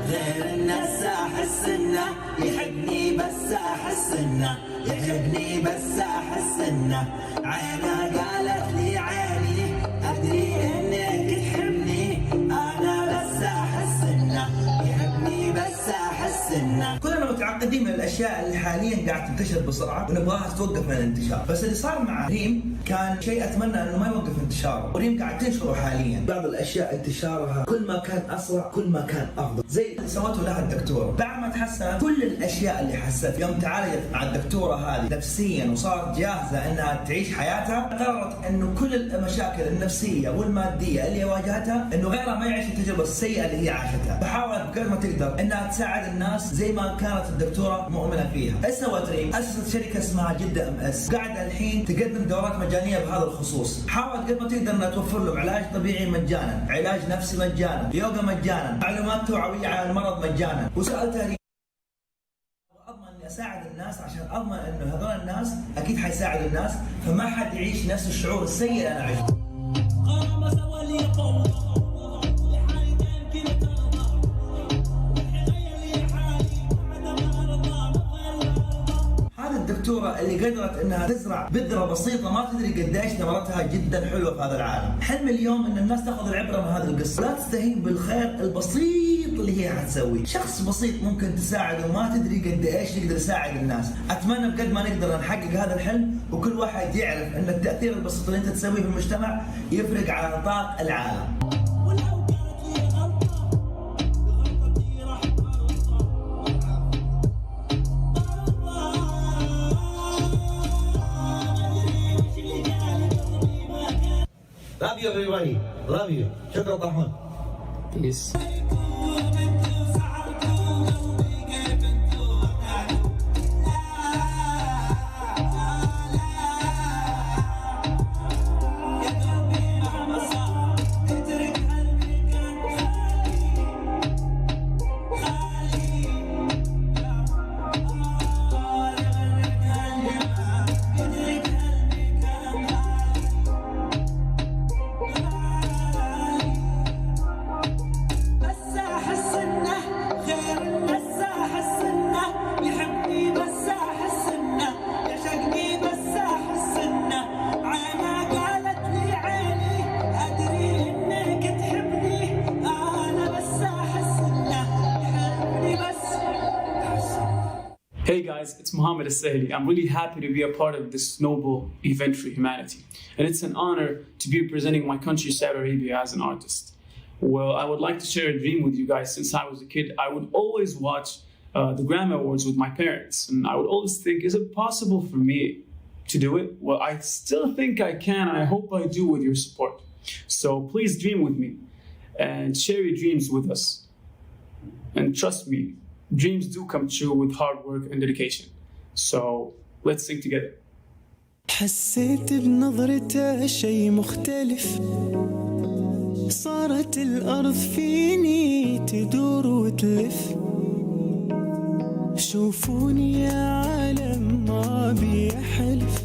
غير الناس، أحس إنه يحبني، بس أحس إنه يحبني، بس أحس إنه عينه قالت لي عيني أدري إنك تحبني، أنا بس أحس إنه يحبني، بس أحس إنه. كلنا متعقدين من الأشياء اللي حاليا قاعد تنتشر بسرعة ونبغاها توقف من الانتشار، بس اللي صار مع ريم كان شيء أتمنى إنه ما يوقف انتشاره، وريم قاعد تنشره حاليا. بعض الأشياء انتشارها كل ما كان أسرع كل ما كان أفضل، زي اللي سوته لها الدكتورة. بعد ما تحسنت كل الأشياء اللي حست يوم تعالجت مع الدكتورة هذه نفسيا وصارت جاهزة إنها تعيش حياتها، قررت إنه كل المشاكل النفسية والمادية اللي واجهتها إنه غيرها ما يعيش التجربة السيئة اللي هي عاشتها، فحاولت بقدر ما تقدر إنها تساعد الناس زي ما كانت الدكتورة مؤمنة فيها. ايش سوت ريم؟ أسست شركة اسمها جدة MS، قاعدة الحين تقدم دورات مجانية بهذا الخصوص. حاولت قد ما تقدر إنها توفر لهم علاج طبيعي مجانا، علاج نفسي مجانا، يوغا مجانا، معلومات توعوية عن المرض مجانا. وسألتها ريم أضمن إني أساعد الناس عشان أضمن إنه هذول الناس أكيد حيساعدوا الناس، فما حد يعيش نفس الشعور السيء اللي أنا عشته. الدكتورة اللي قدرت انها تزرع بذرة بسيطة ما تدري قديش ثمرتها جدا حلوة في هذا العالم. حلم اليوم ان الناس تاخذ العبرة من هذه القصة، لا تستهين بالخير البسيط اللي هي حتسويه. شخص بسيط ممكن تساعده وما تدري قديش يقدر يساعد الناس. اتمنى بقد ما نقدر نحقق هذا الحلم وكل واحد يعرف ان التأثير البسيط اللي انت تسويه في المجتمع يفرق على نطاق العالم. Love you everybody. Love you. شكرا طحون. Peace. Hey guys, it's Mohammed As-Sahili. I'm really happy to be a part of this noble event for humanity. And it's an honor to be representing my country, Saudi Arabia, as an artist. Well, I would like to share a dream with you guys. Since I was a kid, I would always watch the Grammy Awards with my parents. And I would always think, is it possible for me to do it? Well, I still think I can, and I hope I do with your support. So please dream with me and share your dreams with us. And trust me, dreams do come true with hard work and dedication. So let's sing together. حسيت بنظرته شي مختلف، صارت الأرض فيني تدور وتلف. شوفوني يا عالم ما بيحلف،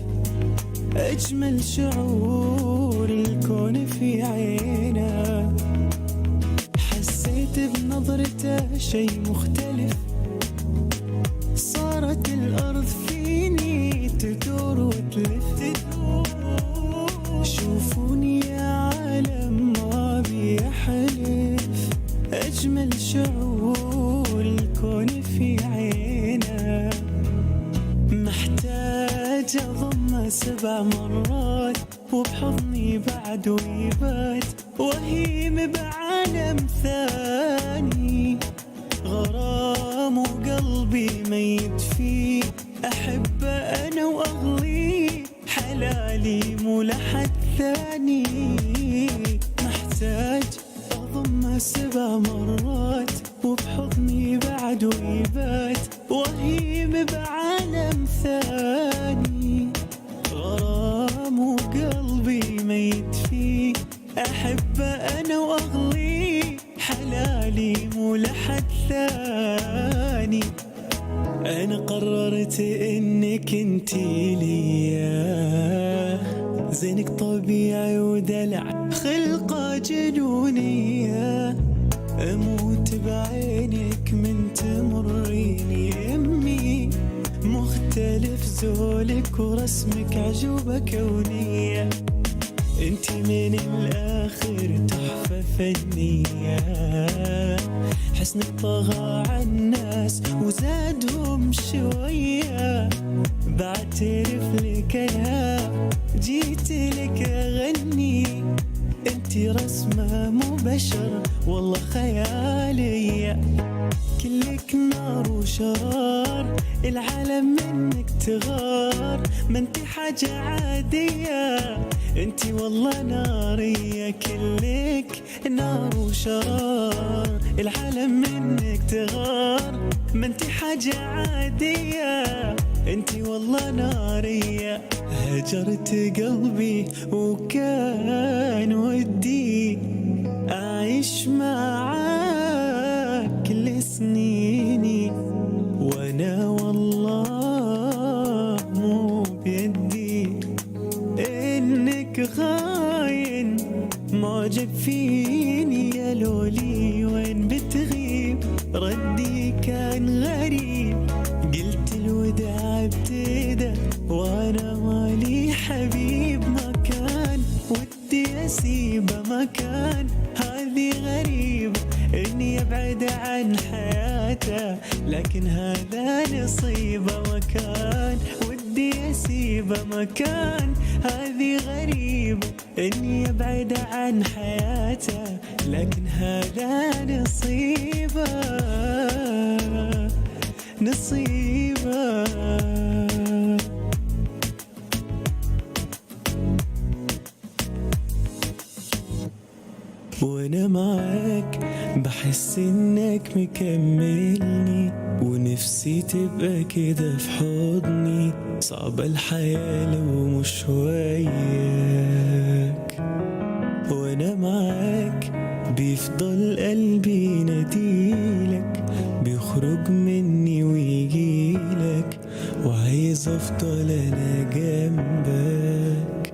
أجمل شعور الكون في عينه. حسيت بنظرته شي مختلف، صارت الأرض فيني تدور وتلف. شوفوني يا عالم ما بيحلف، أجمل شعور الكون في عينه. محتاج أضمه 7 مرات وبحضني بعد ويبات، وهيم بعالم ثاني. غرام وقلبي ميت فيه، أحب أنا وأغلي حلالي مو لحد ثاني. محتاج أضمه 7 مرات وبحضني بعد ويبات، وهيم بعالم ثاني. غرام وقلبي ميت فيه، أحب أنا وأغلي حلالي مو لحد ثاني. أنا قررت إنك انتي ليا، زينك طبيعي ودلع خلقة جنونية. أموت بعينك من تمريني أمي، مختلف زولك ورسمك عجوبة كونية. انتي من الآخر تحفة فنية، حسنك طغى عالناس وزادهم شوية. بعترف لك أنا جيت لك أغني، انتي رسمة مو بشر والله خيالية. كلك نار وشرار، العالم منك تغار. ما انتي حاجة عادية، انتي والله نارية. كلك نار وشرار، العالم منك تغار. ما انتي حاجة عادية، انتي والله نارية. هجرت قلبي وكان ودي أعيش معاك كل سنيني، وأنا والله مو بيدي إنك خاين معجب فيني. يا لولي وين بتغيب، ردي كان غريب. قلت الوداع ابتدى وأنا مالي حبيب. ما كان ودي أسيبه مكان، هذه غريبة إني أبعد عن حياته، لكن هذا نصيبه. مكان ودي أسيبه مكان، هذه غريبة إني أبعد عن حياته، لكن هذا نصيبه نصيبه. وانا معاك بحس انك مكملني، ونفسي تبقى كده في حضني. صعبة الحياة لو مش وياك، وانا معاك بيفضل قلبي يناديلك، بيخرج مني ويجيلك، وعايز افضل انا جنبك.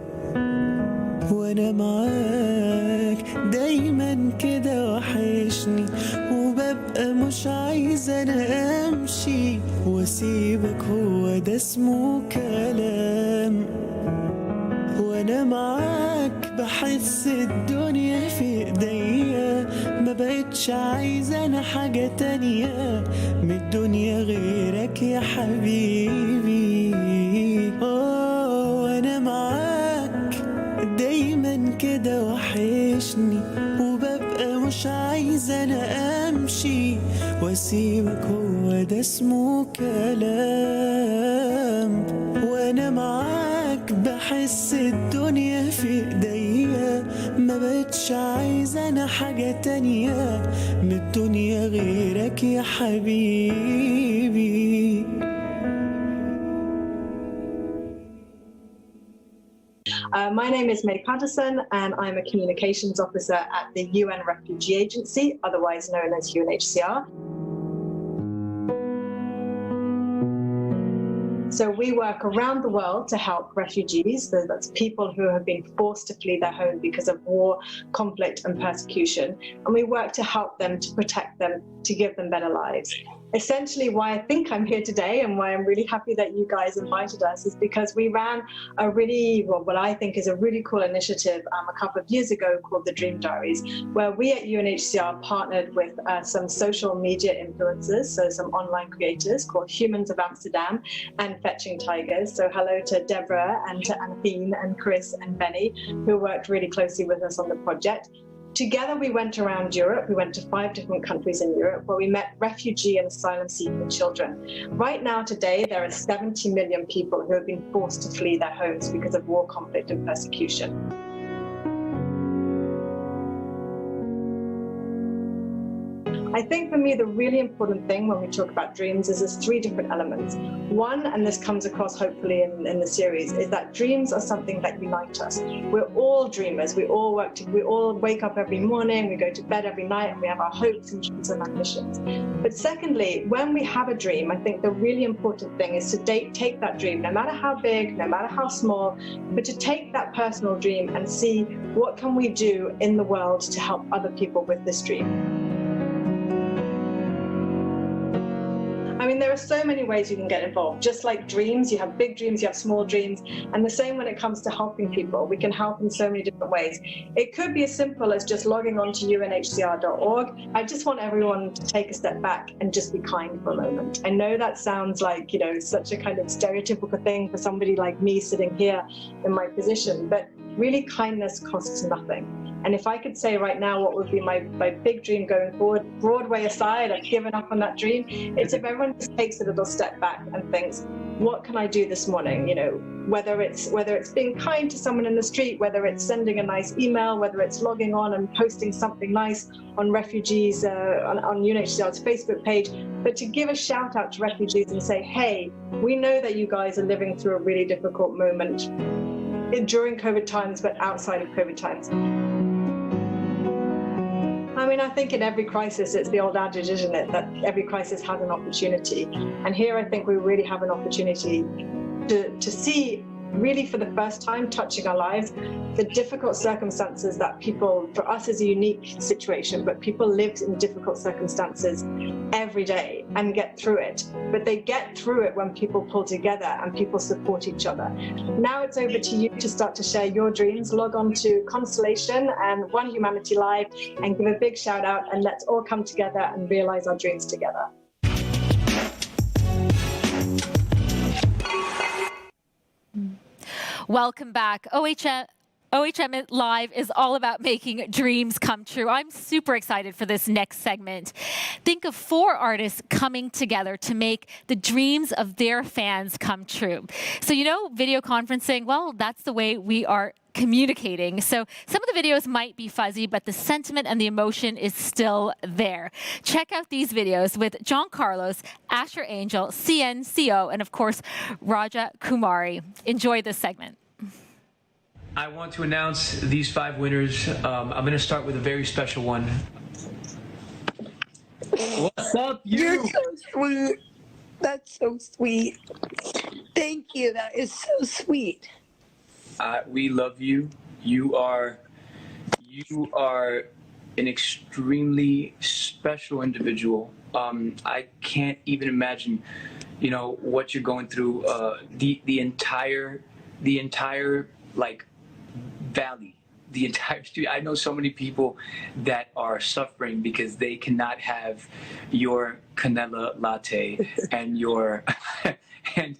وانا معاك دايما كده وحشني، وببقى مش عايز انا امشي واسيبك، هو ده اسمه كلام. وانا معاك بحس الدنيا في ايديا، ما بقتش عايز انا حاجة تانية من الدنيا غيرك يا حبيبي. وانا معاك دايما كده وحشني، وببقى مش عايز انا امشي واسيبك، هو ده اسمه كلام. وانا معاك بحس الدنيا في ايديا، ما بقتش عايز أنا حاجة تانية من الدنيا غيرك يا حبيبي. My name is May Patterson, and I'm a communications officer at the UN Refugee Agency, otherwise known as UNHCR. So we work around the world to help refugees, so that's people who have been forced to flee their home because of war, conflict and persecution. And we work to help them, to protect them, to give them better lives. Essentially why I think I'm here today and why I'm really happy that you guys invited us is because we ran a really, well, what I think is a really cool initiative a couple of years ago called the Dream Diaries, where we at UNHCR partnered with some social media influencers, so some online creators called Humans of Amsterdam and Fetching Tigers. So hello to Deborah and to Anthene and Chris and Benny, who worked really closely with us on the project. Together we went around Europe. We went to 5 different countries in Europe where we met refugee and asylum seeking children. Right now today there are 70 million people who have been forced to flee their homes because of war, conflict and persecution. I think for me the really important thing when we talk about dreams is there's 3 different elements. One, and this comes across hopefully in the series, is that dreams are something that unite us. We're all dreamers. We all wake up every morning, we go to bed every night, and we have our hopes and dreams and ambitions. But secondly, when we have a dream, I think the really important thing is to take that dream, no matter how big, no matter how small, but to take that personal dream and see what can we do in the world to help other people with this dream. I mean, there are so many ways you can get involved. Just like dreams, you have big dreams, you have small dreams, and the same when it comes to helping people. We can help in so many different ways. It could be as simple as just logging on to unhcr.org. I just want everyone to take a step back and just be kind for a moment. I know that sounds like, you know, such a kind of stereotypical thing for somebody like me sitting here in my position, but really kindness costs nothing. And if I could say right now what would be my big dream going forward, Broadway aside, I've given up on that dream, it's if everyone just takes a little step back and thinks, what can I do this morning? You know, whether it's being kind to someone in the street, whether it's sending a nice email, whether it's logging on and posting something nice on refugees, on UNHCR's Facebook page, but to give a shout out to refugees and say, hey, we know that you guys are living through a really difficult moment during COVID times, but outside of COVID times. I mean, I think in every crisis, it's the old adage, isn't it, that every crisis has an opportunity. And here I think we really have an opportunity to see, really for the first time, touching our lives, the difficult circumstances that people, for us is a unique situation, but people live in difficult circumstances every day and get through it. But they get through it when people pull together and people support each other. Now it's over to you to start to share your dreams. Log on to Constellation and One Humanity Live and give a big shout out, and let's all come together and realize our dreams together. Welcome back. OHM Live is all about making dreams come true. I'm super excited for this next segment. Think of 4 artists coming together to make the dreams of their fans come true. So, you know, video conferencing, well, that's the way we are communicating. So some of the videos might be fuzzy, but the sentiment and the emotion is still there. Check out these videos with John Carlos, Asher Angel, CNCO, and of course, Raja Kumari. Enjoy this segment. I want to announce these 5 winners. I'm going to start with a very special one. What's up, you? You're so sweet. That's so sweet. Thank you. That is so sweet. We love you. You are an extremely special individual. I can't even imagine, you know, what you're going through. The entire like valley, the entire street. I know so many people that are suffering because they cannot have your canela latte and your and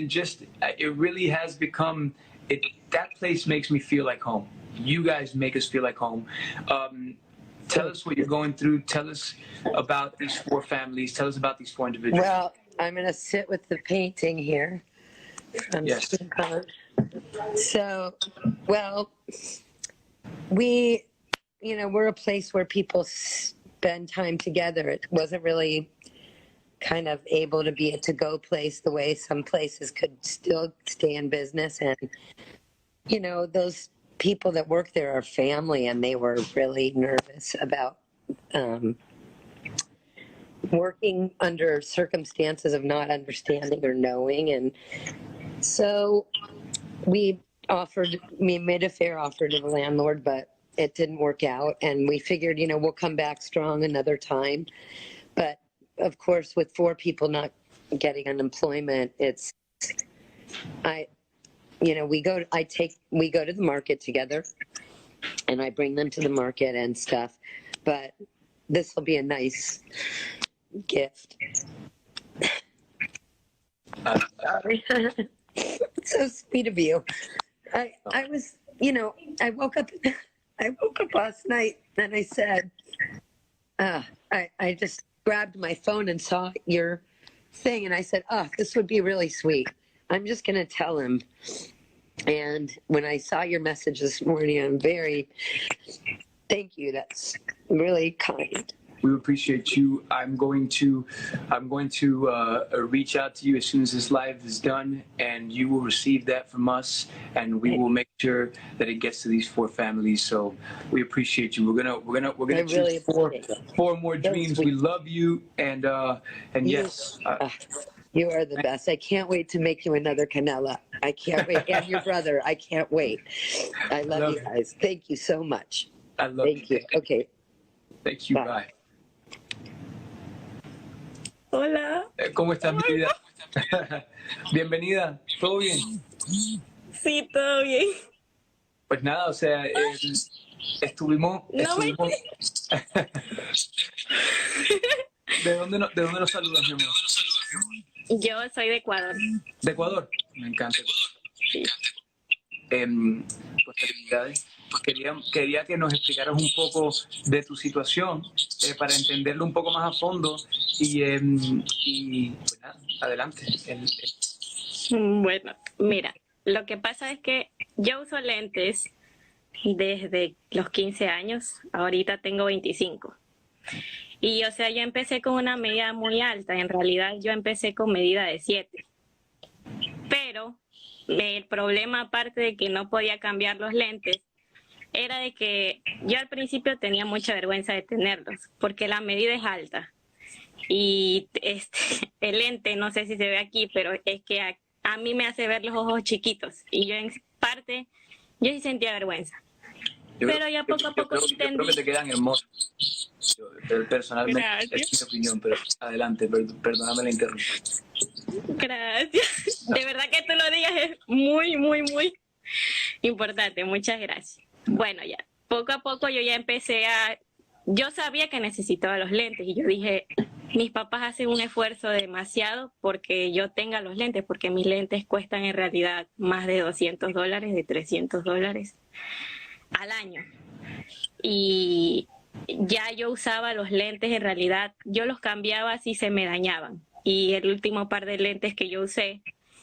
just it really has become it. That place makes me feel like home. You guys make us feel like home. Tell us what you're going through. Tell us about these 4 families. Tell us about these 4 individuals. Well, I'm going to sit with the painting here from Yes. Skin Color. So, well, we, you know, we're a place where people spend time together. It wasn't really kind of able to be a to-go place the way some places could still stay in business. And, you know, those people that work there are family, and they were really nervous about working under circumstances of not understanding or knowing. And so we made a fair offer to the landlord, but it didn't work out. And we figured, you know, we'll come back strong another time. But of course, with 4 people not getting unemployment, we go to the market together, and I bring them to the market and stuff. But this will be a nice gift. Sorry. So sweet of you. I was, you know, I woke up last night and I said, I just grabbed my phone and saw your thing, and I said, this would be really sweet. I'm just going to tell him. And when I saw your message this morning, thank you. That's really kind. We appreciate you. I'm going to reach out to you as soon as this live is done, and you will receive that from us, and we will make sure that it gets to these 4 families. So we appreciate you. We're gonna choose 4 more dreams. We love you, and yes. You are the best. I can't wait to make you another Canela. I can't wait. And your brother. I can't wait. I love you guys. Thank you so much. I love you. Thank you. Okay. Thank you. Bye. Hola. ¿Cómo estás, mi vida? Bienvenida. ¿Todo bien? Sí, todo bien. Pues nada, o sea, estuvimos... ¿De dónde nos saludas, mi amor? Yo soy de Ecuador. ¿De Ecuador? Me encanta. Sí. Pues felicidades. Quería que nos explicaras un poco de tu situación para entenderlo un poco más a fondo y pues nada, adelante. Bueno, mira, lo que pasa es que yo uso lentes desde los 15 años, ahorita tengo 25. Y o sea, yo empecé con una medida muy alta, en realidad yo empecé con medida de 7. Pero el problema, aparte de que no podía cambiar los lentes, era de que yo al principio tenía mucha vergüenza de tenerlos, porque la medida es alta. Y el lente, no sé si se ve aquí, pero es que a mí me hace ver los ojos chiquitos. Y yo en parte, yo sí sentía vergüenza. Pero ya poco a poco entendí. Yo creo que te quedan hermosos. Personalmente, es mi opinión, pero adelante, perdóname la interrupción. Gracias. De verdad que tú lo digas es muy, muy, muy importante. Muchas gracias. Bueno, ya, poco a poco yo ya empecé yo sabía que necesitaba los lentes y yo dije, mis papás hacen un esfuerzo demasiado porque yo tenga los lentes, porque mis lentes cuestan en realidad más de $200, de $300 al año. Y ya yo usaba los lentes, en realidad yo los cambiaba si se me dañaban. Y el último par de lentes que yo usé,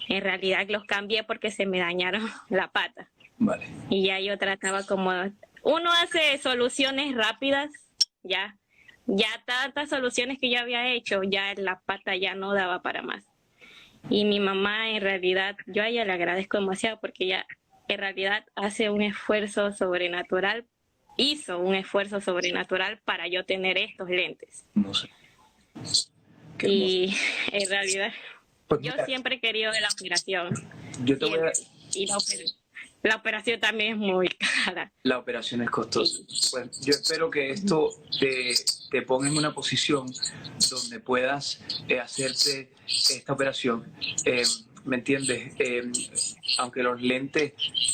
en realidad los cambié porque se me dañaron la pata. Vale. Y ya yo trataba como... Uno hace soluciones rápidas, ya tantas soluciones que yo había hecho, ya la pata ya no daba para más. Y mi mamá, en realidad, yo a ella le agradezco demasiado porque ella en realidad hace un esfuerzo sobrenatural, hizo un esfuerzo sobrenatural para yo tener estos lentes. No sé. Y en realidad, pues yo siempre he querido de la operación. Yo te voy a... Y la operación también es muy cara. La operación es costosa. Pues yo espero que esto te ponga en una posición donde puedas hacerte esta operación. ¿Me entiendes? Aunque los lentes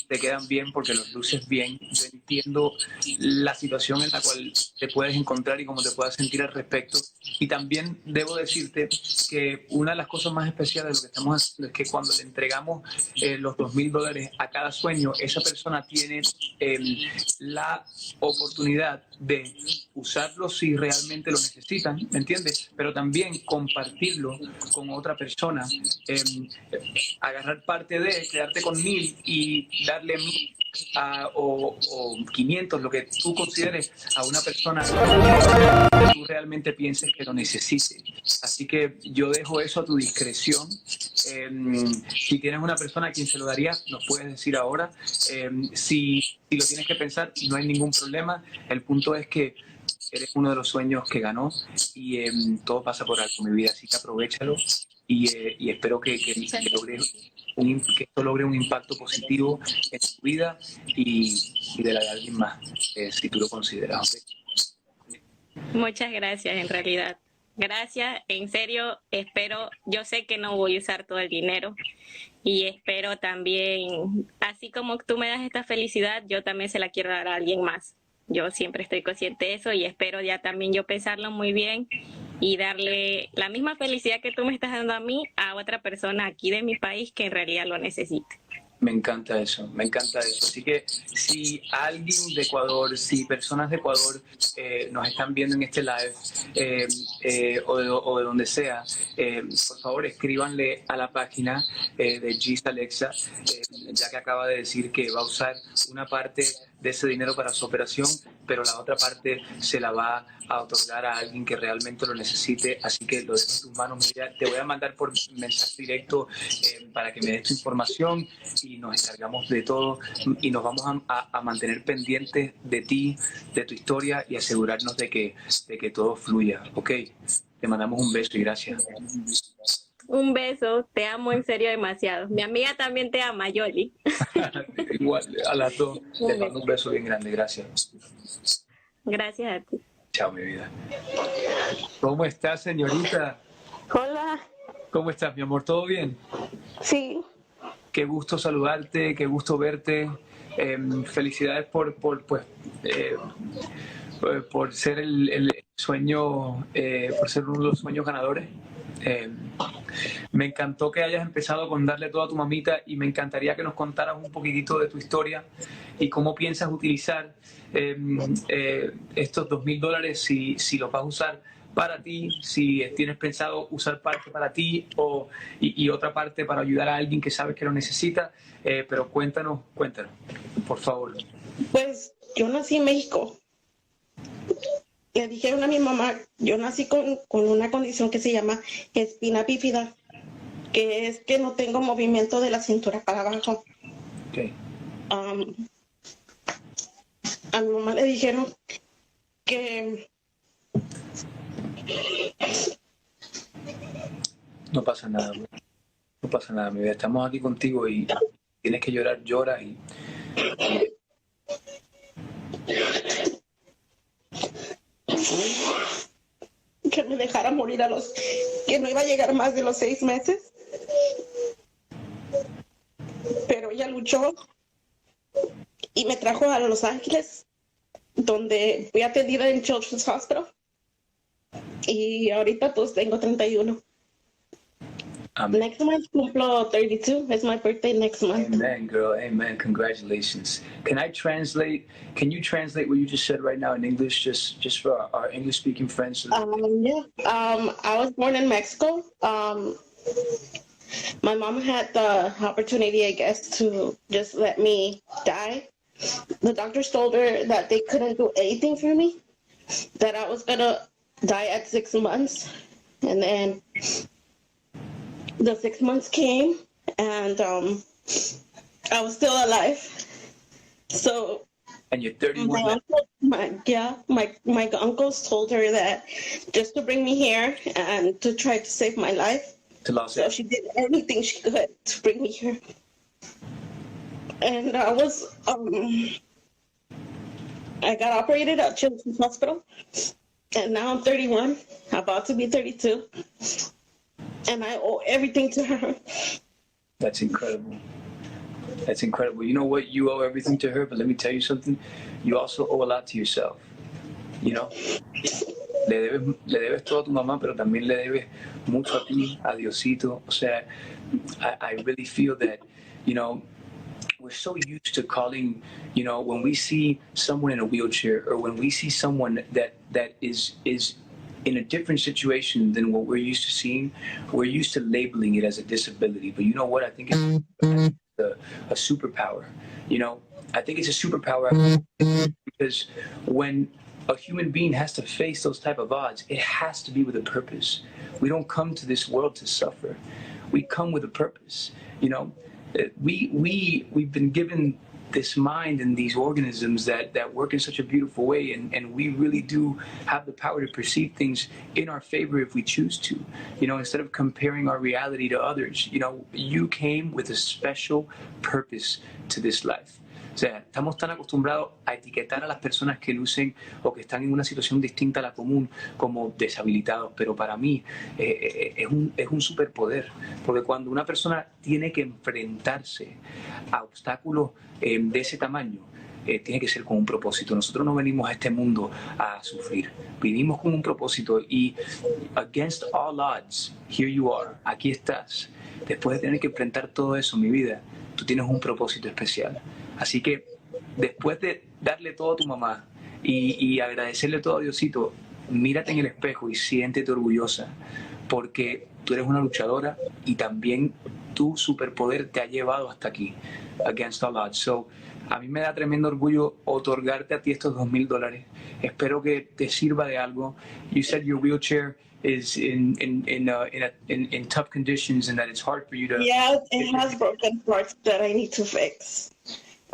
te quedan bien porque los luces bien, yo entiendo la situación en la cual te puedes encontrar y cómo te puedas sentir al respecto. Y también debo decirte que una de las cosas más especiales de lo que estamos haciendo es que cuando le entregamos los $2,000 a cada sueño, esa persona tiene la oportunidad de usarlo si realmente lo necesitan, ¿me entiendes? Pero también compartirlo con otra persona, agarrar parte de, quedarte con 1,000 y darle 1,000 o 500, lo que tú consideres, a una persona que tú realmente pienses que lo necesite. Así que yo dejo eso a tu discreción. Si tienes una persona a quien se lo darías, nos puedes decir ahora. Si lo tienes que pensar, no hay ningún problema. El punto es que eres uno de los sueños que ganó y todo pasa por algo, mi vida, así que aprovéchalo y espero que esto logre un impacto positivo en tu vida y de la de alguien más, si tú lo consideras. ¿Okay? Muchas gracias, en realidad. Gracias, en serio, espero, yo sé que no voy a usar todo el dinero y espero también, así como tú me das esta felicidad, yo también se la quiero dar a alguien más. Yo siempre estoy consciente de eso y espero ya también yo pensarlo muy bien y darle la misma felicidad que tú me estás dando a mí a otra persona aquí de mi país que en realidad lo necesite. Me encanta eso, me encanta eso. Así que si alguien de Ecuador, si personas de Ecuador nos están viendo en este live o de donde sea, por favor escríbanle a la página de Gis Alexa, ya que acaba de decir que va a usar una parte de ese dinero para su operación, pero la otra parte se la va a otorgar a alguien que realmente lo necesite. Así que lo dejo en tus manos. Mira, te voy a mandar por mensaje directo para que me des tu información y nos encargamos de todo y nos vamos a mantener pendientes de ti, de tu historia y asegurarnos de que todo fluya. ¿Ok? Te mandamos un beso y gracias. Un beso, te amo en serio demasiado. Mi amiga también te ama, Yoli. Igual, a las dos, te mando un beso bien grande, gracias. Gracias a ti. Chao, mi vida. ¿Cómo estás, señorita? Hola. ¿Cómo estás, mi amor? ¿Todo bien? Sí. Qué gusto saludarte, qué gusto verte. Felicidades por ser el sueño, por ser uno de los sueños ganadores. Me encantó que hayas empezado con darle todo a tu mamita y me encantaría que nos contaras un poquitito de tu historia y cómo piensas utilizar estos $2,000 si los vas a usar para ti, si tienes pensado usar parte para ti y otra parte para ayudar a alguien que sabes que lo necesita, pero cuéntanos, por favor. Pues yo nací en México. Le dijeron a mi mamá, yo nací con una condición que se llama espina bífida, que es que no tengo movimiento de la cintura para abajo. Okay. A mi mamá le dijeron que... No pasa nada, no pasa nada, mi vida. Estamos aquí contigo y tienes que llorar, llora y... que me dejara morir que no iba a llegar más de los 6 meses, pero ella luchó y me trajo a Los Ángeles, donde fui atendida en Children's Hospital y ahorita pues tengo 31. Next month cumplo 32. It's my birthday next month. Amen, girl. Amen. Congratulations. Can you translate what you just said right now in English, just for our English-speaking friends? Yeah. I was born in Mexico. My mom had the opportunity, I guess, to just let me die. The doctors told her that they couldn't do anything for me, that I was gonna die at 6 months, and then the 6 months came and I was still alive. So and you're 31. My uncles told her that just to bring me here and to try to save my life. So she did anything she could to bring me here. And I was I got operated at Children's Hospital, and now I'm 31, about to be 32. And I owe everything to her. That's incredible. That's incredible. You know what? You owe everything to her, but let me tell you something. You also owe a lot to yourself. You know? le debes todo a tu mamá, pero también le debes mucho a ti, a Diosito. O sea, I really feel that, you know, we're so used to calling, you know, when we see someone in a wheelchair or when we see someone that is in a different situation than what we're used to seeing, we're used to labeling it as a disability. But you know what? I think it's a superpower. You know, I think it's a superpower because when a human being has to face those type of odds, it has to be with a purpose. We don't come to this world to suffer. We come with a purpose. You know, we've been given this mind and these organisms that work in such a beautiful way, and we really do have the power to perceive things in our favor if we choose to. You know, instead of comparing our reality to others, you know, you came with a special purpose to this life. O sea, estamos tan acostumbrados a etiquetar a las personas que lucen o que están en una situación distinta a la común como deshabilitados, pero para mí es un superpoder, porque cuando una persona tiene que enfrentarse a obstáculos de ese tamaño, tiene que ser con un propósito. Nosotros no venimos a este mundo a sufrir, vinimos con un propósito y against all odds, here you are, aquí estás. Después de tener que enfrentar todo eso, mi vida, tú tienes un propósito especial. Así que después de darle todo a tu mamá y agradecerle todo a Diosito, mírate en el espejo y siéntete orgullosa, porque tú eres una luchadora y también tu superpoder te ha llevado hasta aquí, against all odds. So, a mí me da tremendo orgullo otorgarte a ti estos $2,000. Espero que te sirva de algo. You said your wheelchair is in tough conditions and that it's hard for you to... Yeah, it has broken parts that I need to fix.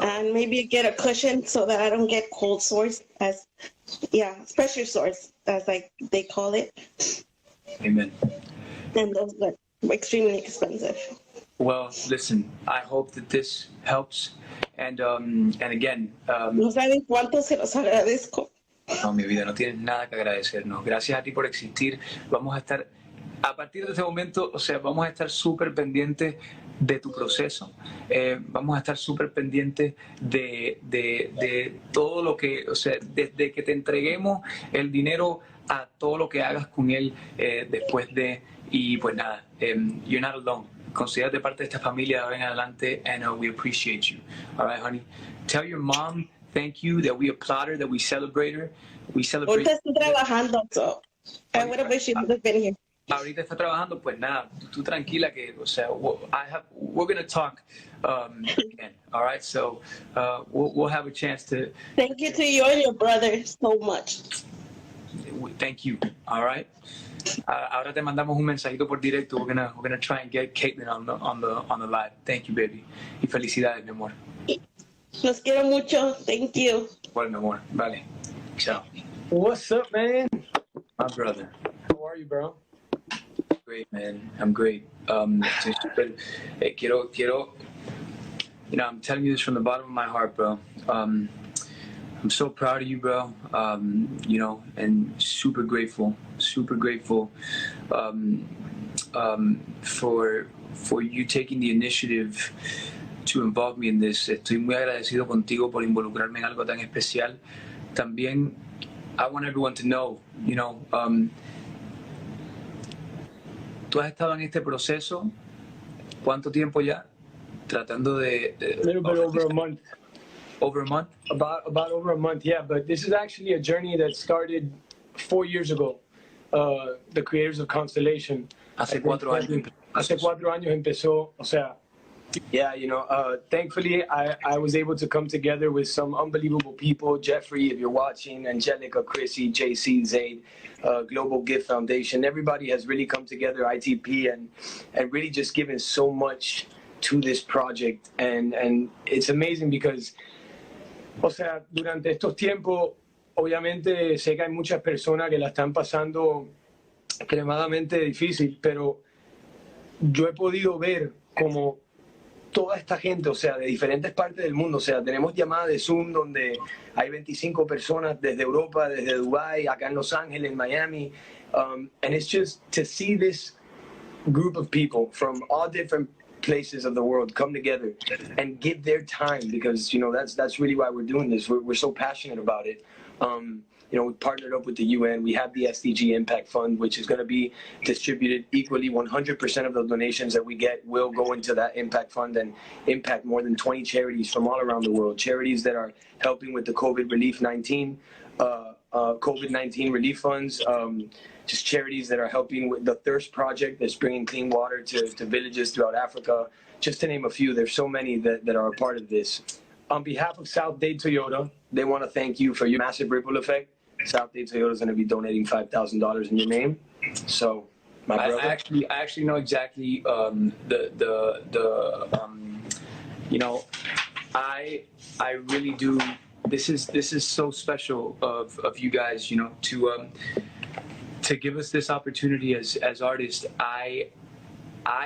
And maybe get a cushion so that I don't get cold sores, pressure sores, as they call it. Amen. And those are extremely expensive. Well, listen, I hope that this helps. And again... no saben cuánto se los agradezco. No, mi vida, no tienes nada que agradecernos. Gracias a ti por existir. Vamos a estar, a partir de este momento, o sea, vamos a estar súper pendientes de tu proceso. Vamos a estar súper pendientes de todo lo que, o sea, desde que te entreguemos el dinero a todo lo que hagas con él después de, y pues nada, you're not alone. Considérate parte de esta familia de ahora en adelante, and we appreciate you. All right, honey? Tell your mom thank you, that we applaud her, that we celebrate her. We celebrate. Ahorita estoy trabajando, so I would have wished you would have been here. Ahorita está trabajando, pues nada, tú tranquila que, o sea, we're going to talk again, all right? So we'll have a chance to... Thank you to you and your brother so much. Thank you, all right? Ahora te mandamos un mensajito por directo. We're gonna try and get Caitlin on the live. Thank you, baby. Y felicidades, mi amor. Los quiero mucho. Thank you. Bueno, mi amor. Vale. Chao. What's up, man? My brother. How are you, bro? Great, man. I'm great. Quiero, you know, I'm telling you this from the bottom of my heart, bro. I'm so proud of you, bro. You know, and super grateful for you taking the initiative to involve me in this. Estoy muy agradecido contigo por involucrarme en algo tan especial. También, I want everyone to know, you know, tú has estado en este proceso, ¿cuánto tiempo ya? Tratando de a little bit over a month. Over a month? About over a month, yeah. But this is actually a journey that started 4 years ago. The creators of Constellation. Hace 4 años. Hace 4 años empezó, o sea, yeah, you know, thankfully I was able to come together with some unbelievable people. Jeffrey, if you're watching, Angelica, Chrissy, JC, Zaid, Global Gift Foundation. Everybody has really come together, ITP, and really just given so much to this project. And it's amazing because, o sea, durante estos tiempos, obviamente sé que hay muchas personas que la están pasando extremadamente difícil, pero yo he podido ver como toda esta gente, o sea, de diferentes partes del mundo, o sea, tenemos llamadas de Zoom donde hay 25 personas desde Europa, desde Dubái, acá en Los Ángeles, Miami, and it's just to see this group of people from all different places of the world come together and give their time, because, you know, that's really why we're doing this. We're so passionate about it. we partnered up with the UN. We have the SDG Impact Fund, which is going to be distributed equally. 100% of the donations that we get will go into that Impact Fund and impact more than 20 charities from all around the world. Charities that are helping with the COVID-19 relief funds, just charities that are helping with the Thirst Project that's bringing clean water to villages throughout Africa, just to name a few. There's so many that are a part of this. On behalf of South Dade Toyota, they want to thank you for your massive ripple effect. South Dade Toyota is going to be donating $5,000 in your name. So, my brother. I actually know exactly I really do. This is so special of you guys, to give us this opportunity as artists. I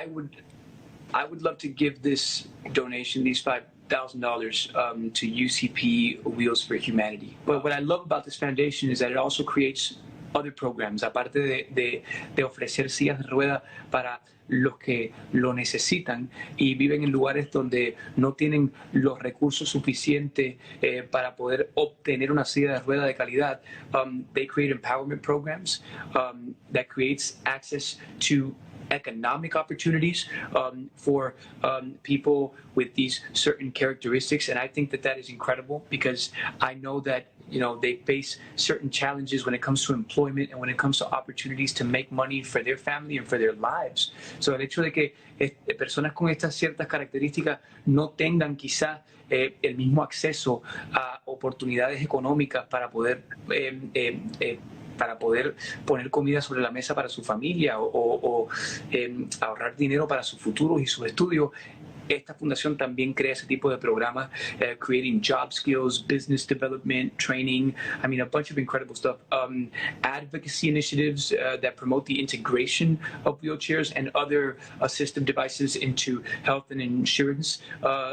would love to give this donation, these $5,000 to UCP Wheels for Humanity. But what I love about this foundation is that it also creates other programs, aparte de ofrecer sillas de rueda para los que lo necesitan y viven en lugares donde no tienen los recursos suficientes para poder obtener una silla de rueda de calidad. They create empowerment programs that creates access to economic opportunities for people with these certain characteristics, and I think that is incredible, because I know that they face certain challenges when it comes to employment and when it comes to opportunities to make money for their family and for their lives. So el hecho de que personas con estas ciertas características no tengan quizás el mismo acceso a oportunidades económicas para poder poner comida sobre la mesa para su familia o ahorrar dinero para su futuro y sus estudios. Esta fundación también crea ese tipo de programas, creating job skills, business development, training, a bunch of incredible stuff. Advocacy initiatives that promote the integration of wheelchairs and other assistive devices into health and insurance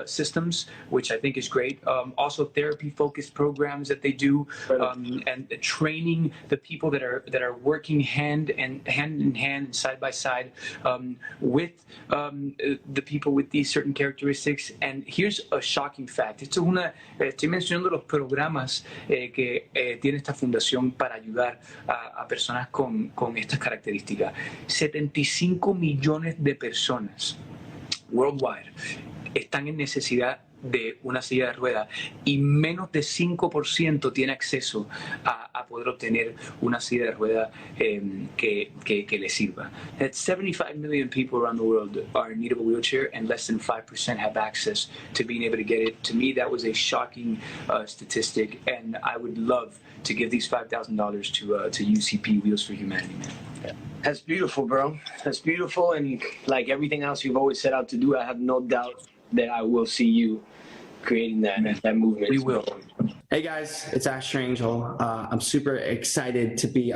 systems, which I think is great. Also therapy-focused programs that they do, and training the people that are working hand in hand and side by side with the people with these certain characteristics. And here's a shocking fact. Estoy mencionando los programas que tiene esta fundación para ayudar a personas con estas características. 75 millones de personas worldwide están en necesidad de una silla de ruedas y menos de 5% tiene acceso a poder obtener una silla de ruedas que le sirva. That 75 million people around the world are in need of a wheelchair and less than 5% have access to being able to get it. To me, that was a shocking statistic, and I would love to give these $5,000 to UCP Wheels for Humanity, man. Yeah. That's beautiful, bro. That's beautiful, and like everything else you've always set out to do, I have no doubt that I will see you creating that movement. We will. Hey guys, it's Asher Angel. I'm super excited to be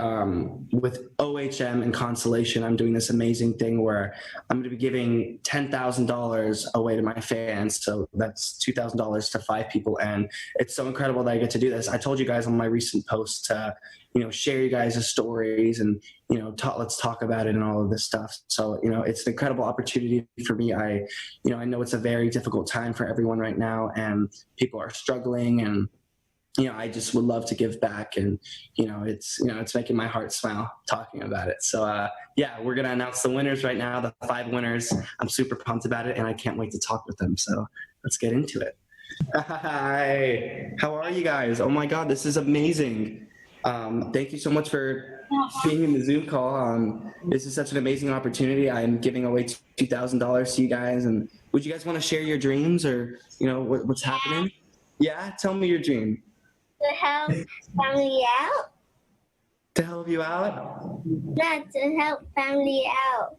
with OHM and Constellation. I'm doing this amazing thing where I'm going to be giving $10,000 away to my fans. So that's $2,000 to 5 people. And it's so incredible that I get to do this. I told you guys on my recent post to, share you guys' stories and, let's talk about it and all of this stuff. So, it's an incredible opportunity for me. I know it's a very difficult time for everyone right now, and people are struggling, and I just would love to give back, and it's making my heart smile talking about it. So we're gonna announce the winners right now, the 5 winners. I'm super pumped about it, and I can't wait to talk with them. So let's get into it. Hi, how are you guys? Oh my God, this is amazing. Thank you so much for being in the Zoom call. This is such an amazing opportunity. I'm giving away $2,000 to you guys, and would you guys want to share your dreams, or what's happening? Yeah, tell me your dream. To help family out. To help you out? Not to help family out.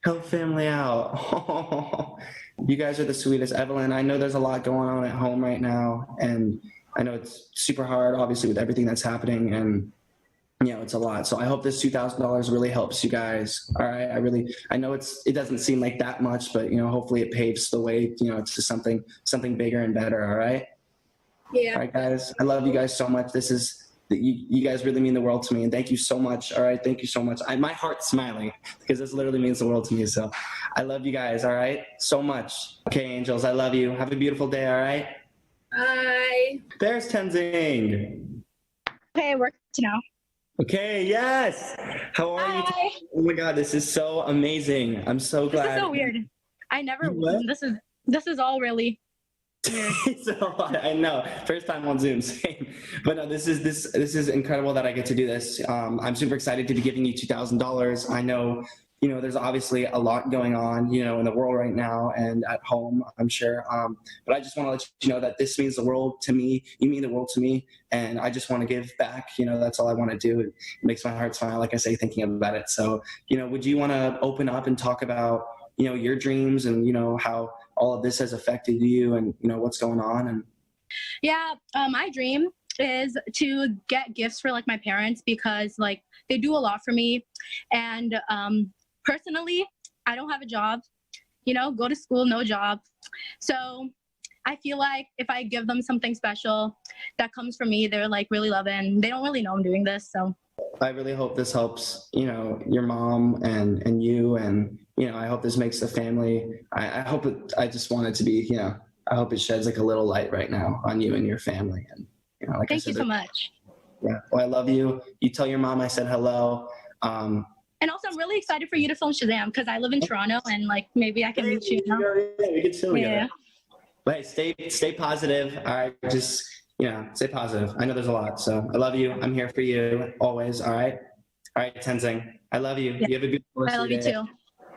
Help family out. Oh, you guys are the sweetest. Evelyn, I know there's a lot going on at home right now, and I know it's super hard, obviously, with everything that's happening, and it's a lot. So I hope this $2,000 really helps you guys. All right, I know it doesn't seem like that much, but hopefully it paves the way, to something bigger and better. All right. Yeah. All right, guys. I love you guys so much. You guys really mean the world to me, and thank you so much. All right, thank you so much. My heart's smiling because this literally means the world to me. So I love you guys. All right, so much. Okay, angels, I love you. Have a beautiful day. All right. Bye. There's Tenzing. Okay, it works now. Okay, yes. How are you? Oh my God, this is so amazing. I'm so glad. This is so weird. I never. What? This is all really weird. So I know. First time on Zoom, same. But no, this is incredible that I get to do this. I'm super excited to be giving you $2,000. I know, you know, there's obviously a lot going on, you know, in the world right now and at home, I'm sure. But I just want to let you know that this means the world to me. You mean the world to me. And I just want to give back. You know, that's all I want to do. It makes my heart smile, like I say, thinking about it. So, you know, would you want to open up and talk about, you know, your dreams and, you know, how all of this has affected you and, you know, what's going on? And Yeah, my dream is to get gifts for like my parents because like they do a lot for me. And personally, I don't have a job, you know, go to school, no job. So I feel like if I give them something special that comes from me, they're like really loving. They don't really know I'm doing this. So I really hope this helps, you know, your mom and you, and, you know, I hope this makes the family. I hope it, I just want it to be, you know, I hope it sheds like a little light right now on you and your family. And, you know, like thank you so much. Yeah. Well, I love you. You tell your mom I said hello. And also, I'm really excited for you to film Shazam because I live in Toronto and like maybe I can meet you. Yeah, we can chill together. Yeah. But hey, stay positive. All right, just, you know, stay positive. I know there's a lot, so I love you. I'm here for you always. All right, Tenzing. I love you. Yeah. You have a beautiful rest I love of your you day. too.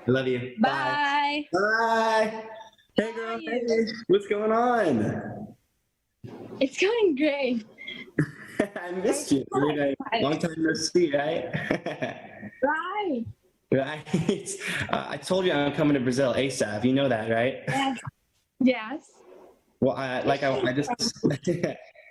I love you. Bye. Bye. Hey girl. Hey. What's going on? It's going great. I missed you. Long time no see, right? Right. Right. I told you I'm coming to Brazil ASAP. You know that, right? Yes. Yes. Well, I just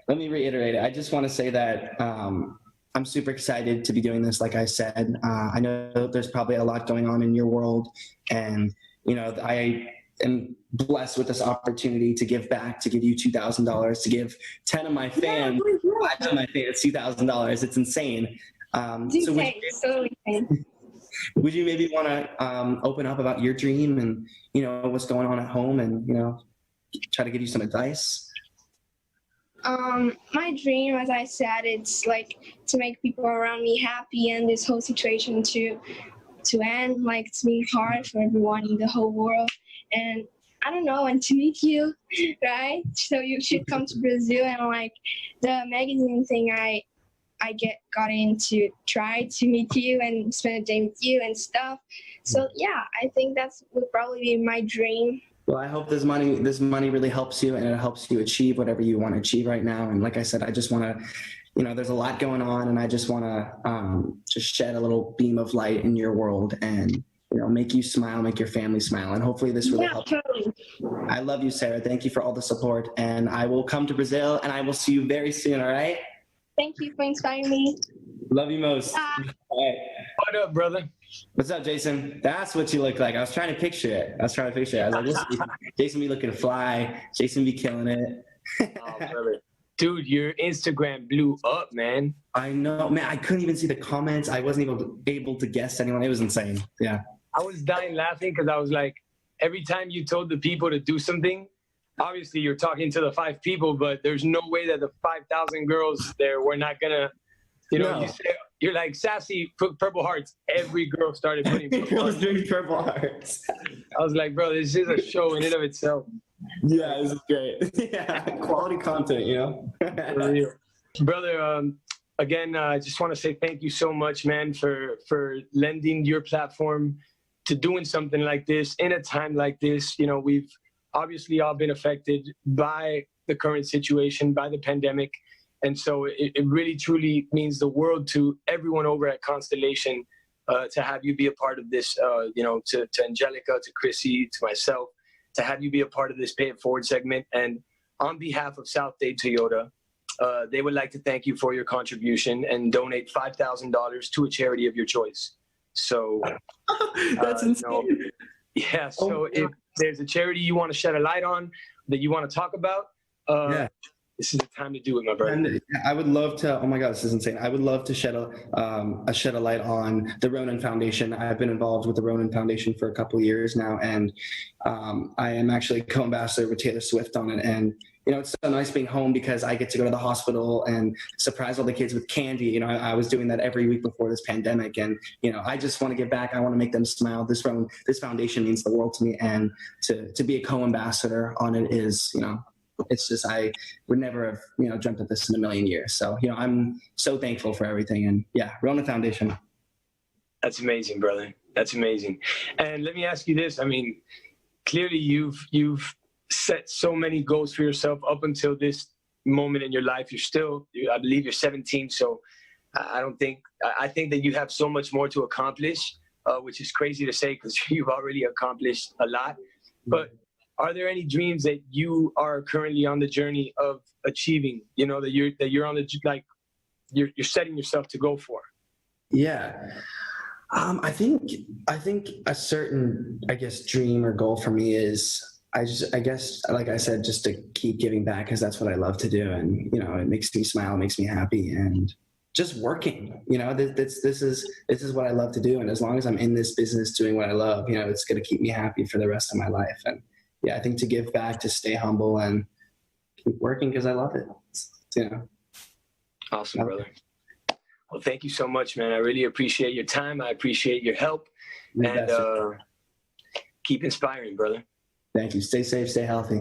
let me reiterate it. I just want to say that I'm super excited to be doing this. Like I said, I know there's probably a lot going on in your world, and you know, I am blessed with this opportunity to give back, to give you $2,000, to give 10 of my fans, 5 of my fans $2,000. It's insane. Would you maybe want to open up about your dream and, you know, what's going on at home, and, you know, try to give you some advice? My dream, as I said, it's like to make people around me happy and this whole situation to end. Like, it's been hard for everyone in the whole world, and I don't know, and to meet you, right? So you should come to Brazil, and like the magazine thing, I got in to try to meet you and spend a day with you and stuff. So yeah, I think that's would probably be my dream. Well, I hope this money really helps you, and it helps you achieve whatever you want to achieve right now. And like I said, I just want to, you know, there's a lot going on, and I just want to just shed a little beam of light in your world and, you know, make you smile, make your family smile. And hopefully this really helps. Totally. I love you, Sarah. Thank you for all the support, and I will come to Brazil, and I will see you very soon. All right. Thank you for inspiring me. Love you most. All right. What up, brother? What's up, Jason? That's what you look like. I was trying to picture it. I was like, Jason be looking fly. Jason be killing it. Oh, brother. Dude, your Instagram blew up, man. I know, man. I couldn't even see the comments. I wasn't able to guess anyone. It was insane. Yeah. I was dying laughing because I was like, every time you told the people to do something, obviously you're talking to the 5 people, but there's no way that the 5,000 girls there were not gonna, you know, No. you say, you're like, sassy, put purple hearts. Every girl started putting purple hearts. doing purple hearts. I was like, bro, this is a show in and of itself. Yeah, this is great. Yeah, quality content, you know? For real. Brother, again, I just want to say thank you so much, man, for lending your platform to doing something like this in a time like this. You know, we've obviously all been affected by the current situation, by the pandemic. And so it really, truly means the world to everyone over at Constellation to have you be a part of this, you know, to Angelica, to Chrissy, to myself, to have you be a part of this Pay It Forward segment. And on behalf of South Day Toyota, they would like to thank you for your contribution and donate $5,000 to a charity of your choice. So that's insane. Yeah. So if there's a charity you want to shed a light on, that you want to talk about, this is the time to do it, my brother. And I would love to. Oh my God, this is insane. I would love to shed a light on the Ronan Foundation. I've been involved with the Ronan Foundation for a couple of years now, and I am actually co-ambassador with Taylor Swift on it. And you know, it's so nice being home because I get to go to the hospital and surprise all the kids with candy. You know, I was doing that every week before this pandemic, and, you know, I just want to give back. I want to make them smile. This foundation means the world to me, and to be a co-ambassador on it is, you know, it's just, I would never have, you know, dreamt of this in a million years. So, you know, I'm so thankful for everything. And yeah, Rona Foundation. That's amazing, brother. That's amazing. And let me ask you this. I mean, clearly you've set so many goals for yourself up until this moment in your life. I believe you're 17. So I think that you have so much more to accomplish, which is crazy to say because you've already accomplished a lot. But are there any dreams that you are currently on the journey of achieving, you know, that you're on the, like, you're setting yourself to go for? Yeah. I think a certain, I guess, dream or goal for me is, I guess, like I said, just to keep giving back, because that's what I love to do. And, you know, it makes me smile, makes me happy, and just working, you know, this is what I love to do. And as long as I'm in this business doing what I love, you know, it's going to keep me happy for the rest of my life. And yeah, I think to give back, to stay humble and keep working because I love it. You know. Awesome, brother. Well, thank you so much, man. I really appreciate your time. I appreciate your help. And keep inspiring, brother. Thank you. Stay safe, stay healthy.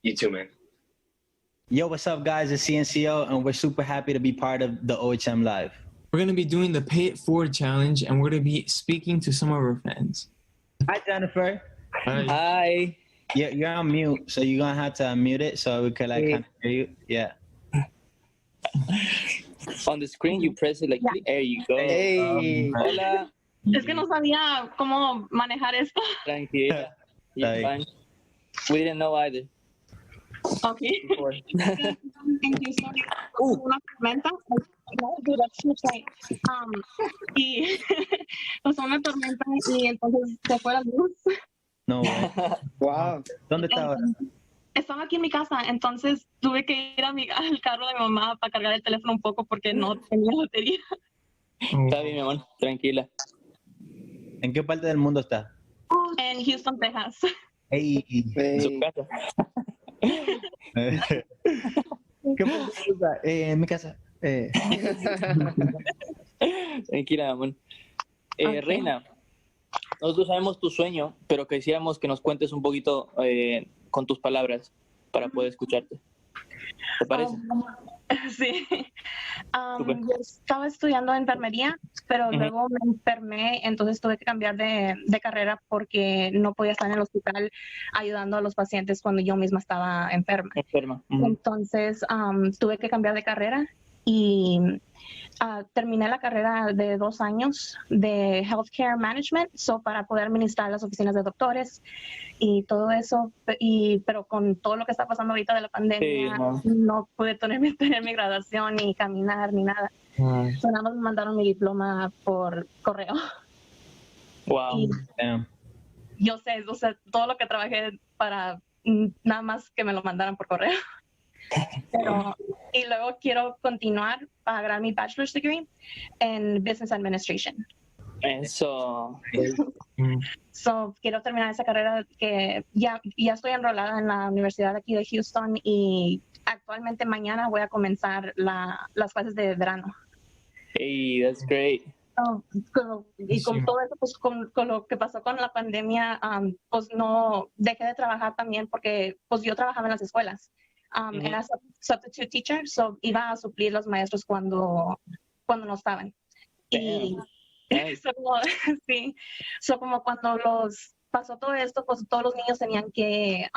You too, man. Yo, what's up, guys? It's CNCO, and we're super happy to be part of the OHM Live. We're going to be doing the Pay It Forward Challenge, and we're going to be speaking to some of our fans. Hi, Jennifer. Hi. Hi. You're on mute, so you're going to have to unmute it so we can, like, kind of hear you. Yeah. On the screen, you press it like, there you go. Hey. Hola. Es que no sabía cómo manejar esto. Tranquila. You're fine. We didn't know either. Okay. Thank you. Sorry. Una tormenta. Y pasó una tormenta y entonces se fue la luz. No. Wow. ¿Dónde estabas? Estaba aquí en mi casa, entonces tuve que ir al carro de mi mamá para cargar el teléfono un poco porque no tenía batería. Está bien, mi amor, tranquila. ¿En qué parte del mundo estás? En Houston, Texas. Hey. En su casa. ¿Qué parte estás? En mi casa. Tranquila, mi amor. Reina, nosotros sabemos tu sueño, pero quisiéramos que nos cuentes un poquito con tus palabras para poder escucharte. ¿Te parece? Sí. Yo estaba estudiando enfermería, pero luego me enfermé, entonces tuve que cambiar de carrera porque no podía estar en el hospital ayudando a los pacientes cuando yo misma estaba enferma. Entonces tuve que cambiar de carrera y terminé la carrera de 2 años de Healthcare Management, para poder administrar las oficinas de doctores y todo eso, pero con todo lo que está pasando ahorita de la pandemia, no pude tener mi graduación, ni caminar, ni nada. Nada más me mandaron mi diploma por correo. Wow. Yo sé, todo lo que trabajé para nada más que me lo mandaran por correo. Y luego quiero continuar para agarrar mi bachelor's degree en Business Administration. Eso. Quiero terminar esa carrera que ya estoy enrolada en la universidad aquí de Houston y actualmente mañana voy a comenzar las clases de verano. Hey, that's great. Y con todo eso, pues con lo que pasó con la pandemia, pues no dejé de trabajar también porque pues yo trabajaba en las escuelas. Era substitute teacher, iba a suplir los maestros cuando no estaban. Y como cuando pasó todo esto, pues todos los niños tenían que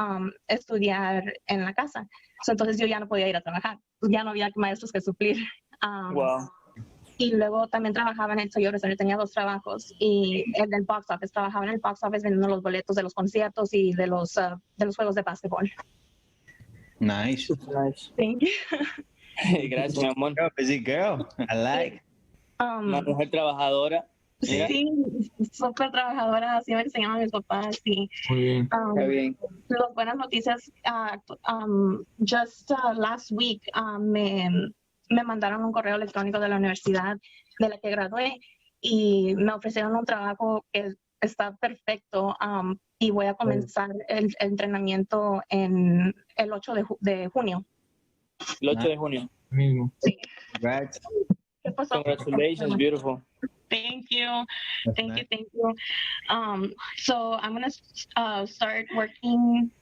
estudiar en la casa. Entonces yo ya no podía ir a trabajar. Ya no había maestros que suplir. Wow. Y luego también trabajaba en el Toyota Center, tenía 2 trabajos. Y en el box office, trabajaba en el box office vendiendo los boletos de los conciertos y de los juegos de básquetbol. Nice. Thank you. Gracias, mi amor. Busy girl. I like. Una mujer trabajadora. Sí, súper trabajadora, así me enseñaban mis papás. Y, muy bien. Está bien. Las buenas noticias, just last week me mandaron un correo electrónico de la universidad de la que gradué y me ofrecieron un trabajo que está perfecto y voy a comenzar el entrenamiento en el 8 de junio. El 8 de junio. Mismo. Sí. Congrats. ¿Qué pasó? Congratulations, beautiful. Thank you. Thank you. So I'm going to start working,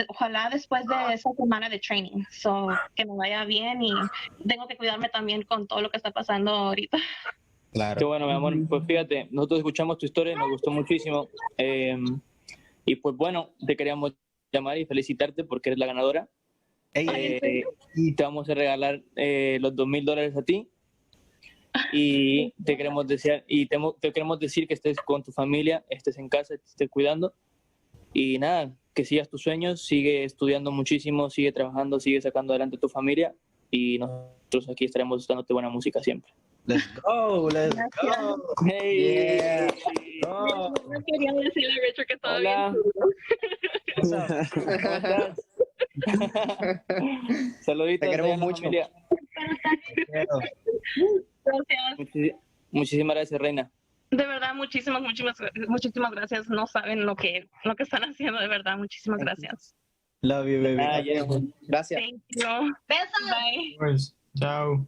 ojalá después de esa semana de training. So que me vaya bien y tengo que cuidarme también con todo lo que está pasando ahorita. Claro. Qué bueno, mi amor. Pues fíjate, nosotros escuchamos tu historia y nos gustó muchísimo. Y pues bueno, te queríamos llamar y felicitarte porque eres la ganadora. Y te vamos a regalar los $2,000 a ti. Y te queremos desear te queremos decir que estés con tu familia, estés en casa, te estés cuidando. Y nada, que sigas tus sueños, sigue estudiando muchísimo, sigue trabajando, sigue sacando adelante tu familia. Y nosotros aquí estaremos dándote buena música siempre. Let's go, let's go. Hey. Yeah. No quería decirle a Richard que estaba Hola. bien. ¿Cómo estás? Saluditos. Te queremos a la mucho. familia. Gracias. Muchísimas gracias, Reina. De verdad, muchísimas gracias. No saben lo que están haciendo, de verdad. Muchísimas gracias. Love you, baby. Gracias. Thank you. Besos. Bye. Pues, chao.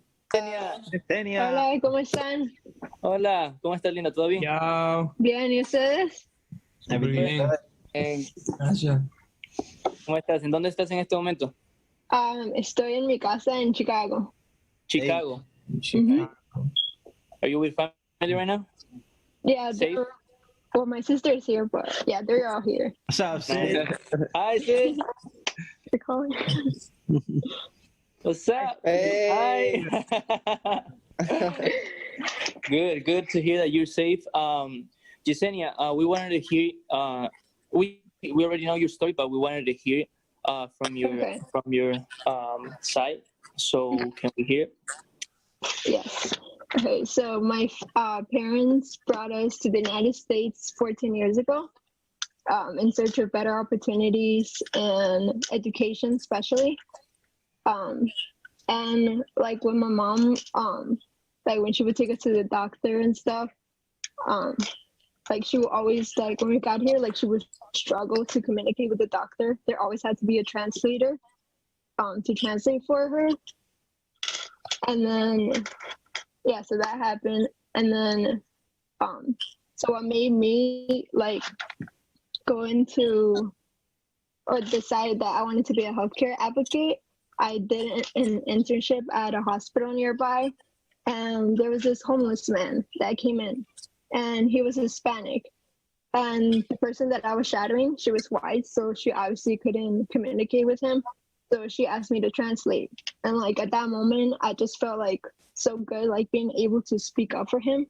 Tenia. Hola, ¿cómo están? Hola, ¿cómo estás, linda? ¿Todo bien? Chao. Bien, ¿y ustedes? Muy bien. Gracias. ¿Cómo estás? ¿En dónde estás en este momento? Estoy en mi casa en Chicago. Chicago. Are you with family right now? Yeah, Safe? well, my sister's here, but yeah, they're all here. What's up, Sid? Hi, Sid. They're calling. What's up? Hey. Hi. Good to hear that you're safe. Yesenia, we wanted to hear. We already know your story, but we wanted to hear from your side. So can we hear? Yes. Okay, so my parents brought us to the United States 14 years ago in search of better opportunities and education, especially. And like when my mom, like when she would take us to the doctor and stuff, like she would always, like when we got here, like she would struggle to communicate with the doctor. There always had to be a translator to translate for her. And then, yeah, so that happened. And then, so what made me like go into or decide that I wanted to be a healthcare advocate, I did an internship at a hospital nearby, and there was this homeless man that came in, and he was Hispanic. And the person that I was shadowing, she was white, so she obviously couldn't communicate with him. So she asked me to translate. And like at that moment, I just felt like so good, like being able to speak up for him.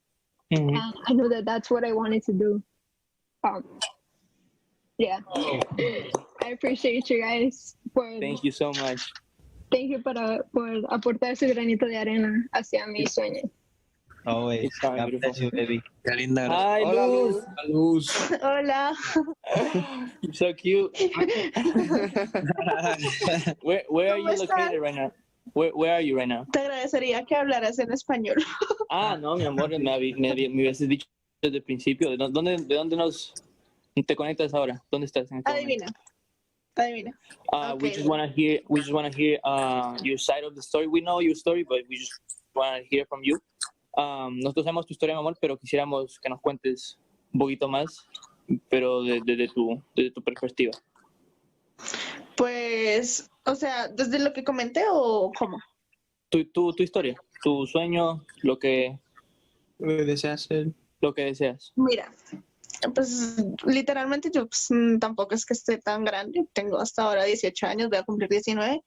Mm-hmm. And I knew that that's what I wanted to do. Yeah. I appreciate you guys for. Thank you so much. Thank you por aportar su granito de arena hacia mi sueño. Always. God bless you, baby. Qué linda. Hi, Hola, Luz. Luz. Hola. You're so cute. Where are you located right now? Where are you right now? Te agradecería que hablaras en español. No, mi amor, me hubieses dicho desde el principio. ¿De dónde te conectas ahora? ¿Dónde estás en este momento? Adivina. We just want to hear your side of the story. We know your story, but we just want to hear from you. Nosotros sabemos tu historia, mi amor, pero quisiéramos que nos cuentes un poquito más, pero desde tu perspectiva. Pues, o sea, ¿desde lo que comenté o cómo? Tu historia, tu sueño, lo que deseas ser. Lo que deseas. Mira, pues literalmente yo pues, tampoco es que esté tan grande, tengo hasta ahora 18 años, voy a cumplir 19,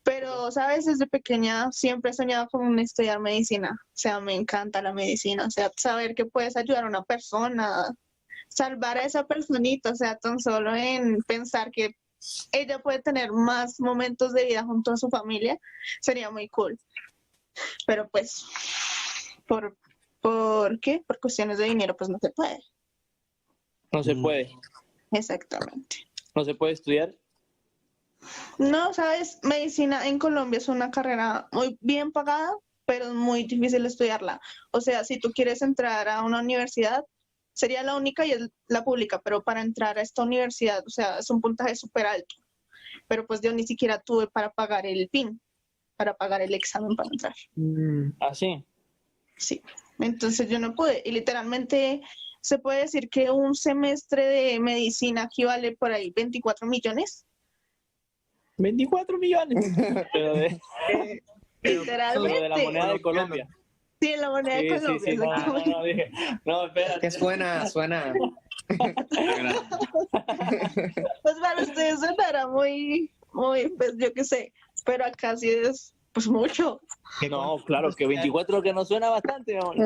pero, ¿sabes? Desde pequeña siempre he soñado con estudiar medicina, o sea, me encanta la medicina, o sea, saber que puedes ayudar a una persona, salvar a esa personita, o sea, tan solo en pensar que ella puede tener más momentos de vida junto a su familia, sería muy cool. Pero pues, ¿por qué? Por cuestiones de dinero, pues no se puede. No se puede. Exactamente. ¿No se puede estudiar? No, ¿sabes? Medicina en Colombia es una carrera muy bien pagada, pero es muy difícil estudiarla. O sea, si tú quieres entrar a una universidad, sería la única y es la pública, pero para entrar a esta universidad, o sea, es un puntaje súper alto. Pero pues yo ni siquiera tuve para pagar el PIN, para pagar el examen para entrar. ¿Ah, sí? Sí, entonces yo no pude. Y literalmente se puede decir que un semestre de medicina equivale por ahí 24 millones. 24 millones. Pero Literalmente. pero de la moneda de Colombia. Sí, en la moneda de Colombia. Sí. No, dije, no, espérate. Que suena. Pues para ustedes sonará muy, pues yo qué sé, pero acá sí es pues mucho. No, claro, que 24 que no suena bastante, mi amor.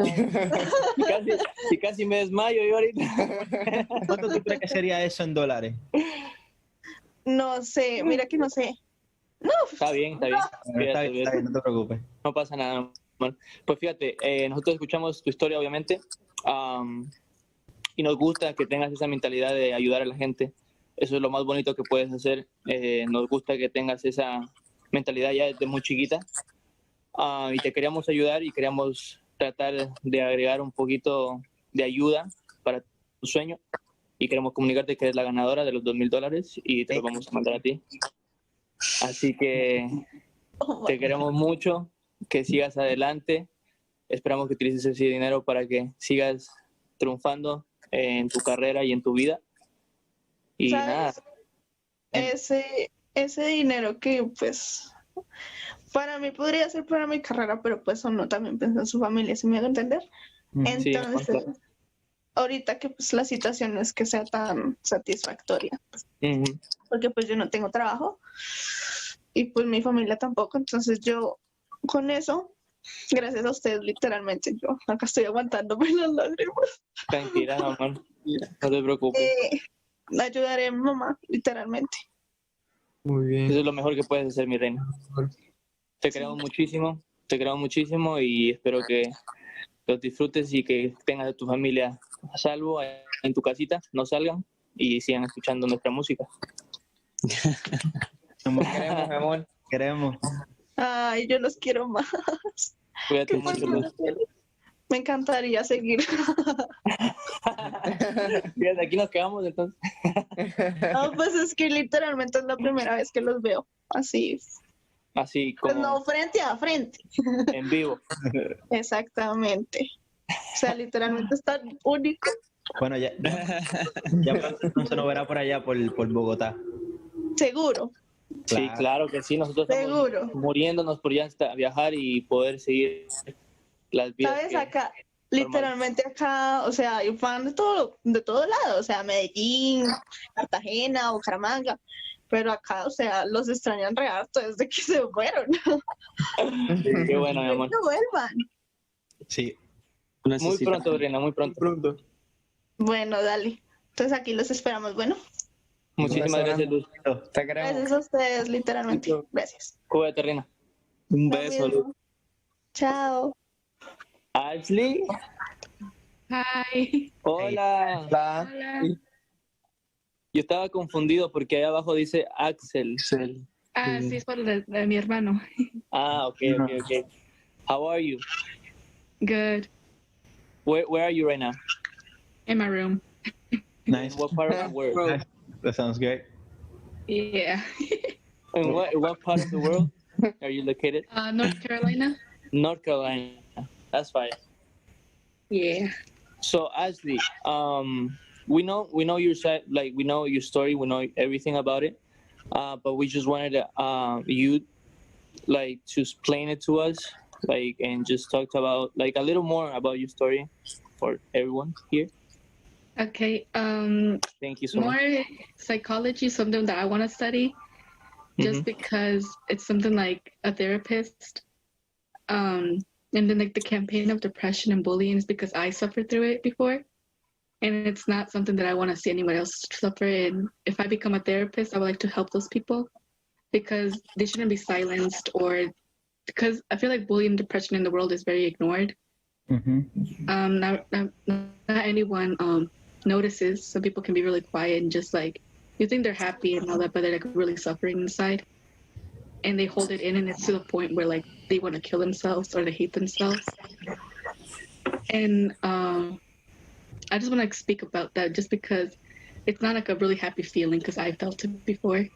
Si casi me desmayo yo ahorita. ¿Cuánto tú crees que sería eso en dólares? No sé, mira que no sé. No. Está bien. Está bien, no te preocupes. No pasa nada. Pues fíjate, nosotros escuchamos tu historia, obviamente, y nos gusta que tengas esa mentalidad de ayudar a la gente. Eso es lo más bonito que puedes hacer. Nos gusta que tengas esa mentalidad ya desde muy chiquita. Y te queríamos ayudar y queríamos tratar de agregar un poquito de ayuda para tu sueño. Y queremos comunicarte que eres la ganadora de los $2,000 y te los vamos a mandar a ti. Así que te queremos mucho, que sigas adelante. Esperamos que utilices ese dinero para que sigas triunfando en tu carrera y en tu vida. Y ¿sabes? nada. Ese dinero que pues para mí podría ser para mi carrera, pero pues uno también piensa en su familia, ¿se me hago entender? Entonces, sí, ahorita que pues la situación no es que sea tan satisfactoria, porque pues yo no tengo trabajo y pues mi familia tampoco, entonces yo con eso, gracias a ustedes literalmente, yo acá estoy aguantándome las lágrimas. Tranquila, mamá, no te preocupes. Ayudaré a mi mamá, literalmente. Muy bien. Eso es lo mejor que puedes hacer, mi reina. Te queremos muchísimo y espero que los disfrutes y que tengas a tu familia a salvo en tu casita, no salgan y sigan escuchando nuestra música. Queremos, mi amor. Queremos. Ay, yo los quiero más. Cuídate mucho, Luz. Me encantaría seguir. Fíjate, aquí nos quedamos entonces. No, pues es que literalmente es la primera vez que los veo así. Así como Pues no frente a frente. en vivo. Exactamente. O sea, literalmente es tan único. Bueno, ya pronto se nos verá por allá, por Bogotá. Seguro. Sí, claro que sí. Nosotros Seguro. estamos muriéndonos por ya viajar y poder seguir las vidas. ¿Sabes? Acá, literalmente acá, o sea, hay fan de todo lado, o sea, Medellín, Cartagena, Bucaramanga, pero acá, o sea, los extrañan re harto desde que se fueron. Sí, qué bueno, mi amor. Que vuelvan. Sí. Muy pronto, Reina, muy pronto. Bueno, dale. Entonces aquí los esperamos, bueno. Muchísimas gracias, Luz. Te queremos. Gracias a ustedes, literalmente. Gracias. Cuídate, Reina. Un Lo beso, mismo. Luz. Chao. Ashley. Hi. Hola. Hola. Yo estaba confundido porque ahí abajo dice Axel. Sí, es por de mi hermano. Okay. How are you? Good. Where are you right now? In my room. Nice. What part of the world? Nice. That sounds great. Yeah. In what part of the world are you located? North Carolina. North Carolina. That's fine. Yeah. So Ashley, we know your side, like we know your story, we know everything about it, but we just wanted you like to explain it to us, like, and just talk about like a little more about your story for everyone here. Okay. Thank you so much. More psychology is something that I want to study, just because it's something like a therapist. And then like the campaign of depression and bullying is because I suffered through it before, and it's not something that I want to see anyone else suffer. And if I become a therapist, I would like to help those people because they shouldn't be silenced, or because I feel like bullying and depression in the world is very ignored. Not anyone notices. Some people can be really quiet and just like, you think they're happy and all that, but they're like really suffering inside. And they hold it in, and it's to the point where like they want to kill themselves or they hate themselves. And I just want to speak about that just because it's not like a really happy feeling because I felt it before.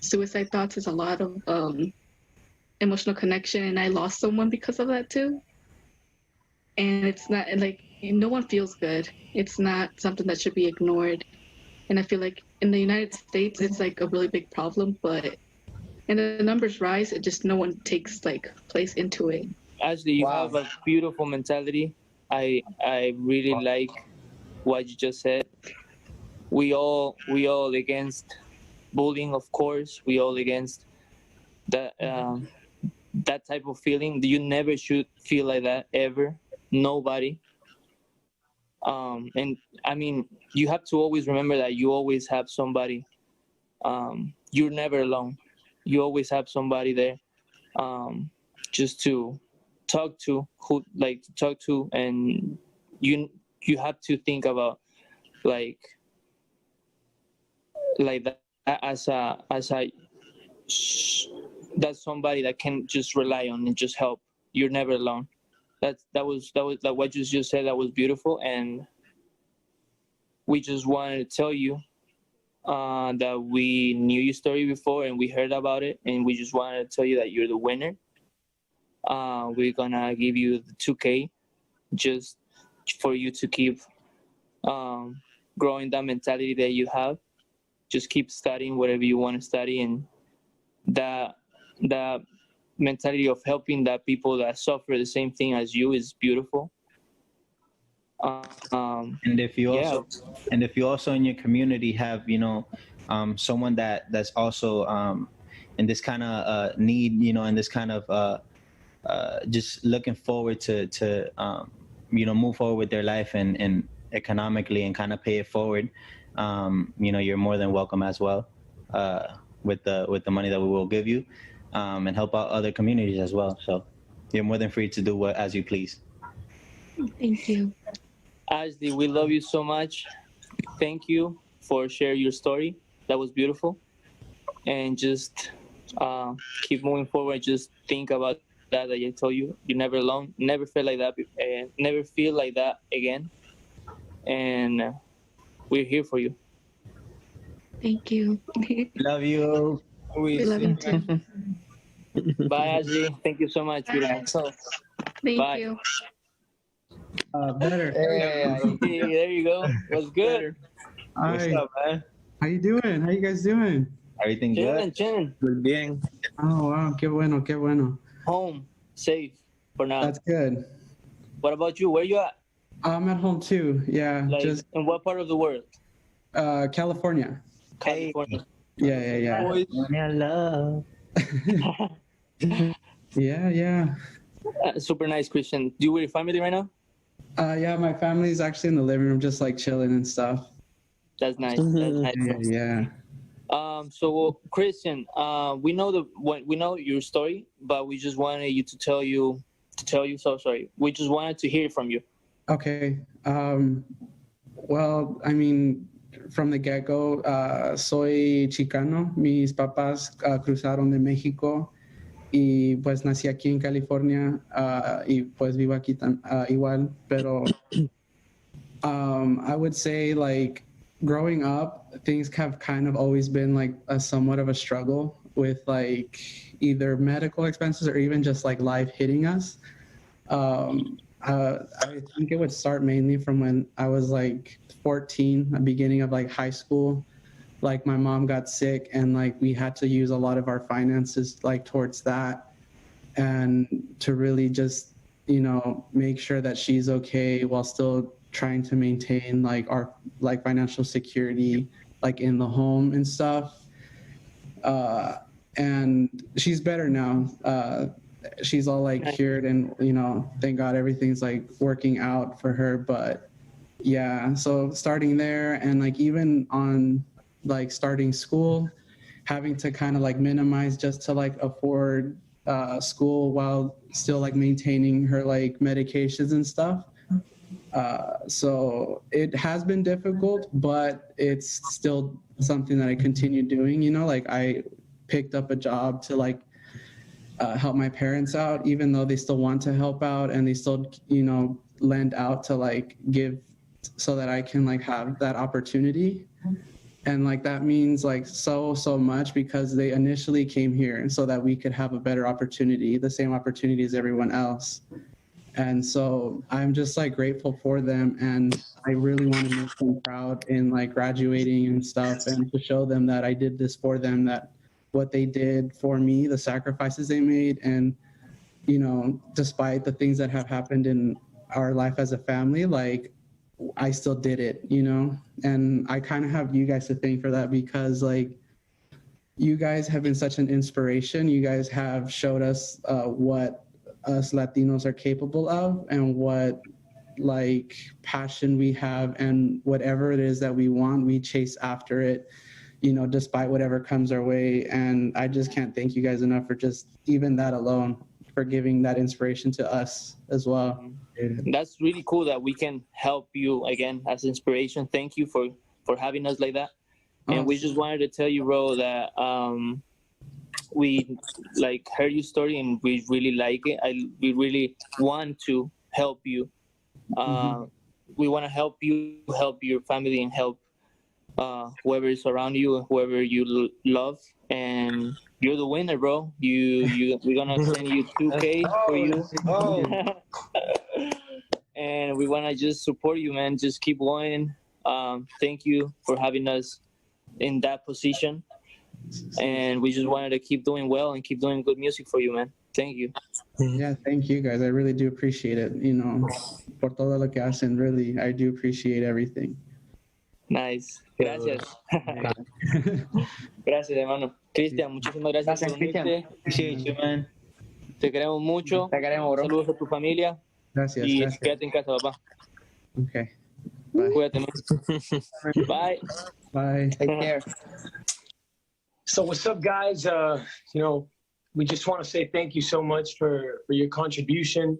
Suicide thoughts is a lot of emotional connection, and I lost someone because of that too. And it's not like no one feels good. It's not something that should be ignored. And I feel like in the United States, it's like a really big problem, but and the numbers rise, it just no one takes like place into it. Ashley, you have a beautiful mentality. I really like what you just said. We all against bullying, of course. We all against that that type of feeling. You never should feel like that ever. Nobody. And I mean, you have to always remember that you always have somebody. You're never alone. You always have somebody there, just to talk to, and you have to think about like that as that's somebody that can just rely on and just help. You're never alone. That was like what you just said. That was beautiful, and we just wanted to tell you that we knew your story before and we heard about it, and we just wanted to tell you that you're the winner. We're gonna give you the 2K just for you to keep growing that mentality that you have. Just keep studying whatever you want to study, and that mentality of helping that people that suffer the same thing as you is beautiful. And if you also in your community have someone that's also in this kind of need, in this kind of just looking forward to move forward with their life and economically and kind of pay it forward, you're more than welcome as well with the money that we will give you, and help out other communities as well. So you're more than free to do as you please. Thank you. Ashley, we love you so much. Thank you for sharing your story. That was beautiful. And just keep moving forward. Just think about that I told you. You're never alone. Never feel like that. Never feel like that again. And we're here for you. Thank you. Love you. We love you too. Bye, Ashley. Thank you so much. Thank Bye. you. Better. Hey, there you go. What's good? What's up, man? How you doing? How you guys doing? Everything good? Good. Bien. Oh, wow. Qué bueno, qué bueno. Home, safe for now. That's good. What about you? Where you at? I'm at home too. Yeah. Just in what part of the world? California. California. Yeah. California love. Yeah. Super nice, Christian. Do you with your family right now? Yeah, my family's actually in the living room, just like chilling and stuff. That's nice. That's nice. Yeah. So Christian, we know your story, but we just wanted you to tell you. So sorry. We just wanted to hear from you. Okay. Well, I mean, from the get-go, soy chicano. Mis papás cruzaron de México y pues nací aquí en California y pues vivo aquí igual. Pero I would say like growing up, things have kind of always been like somewhat of a struggle with like either medical expenses or even just like life hitting us. I think it would start mainly from when I was like 14, the beginning of like high school. Like my mom got sick and like we had to use a lot of our finances like towards that, and to really just make sure that she's okay while still trying to maintain like our like financial security like in the home and stuff. And she's better now. She's all like cured, and thank God everything's like working out for her. But yeah, so starting there, and like even on like starting school, having to kind of like minimize just to like afford school while still like maintaining her like medications and stuff. So it has been difficult, but it's still something that I continue doing. Like I picked up a job to like help my parents out, even though they still want to help out, and they still lend out to like give so that I can like have that opportunity. And like that means like so much, because they initially came here so that we could have a better opportunity, the same opportunity as everyone else. And so I'm just like grateful for them, and I really want to make them proud in like graduating and stuff, and to show them that I did this for them, that what they did for me, the sacrifices they made, and you know, despite the things that have happened in our life as a family, like I still did it, you know. And I kind of have you guys to thank for that, because like you guys have been such an inspiration. You guys have showed us what us Latinos are capable of, and what like passion we have, and whatever it is that we want, we chase after it, you know, despite whatever comes our way. And I just can't thank you guys enough for just even that alone, for giving that inspiration to us as well. That's really cool that we can help you again as inspiration. Thank you for having us like that. And we just wanted to tell you, Ro, that we like heard your story and we really like it. We really want to help you. We want to help you, help your family, and help whoever is around you, whoever you love. And you're the winner, bro. We're gonna send you 2K for you. And we wanna just support you, man. Just keep going. Thank you for having us in that position. And we just wanted to keep doing well and keep doing good music for you, man. Thank you. Yeah, thank you guys. I really do appreciate it. You know, por todo lo que hacen, really, I do appreciate everything. Nice. Gracias. Gracias, hermano. Cristian, muchísimas gracias por unirte. Sí, man. Te queremos mucho. Te queremos, bro. Saludos a tu familia. Gracias. Y gracias. quédate en casa, papá. Okay. Bye. Cuídate, man. Bye. Bye. Take care. So what's up, guys? You know, we just want to say thank you so much for your contribution,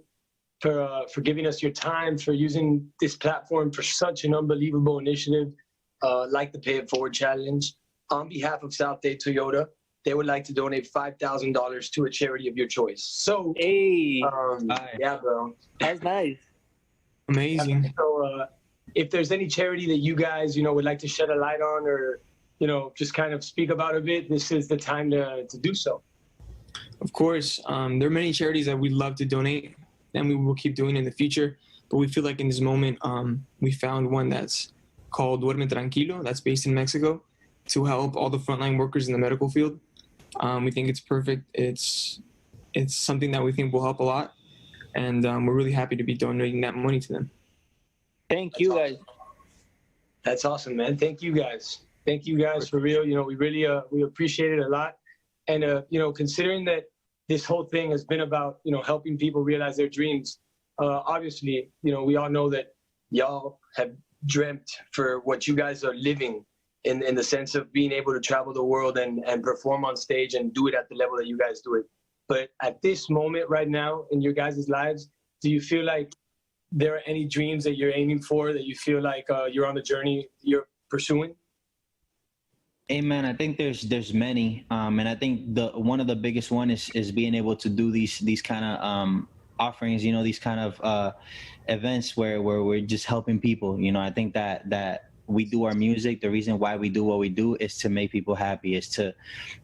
for giving us your time, for using this platform for such an unbelievable initiative like the Pay It Forward Challenge. On behalf of South Day Toyota, they would like to donate $5,000 to a charity of your choice. So, hey, yeah, bro, that's nice. Amazing. So, if there's any charity that you guys, you know, would like to shed a light on, or you know, just kind of speak about a bit, this is the time to do so. Of course, there are many charities that we'd love to donate, and we will keep doing in the future. But we feel like in this moment, we found one that's called Duerme Tranquilo, that's based in Mexico, to help all the frontline workers in the medical field. We think it's perfect. It's something that we think will help a lot, and we're really happy to be donating that money to them. Thank you, guys. That's awesome, man. Thank you guys. Thank you guys for real. You know, we really we appreciate it a lot. And you know, considering that this whole thing has been about, you know, helping people realize their dreams, obviously, you know, we all know that y'all have dreamt for what you guys are living in the sense of being able to travel the world and perform on stage and do it at the level that you guys do it. But at this moment right now in your guys' lives, do you feel like there are any dreams that you're aiming for, that you feel like you're on the journey you're pursuing? Hey man, I think there's many, and I think one of the biggest one is being able to do these kind of offerings, you know, these kind of events where we're just helping people. You know, I think that we do our music. The reason why we do what we do is to make people happy, is to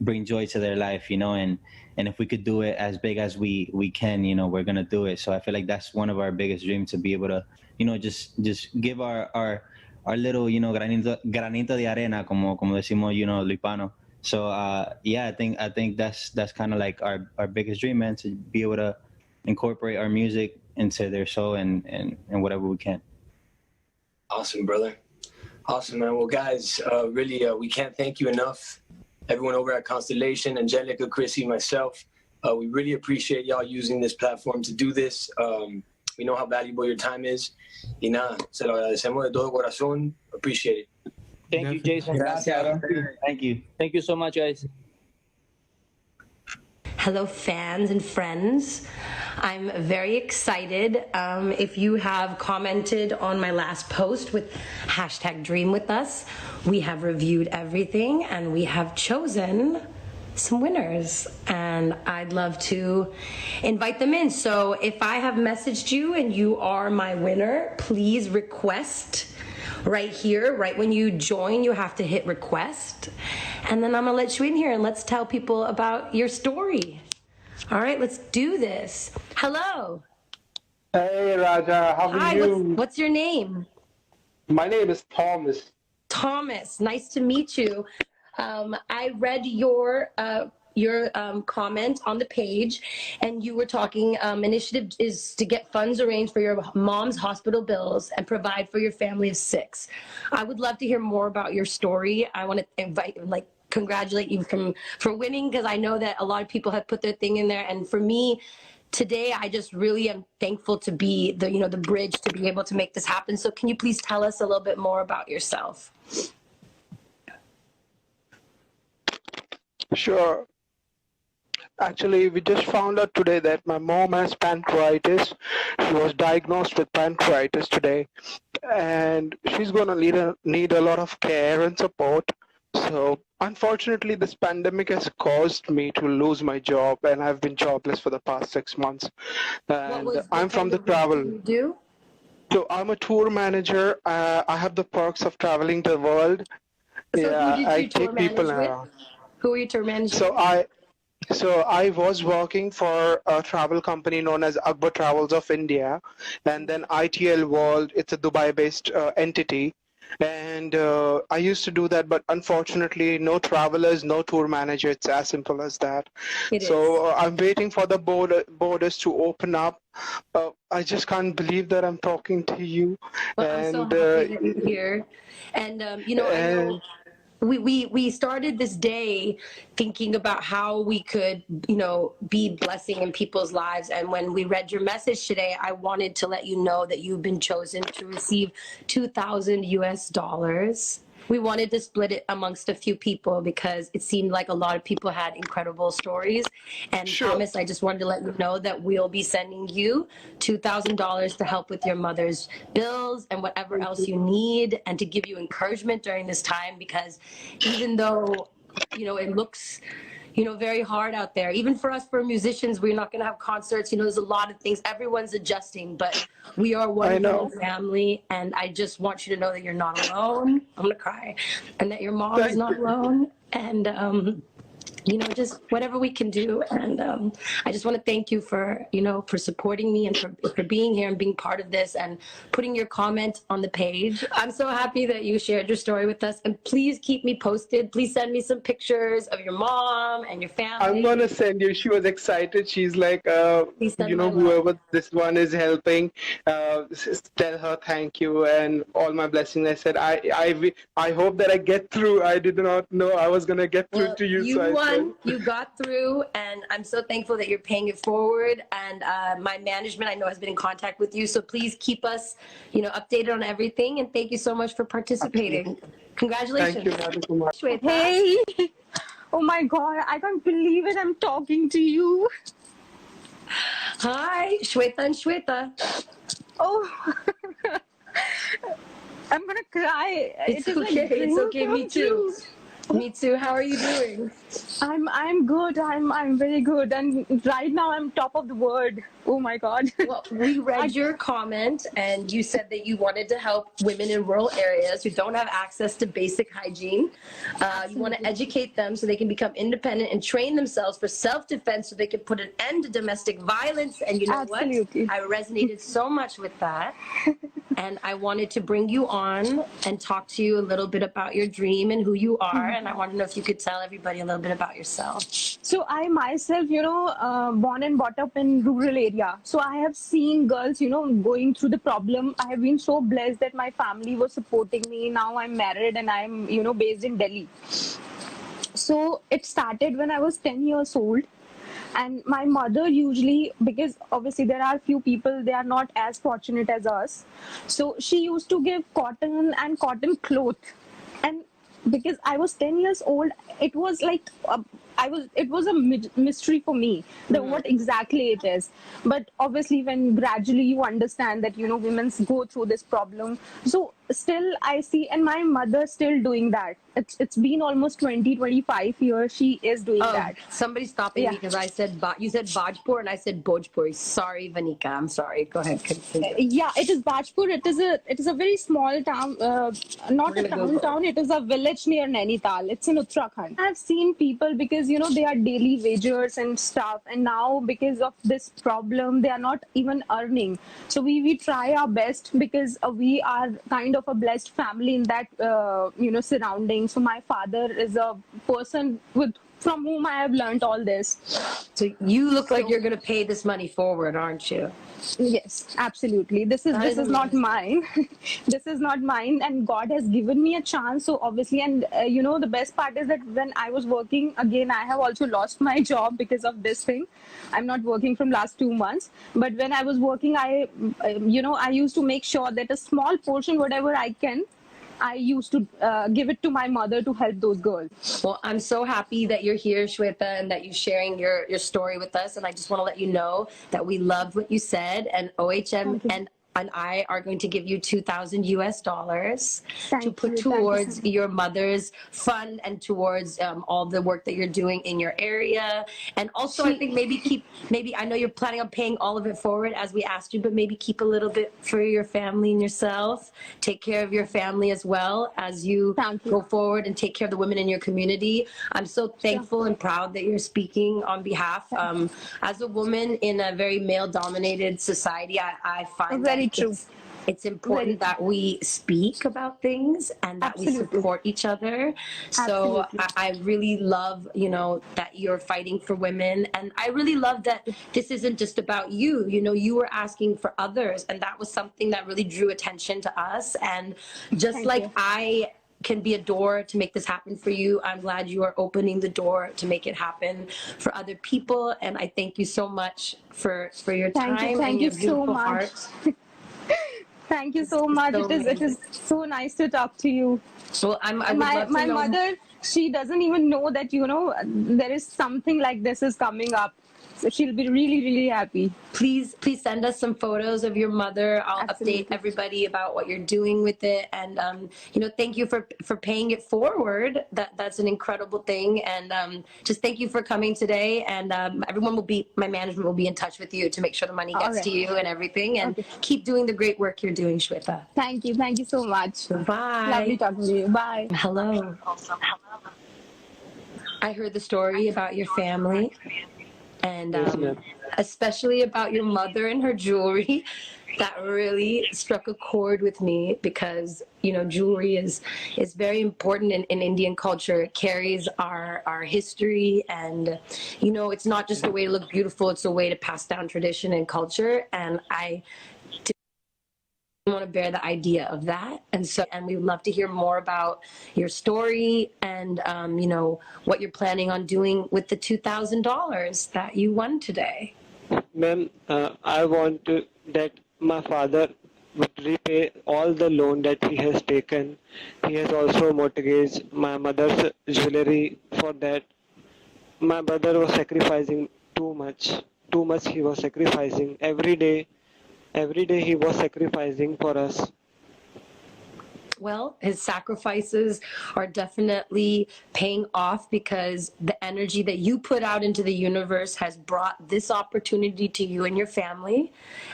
bring joy to their life, you know, and if we could do it as big as we can, you know, we're gonna do it. So I feel like that's one of our biggest dreams, to be able to, you know, just give our little, you know, granito de arena, como decimos, you know, Lipano. So yeah, I think that's kind of like our biggest dream, man, to be able to incorporate our music into their soul and whatever we can. Awesome, brother. Awesome, man. Well, guys, really, we can't thank you enough. Everyone over at Constellation, Angelica, Chrissy, myself, we really appreciate y'all using this platform to do this. We know how valuable your time is. Y nada, se lo agradecemos de todo corazón. Appreciate it. Thank you, Jason. Gracias. Thank you. Thank you so much, guys. Hello, fans and friends. I'm very excited. If you have commented on my last post with #DreamWithUs, we have reviewed everything and we have chosen some winners, and I'd love to invite them in. So if I have messaged you and you are my winner, please request right here. Right when you join, you have to hit request, and then I'm gonna let you in here and let's tell people about your story. All right, let's do this. Hello. Hey Raja, how are Hi, you? what's your name? My name is Thomas. Thomas, nice to meet you. I read your comment on the page, and you were talking, initiative is to get funds arranged for your mom's hospital bills and provide for your family of 6. I would love to hear more about your story. I want to congratulate you for winning, because I know that a lot of people have put their thing in there, and for me today, I just really am thankful to be the bridge to be able to make this happen. So can you please tell us a little bit more about yourself? Sure. Actually, we just found out today that my mom has pancreatitis. She was diagnosed with pancreatitis today, and she's going to need a lot of care and support. So unfortunately, this pandemic has caused me to lose my job, and I've been jobless for the past 6 months. And I'm from the travel. What do you do? So I'm a tour manager. I have the perks of traveling the world. So Yeah, who did I you tour take people manage with? around. Who are you tour managing? So I was working for a travel company known as Akbar Travels of India, and then ITL World. It's a Dubai-based entity, and I used to do that. But unfortunately, no travelers, no tour manager. It's as simple as that. So I'm waiting for the borders to open up. I just can't believe that I'm talking to you. Well, I'm so happy that you're here. And I know we started this day thinking about how we could, be blessing in people's lives. And when we read your message today, I wanted to let you know that you've been chosen to receive $2,000 US. We wanted to split it amongst a few people because it seemed like a lot of people had incredible stories. And Thomas, I just wanted to let you know that we'll be sending you $2,000 to help with your mother's bills and whatever else you need, and to give you encouragement during this time, because even though, it looks very hard out there. Even for us, for musicians, we're not going to have concerts. There's a lot of things. Everyone's adjusting, but we are one family. And I just want you to know that you're not alone. I'm going to cry. And that your mom is not alone. And, just whatever we can do. And I just want to thank you for, for supporting me and for being here and being part of this and putting your comment on the page. I'm so happy that you shared your story with us. And please keep me posted. Please send me some pictures of your mom and your family. I'm going to send you. She was excited. She's like, whoever this one is helping, tell her thank you and all my blessings. I said, I hope that I get through. I did not know I was going to get through to you. You won. You got through, and I'm so thankful that you're paying it forward. And my management, I know, has been in contact with you. So please keep us, updated on everything. And thank you so much for participating. Congratulations. Thank you so much. Hey. Oh my God, I can't believe it. I'm talking to you. Hi, Shweta and Shweta. Oh, I'm gonna cry. It's okay. It's okay. Me too. Me too. How are you doing? I'm good. I'm very good. And right now I'm top of the world. Oh my God. Well, we read your comment, and you said that you wanted to help women in rural areas who don't have access to basic hygiene. You want to educate them so they can become independent and train themselves for self-defense so they can put an end to domestic violence. And you know what? I resonated so much with that. And I wanted to bring you on and talk to you a little bit about your dream and who you are. And I want to know if you could tell everybody a little bit about yourself. So I myself, born and brought up in rural area. So I have seen girls, going through the problem. I have been so blessed that my family was supporting me. Now I'm married and I'm, based in Delhi. So it started when I was 10 years old. And my mother usually, because obviously there are few people, they are not as fortunate as us. So she used to give cotton and cotton cloth. And because I was 10 years old, it was like, it was a mystery for me, what exactly it is. But obviously when gradually you understand that, women go through this problem. So still I see, and my mother still doing that. It's been almost 25 years she is doing that. Somebody stopping me because I said you said Bajpur and I said Bhojpuri. Sorry, Vanika. I'm sorry. Go ahead. Continue. Yeah, it is Bajpur. It is a very small town, not a town. It is a village near Nainital. It's in Uttarakhand. I've seen people because they are daily wagers and stuff, and now because of this problem, they are not even earning. So we try our best because we are kind of a blessed family in that surrounding. So my father is a person from whom I have learned all this. So you look like you're going to pay this money forward, aren't you? Yes, absolutely. This is not mine. This is not mine, and God has given me a chance. So obviously, and the best part is that when I was working again, I have also lost my job because of this thing. I'm not working from last 2 months. But when I was working, I used to make sure that a small portion, whatever I can, I used to give it to my mother to help those girls. Well, I'm so happy that you're here, Shweta, and that you're sharing your story with us. And I just want to let you know that we loved what you said, and OHM and I are going to give you $2,000 to put towards your mother's fund and towards all the work that you're doing in your area. And also, I think maybe I know you're planning on paying all of it forward as we asked you, but maybe keep a little bit for your family and yourself. Take care of your family as well as you go forward and take care of the women in your community. I'm so thankful and proud that you're speaking on behalf. As a woman in a very male-dominated society, I find very true. It's important that we speak about things and that we support each other. So I really love, that you're fighting for women. And I really love that this isn't just about you. You were asking for others. And that was something that really drew attention to us. And just I can be a door to make this happen for you, I'm glad you are opening the door to make it happen for other people. And I thank you so much for your time. Thank you so much. Heart. Thank you so much. It is so nice to talk to you. So my mother, she doesn't even know that there is something like this is coming up. So she'll be really, really happy. Please send us some photos of your mother. I'll update everybody about what you're doing with it. And, thank you for paying it forward. That's an incredible thing. And just thank you for coming today. And my management will be in touch with you to make sure the money gets to you and everything. And keep doing the great work you're doing, Shweta. Thank you. Thank you so much. Bye. Lovely talking to you. Bye. Hello. I heard the story about your family. And especially about your mother and her jewelry, that really struck a chord with me because, jewelry is very important in Indian culture. It carries our history and, it's not just a way to look beautiful, it's a way to pass down tradition and culture. And I want to bear the idea of that, and we'd love to hear more about your story and what you're planning on doing with the $2,000 that you won today. Ma'am, I want that my father would repay all the loan that he has taken. He has also mortgaged my mother's jewelry for that. My brother was sacrificing too much he was sacrificing every day he was sacrificing for us. Well, his sacrifices are definitely paying off because the energy that you put out into the universe has brought this opportunity to you and your family.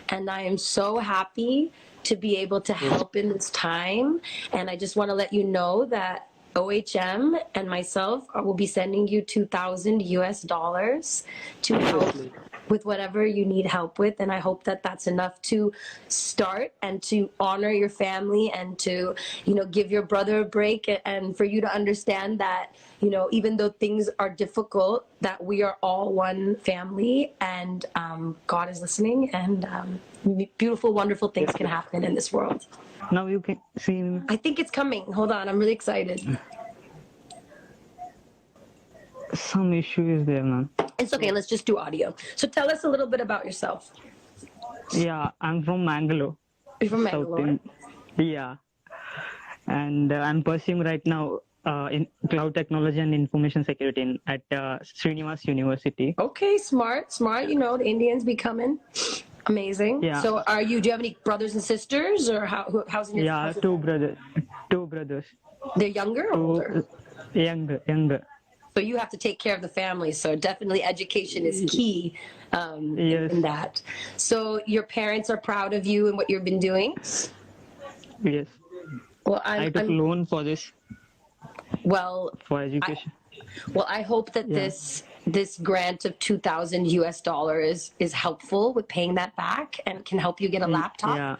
And I am so happy to be able to help in this time. And I just want to let you know that OHM and myself will be sending you $2,000 to help with whatever you need help with. And I hope that that's enough to start and to honor your family and to, give your brother a break and for you to understand that, even though things are difficult, that we are all one family and God is listening and beautiful, wonderful things can happen in this world. Now you can see me. I think it's coming. Hold on. I'm really excited. Some issue is there, man. It's okay. Let's just do audio. So tell us a little bit about yourself. Yeah, I'm from Mangalore. You're from Mangalore? Yeah. And I'm pursuing right now in cloud technology and information security at Srinivas University. Okay, smart. The Indians be coming. Amazing. Yeah. So do you have any brothers and sisters, or how's in your Yeah, two brothers. They're younger or older? Younger. So you have to take care of the family. So definitely education is key in that. So your parents are proud of you and what you've been doing? Yes. Well, I took loan for this. Well, for education. I hope that this grant of $2,000 is helpful with paying that back and can help you get a laptop. Yeah.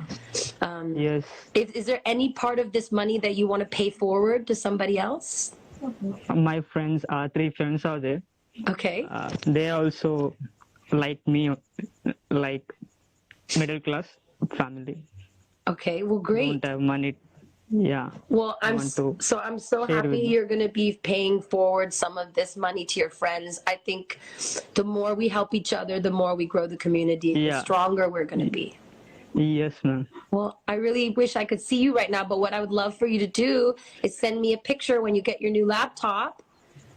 Yes. Is there any part of this money that you want to pay forward to somebody else? My friends, 3 friends are there. Okay. They also like me, like middle class family. Okay, well, great. Don't have money. Yeah. Well, I'm so happy you're going to be paying forward some of this money to your friends. I think the more we help each other, the more we grow the community, the stronger we're going to be. Yes, ma'am. Well, I really wish I could see you right now, but what I would love for you to do is send me a picture when you get your new laptop,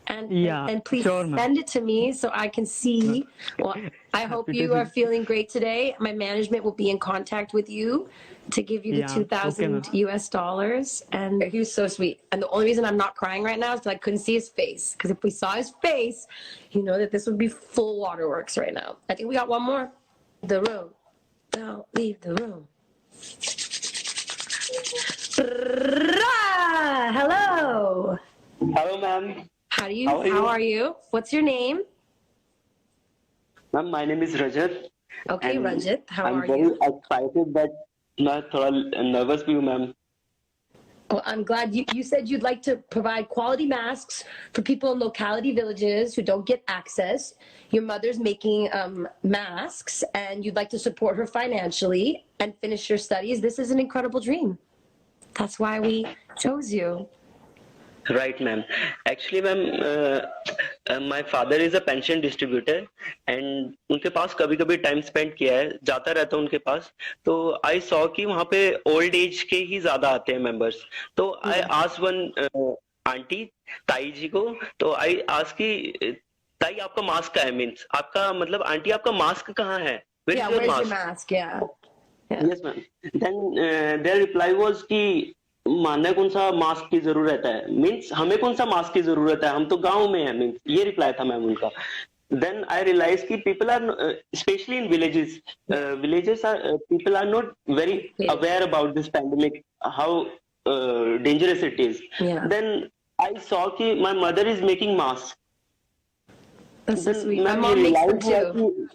and please send it to me so I can see. Well, I hope you are feeling great today. My management will be in contact with you to give you the $2,000 and he was so sweet. And the only reason I'm not crying right now is because I couldn't see his face. Because if we saw his face, you know that this would be full waterworks right now. I think we got one more. The room. Don't leave the room. Hello. Hello, ma'am. How are you? What's your name? Ma'am, my name is Rajat. Okay, Rajat. How are you? I'm very excited, but not nervous for you, ma'am. Well, I'm glad you said you'd like to provide quality masks for people in locality villages who don't get access. Your mother's making masks and you'd like to support her financially and finish your studies. This is an incredible dream. That's why we chose you. Right, ma'am. Actually, ma'am, my father is a pension distributor and उनके पास कभी-कभी time spend किया है, जाता रहता हूँ उनके पास, तो I saw कि वहाँ पे old age के ही ज़्यादा आते हैं members. तो I asked one auntie, ताई जी को, तो I asked कि ताई आपका mask कहाँ है, means आपका मतलब auntie आपका mask कहाँ है? Where is your mask? Yes, ma'am. Then their reply was कि मानने कौन सा मास्क की जरूरत है, मीन्स हमें कौन सा मास्क की जरूरत है, हम तो गांव में हैं, मीन्स ये रिप्लाई था मैम उनका. Then I realized कि people are especially in villages people are not very aware about this pandemic, how dangerous it is. Then I saw कि my mother is making masks. That's so sweet. My mom makes them too.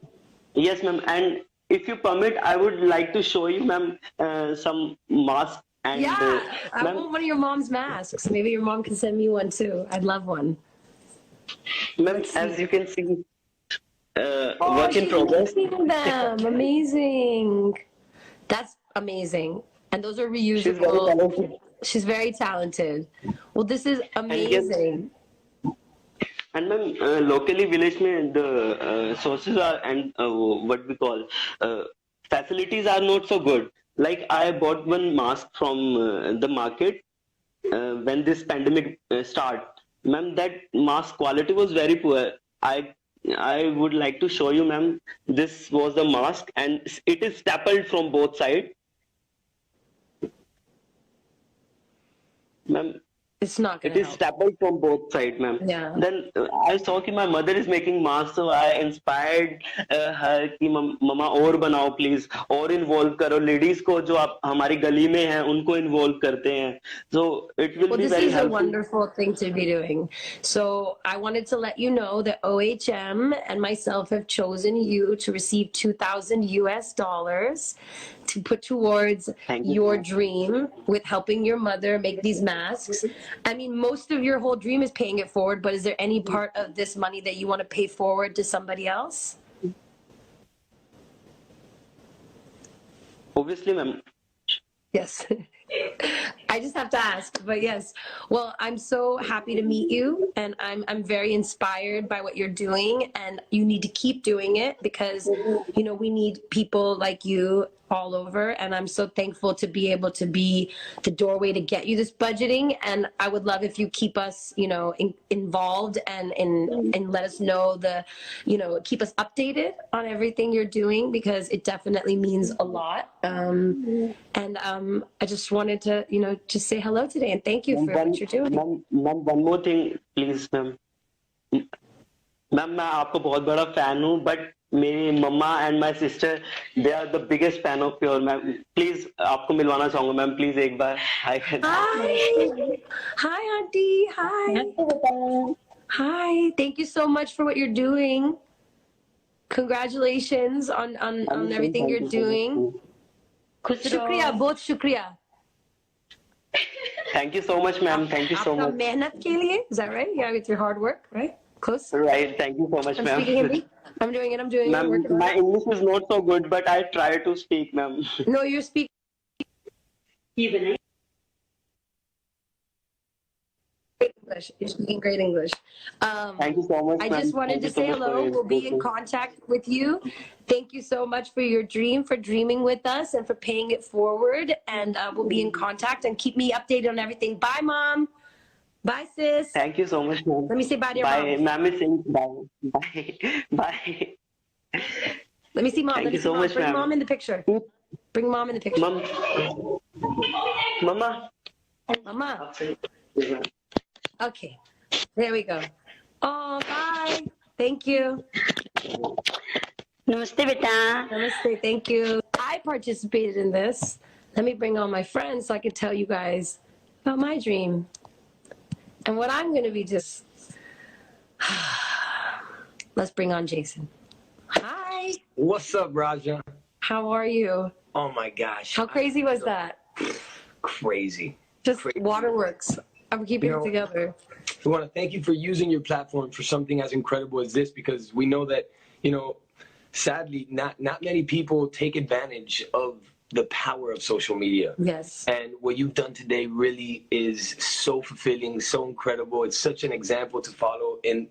Yes, ma'am. And if you permit, I would like to show you, ma'am, some masks. And, I want one of your mom's masks. Maybe your mom can send me one too. I'd love one. Ma'am, as you can see, work in progress. Them. Amazing. That's amazing. And those are reusable. She's very talented. Well, this is amazing. And ma'am, locally village mein the sources are and what we call facilities are not so good. Like I bought one mask from the market when this pandemic started. Ma'am, that mask quality was very poor. I would like to show you, ma'am. This was the mask, and it is stapled from both sides. Ma'am, it's not gonna It is stapled from both sides, ma'am. Yeah. Then I saw कि my mother is making masks, so I inspired her कि मम्मा और बनाओ please, और involve करो ladies को जो आप हमारी गली में हैं उनको involve करते हैं. So it will be very helpful. This is a wonderful thing to be doing. So I wanted to let you know that OHM and myself have chosen you to receive $2,000 to put towards your dream with helping your mother make these masks. I mean, most of your whole dream is paying it forward, but is there any part of this money that you want to pay forward to somebody else? Obviously, ma'am. Yes. I just have to ask, but yes. Well, I'm so happy to meet you, and I'm very inspired by what you're doing, and you need to keep doing it because, you know, we need people like you all over, and I'm so thankful to be able to be the doorway to get you this budgeting. And I would love if you keep us, you know, involved and let us know keep us updated on everything you're doing, because it definitely means a lot. I just wanted to, you know, just say hello today and thank you for what you're doing. Ma'am, one more thing, please, ma'am. Ma'am, मैं आपको बहुत बड़ा fan हूँ, but मेरी mama and my sister, they are the biggest fan of yours, ma'am. Please, आपको मिलवाना चाहूँगा, ma'am. Please एक बार hi. Hi, auntie. Hi. Hi. Thank you so much for what you're doing. Congratulations on everything you're doing. Shukriya, both shukriya. Thank you so much, ma'am. Thank you so much. मेहनत के लिए, is that right? Yeah, with your hard work, right? Close. Right. Thank you so much, I'm ma'am. speaking Hindi. I'm doing it. Ma'am, my English is not so good, but I try to speak, ma'am. No, you're speaking. English. You're speaking great English. Thank you so much, I ma'am. just wanted Thank you to so say much hello. for your We'll be in invitation. contact with you. Thank you so much for your dream, for dreaming with us, and for paying it forward. And we'll be in contact, and keep me updated on everything. Bye, Mom. Bye, sis. Thank you so much, ma'am. Let me say bye to your Bye. mom. Ma'am is saying bye. Bye. Bye. Let me see Mom. Thank Let me you see so Mom. much, Bring ma'am. Mom in the picture. Bring Mom in the picture. Mama. Mama. Okay. There we go. Oh, bye. Thank you. Namaste, beta. Namaste. Thank you. I participated in this. Let me bring all my friends so I can tell you guys about my dream and what I'm going to be just. Let's bring on Jason. Hi. What's up, Raja? How are you? Oh my gosh. How crazy was that? Crazy. Just waterworks. I'm keeping it together. We want to thank you for using your platform for something as incredible as this, because we know that, you know, sadly, not many people take advantage of the power of social media. Yes. And what you've done today really is so fulfilling, so incredible. It's such an example to follow. And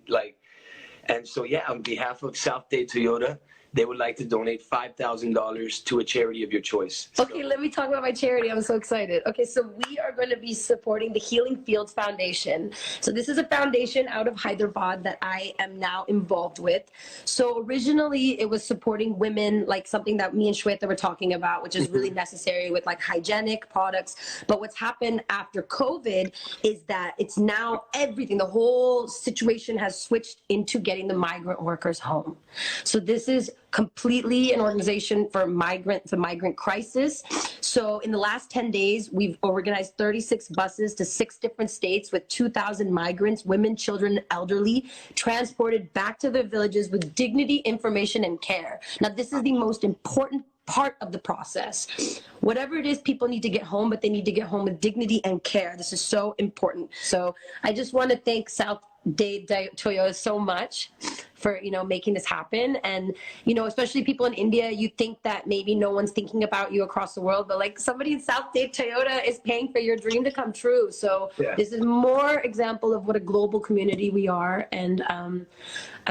so, yeah, on behalf of South Day Toyota, they would like to donate $5,000 to a charity of your choice. Okay, let me talk about my charity. I'm so excited. Okay, so we are going to be supporting the Healing Fields Foundation. So this is a foundation out of Hyderabad that I am now involved with. So originally it was supporting women, like something that me and Shweta were talking about, which is really necessary with like hygienic products. But what's happened after COVID is that it's now everything, the whole situation has switched into getting the migrant workers home. So this is completely an organization for migrant crisis. So in the last 10 days, we've organized 36 buses to 6 different states with 2,000 migrants, women, children, elderly, transported back to their villages with dignity, information, and care. Now, this is the most important part of the process. Whatever it is, people need to get home, but they need to get home with dignity and care. This is so important. So I just want to thank South Day Toyota so much for, you know, making this happen. And, you know, especially people in India, you think that maybe no one's thinking about you across the world, but like somebody in South Day Toyota is paying for your dream to come true. So this is more example of what a global community we are. And I'm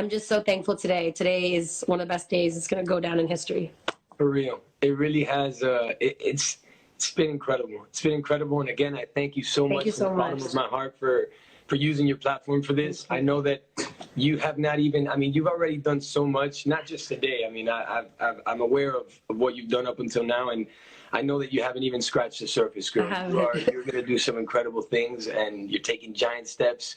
just so thankful today. Today is one of the best days. It's going to go down in history. For real. It really has. It's been incredible. It's been incredible. And again, I thank you so much from the bottom of my heart for using your platform for this. I know that you have not even, I mean, you've already done so much, not just today. I mean, I'm aware of what you've done up until now, and I know that you haven't even scratched the surface, girl. You're going to do some incredible things, and you're taking giant steps.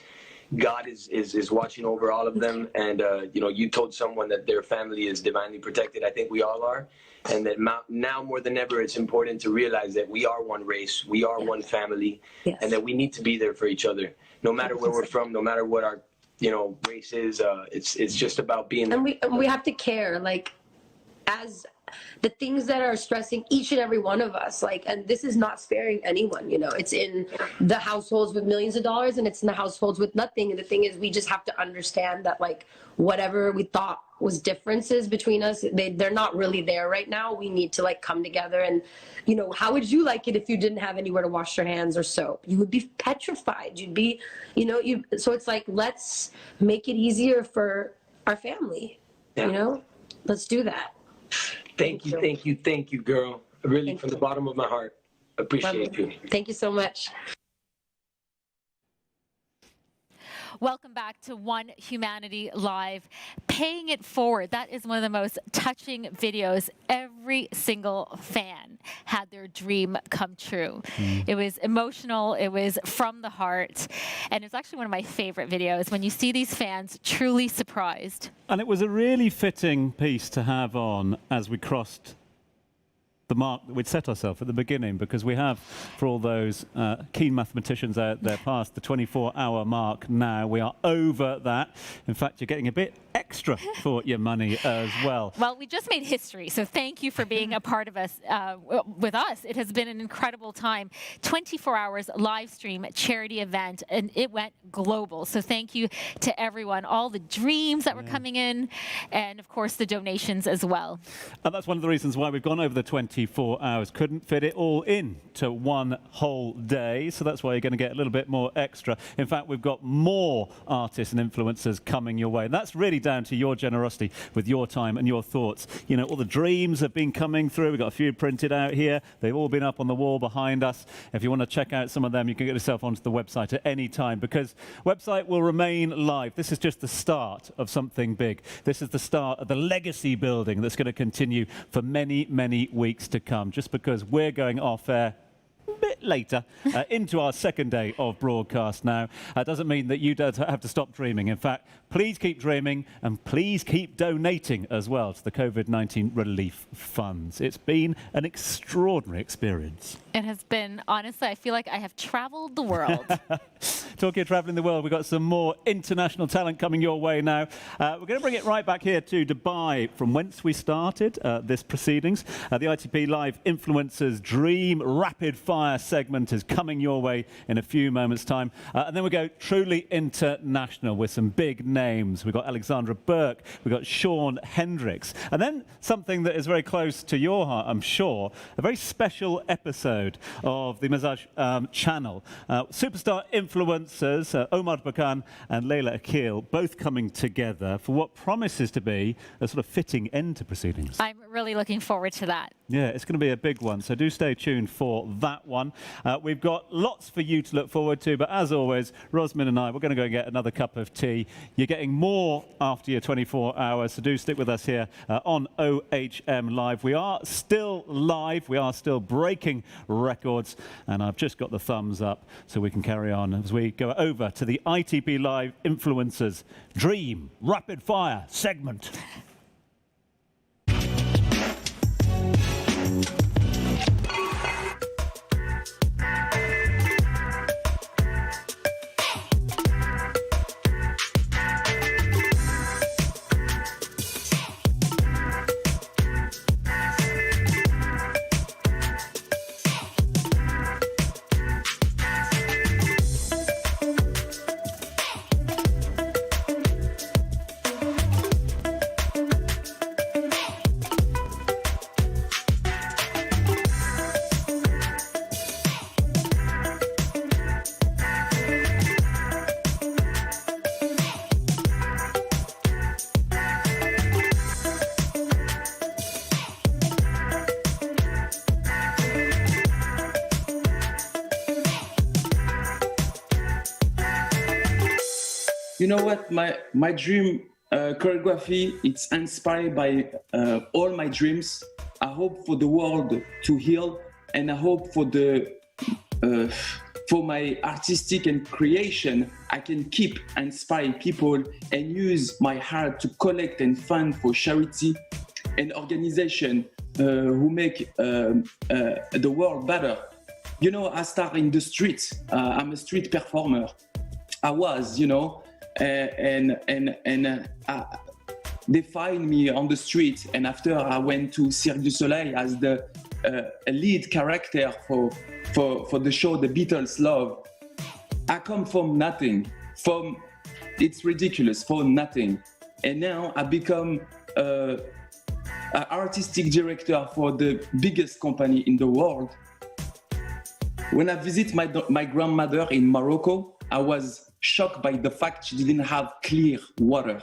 God is watching over all of them, and you know, you told someone that their family is divinely protected. I think we all are, and that now more than ever, it's important to realize that we are one race, we are one family, and that we need to be there for each other, no matter where we're from, no matter what our, you know, race is. It's just about being there. And we have to care, like, as the things that are stressing each and every one of us, like, and this is not sparing anyone, you know, it's in the households with millions of dollars and it's in the households with nothing. And the thing is, we just have to understand that, like, whatever we thought was differences between us, they're not really there right now. We need to, like, come together. And, you know, how would you like it if you didn't have anywhere to wash your hands or soap? You would be petrified. You'd be, you know, so it's like, let's make it easier for our family, you know, let's do that. Thank you, girl. Really, from the bottom of my heart. Appreciate you. Thank you so much. Welcome back to One Humanity Live. Paying it forward. That is one of the most touching videos. Every single fan had their dream come true. It was emotional. It was from the heart. And it's actually one of my favorite videos when you see these fans truly surprised. And it was a really fitting piece to have on as we crossed the mark that we'd set ourselves at the beginning, because we have, for all those keen mathematicians out there, past the 24-hour mark now. We are over that. In fact, you're getting a bit extra for your money as well. Well, we just made history, so thank you for being a part of us, with us. It has been an incredible time. 24 hours live stream charity event, and it went global. So thank you to everyone, all the dreams that were coming in, and of course the donations as well. And that's one of the reasons why we've gone over the 24 hours. Couldn't fit it all in to one whole day, so that's why you're going to get a little bit more extra. In fact, we've got more artists and influencers coming your way, and that's really down to your generosity with your time and your thoughts. You know, all the dreams have been coming through. We've got a few printed out here. They've all been up on the wall behind us. If you want to check out some of them, you can get yourself onto the website at any time, because website will remain live. This is just the start of something big. This is the start of the legacy building that's going to continue for many, many weeks to come, just because we're going off air a bit later into our second day of broadcast now. Doesn't mean that you don't have to stop dreaming. In fact, please keep dreaming, and please keep donating as well to the COVID-19 relief funds. It's been an extraordinary experience. It has been, honestly, I feel like I have traveled the world. Talking of traveling the world, we've got some more international talent coming your way now. We're going to bring it right back here to Dubai, from whence we started this proceedings. The ITP Live Influencers Dream Rapid Fire segment is coming your way in a few moments' time. And then we go truly international with some big names. We've got Alexandra Burke, we've got Sean Hendricks. And then something that is very close to your heart, I'm sure, a very special episode of the Message channel. Superstar influencers Omar Bakan and Leila Akil both coming together for what promises to be a sort of fitting end to proceedings. I'm really looking forward to that. Yeah, it's going to be a big one, so do stay tuned for that one. We've got lots for you to look forward to, but as always, Rosmin and I, we're going to go and get another cup of tea. You're getting more after your 24 hours, so do stick with us here on OHM Live. We are still live, we are still breaking records, and I've just got the thumbs up so we can carry on as we go over to the ITP Live Influencers Dream Rapid Fire segment. You know what? My dream choreography, it's inspired by all my dreams. I hope for the world to heal, and I hope for my artistic and creation, I can keep inspiring people and use my heart to collect and fund for charity and organization who make the world better. You know, I start in the streets. I'm a street performer. I was, you know, and they find me on the street, and after I went to Cirque du Soleil as the lead character for the show The Beatles Love. I come from nothing, it's ridiculous, for nothing, and now I become an artistic director for the biggest company in the world. When I visit my grandmother in Morocco, I was shocked by the fact she didn't have clean water.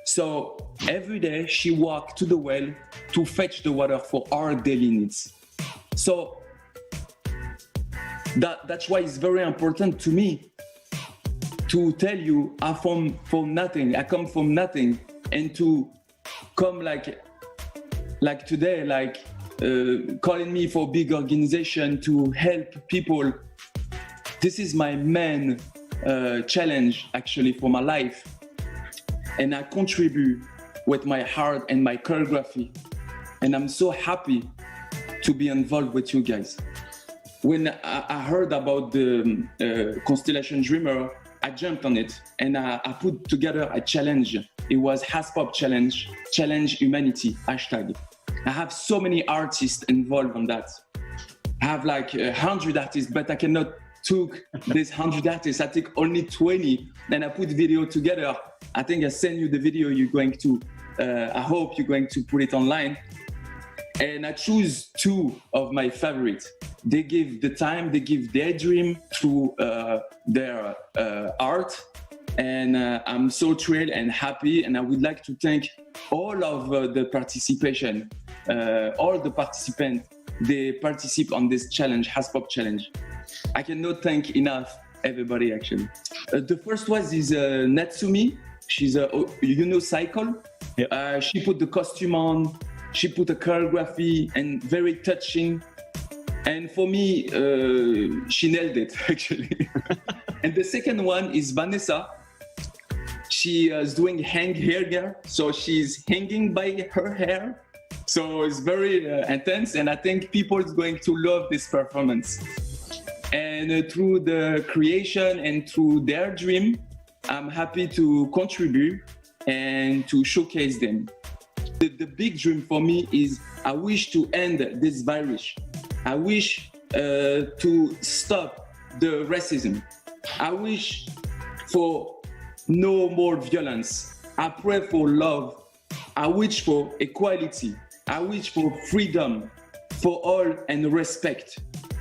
So every day she walked to the well to fetch the water for our daily needs. So that's why it's very important to me to tell you I from nothing, I come from nothing, and to come like today, like calling me for big organization to help people. This is my main challenge actually for my life, and I contribute with my heart and my choreography, and I'm so happy to be involved with you guys. When I heard about the Constellation Dreamer, I jumped on it and I put together a challenge. It was #HasPop Challenge, Challenge Humanity, #. I have so many artists involved on that. I have like 100 artists, but I cannot took this 100 artists. I take only 20, then I put video together. I think I send you the video. You're going to, I hope you're going to put it online. And I choose 2 of my favorites. They give the time, they give their dream through their art. And I'm so thrilled and happy. And I would like to thank all of the participation, all the participants. They participate on this challenge, #HasPop Challenge. I cannot thank enough everybody actually. The first one is Natsumi. She's a unicycle. Yeah. She put the costume on. She put a choreography and very touching. And for me, she nailed it actually. And the second one is Vanessa. She is doing hang hair, so she's hanging by her hair. So it's very intense, and I think people is going to love this performance. And through the creation and through their dream, I'm happy to contribute and to showcase them. The big dream for me is I wish to end this virus. I wish to stop the racism. I wish for no more violence. I pray for love. I wish for equality. I wish for freedom for all and respect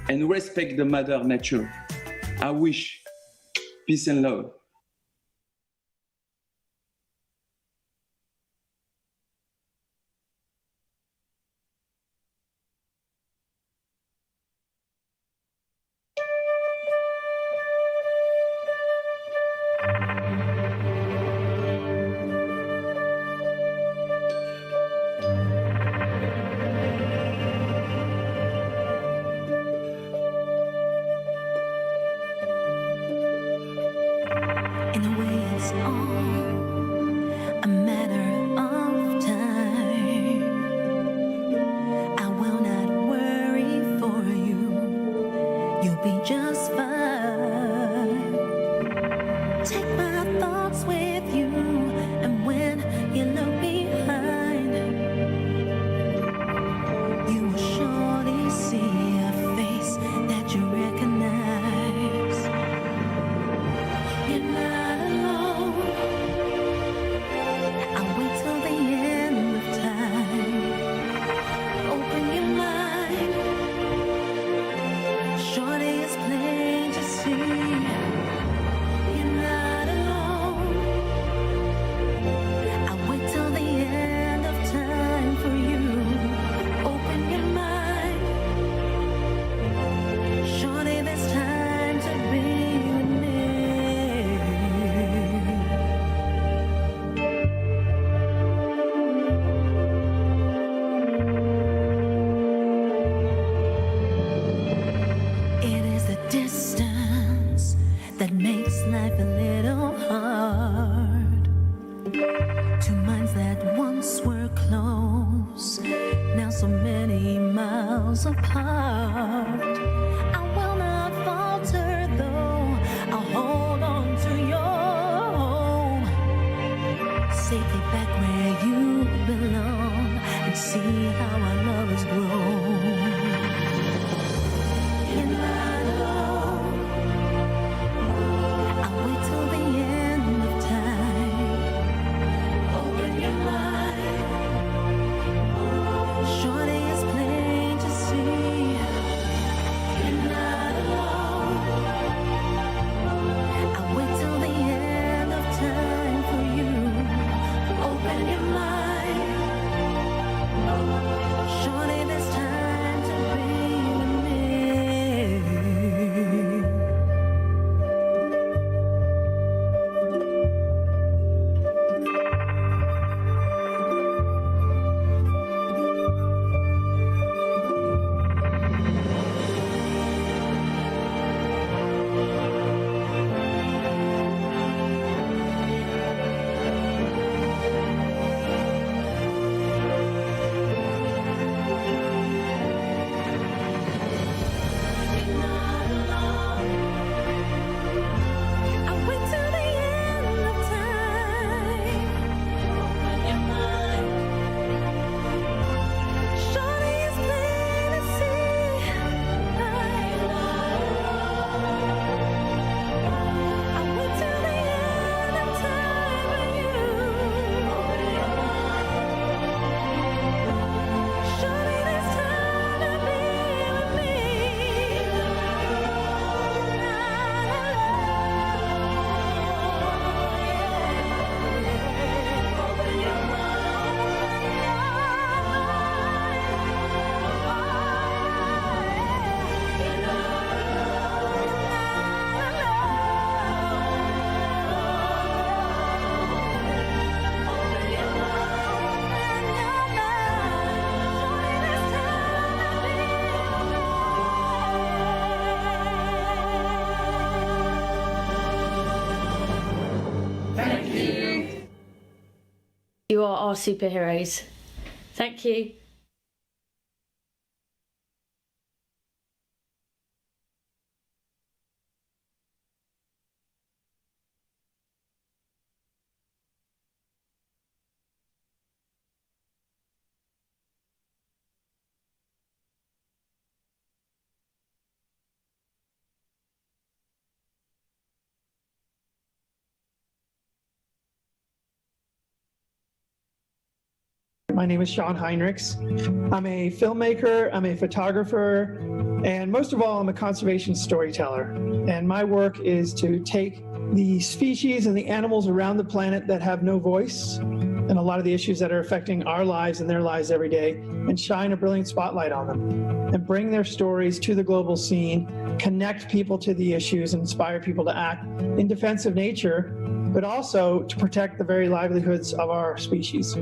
the Mother Nature. I wish peace and love. Shorty is plain to see. You are our superheroes. Thank you. My name is Sean Heinrichs. I'm a filmmaker, I'm a photographer, and most of all, I'm a conservation storyteller. And my work is to take the species and the animals around the planet that have no voice, and a lot of the issues that are affecting our lives and their lives every day, and shine a brilliant spotlight on them, and bring their stories to the global scene, connect people to the issues, and inspire people to act in defense of nature, but also to protect the very livelihoods of our species.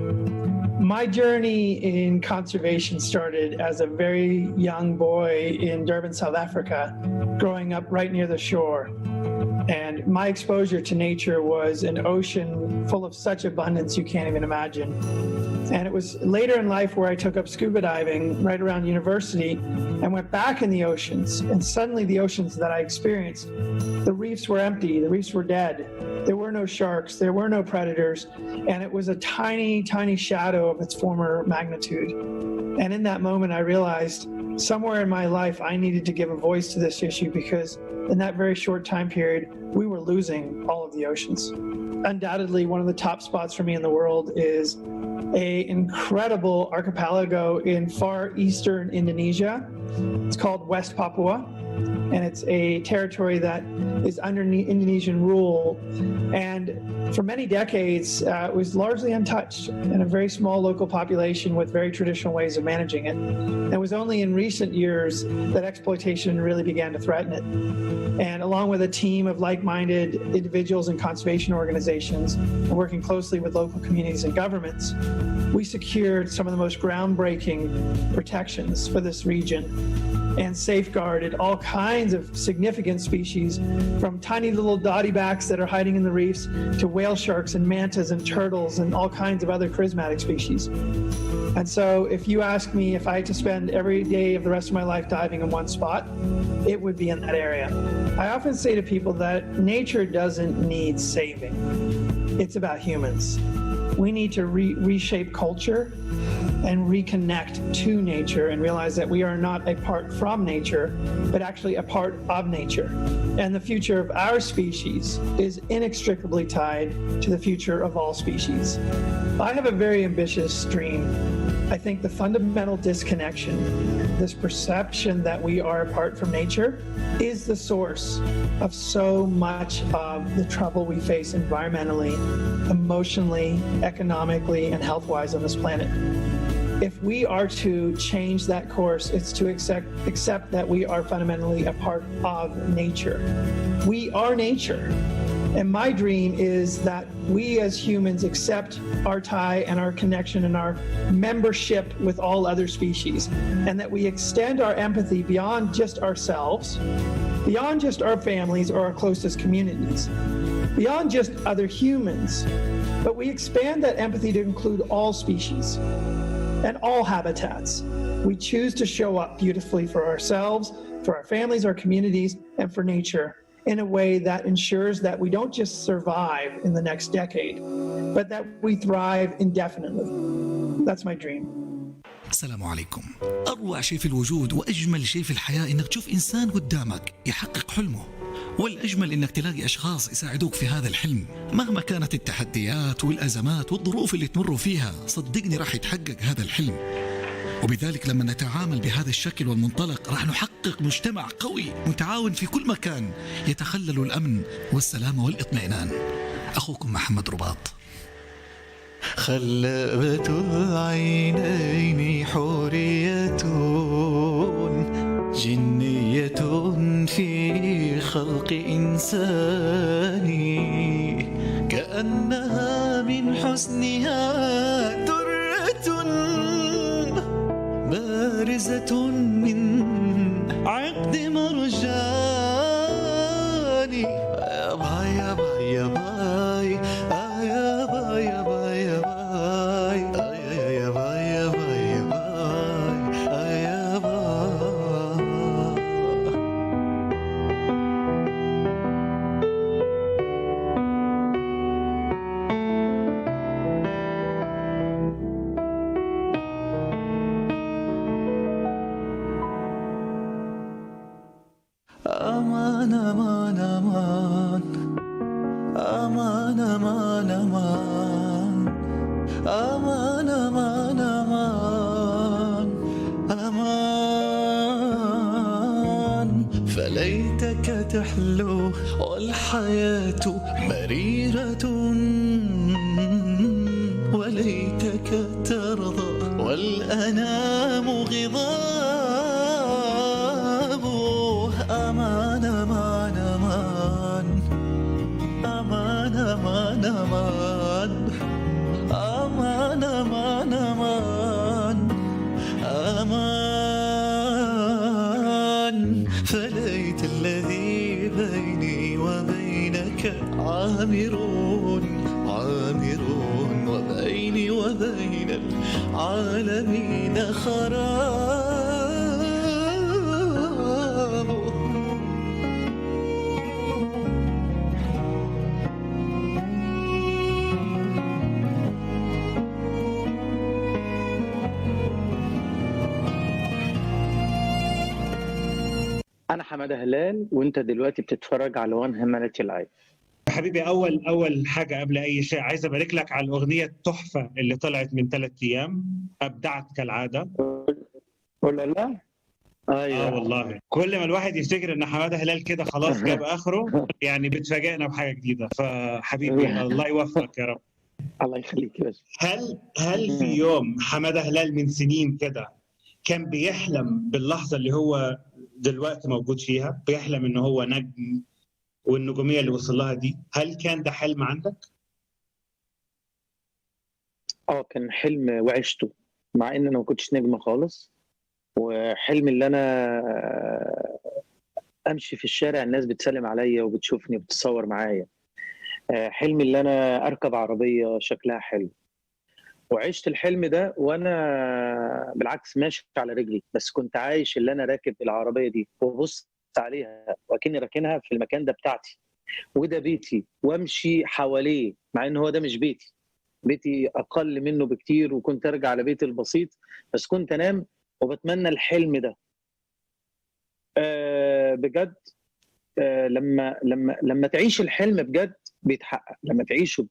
My journey in conservation started as a very young boy in Durban, South Africa, growing up right near the shore. And my exposure to nature was an ocean full of such abundance you can't even imagine. And it was later in life where I took up scuba diving right around university and went back in the oceans. And suddenly the oceans that I experienced, the reefs were empty, the reefs were dead. There were no sharks, there were no predators, and it was a tiny, tiny shadow of its former magnitude. And in that moment, I realized somewhere in my life, I needed to give a voice to this issue because in that very short time period, we were losing all of the oceans. Undoubtedly, one of the top spots for me in the world is an incredible archipelago in far eastern Indonesia. It's called West Papua, and it's a territory that is under Indonesian rule. And for many decades, it was largely untouched and a very small local population with very traditional ways of managing it. And it was only in recent years that exploitation really began to threaten it. And along with a team of like-minded individuals and conservation organizations, and working closely with local communities and governments, we secured some of the most groundbreaking protections for this region and safeguarded all kinds of significant species, from tiny little dottybacks that are hiding in the reefs to whale sharks and mantas and turtles and all kinds of other charismatic species. And so if you ask me if I had to spend every day of the rest of my life diving in one spot, it would be in that area. I often say to people that nature doesn't need saving. It's about humans. We need to reshape culture and reconnect to nature and realize that we are not apart from nature, but actually a part of nature. And the future of our species is inextricably tied to the future of all species. I have a very ambitious dream. I think the fundamental disconnection, this perception that we are apart from nature, is the source of so much of the trouble we face environmentally, emotionally, economically, and health-wise on this planet. If we are to change that course, it's to accept that we are fundamentally a part of nature. We are nature. And my dream is that we as humans accept our tie and our connection and our membership with all other species, and that we extend our empathy beyond just ourselves, beyond just our families or our closest communities, beyond just other humans, but we expand that empathy to include all species and all habitats. We choose to show up beautifully for ourselves, for our families, our communities, and for nature in a way that ensures that we don't just survive in the next decade, but that we thrive indefinitely. That's my dream. السلام عليكم. أروع شيء في الوجود وأجمل شيء في الحياة إنك تشوف إنسان قدامك يحقق حلمه، والأجمل إنك تلاقي أشخاص يساعدوك في هذا الحلم مهما كانت التحديات والأزمات والظروف اللي تمروا فيها. صدقني راح يتحقق هذا الحلم، وبذلك لما نتعامل بهذا الشكل والمنطلق راح نحقق مجتمع قوي متعاون في كل مكان يتخلل الأمن والسلام والاطمئنان. أخوكم محمد رباط. خلبت العينين حورية جنية في خلق إنساني كأنها من حسنها درة بارزة من عقد مرجاني. يا باي يا باي يا باي يا باي يا باي يا باي تحلو والحياة مريرة وليتك ترضى والأنام غضاب أمان أمان أمان أمان أمان أمان أمان أمان أمان فليت الذي بيني وبينك عامرون عامرون وبيني وبين العالمين خراب. أنا حمادة هلال وأنت دلوقتي بتتفرج على وان هيومانيتي لايف. حبيبي أول حاجة قبل أي شيء عايز أبارك لك على الأغنية التحفة اللي طلعت من 3 أيام، أبدعت كالعادة. ولا لا؟ أيوة. والله كل ما الواحد يفتكر إن حمادة هلال كده خلاص جاب آخره يعني بتفاجئنا بحاجة جديدة، فحبيبي الله يوفقك يا رب. الله يخليك يا باشا. هل في يوم حمادة هلال من سنين كده كان بيحلم باللحظة اللي هو دلوقتي موجود فيها، بيحلم إنه هو نجم والنجومية اللي وصل لها دي؟ هل كان ده حلم عندك؟ كان حلم وعشته، مع ان انا ما كنتش نجم خالص، وحلم اللي انا امشي في الشارع الناس بتسلم عليا وبتشوفني وبتصور معايا، حلم اللي انا اركب عربية شكلها حلو، وعشت الحلم ده وانا بالعكس ماشي على رجلي، بس كنت عايش اللي انا راكب العربية دي وبص عليها وأكني راكنها في المكان ده بتاعتي وده بيتي، وامشي حواليه مع ان هو ده مش بيتي، بيتي اقل منه بكتير، وكنت ارجع لبيتي البسيط بس كنت انام وبتمنى الحلم ده. بجد لما تعيش الحلم بجد بيتحقق، لما تعيشه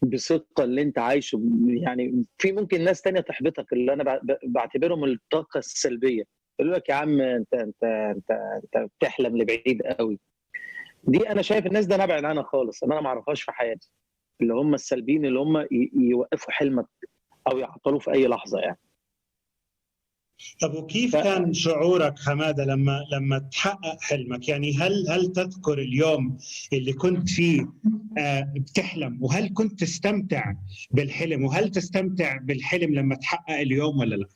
بثقه اللي انت عايشه. يعني في ممكن ناس تانية تحبطك، اللي انا بعتبرهم الطاقه السلبيه، يقول لك يا عم انت بتحلم لبعيد قوي. دي انا شايف الناس ده انا ابعد عنها خالص، انا ما اعرفهاش في حياتي، اللي هم السلبيين اللي هم يوقفوا حلمك او يعطلوه في اي لحظه يعني. طب وكيف كان شعورك حماده لما تحقق حلمك؟ يعني هل تذكر اليوم اللي كنت فيه بتحلم، وهل كنت تستمتع بالحلم، وهل تستمتع بالحلم لما تحقق اليوم ولا لا؟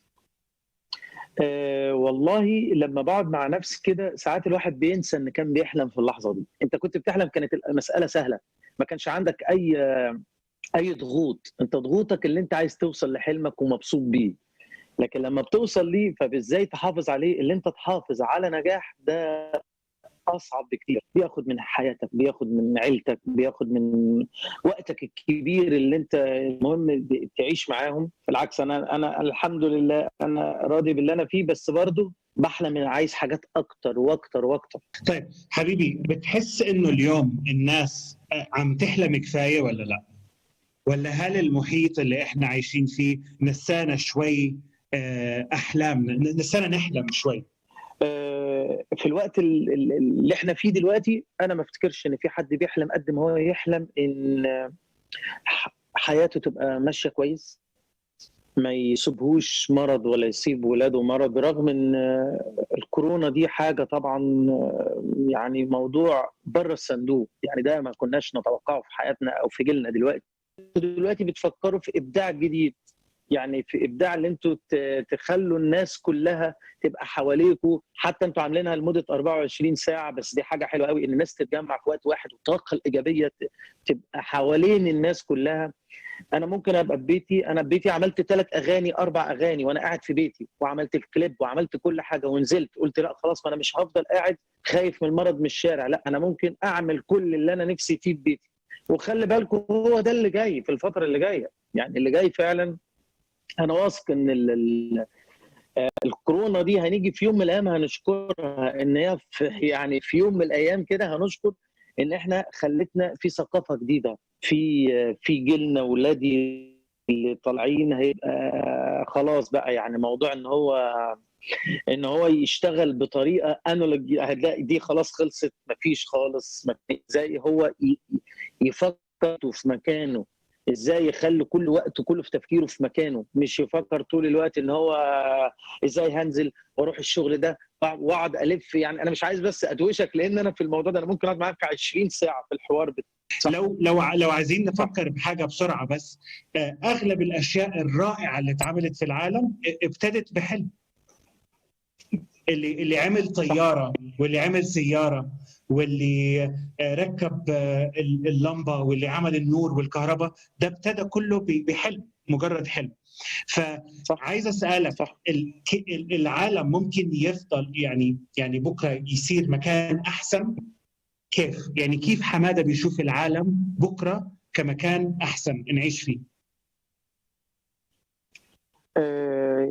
والله لما بقعد مع نفسي كده ساعات الواحد بينسى ان كان بيحلم في اللحظه دي. انت كنت بتحلم، كانت المساله سهله، ما كانش عندك اي ضغوط، انت ضغوطك اللي انت عايز توصل لحلمك ومبسوط بيه. لكن لما بتوصل ليه فازاي تحافظ عليه، اللي انت تحافظ على نجاح ده اصعب بكتير، بياخد من حياتك، بياخد من عيلتك، بياخد من وقتك الكبير اللي انت المهم تعيش معاهم. بالعكس انا الحمد لله انا راضي باللي انا فيه، بس برضه بحلم ان عايز حاجات اكتر واكتر واكتر. طيب حبيبي، بتحس انه اليوم الناس عم تحلم كفايه ولا لا؟ ولا هل المحيط اللي احنا عايشين فيه نسانا شوي احلامنا، نسانا نحلم شوي؟ في الوقت اللي احنا فيه دلوقتي انا ما افتكرش ان في حد بيحلم قد ما هو يحلم ان حياته تبقى ماشيه كويس، ما يصيبهوش مرض ولا يصيب ولاده مرض، برغم ان الكورونا دي حاجه طبعا يعني موضوع بره الصندوق، يعني ده ما كناش نتوقعه في حياتنا او في جيلنا. دلوقتي بتفكروا في ابداع جديد، يعني في ابداع اللي انتوا تخلوا الناس كلها تبقى حواليكوا، حتى انتوا عاملينها لمده 24 ساعه، بس دي حاجه حلوه قوي ان الناس تتجمع في وقت واحد والطاقه الايجابيه تبقى حوالين الناس كلها. انا ممكن ابقى ببيتي، انا ببيتي عملت 3 اغاني 4 اغاني وانا قاعد في بيتي، وعملت الكليب وعملت كل حاجه ونزلت، قلت لا خلاص ما انا مش هفضل قاعد خايف من المرض من الشارع، لا انا ممكن اعمل كل اللي انا نفسي فيه في بيتي. وخلي بالكم هو ده اللي جاي في الفتره اللي جايه، يعني اللي جاي فعلا انا واثق ان الكورونا دي هنيجي في يوم من الايام هنشكرها، ان هي يعني في يوم من الايام كده هنشكر ان احنا خلتنا في ثقافه جديده في جيلنا، ولادي اللي طالعين هيبقى خلاص بقى يعني موضوع ان هو ان هو يشتغل بطريقه انالوج، هتلاقي دي خلاص خلصت، مفيش خالص. ازاي هو يفكر في مكانه، ازاي يخلي كل وقته كله في تفكيره في مكانه، مش يفكر طول الوقت ان هو ازاي هنزل واروح الشغل ده واقعد الف. يعني انا مش عايز بس ادوشك، لان انا في الموضوع ده انا ممكن اقعد معاك 20 ساعه في الحوار ده. لو عايزين نفكر بحاجه بسرعه بس، اغلب الاشياء الرائعه اللي اتعملت في العالم ابتدت بحلم. اللي عمل طياره واللي عمل سياره واللي ركب اللمبه واللي عمل النور والكهرباء، ده ابتدى كله بحلم، مجرد حلم. فعايز اسالك، العالم ممكن يفضل يعني بكره يصير مكان احسن؟ كيف يعني كيف حماده بيشوف العالم بكره كمكان احسن نعيش فيه؟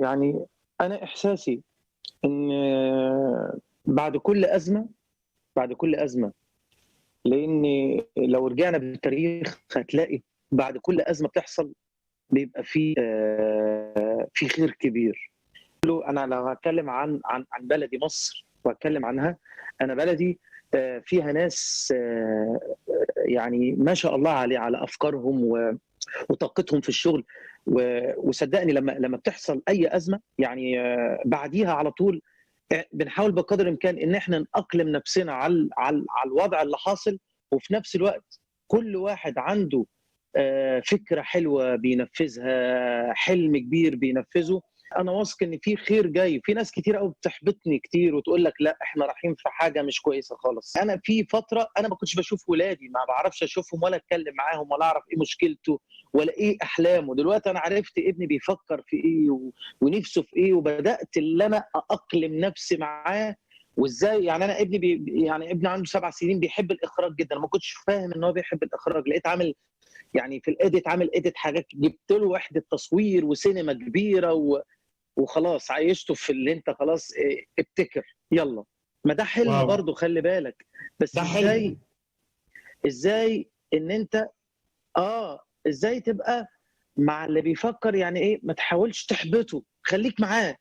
يعني انا احساسي ان بعد كل ازمه لان لو رجعنا بالتاريخ هتلاقي بعد كل ازمه بتحصل بيبقى في خير كبير. انا لو هتكلم عن بلدي مصر واتكلم عنها، انا بلدي فيها ناس يعني ما شاء الله على افكارهم وطاقتهم في الشغل. وصدقني لما بتحصل اي ازمه يعني بعديها على طول بنحاول بقدر الامكان ان احنا نأقلم نفسنا على الوضع اللي حاصل، وفي نفس الوقت كل واحد عنده فكره حلوه بينفذها، حلم كبير بينفذه. انا واثق ان في خير جاي. في ناس كتير قوي بتحبطني كتير وتقول لك لا احنا رايحين في حاجه مش كويسه خالص. انا في فتره انا ما كنتش بشوف ولادي، ما بعرفش اشوفهم ولا اتكلم معاهم ولا اعرف ايه مشكلته ولا ايه احلامه. دلوقتي انا عرفت ابني بيفكر في ايه ونفسه في ايه، وبدات اللي انا اقلم نفسي معاه. وازاي يعني انا ابني يعني ابني عنده 7 سنين بيحب الاخراج جدا. أنا ما كنتش فاهم ان هو بيحب الاخراج، لقيت عامل يعني في الايديت عامل ايديت حاجات، جبت له وحده تصوير وسينما كبيره وخلاص عايشته في اللي انت خلاص ابتكر يلا. ما ده حلم برضه، خلي بالك. بس ازاي ان انت ازاي تبقى مع اللي بيفكر، يعني ايه، ما تحاولش تحبطه، خليك معاه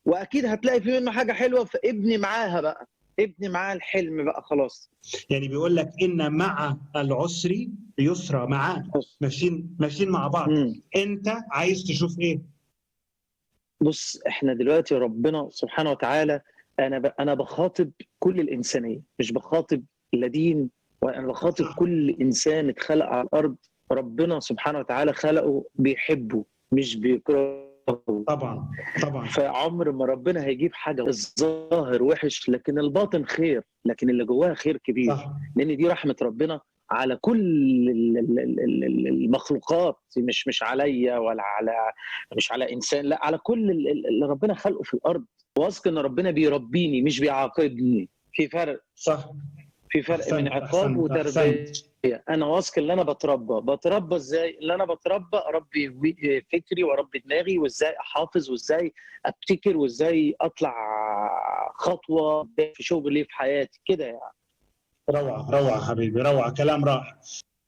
واكيد هتلاقي في منه حاجه حلوه. فابني معاها بقى، ابني معاه الحلم بقى خلاص. يعني بيقول لك ان مع العسر يسرا، معاه ماشيين مع بعض. انت عايز تشوف ايه؟ بص احنا دلوقتي ربنا سبحانه وتعالى، انا بخاطب كل الانسانيه، مش بخاطب لا دين، وانا بخاطب كل انسان اتخلق على الارض. ربنا سبحانه وتعالى خلقه بيحبه مش بيكرهه. طبعا فعمر ما ربنا هيجيب حاجه الظاهر وحش لكن الباطن خير، لكن اللي جواها خير كبير. لان دي رحمه ربنا على كل المخلوقات، مش عليا ولا مش على انسان، لا على كل اللي ربنا خلقه في الارض. واثق ان ربنا بيربيني مش بيعاقبني. في فرق، في فرق من عقاب وتربيه. انا واثق ان انا بتربى ازاي؟ اللي انا بتربى اربي فكري واربي دماغي، وازاي احافظ وازاي ابتكر وازاي اطلع خطوه في شغلي في حياتي كده يعني. روعه حبيبي، روعه، كلام رائع.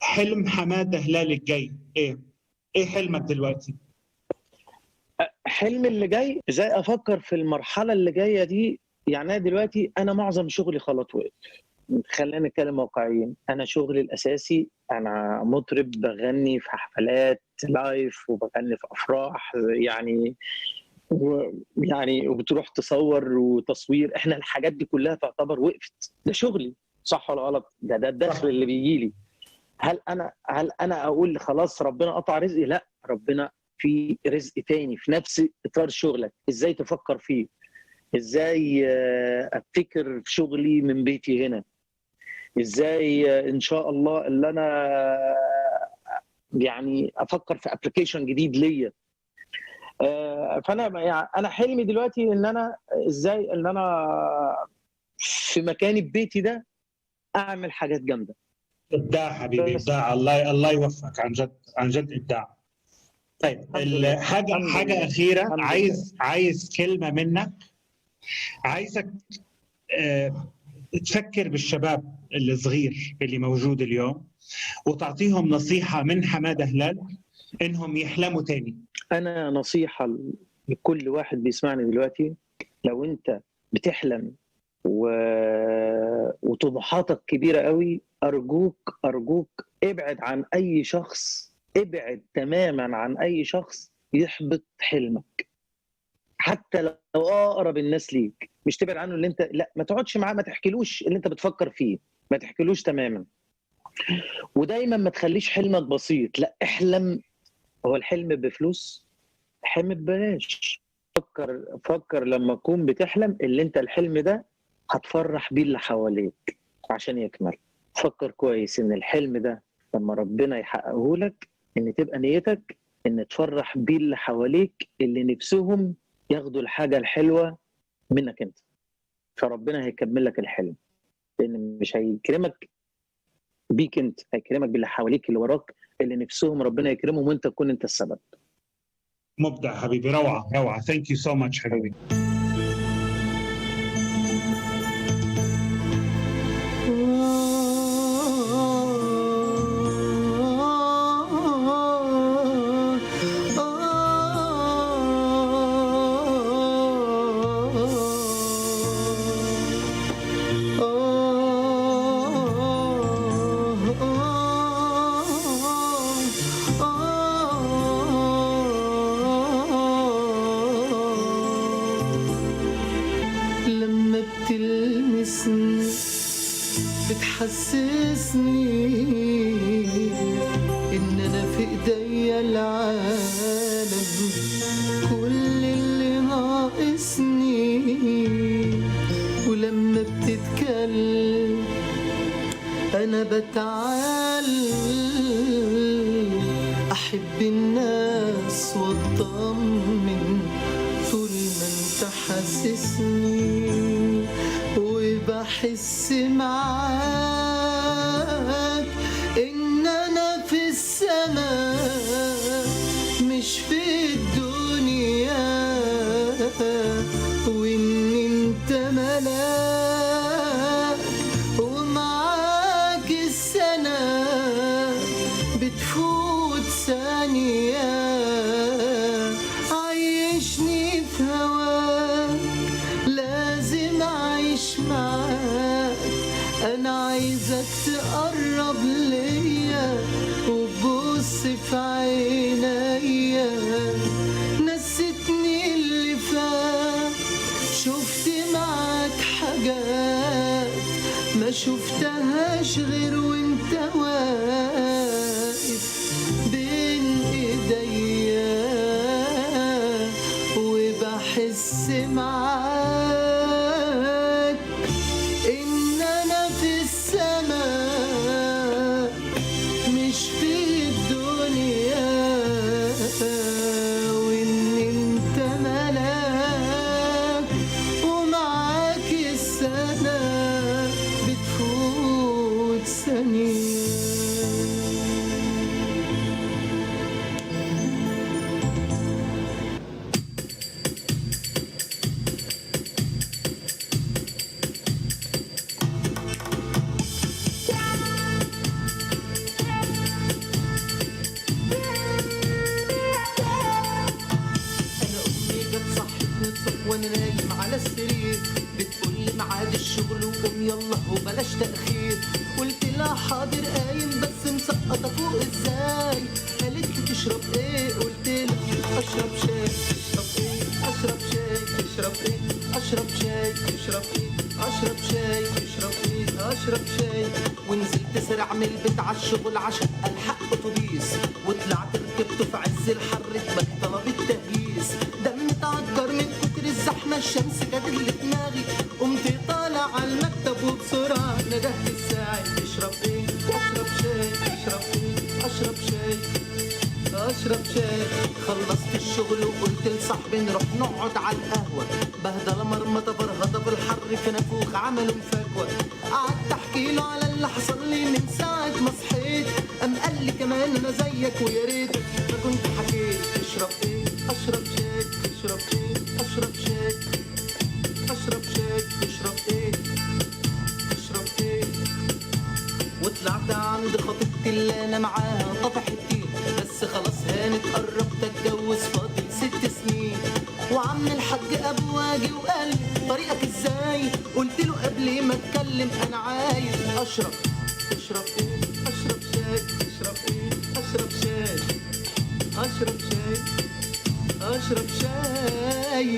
حلم حماده هلال الجاي ايه حلمك دلوقتي؟ حلم اللي جاي ازاي افكر في المرحله اللي جايه دي. يعني انا دلوقتي انا معظم شغلي خلاص وقف. خلينا نتكلم واقعيين، انا شغلي الاساسي انا مطرب، بغني في حفلات لايف وبغني في افراح يعني وبتروح تصور وتصوير. احنا الحاجات دي كلها تعتبر وقفت. ده شغلي، صح ولا غلط؟ ده الدخل اللي بيجي لي. هل انا اقول خلاص ربنا قطع رزقي؟ لا، ربنا في رزق تاني في نفس اطار شغلك. ازاي تفكر فيه، ازاي ابتكر في شغلي من بيتي هنا، ازاي ان شاء الله اللي انا يعني افكر في ابلكيشن جديد ليا. فانا يعني انا حلمي دلوقتي ان انا ازاي ان انا في مكاني ببيتي ده اعمل حاجات جامده. ابداع حبيبي، ابداع. الله يوفقك، عن جد ابداع. طيب حاجه اخيره، عايز كلمه منك. عايزك تفكر بالشباب الصغير اللي موجود اليوم وتعطيهم نصيحه من حماده هلال انهم يحلموا تاني. انا نصيحه لكل واحد بيسمعني دلوقتي، لو انت بتحلم وطموحاتك كبيره قوي، ارجوك ابعد عن اي شخص، ابعد تماما عن اي شخص يحبط حلمك، حتى لو اقرب الناس ليك. مش تبعد عنه، اللي انت لا ما تقعدش معاه، ما تحكيلوش اللي انت بتفكر فيه، ما تحكيلوش تماما. ودايما ما تخليش حلمك بسيط، لا احلم. هو الحلم بفلوس؟ حلم ببلاش. فكر لما تكون بتحلم اللي انت الحلم ده هتفرح بيه اللي حواليك عشان يكمل. فكر كويس ان الحلم ده لما ربنا يحققه لك ان تبقى نيتك ان تفرح بيه اللي حواليك اللي نفسهم ياخدوا الحاجة الحلوة منك انت، فربنا هيكمل لك الحلم، لان مش هيكرمك بيك انت، هيكرمك باللي حواليك اللي وراك اللي نفسهم ربنا يكرمهم وانت تكون انت السبب. مبدع حبيبي، روعة. Thank you so much حبيبي. بتحسسني إن أنا في إيديا العالم، كل اللي ناقصني. ولما بتتكلم أنا بتعلم أحب الناس وأطمن طول ما أنت حاسسني، وبحس معاك إن أنا في السماء مش في الدنيا، وإن أنت ملاك ومعاك السنة بتفوت ثانية. عيشني في هواك، لازم أعيش معاك. أنا عايزك تقرب ليا وبص في عينيا، نسيتني اللي فات، شفت معاك حاجات ما شفتهاش غير وانت واقف بين ايديا، وبحس معاك إن أنا في السماء مش في الدنيا، وإن أنت ملاك ومعاك السنة بتفوت ثانية. وانا نايم على السرير بتقولي ميعاد الشغل وقوم يلا وبلاش تأخير، قلت لها حاضر قايم بس مسقطة فوق ازاي، قالت لي تشرب ايه، قلت لها اشرب شاي. تشرب ايه؟ اشرب شاي. تشرب ايه؟ اشرب شاي. تشرب ايه؟ اشرب شاي. تشرب ايه؟ اشرب شاي. ونزلت سرع من البيت على الشغل عشان الحق اتوبيس، وطلعت ركبته في عز الحر دماغي طلبت تهييس، دمي اتعكر من كتر الزحمه الشمس جت دماغي، قمت طالع على المكتب وبسرعه ندهت الساعي. تشرب ايه؟ اشرب شاي. تشرب ايه؟ اشرب شاي. اشرب شاي. خلصت الشغل وقلت لصاحبي نروح نقعد على القهوه، بهدله مرمطه فرهضه في الحر في نافوخ عملوا مفاجوه، قعدت احكي له على اللي حصل لي من ساعه ما صحيت، قام قال لي كمان انا زيك ويا ريتك ما كنت حكيت. تشرب ايه؟ اشرب شاي. تشرب ايه؟ اشرب شاي. اشرب شاي. تشرب ايه؟ تشرب ايه؟ وطلعت عند خطيبتي اللي انا معاها طفحتين، بس خلاص هانت قربت اتجوز فاضل 6 سنين، وعم الحاج ابو واجي وقال لي طريقك ازاي، قلت له قبل ما اتكلم انا عايز اشرب. اشرب ايه؟ اشرب شاي. اشرب ايه؟ اشرب شاي. اشرب شاي. اشرب شاي.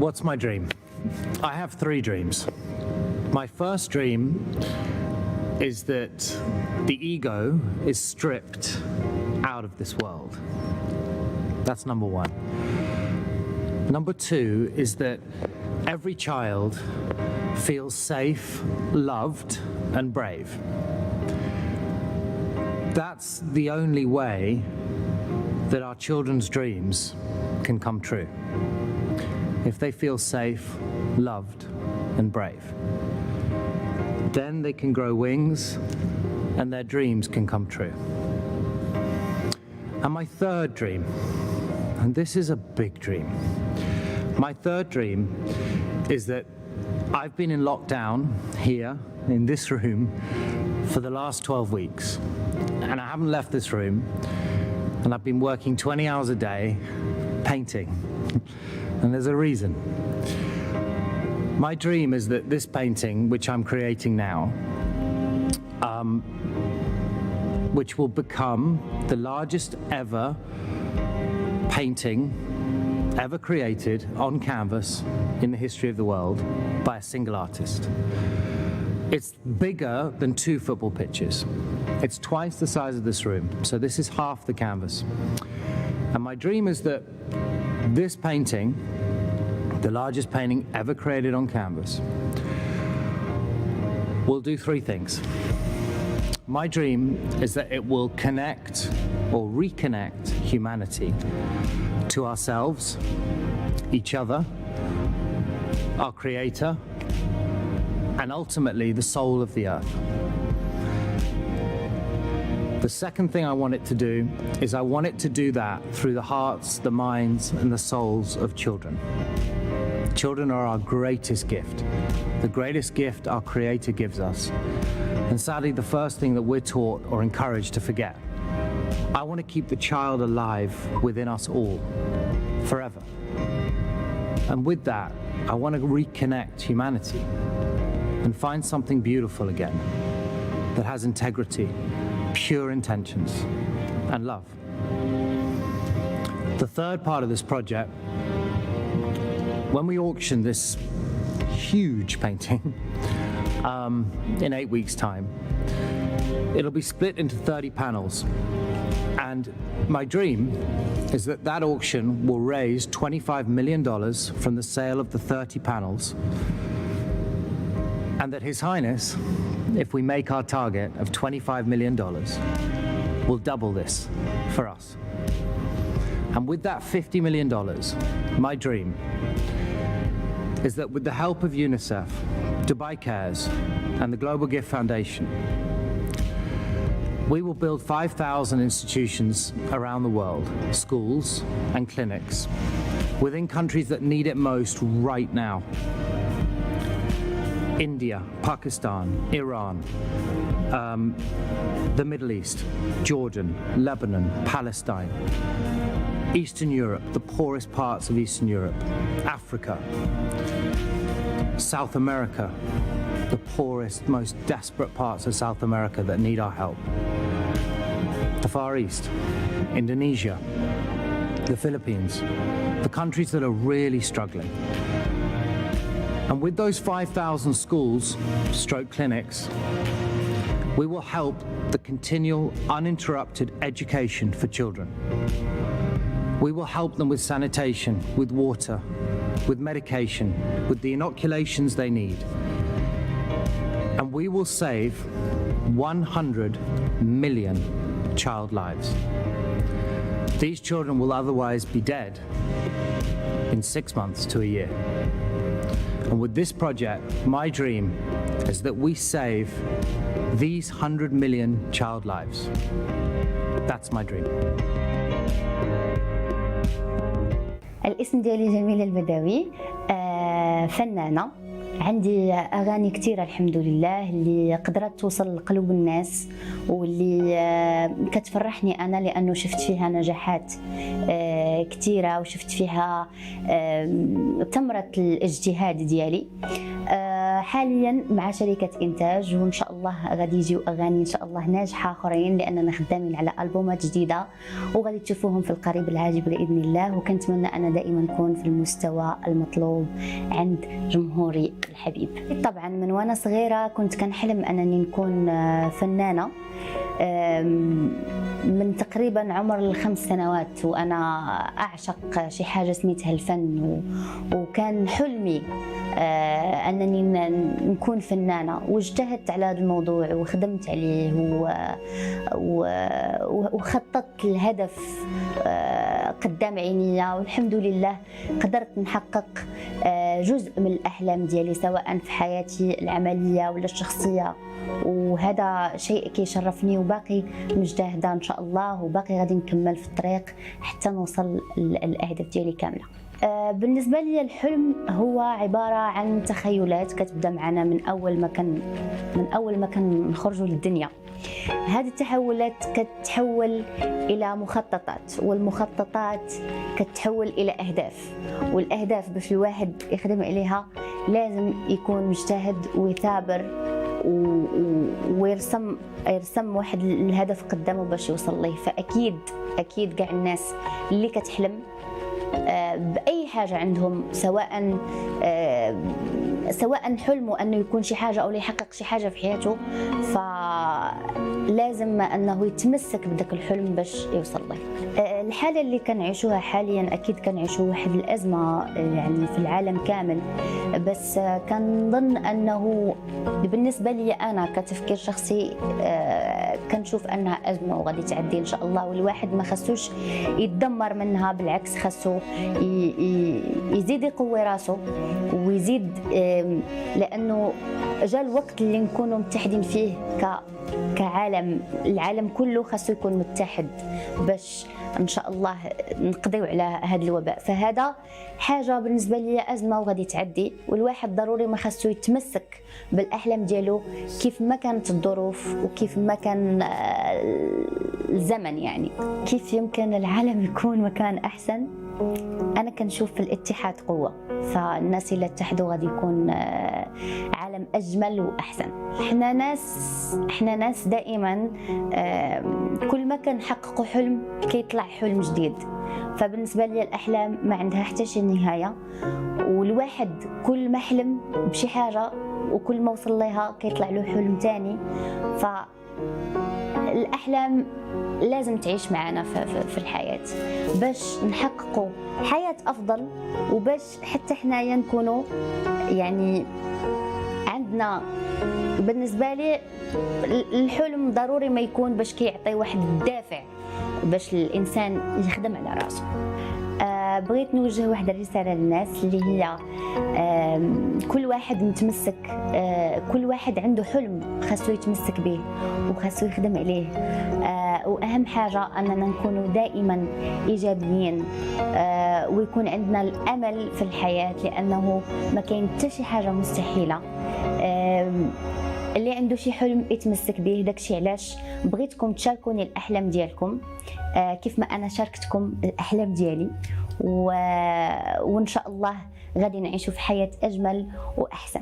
What's my dream? I have 3 dreams. My first dream is that the ego is stripped out of this world. That's number 1. Number 2 is that every child feels safe, loved, and brave. That's the only way that our children's dreams can come true. If they feel safe, loved, and brave. Then they can grow wings and their dreams can come true. And my third dream, and this is a big dream, my third dream is that I've been in lockdown here in this room for the last 12 weeks, and I haven't left this room, and I've been working 20 hours a day painting, and there's a reason. My dream is that this painting, which I'm creating now, which will become the largest ever painting ever created on canvas in the history of the world by a single artist. It's bigger than 2 football pitches. It's twice the size of this room, so this is half the canvas. And my dream is that this painting, the largest painting ever created on canvas, will do 3 things. My dream is that it will connect or reconnect humanity to ourselves, each other, our Creator, and ultimately the soul of the earth. The second thing I want it to do is I want it to do that through the hearts, the minds, and the souls of children. Children are our greatest gift, the greatest gift our Creator gives us, and sadly the first thing that we're taught or encouraged to forget. I want to keep the child alive within us all, forever. And with that, I want to reconnect humanity and find something beautiful again that has integrity, pure intentions, and love. The third part of this project, when we auction this huge painting in 8 weeks' time, it'll be split into 30 panels. And my dream is that that auction will raise $25 million from the sale of the 30 panels, and that His Highness, if we make our target of $25 million, will double this for us. And with that $50 million, my dream is that with the help of UNICEF, Dubai Cares, and the Global Gift Foundation, we will build 5,000 institutions around the world, schools and clinics, within countries that need it most right now. India, Pakistan, Iran, the Middle East, Jordan, Lebanon, Palestine, Eastern Europe, the poorest parts of Eastern Europe, Africa, South America, the poorest, most desperate parts of South America that need our help, the Far East, Indonesia, the Philippines, the countries that are really struggling. And with those 5,000 schools, stroke clinics, we will help the continual, uninterrupted education for children. We will help them with sanitation, with water, with medication, with the inoculations they need. And we will save 100 million child lives. These children will otherwise be dead in 6 months to a year. And with this project, my dream is that we save these 100 million child lives. That's my dream. الاسم ديالي جميلة البدوي، فنانة، عندي أغاني كتيرة الحمد لله اللي قدرت توصل لقلوب الناس واللي كتفرحني أنا لأنه شفت فيها نجاحات كثيرة وشفت فيها ثمرة الاجتهاد ديالي. حاليا مع شركة إنتاج، وإن شاء الله غادي يجيو أغاني إن شاء الله ناجحة آخرين، لأننا خدامين على ألبومات جديدة وغادي تشوفوهم في القريب العاجل بإذن الله. وكنتمنى أنا دائما نكون في المستوى المطلوب عند جمهوري الحبيب. طبعا من وأنا صغيرة كنت كنحلم أنني نكون فنانة، من تقريبا عمر 5 سنوات وأنا أعشق شي حاجة سميتها الفن، وكان حلمي أنني نكون فنانة، واجتهدت على هذا الموضوع وخدمت عليه وخططت الهدف قدام عينيا، والحمد لله قدرت نحقق جزء من الأحلام ديالي سواء في حياتي العملية ولا الشخصية، وهذا شيء كيشرفني وباقي مجتهدة إن شاء الله، وباقي غادي نكمل في الطريق حتى نوصل للأهداف ديالي كاملة. بالنسبة لي الحلم هو عبارة عن تخيلات كتبدا معنا من أول ما نخرجوا للدنيا. هذه التحولات كتحول إلى مخططات، والمخططات كتحول إلى أهداف، والأهداف باش الواحد يخدم عليها لازم يكون مجتهد ويثابر ويرسم واحد الهدف قدامه باش يوصل ليه. فأكيد كاع الناس اللي كتحلم بأي حاجة عندهم، سواء حلمه أنه يكون شي حاجة أو يحقق شي حاجة في حياته، فلازم أنه يتمسك بدك الحلم باش يوصل له. الحالة اللي كنعيشوها حاليا أكيد كنعيشوا واحد الأزمة يعني في العالم كامل، بس كنظن أنه بالنسبة لي أنا كتفكير شخصي كنشوف أنها أزمة وغادي تعدي إن شاء الله، والواحد ما خصوش يتدمر منها، بالعكس خصو يزيد يقوي راسه ويزيد، لأنه جاء الوقت اللي نكونوا متحدين فيه كعالم. العالم كله خاصو يكون متحد باش ان شاء الله نقضيو على هذا الوباء. فهذا حاجه بالنسبه لي ازمه وغادي تعدي، والواحد ضروري ما خاصو يتمسك بالاحلام ديالو كيف ما كانت الظروف وكيف ما كان الزمن. يعني كيف يمكن العالم يكون مكان احسن؟ انا كنشوف في الاتحاد قوه، فالناس اللي اتحدوا غادي يكون عالم اجمل واحسن. احنا ناس دائما كل ما كنحققوا حلم كيطلع حلم جديد. فبالنسبه لي الاحلام ما عندها حتى شي نهايه، والواحد كل ما حلم بشي حاجه وكل ما وصل لها كيطلع له حلم تاني. فالاحلام لازم تعيش معنا في الحياه باش نحققوا حياه افضل، وباش حتى حنايا نكونوا يعني عندنا. بالنسبه لي الحلم ضروري ما يكون باش كيعطي واحد الدافع باش الانسان يخدم على راسه. بغيت نوجه واحد الرساله للناس اللي هي كل واحد متمسك، كل واحد عنده حلم خاصو يتمسك به وخاصو يخدم عليه. واهم حاجه اننا نكونوا دائما ايجابيين، ويكون عندنا الامل في الحياه، لانه ما كاين حتى شي حاجه مستحيله. اللي عنده شي حلم يتمسك به. داكشي علاش بغيتكم تشاركوني الاحلام ديالكم كيف ما انا شاركتكم الاحلام ديالي، وان شاء الله غادي نعيشوا في حياه اجمل واحسن.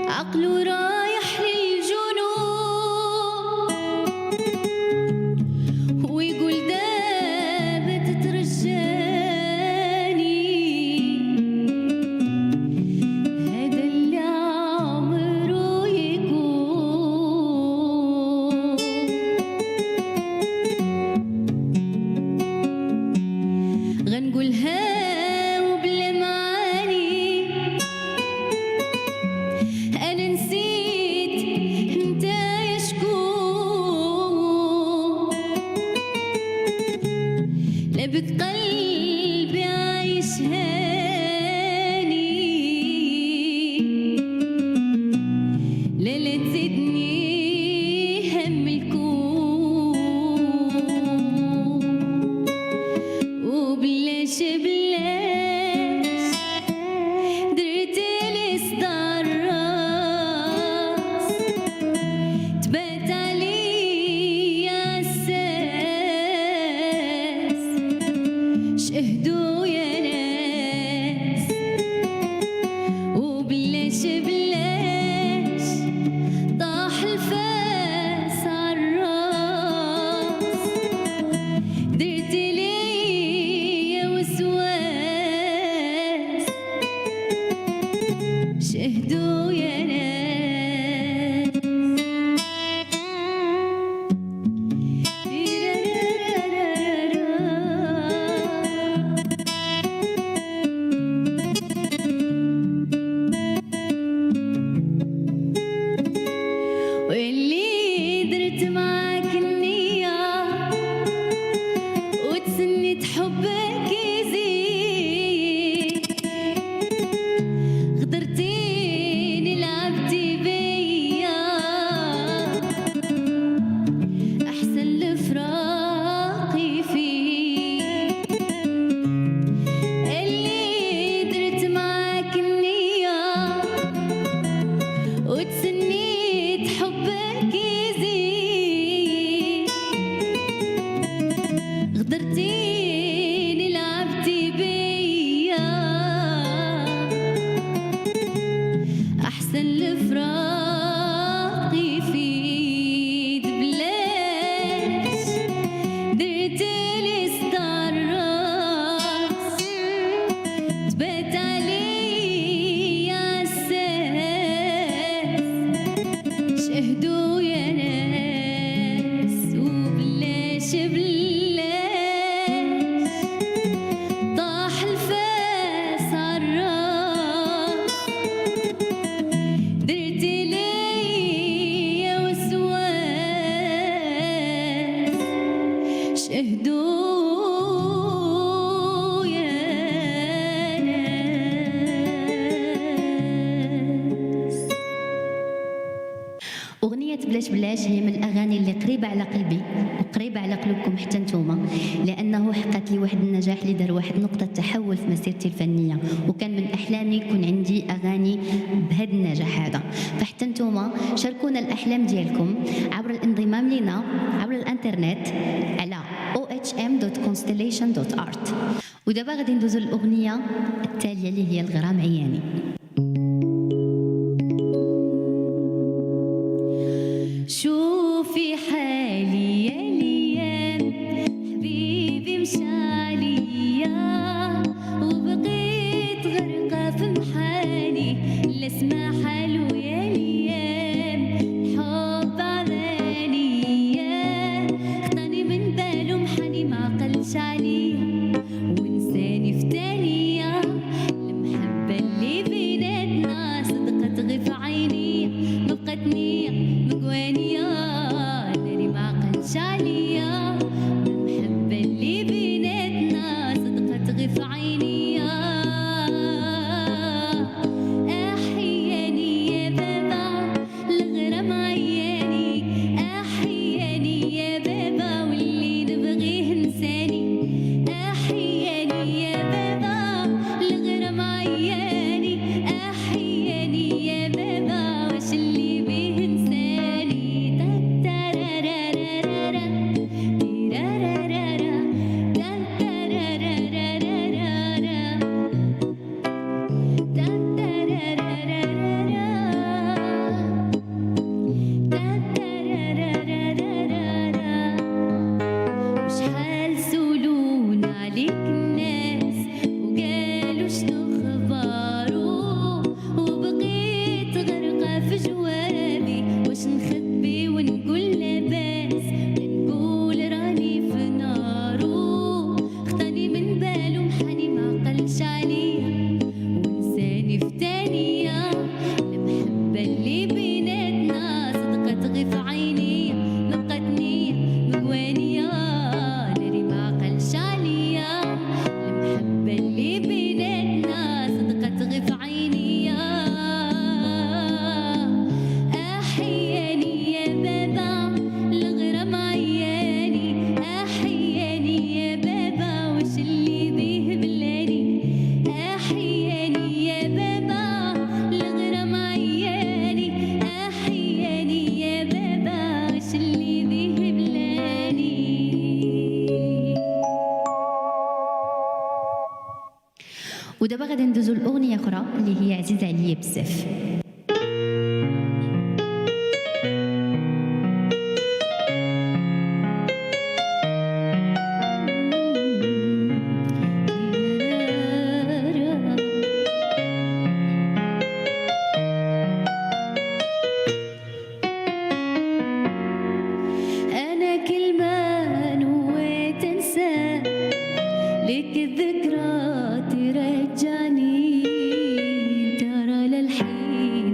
عقله رايح للجنون بلاش هي من الأغاني اللي قريبة على قلبي وقريبة على قلوبكم حتى نتوما، لأنه حقق لي واحد النجاح اللي دار واحد نقطة تحول في مسيرتي الفنية، وكان من أحلامي يكون عندي أغاني بهذا النجاح هذا. فحتى نتوما شاركونا الأحلام ديالكم عبر الانضمام لنا عبر الانترنت على ohm.constellation.art. ودابا غادي ندوزو الأغنية التالية اللي هي الغرام عياني. شوفي حالي يا ليام حبيبي مشاليا وبقيت غرقة في محالي لسما حلو يا ليام حب عمانية خطاني من بالو محاني ما عقلش عليا ونساني في تانية المحبة اللي بيناتنا صدقت غير في عيني ما بقات نية مقوانية ناري ما عقلش عليا المحبة اللي بيناتنا صدقت غير في عيني. أحياني يا بابا الغرام عياني أحياني يا بابا واللي نبغيه نساني أحياني يا بابا الغرام عياني أحياني يا بابا واش اللي بيه نساني تاتارارارارا تيرارارارا وشحال سولون عليك الناس وقالوا شنو خبارو وبقيت غرقة في جوابي واش نخبي ونقول لاباس نقول راني في نارو خطاني من بالو محاني ما عقلش عليا ونساني في تانية المحبة اللي بيناتنا صدقت غير في عيني ما بقات نية مقوانية ناري ما عقلش عليا المحبة اللي بيناتنا صدقت غير في عيني. أحياني يا بابا الغرام عياني أحياني يا بابا واش اللي بيه بلاني أحياني يا بابا الغرام عياني أحياني يا بابا واش اللي بيه بلاني. ودابا غادي ندوزو الأغنية أخرى اللي هي عزيزة عليا بزاف. أنا كل ما نويت أنسى لك الذكرى ترجعني ترى للحين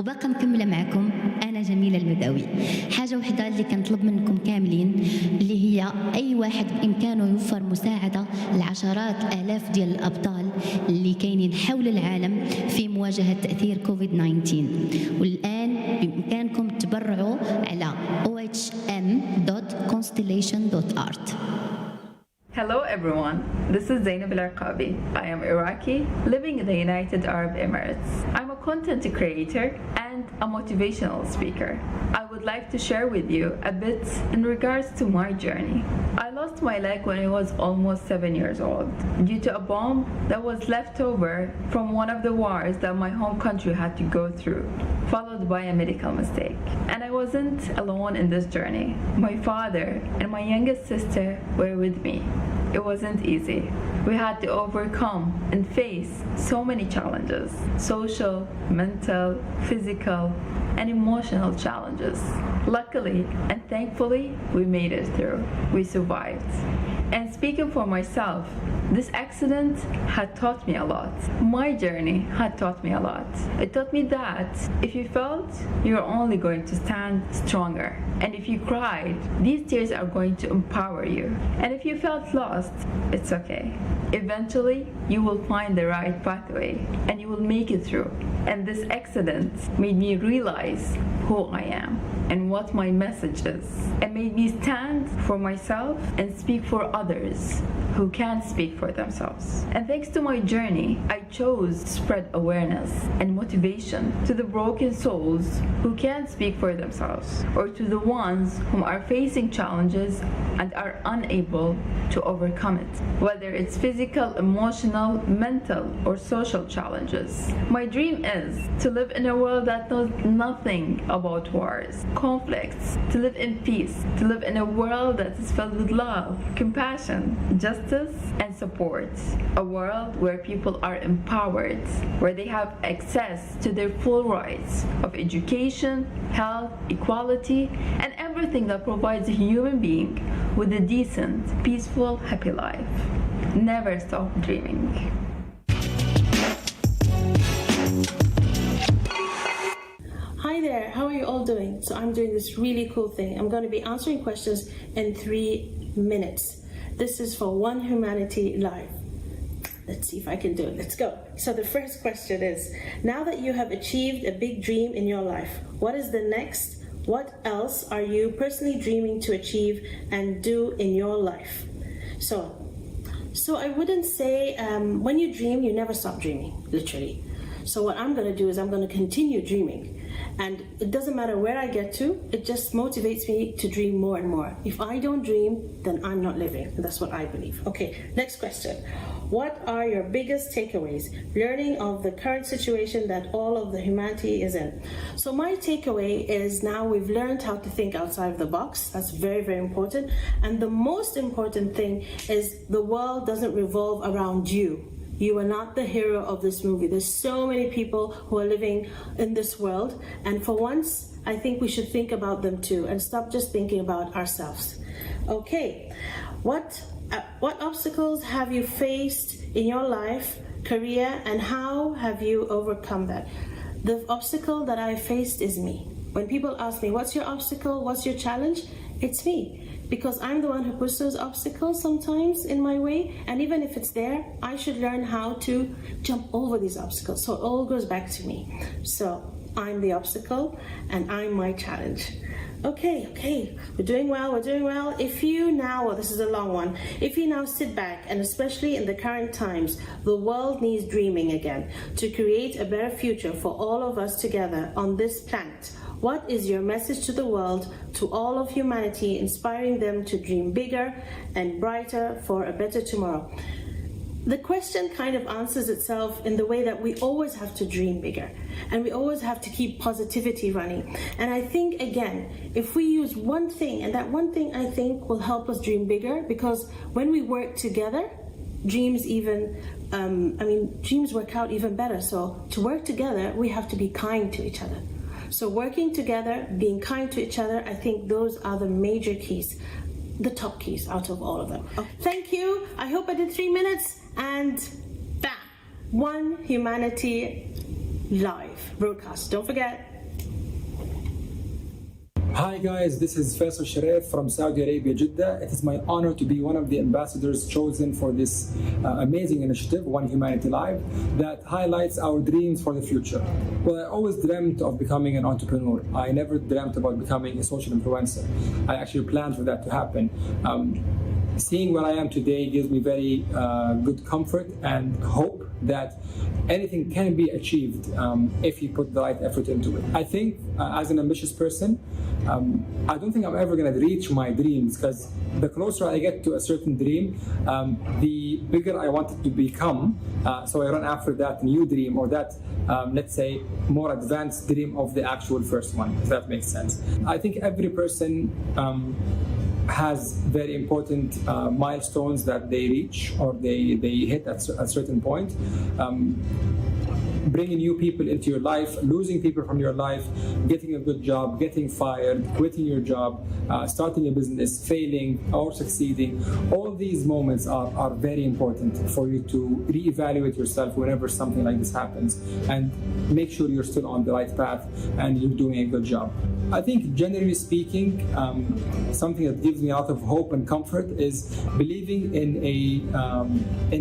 وبقى مكملة معكم أنا جميلة المداوي. حاجة وحدة اللي كنطلب منكم كاملين اللي هي أي واحد بإمكانه يوفر مساعدة لعشرات آلاف ديال الأبطال اللي كاينين حول العالم في مواجهة تأثير كوفيد-19. والآن بإمكانكم تبرعوا على ohm.constellation.art. Hello everyone, this is Zainab Al-Arqabi. I am Iraqi, living in the United Arab Emirates. I'm a content creator and a motivational speaker. I would like to share with you a bit in regards to my journey. I lost my leg when I was almost 7 years old due to a bomb that was left over from one of the wars that my home country had to go through, followed by a medical mistake. And I wasn't alone in this journey. My father and my youngest sister were with me. It wasn't easy. We had to overcome and face so many challenges: social, mental, physical, and emotional challenges. Luckily and thankfully, we made it through. We survived. And speaking for myself, this accident had taught me a lot. My journey had taught me a lot. It taught me that if you felt, you're only going to stand stronger. And if you cried, these tears are going to empower you. And if you felt lost, it's okay. Eventually, you will find the right pathway and you will make it through. And this accident made me realize who I am and what my message is, and made me stand for myself and speak for others who can't speak for themselves. And thanks to my journey, I chose to spread awareness and motivation to the broken souls who can't speak for themselves, or to the ones who are facing challenges and are unable to overcome it, whether it's physical, emotional, mental, or social challenges. My dream is to live in a world that knows nothing about wars, conflicts, to live in peace, to live in a world that is filled with love, compassion, justice, and support. A world where people are empowered, where they have access to their full rights of education, health, equality, and everything that provides a human being with a decent, peaceful, happy life. Never stop dreaming. Hi there, how are you all doing? So I'm doing this really cool thing. I'm going to be answering questions in 3 minutes. This is for One Humanity Live. Let's see if I can do it. Let's go. So the first question is, now that you have achieved a big dream in your life, what is the next? What else are you personally dreaming to achieve and do in your life? So I wouldn't say when you dream, you never stop dreaming, literally. So what I'm going to do is I'm going to continue dreaming. And it doesn't matter where I get to, it just motivates me to dream more and more. If I don't dream, then I'm not living. And that's what I believe. Okay, next question. What are your biggest takeaways, learning of the current situation that all of the humanity is in? So my takeaway is now we've learned how to think outside of the box. That's very, very important. And the most important thing is the world doesn't revolve around you. You are not the hero of this movie. There's so many people who are living in this world. And for once, I think we should think about them too and stop just thinking about ourselves. Okay, what obstacles have you faced in your life, career, and how have you overcome that? The obstacle that I faced is me. When people ask me, what's your obstacle, what's your challenge? It's me. Because I'm the one who puts those obstacles sometimes in my way, and even if it's there, I should learn how to jump over these obstacles. So it all goes back to me. So I'm the obstacle and I'm my challenge. Okay, we're doing well. If you now, well, this is a long one, if you now sit back, and especially in the current times, the world needs dreaming again to create a better future for all of us together on this planet. What is your message to the world, to all of humanity, inspiring them to dream bigger and brighter for a better tomorrow? The question kind of answers itself in the way that we always have to dream bigger and we always have to keep positivity running. And I think, again, if we use one thing, and that one thing I think will help us dream bigger, because when we work together, dreams work out even better. So to work together, we have to be kind to each other. So working together, being kind to each other, I think those are the major keys, the top keys out of all of them. Thank you. I hope I did 3 minutes, and bam, One Humanity Live broadcast. Don't forget. Hi guys, this is Faisal Sharif from Saudi Arabia, Jeddah. It is my honor to be one of the ambassadors chosen for this amazing initiative, One Humanity Live, that highlights our dreams for the future. Well, I always dreamt of becoming an entrepreneur. I never dreamt about becoming a social influencer. I actually planned for that to happen. Seeing where I am today gives me very good comfort and hope that anything can be achieved if you put the right effort into it. I think as an ambitious person, I don't think I'm ever going to reach my dreams, because the closer I get to a certain dream, the bigger I want it to become. So I run after that new dream, or that, let's say, more advanced dream of the actual first one, if that makes sense. I think every person has very important milestones that they reach or they hit at a certain point. Bringing new people into your life, losing people from your life, getting a good job, getting fired, quitting your job, starting a business, failing or succeeding. All these moments are very important for you to reevaluate yourself whenever something like this happens, and make sure you're still on the right path and you're doing a good job. I think, generally speaking, something that gives me a lot of hope and comfort is believing in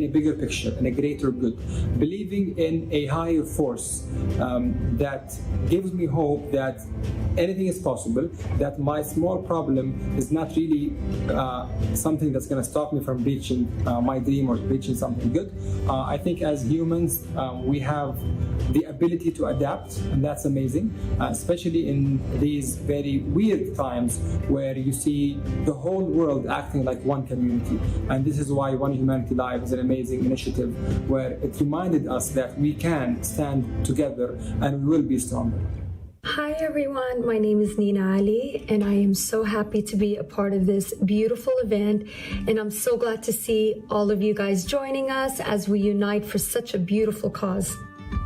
a bigger picture, in a greater good, believing in a higher force that gives me hope that anything is possible, that my small problem is not really something that's going to stop me from reaching my dream or reaching something good. I think as humans, we have the ability to adapt, and that's amazing, especially in these very weird times where you see the whole world acting like one community. And this is why One Humanity Live is an amazing initiative, where it reminded us that we can stand together and we will be stronger. Hi everyone, my name is Nina Ali, and I am so happy to be a part of this beautiful event, and I'm so glad to see all of you guys joining us as we unite for such a beautiful cause.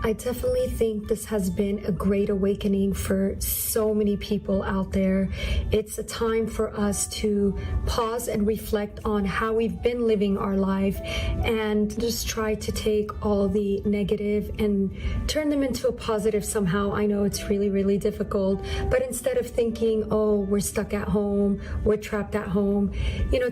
I definitely think this has been a great awakening for so many people out there. It's a time for us to pause and reflect on how we've been living our life, and just try to take all the negative and turn them into a positive somehow. I know it's really, really difficult, but instead of thinking, oh, we're stuck at home, we're trapped at home,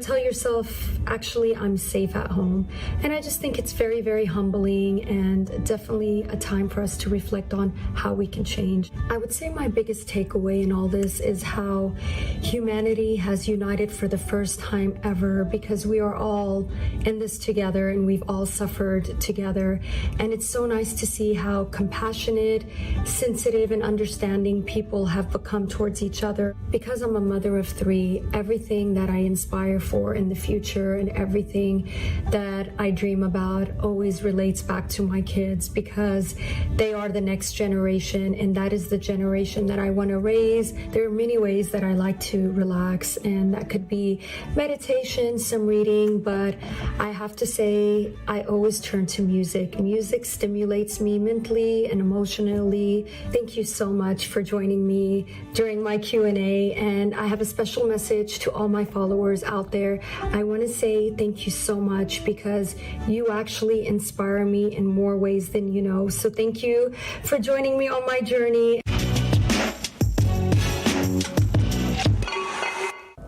tell yourself, actually, I'm safe at home. And I just think it's very, very humbling, and definitely a time for us to reflect on how we can change. I would say my biggest takeaway in all this is how humanity has united for the first time ever, because we are all in this together and we've all suffered together. And it's so nice to see how compassionate, sensitive, and understanding people have become towards each other. Because I'm a mother of 3, everything that I inspire for in the future and everything that I dream about always relates back to my kids, because they are the next generation, and that is the generation that I want to raise. There are many ways that I like to relax, and that could be meditation, some reading, but I have to say I always turn to music. Music stimulates me mentally and emotionally. Thank you so much for joining me during my Q&A, and I have a special message to all my followers out there. I want to say thank you so much, because you actually inspire me in more ways than you know. So thank you for joining me on my journey.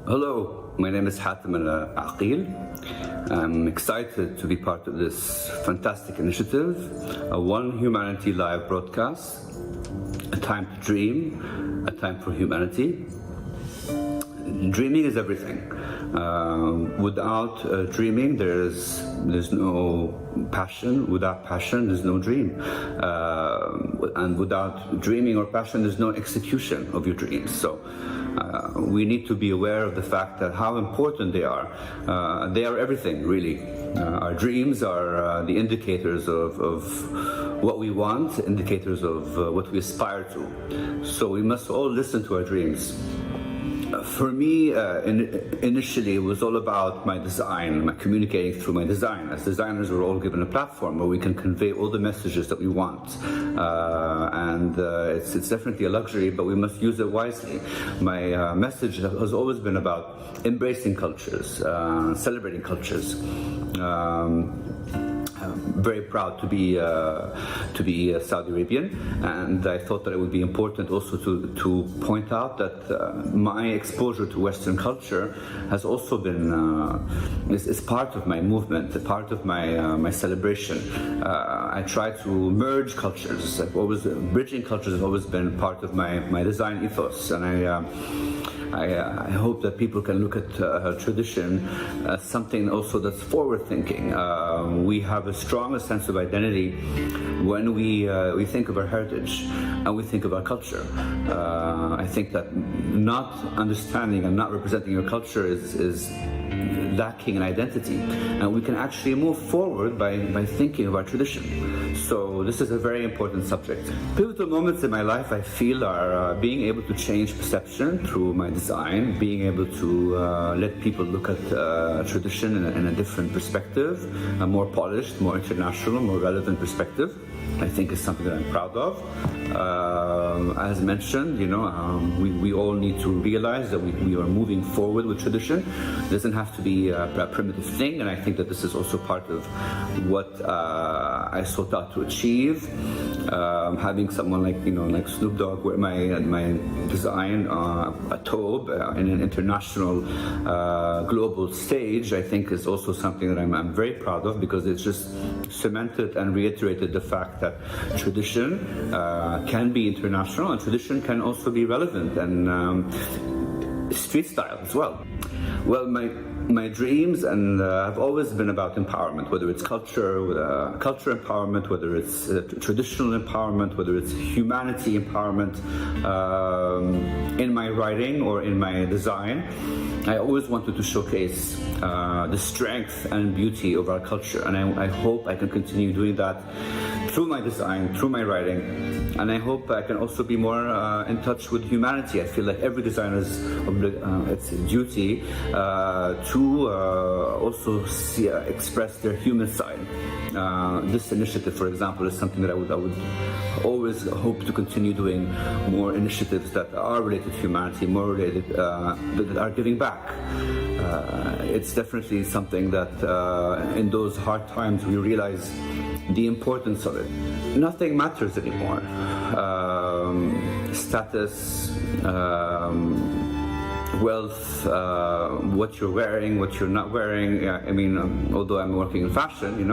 Hello, my name is Hatem Al-Aqil. I'm excited to be part of this fantastic initiative, a One Humanity Live broadcast, a time to dream, a time for humanity. Dreaming is everything. Without dreaming, there's no passion. Without passion, there's no dream. And without dreaming or passion, there's no execution of your dreams. So we need to be aware of the fact that how important they are. They are everything, really. Our dreams are the indicators of what we want, indicators of what we aspire to. So we must all listen to our dreams. For me, initially, it was all about my design, my communicating through my design. As designers, we're all given a platform where we can convey all the messages that we want. It's definitely a luxury, but we must use it wisely. My message has always been about embracing cultures, celebrating cultures, very proud to be Saudi Arabian, and I thought that it would be important also to point out that my exposure to Western culture has also been is part of my movement, part of my celebration. I try to merge cultures. Bridging cultures has always been part of my design ethos, and I hope that people can look at tradition as something also that's forward-thinking. We have a stronger sense of identity when we think of our heritage and we think of our culture. I think that not understanding and not representing your culture is lacking in identity, and we can actually move forward by thinking of our tradition. So this is a very important subject. Pivotal moments in my life, I feel, are being able to change perception through my design, being able to let people look at tradition in a different perspective, a more polished, more international, more relevant perspective. I think is something that I'm proud of. As mentioned, we all need to realize that we are moving forward with tradition. It doesn't have to be a primitive thing, and I think that this is also part of what I sought out to achieve. Having someone like Snoop Dogg wear my design, a tobe in an international global stage, I think is also something that I'm very proud of, because it's just cemented and reiterated the fact that tradition can be international, and tradition can also be relevant and street style as well. Well, my dreams and have always been about empowerment, whether it's culture empowerment, whether it's traditional empowerment, whether it's humanity empowerment. In my writing or in my design, I always wanted to showcase the strength and beauty of our culture, and I hope I can continue doing that through my design, through my writing, and I hope I can also be more in touch with humanity. I feel like every designer's it's a duty to also express their human side. This initiative, for example, is something that I would always hope to continue doing more initiatives that are related to humanity, more related that are giving back. It's definitely something that in those hard times we realize the importance of it. Nothing matters anymore. Status, wealth, what you're wearing, what you're not wearing. I mean, although I'm working in fashion,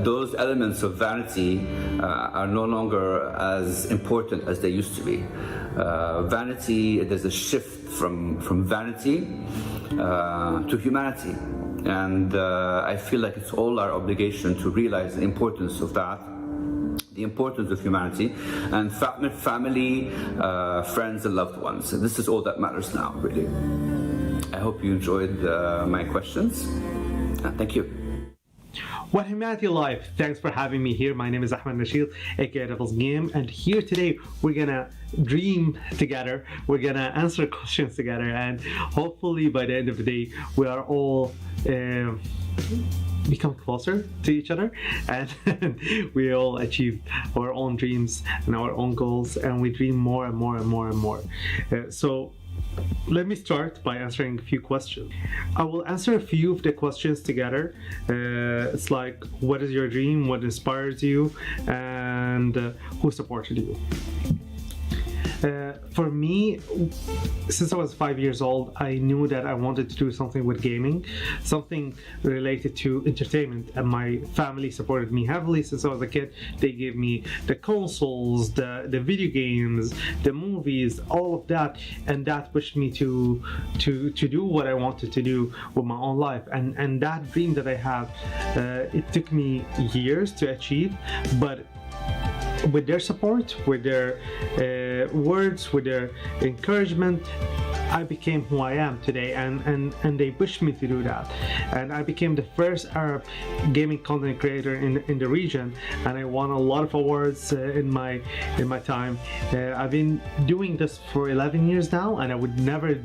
those elements of vanity are no longer as important as they used to be. Vanity, there's a shift from vanity to humanity. And I feel like it's all our obligation to realize the importance of that, the importance of humanity, and family, friends, and loved ones. And this is all that matters now, really. I hope you enjoyed my questions. Thank you. One Humanity Live, thanks for having me here. My name is Ahmed Nasheed, aka Devil's Game, and here today we're gonna dream together, we're gonna answer questions together, and hopefully by the end of the day we are all become closer to each other, and we all achieve our own dreams and our own goals, and we dream more and more and more and more. So let me start by answering a few questions. I will answer a few of the questions together. It's like, what is your dream, what inspires you, and who supported you? For me, since I was 5 years old, I knew that I wanted to do something with gaming, something related to entertainment, and my family supported me heavily since I was a kid. They gave me the consoles, the video games, the movies, all of that, and that pushed me to do what I wanted to do with my own life. And that dream that I have, it took me years to achieve, but with their support, with their words, with their encouragement, I became who I am today, and they pushed me to do that. And I became the first Arab gaming content creator in the region, and I won a lot of awards in my time. I've been doing this for 11 years now, and I would never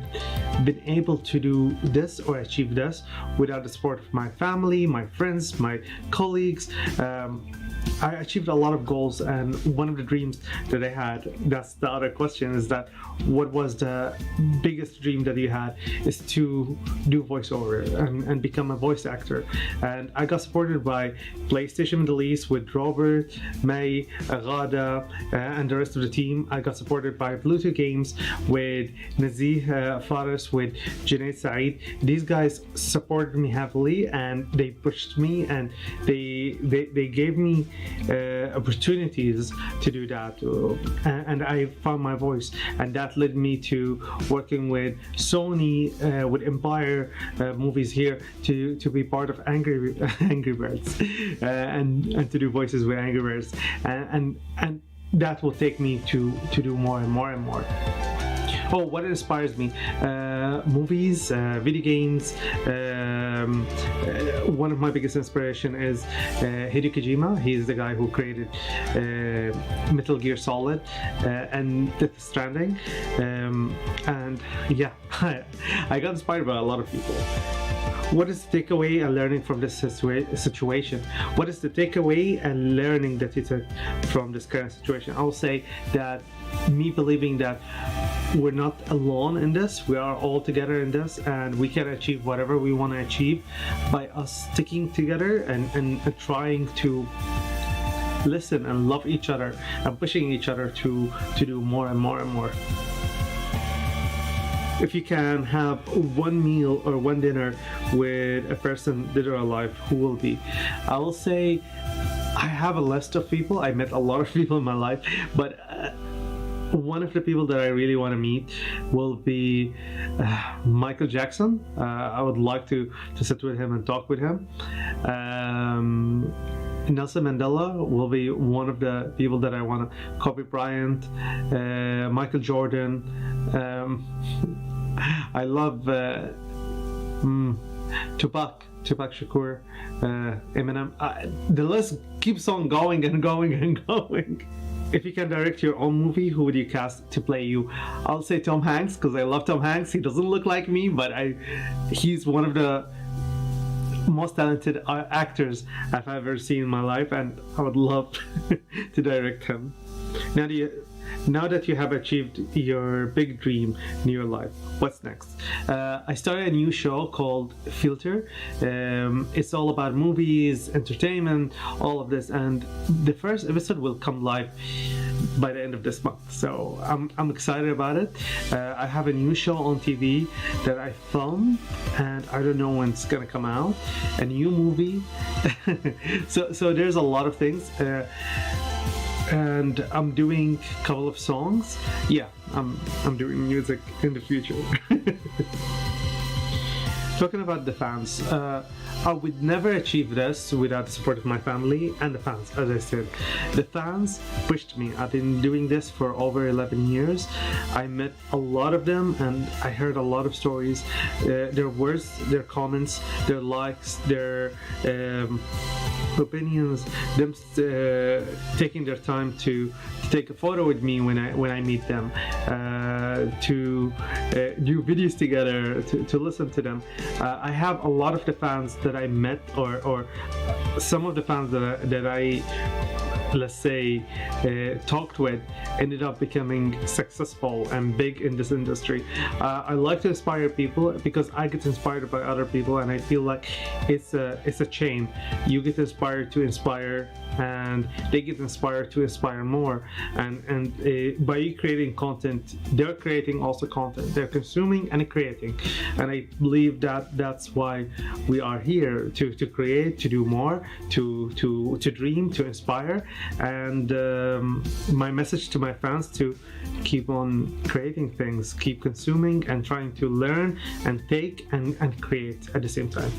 been able to do this or achieve this without the support of my family, my friends, my colleagues. I achieved a lot of goals, and one of the dreams that I had, that's the other question, is that what was the biggest dream that you had, is to do voiceover and become a voice actor. And I got supported by PlayStation Middle East with Robert, May, Ghada, and the rest of the team. I got supported by Bluetooth Games with Nazih Faris, with Junaid Saeed. These guys supported me heavily, and they pushed me, and they gave me opportunities to do that, and I found my voice, and that led me to working with Sony, with Empire movies here, to be part of Angry Birds, and to do voices with Angry Birds, and that will take me to do more and more and more. Oh, what inspires me? Movies, video games. One of my biggest inspiration is Hideo Kojima. He's the guy who created Metal Gear Solid and Death Stranding. And yeah, I got inspired by a lot of people. What is the takeaway and learning from this situation? What is the takeaway and learning that you took from this current situation? I'll say that me believing that we're not alone in this, we are all together in this, and we can achieve whatever we want to achieve by us sticking together and trying to listen and love each other and pushing each other to do more and more and more. If you can have one meal or one dinner with a person dead or alive, who will be? I will say I have a list of people. I met a lot of people in my life, but one of the people that I really want to meet will be Michael Jackson. I would like to sit with him and talk with him. Nelson Mandela will be one of the people that I want to. Kobe Bryant, Michael Jordan. I love Tupac Shakur, Eminem. The list keeps on going and going and going. If you can direct your own movie, who would you cast to play you? I'll say Tom Hanks, because I love Tom Hanks. He doesn't look like me, but he's one of the most talented actors I've ever seen in my life, and I would love to direct him. Now that you have achieved your big dream in your life, what's next? I started a new show called Filter. It's all about movies, entertainment, all of this, and the first episode will come live by the end of this month. So I'm excited about it. I have a new show on TV that I filmed, and I don't know when it's gonna come out. A new movie. so there's a lot of things. And I'm doing a couple of songs. Yeah, I'm doing music in the future. Talking about the fans, I would never achieve this without the support of my family and the fans. As I said, the fans pushed me. I've been doing this for over 11 years. I met a lot of them, and I heard a lot of stories. Their words, their comments, their likes, their opinions, them taking their time to take a photo with me when I meet them, to do videos together, to listen to them. I have a lot of the fans that I met, or some of the fans that I let's say talked with ended up becoming successful and big in this industry. I like to inspire people because I get inspired by other people, and I feel like it's a chain. You get inspired to inspire, and they get inspired to inspire more, and by you creating content, they're creating also content. They're consuming and creating, and I believe that that's why we are here, to create, to do more, to dream, to inspire. And my message to my fans to keep on creating things, keep consuming and trying to learn and take and create at the same time.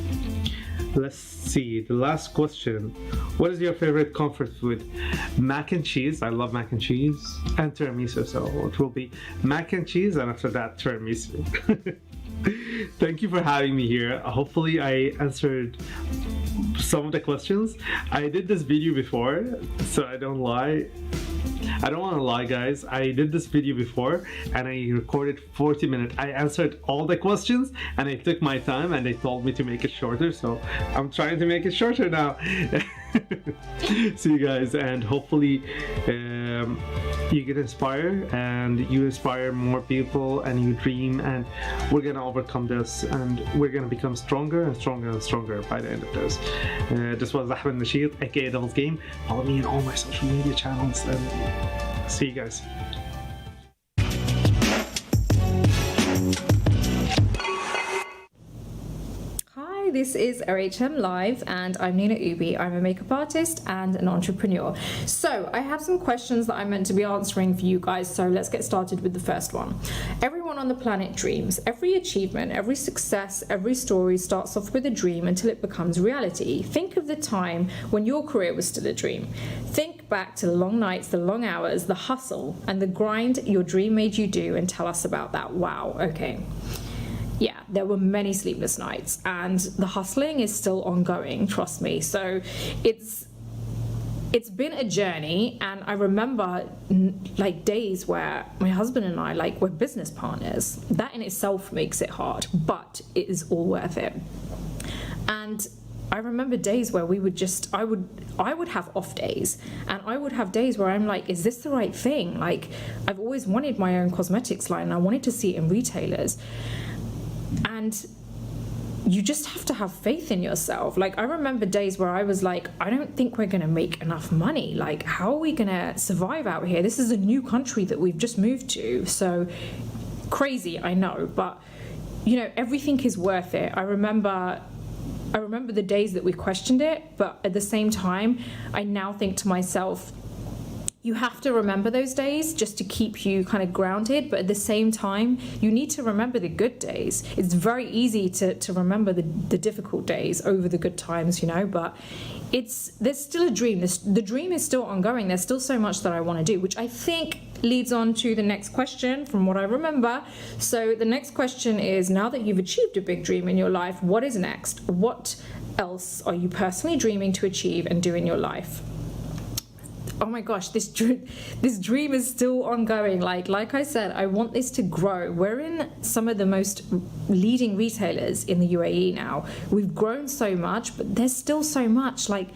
Let's see, the last question. What is your favorite comfort food? Mac and cheese. I love mac and cheese, and tiramisu. So it will be mac and cheese, and after that tiramisu. Thank you for having me here. Hopefully I answered some of the questions. I did this video before, so I don't lie. I don't want to lie, guys. I did this video before and I recorded 40 minutes. I answered all the questions and I took my time, and they told me to make it shorter, so I'm trying to make it shorter now. See you guys, and hopefully you get inspired and you inspire more people and you dream, and we're gonna overcome this and we're gonna become stronger and stronger and stronger by the end of this. This was Ahmed Nasheed, aka Devil's Game. Follow me on all my social media channels, and see you guys. This is OHM Live, and I'm Nina Ubi. I'm a makeup artist and an entrepreneur. So I have some questions that I'm meant to be answering for you guys, so let's get started with the first one. Everyone on the planet dreams. Every achievement, every success, every story starts off with a dream until it becomes reality. Think of the time when your career was still a dream. Think back to the long nights, the long hours, the hustle, and the grind your dream made you do, and tell us about that. Wow, okay. Yeah, there were many sleepless nights, and the hustling is still ongoing, trust me. So it's been a journey, and I remember like days where my husband and I, like, we're business partners. That in itself makes it hard, but it is all worth it. And I remember days where we would just, I would have off days, and I would have days where I'm like, is this the right thing? Like, I've always wanted my own cosmetics line, and I wanted to see it in retailers. And you just have to have faith in yourself. Like, I remember days where I was like, I don't think we're going to make enough money. Like, how are we going to survive out here? This is a new country that we've just moved to. So crazy, I know. But, you know, everything is worth it. I remember the days that we questioned it. But at the same time, I now think to myself, you have to remember those days just to keep you kind of grounded, but at the same time, you need to remember the good days. It's very easy to remember the difficult days over the good times, you know, but there's still a dream. The dream is still ongoing. There's still so much that I want to do, which I think leads on to the next question from what I remember. So the next question is, now that you've achieved a big dream in your life, what is next? What else are you personally dreaming to achieve and do in your life? Oh my gosh, this dream is still ongoing. Like I said, I want this to grow. We're in some of the most leading retailers in the UAE now. We've grown so much, but there's still so much. Like,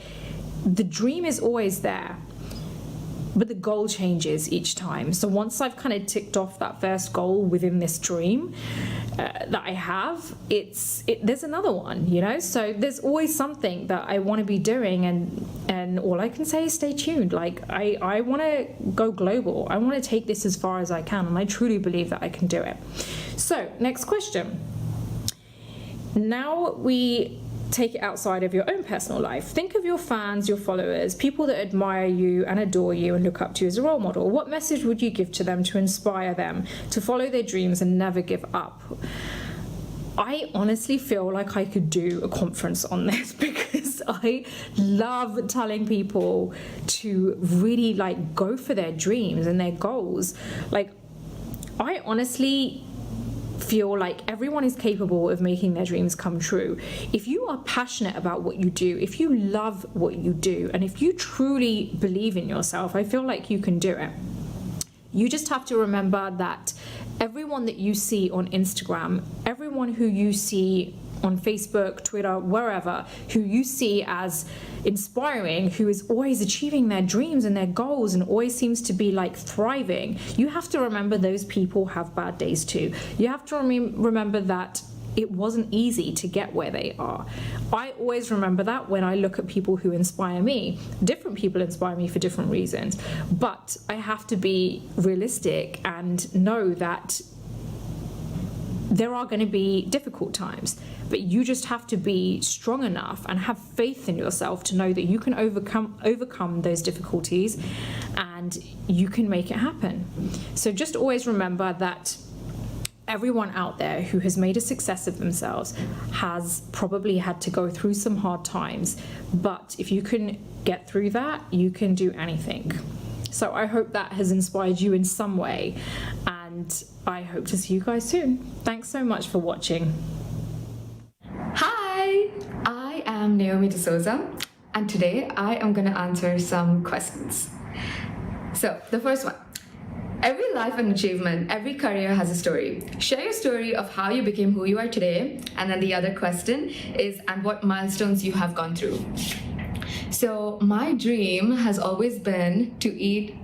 the dream is always there, but the goal changes each time. So once I've kind of ticked off that first goal within this dream that I have, there's another one, you know? So there's always something that I want to be doing, and all I can say is stay tuned. Like, I want to go global. I want to take this as far as I can, and I truly believe that I can do it. So next question. Now we take it outside of your own personal life. Think of your fans, your followers, people that admire you and adore you and look up to you as a role model. What message would you give to them to inspire them to follow their dreams and never give up? I honestly feel like I could do a conference on this, because I love telling people to really, like, go for their dreams and their goals. Like, I honestly feel like everyone is capable of making their dreams come true. If you are passionate about what you do, if you love what you do, and if you truly believe in yourself, I feel like you can do it. You just have to remember that everyone that you see on Instagram, everyone who you see on Facebook, Twitter, wherever, who you see as inspiring, who is always achieving their dreams and their goals and always seems to be, like, thriving, you have to remember those people have bad days too. You have to remember that it wasn't easy to get where they are. I always remember that when I look at people who inspire me. Different people inspire me for different reasons, but I have to be realistic and know that there are going to be difficult times, but you just have to be strong enough and have faith in yourself to know that you can overcome those difficulties and you can make it happen. So just always remember that everyone out there who has made a success of themselves has probably had to go through some hard times, but if you can get through that, you can do anything. So I hope that has inspired you in some way, and I hope to see you guys soon. Thanks so much for watching. Hi, I am Naomi De Souza, and today I am going to answer some questions. So the first one. Every life and achievement, every career has a story. Share your story of how you became who you are today. And then the other question is, and what milestones you have gone through. So my dream has always been to eat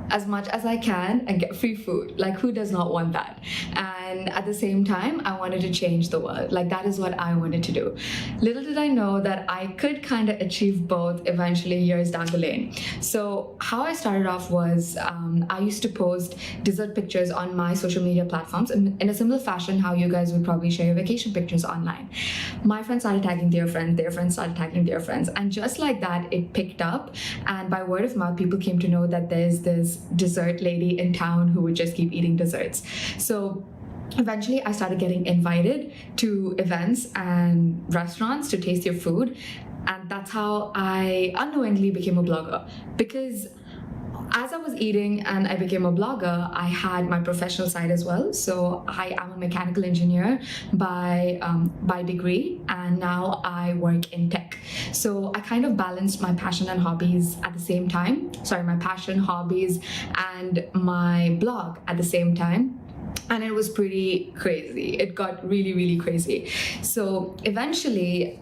as much as I can and get free food. Like, who does not want that? And at the same time, I wanted to change the world. Like, that is what I wanted to do. Little did I know that I could kind of achieve both eventually years down the lane. So how I started off was I used to post dessert pictures on my social media platforms in a similar fashion how you guys would probably share your vacation pictures online. My friends started tagging their friends started tagging their friends. And just like that, it picked up. And by word of mouth, people came to know that there's this dessert lady in town who would just keep eating desserts. So eventually I started getting invited to events and restaurants to taste your food, and that's how I unknowingly became a blogger. Because as I was eating and I became a blogger, I had my professional side as well. So I am a mechanical engineer by degree, and now I work in tech. So I kind of balanced my passion and hobbies at the same time. Sorry, my passion, hobbies, and my blog at the same time. And it was pretty crazy. It got really, really crazy. So eventually,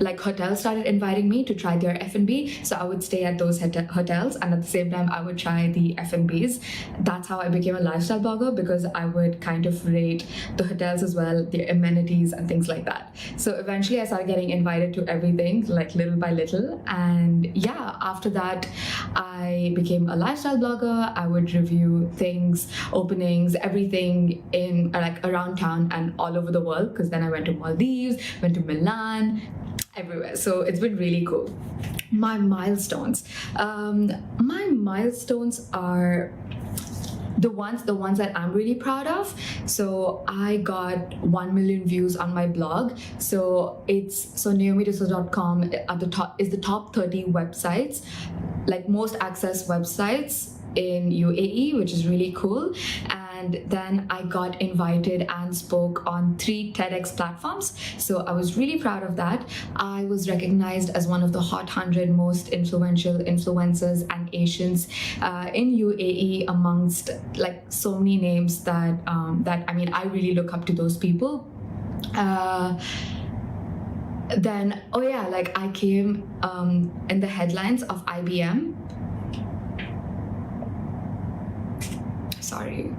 like, hotels started inviting me to try their F&B, so I would stay at those hotels, and at the same time I would try the F&Bs. That's how I became a lifestyle blogger, because I would kind of rate the hotels as well, their amenities and things like that. So eventually I started getting invited to everything, like little by little, and yeah, after that I became a lifestyle blogger. I would review things, openings, everything in like around town and all over the world, because then I went to Maldives, went to Milan, everywhere. So it's been really cool. My milestones are the ones that I'm really proud of. So I got 1 million views on my blog. So naomidesouza.com at the top is the top 30 websites, like most accessed websites in UAE, which is really cool. And then I got invited and spoke on 3 TEDx platforms. So I was really proud of that. I was recognized as one of the hot 100 most influential influencers and Asians in UAE, amongst like so many names that I mean, I really look up to those people. Then, oh yeah, like I came in the headlines of IBM. Sorry.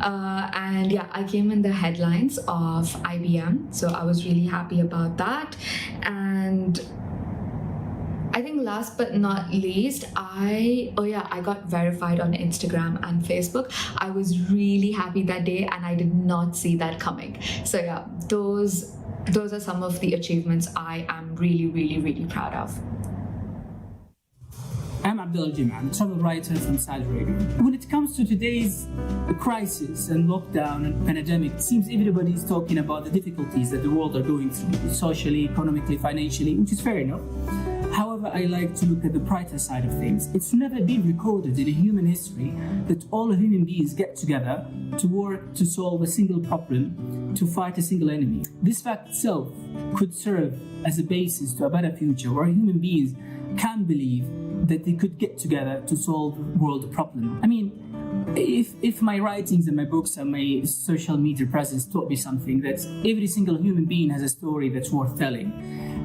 And yeah, I came in the headlines of IBM, so I was really happy about that. And I think last but not least, I got verified on Instagram and Facebook. I was really happy that day, and I did not see that coming. So yeah, those are some of the achievements I am really, really, really proud of. I'm Abdullah Jiman, a travel writer from Saudi Arabia. When it comes to today's crisis and lockdown and pandemic, it seems everybody's talking about the difficulties that the world are going through, socially, economically, financially, which is fair enough. However, I like to look at the brighter side of things. It's never been recorded in human history that all human beings get together to work to solve a single problem, to fight a single enemy. This fact itself could serve as a basis to a better future where human beings can believe that they could get together to solve world problem. I mean, if my writings and my books and my social media presence taught me something, that every single human being has a story that's worth telling.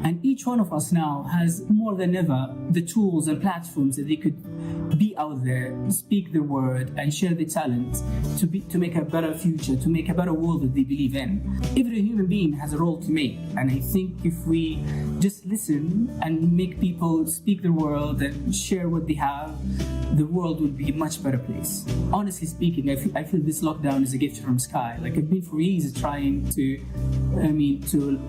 And each one of us now has more than ever the tools and platforms that they could be out there, speak their word and share their talents to make a better future, to make a better world that they believe in. Every human being has a role to make, and I think if we just listen and make people speak their word and share what they have, the world would be a much better place. Honestly speaking, I feel this lockdown is a gift from the sky. Like, I've been for years trying to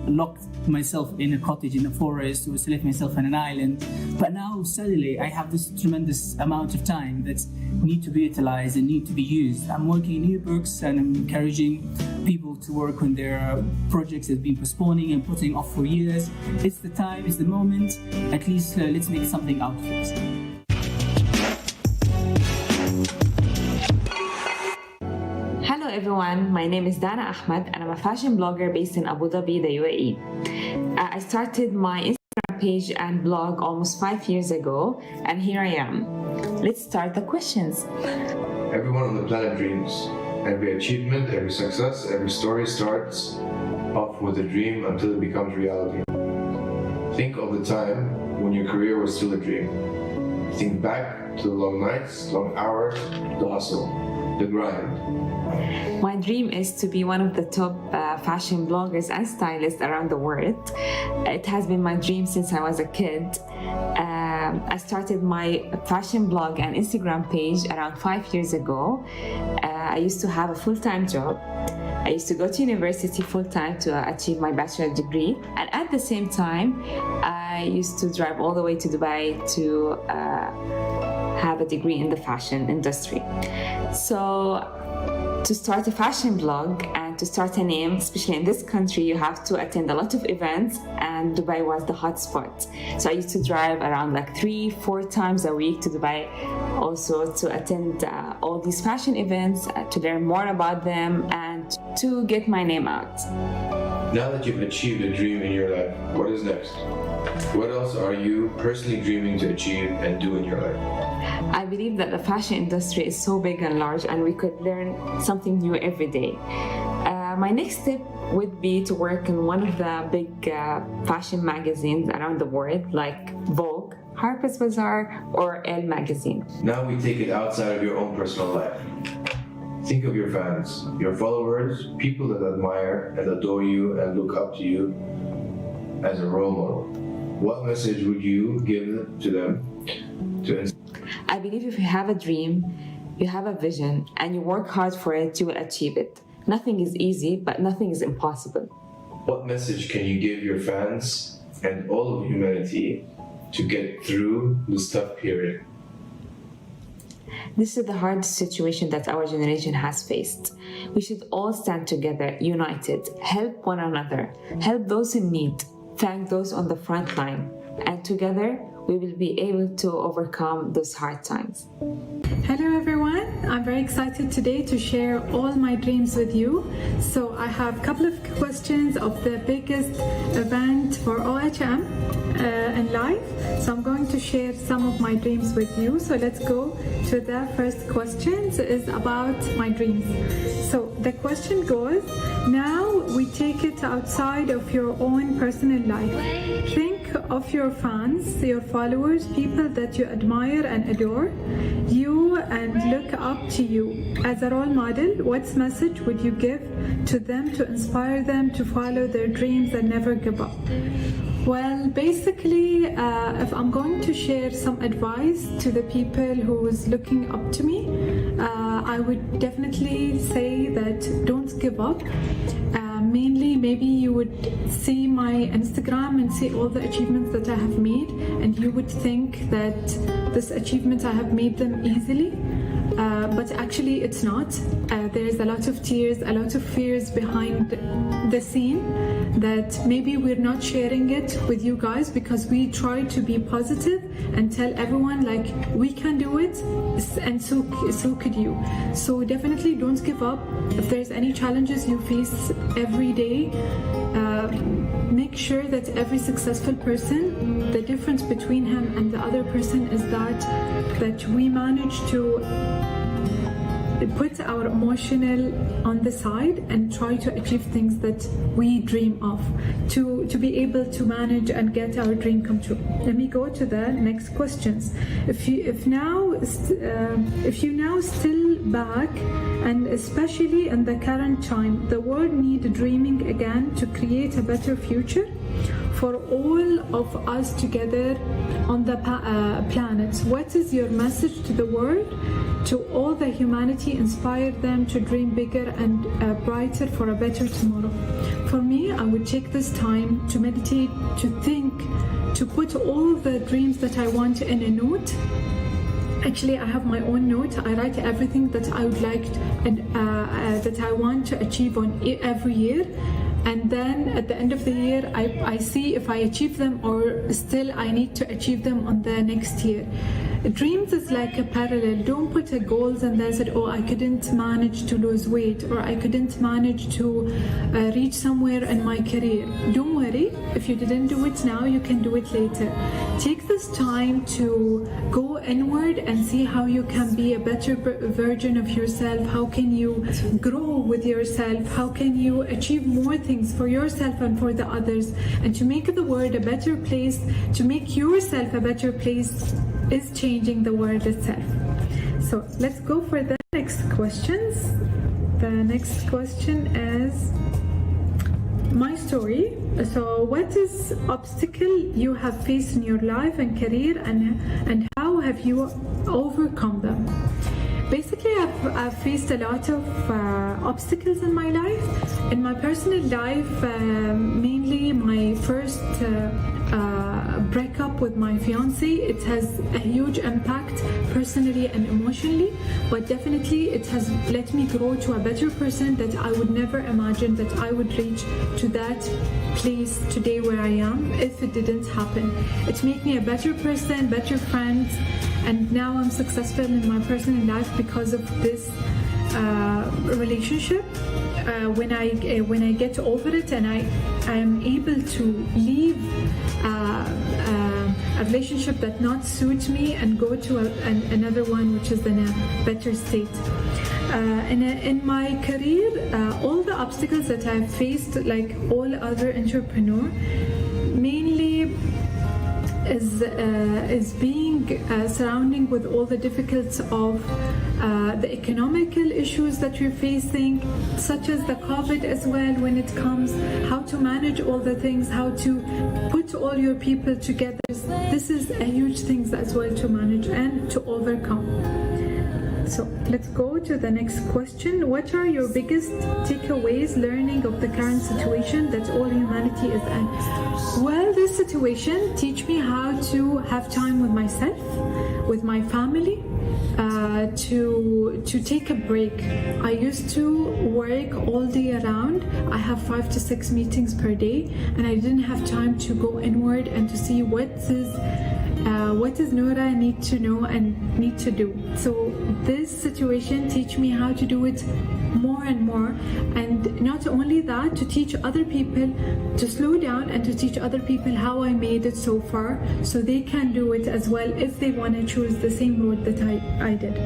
lock myself in a cottage in the forest, to isolate myself on an island. But now suddenly I have this tremendous amount of time that need to be utilized and need to be used. I'm working in new books and I'm encouraging people to work on their projects that have been postponing and putting off for years. It's the time, it's the moment. At least let's make something out of it. Hello everyone, my name is Dana Ahmed and I'm a fashion blogger based in Abu Dhabi, the UAE. I started my Instagram page and blog almost 5 years ago, and here I am. Let's start the questions. Everyone on the planet dreams. Every achievement, every success, every story starts off with a dream until it becomes reality. Think of the time when your career was still a dream. Think back to the long nights, long hours, the hustle, the grind. My dream is to be one of the top fashion bloggers and stylists around the world. It has been my dream since I was a kid. I started my fashion blog and Instagram page around 5 years ago. I used to have a full-time job. I used to go to university full-time to achieve my bachelor degree. And at the same time, I used to drive all the way to Dubai to have a degree in the fashion industry. So to start a fashion blog and to start a name, especially in this country, you have to attend a lot of events, and Dubai was the hot spot. So I used to drive around like 3-4 times a week to Dubai, also to attend all these fashion events, to learn more about them and to get my name out. Now that you've achieved a dream in your life, what is next? What else are you personally dreaming to achieve and do in your life? I believe that the fashion industry is so big and large, and we could learn something new every day. My next step would be to work in one of the big fashion magazines around the world, like Vogue, Harper's Bazaar, or Elle magazine. Now we take it outside of your own personal life. Think of your fans, your followers, people that admire and adore you and look up to you as a role model. What message would you give to them to I believe if you have a dream, you have a vision, and you work hard for it, you will achieve it. Nothing is easy, but nothing is impossible. What message can you give your fans and all of humanity to get through this tough period? This is the hardest situation that our generation has faced. We should all stand together, united, help one another, help those in need, thank those on the front line, and together we will be able to overcome those hard times. Hello everyone, I'm very excited today to share all my dreams with you. So I have a couple of questions of the biggest event for OHM and live. So I'm going to share some of my dreams with you. So let's go to the first question. Is about my dreams. So the question goes, now we take it outside of your own personal life. Think of your fans, your followers, people that you admire and adore, you and look up to you. As a role model, what message would you give to them to inspire them to follow their dreams and never give up? Well, basically, if I'm going to share some advice to the people who is looking up to me, I would definitely say that don't give up. Mainly, maybe you would see my Instagram and see all the achievements that I have made, and you would think that this achievement I have made them easily, but actually it's not. There's a lot of tears, a lot of fears behind the scene that maybe we're not sharing it with you guys because we try to be positive and tell everyone like we can do it, and so could you. So definitely don't give up. If there's any challenges you face every day, make sure that every successful person, the difference between him and the other person is that we manage to put our emotional on the side and try to achieve things that we dream of, to be able to manage and get our dream come true. Let me go to the next questions. If you now still back, and especially in the current time, the world needs dreaming again to create a better future for all of us together on the planet. What is your message to the world, to all the humanity, inspire them to dream bigger and brighter for a better tomorrow? For me, I would take this time to meditate, to think, to put all the dreams that I want in a note. Actually, I have my own note. I write everything that I would like and that I want to achieve on every year. And then at the end of the year, I see if I achieve them or still I need to achieve them on the next year. dreams is like a parallel. Don't put a goals and then say, oh, I couldn't manage to lose weight, or I couldn't manage to reach somewhere in my career. Don't worry, if you didn't do it now, you can do it later. Take this time to go inward and see how you can be a better version of yourself. How can you grow with yourself? How can you achieve more things for yourself and for the others? And to make the world a better place, to make yourself a better place, is changing the world itself. So let's go for the next questions. The next question is my story. So what is obstacle you have faced in your life and career, and how have you overcome them? Basically, I've faced a lot of obstacles in my life. In my personal life, mainly my first breakup with my fiance, it has a huge impact personally and emotionally, but definitely it has let me grow to a better person that I would never imagine that I would reach to that place today where I am if it didn't happen. It made me a better person, better friend, and now I'm successful in my personal life because of this relationship. When I get over it and I am able to leave a relationship that not suits me and go to another one which is in a better state. In my career, all the obstacles that I've faced, like all other entrepreneurs, mainly is being surrounding with all the difficulties of the economical issues that we're facing, such as the COVID as well, when it comes how to manage all the things, how to put all your people together. This is a huge thing as well to manage and to overcome. So let's go to the next question. What are your biggest takeaways learning of the current situation that all humanity is in? Well, this situation teach me how to have time with myself, with my family, to take a break. I used to work all day around. I have 5 to 6 meetings per day, and I didn't have time to go inward and to see what is Noura need to know and need to do. So this situation teach me how to do it more and more, and not only that, to teach other people to slow down and to teach other people how I made it so far, so they can do it as well if they want to choose the same road that I did.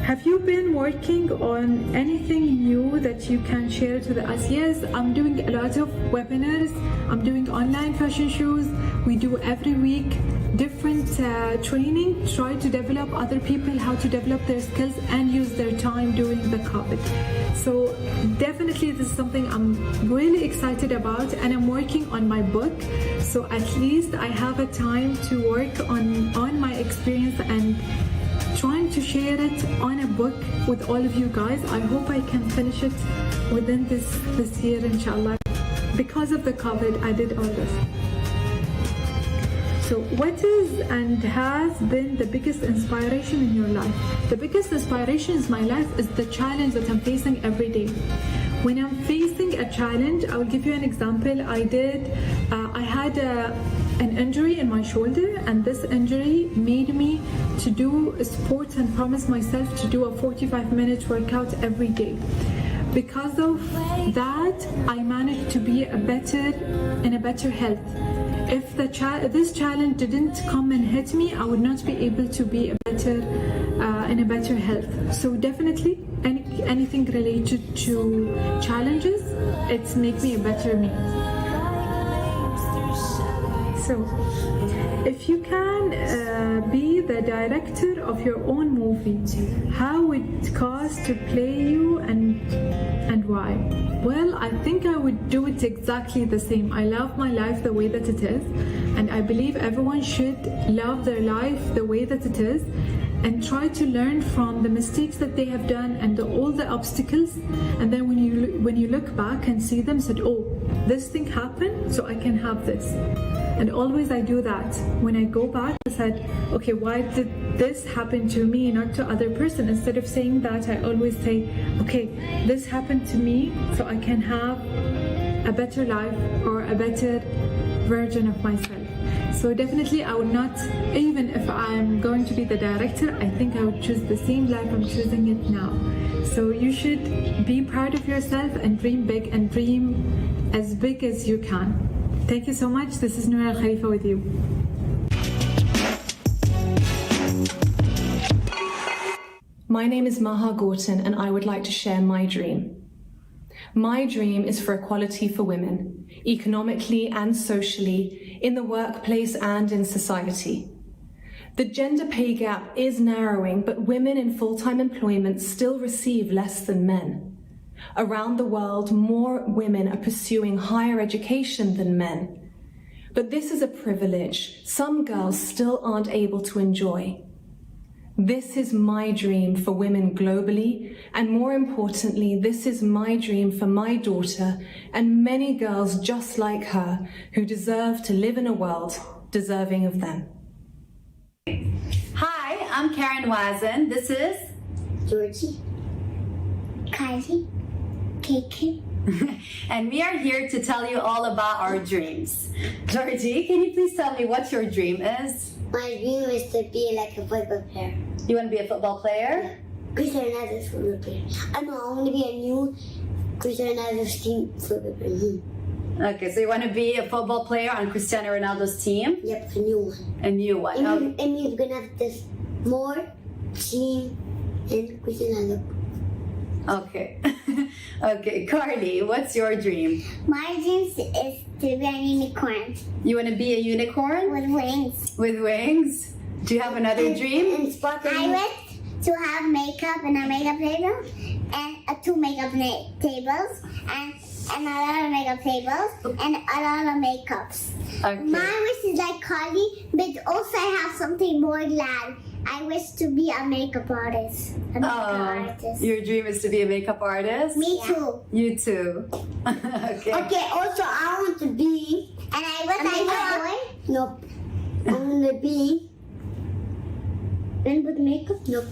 Have you been working on anything new that you can share to us? Yes, I'm doing a lot of webinars. I'm doing online fashion shows. We do every week different training, try to develop other people how to develop their skills and use their time during the COVID. So definitely this is something I'm really excited about, and I'm working on my book. So at least I have a time to work on my experience and trying to share it on a book with all of you guys. I hope I can finish it within this year, inshallah. Because of the COVID, I did all this. So what is and has been the biggest inspiration in your life? The biggest inspiration in my life is the challenge that I'm facing every day. When I'm facing a challenge, I will give you an example. I had an injury in my shoulder, and this injury made me to do sports and promise myself to do a 45-minute workout every day. Because of that, I managed to be in a better health. If this challenge didn't come and hit me, I would not be able to be in a better health. So definitely, anything related to challenges, it's make me a better me. So, if you can be the director of your own movie, how would it cost to play you and why? Well, I think I would do it exactly the same. I love my life the way that it is, and I believe everyone should love their life the way that it is, and try to learn from the mistakes that they have done and all the obstacles. And then when you look back and see them, said, oh, this thing happened, so I can have this. And always I do that. When I go back, I said, okay, why did this happen to me, not to other person? Instead of saying that, I always say, okay, this happened to me, so I can have a better life or a better version of myself. So definitely I would not, even if I'm going to be the director, I think I would choose the same life I'm choosing it now. So you should be proud of yourself and dream big and dream as big as you can. Thank you so much. This is Noura Khalifa with you. My name is Maha Gorton and I would like to share my dream. My dream is for equality for women, economically and socially, in the workplace and in society. The gender pay gap is narrowing, but women in full-time employment still receive less than men. Around the world, more women are pursuing higher education than men. But this is a privilege some girls still aren't able to enjoy. This is my dream for women globally, and more importantly, this is my dream for my daughter and many girls just like her who deserve to live in a world deserving of them. Hi, I'm Karen Wazen. This is Georgie, Kylie, Kiki. And we are here to tell you all about our dreams. Georgie, can you please tell me what your dream is? My dream is to be like a football player. You want to be a football player? Cristiano Ronaldo's football player. I want to be a new Cristiano Ronaldo's team football player. Okay, so you want to be a football player on Cristiano Ronaldo's team? Yep, a new one. A new one. And we're going to have this more team and Cristiano Ronaldo. Okay. Okay, Carly, what's your dream? My dream is to be a unicorn. You want to be a unicorn? With wings. With wings? Do you have another dream? I wish to have makeup and a makeup table and 2 makeup tables and a lot of makeup tables and a lot of makeups. Okay. My wish is like Carly, but also I have something more glad. I wish to be a makeup artist. Your dream is to be a makeup artist? Me too. You too. Okay. Okay, also I want to be, and I wish Nope. I want to be, and with makeup? Nope.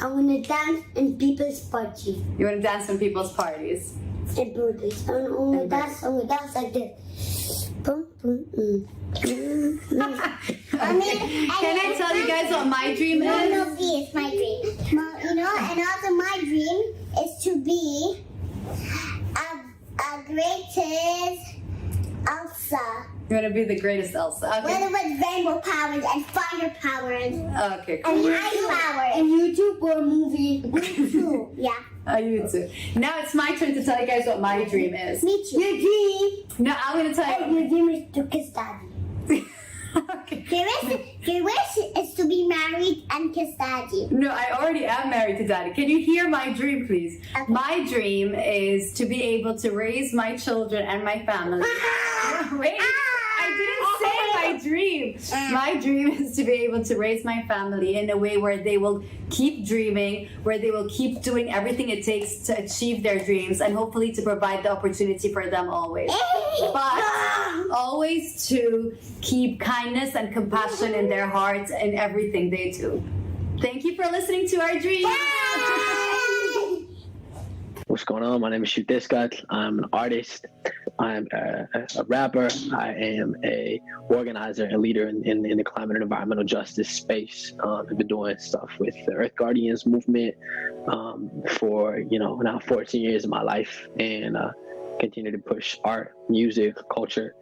I want to dance in people's parties. You want to dance in people's parties? And birthdays. I want to dance like this. Boom, boom, Can I tell you guys what my dream is? No, please, my dream. And also my dream is to be a greatest Elsa. You want to be the greatest Elsa? Okay. With rainbow powers and fire powers. Okay, cool. And ice powers. And YouTube or movie. Me too. Yeah. You too. Now it's my turn to tell you guys what my dream is. Me too. Your dream? No, I'm going to tell you. Your dream is to kiss daddy. Okay. Your wish is to be married and kiss daddy. No, I already am married to daddy. Can you hear my dream, please? Okay. My dream is to be able to raise my children and my family. Wait. I didn't say my dream. My dream is to be able to raise my family in a way where they will keep dreaming, where they will keep doing everything it takes to achieve their dreams, and hopefully to provide the opportunity for them always. But always to keep kindness and compassion in their hearts in everything they do. Thank you for listening to our dreams. What's going on? My name is Shoot This Guy. I'm an artist. I'm a rapper. I am a organizer and leader in the climate and environmental justice space. I've been doing stuff with the Earth Guardians movement for now 14 years of my life, and continue to push art, music, culture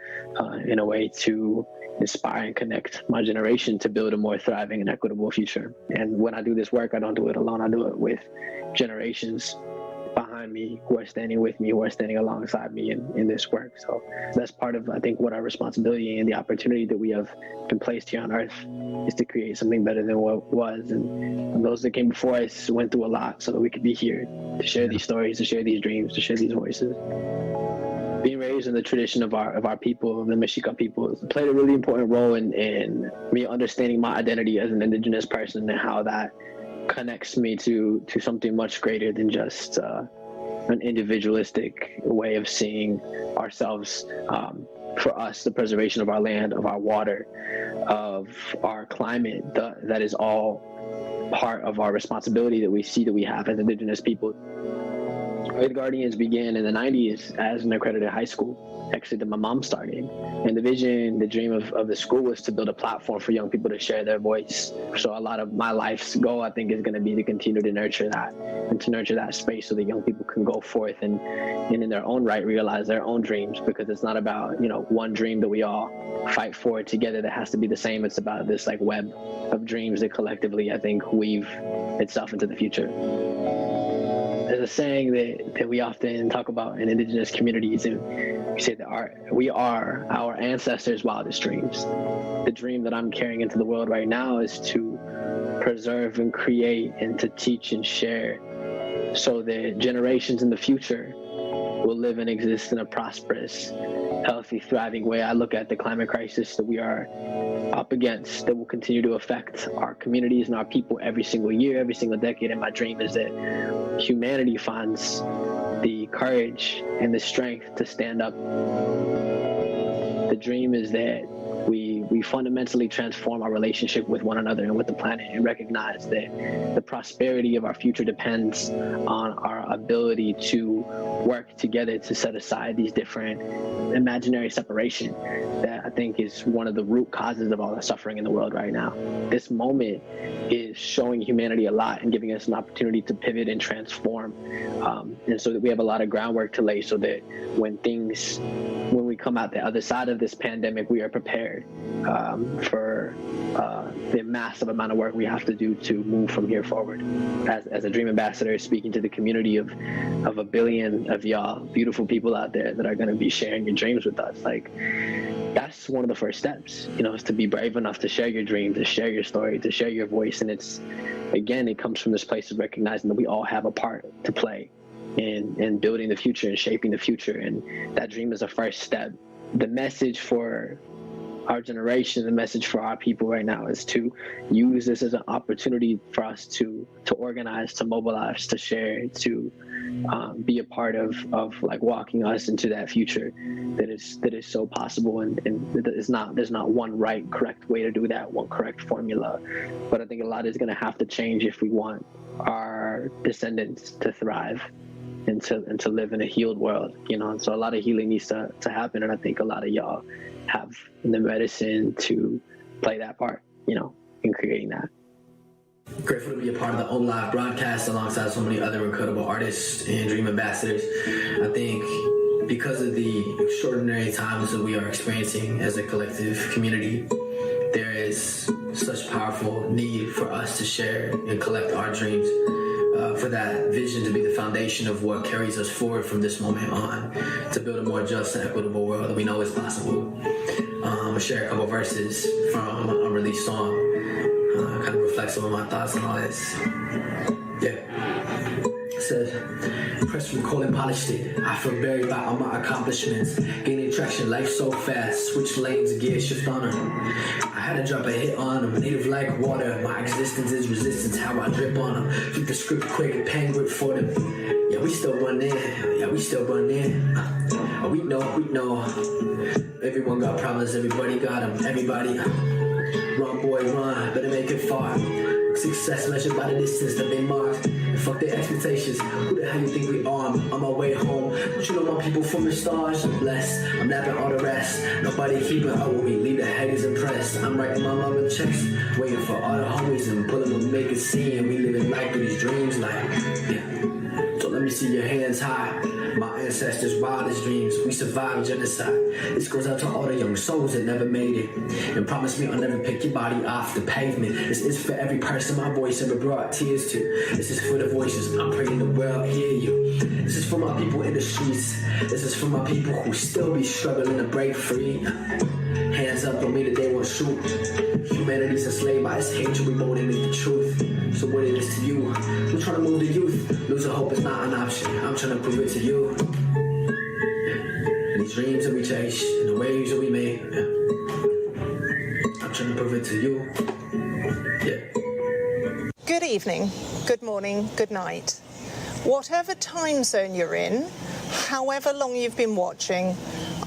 in a way to inspire and connect my generation to build a more thriving and equitable future. And when I do this work, I don't do it alone. I do it with generations behind me who are standing with me, who are standing alongside me in this work. So that's part of, I think, what our responsibility and the opportunity that we have been placed here on Earth is to create something better than what was. And those that came before us went through a lot so that we could be here to share these stories, to share these dreams, to share these voices. Being raised in the tradition of our people, of the Mexica people, played a really important role in me understanding my identity as an indigenous person and how that connects me to something much greater than just an individualistic way of seeing ourselves. For us, the preservation of our land, of our water, of our climate, that is all part of our responsibility that we see that we have as indigenous people. Earth Guardians began in the 90s as an accredited high school. actually that my mom started. And the vision, the dream of the school was to build a platform for young people to share their voice. So a lot of my life's goal, I think, is going to be to continue to nurture that and to nurture that space so that young people can go forth and in their own right realize their own dreams, because it's not about, you know, one dream that we all fight for together that has to be the same. It's about this like web of dreams that collectively, I think, weave itself into the future. There's a saying that we often talk about in indigenous communities, and we say that we are our ancestors' wildest dreams. The dream that I'm carrying into the world right now is to preserve and create and to teach and share so that generations in the future will live and exist in a prosperous, healthy, thriving way. I look at the climate crisis that we are up against that will continue to affect our communities and our people every single year, every single decade. And my dream is that humanity finds the courage and the strength to stand up. The dream is that we fundamentally transform our relationship with one another and with the planet, and recognize that the prosperity of our future depends on our ability to work together to set aside these different imaginary separation that I think is one of the root causes of all the suffering in the world right now. This moment is showing humanity a lot and giving us an opportunity to pivot and transform. And so that we have a lot of groundwork to lay so that when we come out the other side of this pandemic, we are prepared for the massive amount of work we have to do to move from here forward. As a dream ambassador, speaking to the community of 1 billion of y'all beautiful people out there that are going to be sharing your dreams with us, like, that's one of the first steps, you know, is to be brave enough to share your dream, to share your story, to share your voice. And it's, again, it comes from this place of recognizing that we all have a part to play in building the future and shaping the future. And that dream is a first step. The message for our generation, the message for our people right now is to use this as an opportunity for us to organize, to mobilize, to share, to be a part of like walking us into that future that is so possible. And there's not one right, correct way to do that, one correct formula. But I think a lot is going to have to change if we want our descendants to thrive and to live in a healed world, you know. And so a lot of healing needs to happen, and I think a lot of y'all have the medicine to play that part, you know, in creating that. Grateful to be a part of the OHM Live broadcast alongside so many other incredible artists and dream ambassadors. I think because of the extraordinary times that we are experiencing as a collective community, there is such powerful need for us to share and collect our dreams, for that vision to be the foundation of what carries us forward from this moment on, to build a more just and equitable world that we know is possible. I'm gonna share a couple verses from an unreleased song, kind of reflects some of my thoughts on all this. Yeah. It says, press record and polished it. I feel buried by all my accomplishments. Gaining traction, life so fast. Switch lanes, gear shift on them. I had to drop a hit on them. Native like water. My existence is resistance. How I drip on them. Flip the script quick, pen grip for them. Yeah, we still run in. Yeah, we still run in. We know. Everyone got problems. Everybody got them. Everybody. Run, boy, run. Better make it far. Success measured by the distance that they mark. And fuck their expectations. Who the hell you think we are? I'm on my way home. Don't you know my people from the stars? I'm blessed. I'm napping all the rest. Nobody keeping up with me. Leave the haters impressed. I'm writing my mama checks. Waiting for all the homies and pulling them make it see. And we living life through these dreams like, yeah. So let me see your hands high. My ancestors' wildest dreams. We survived genocide. This goes out to all the young souls that never made it. And promise me I'll never pick your body off the pavement. This is for every person my voice ever brought tears to. This is for the voices I'm praying the world hear you. This is for my people in the streets. This is for my people who still be struggling to break free. Hands up don't mean that they won't shoot. Humanity's enslaved by this hatred, we won't admit the truth. So what it is to you? We're trying to move the youth. Losing hope is not an option. I'm trying to prove it to you. And these dreams that we chase, and the waves that we make, I'm trying to prove it to you. Yeah. Good evening, good morning, good night. Whatever time zone you're in, however long you've been watching,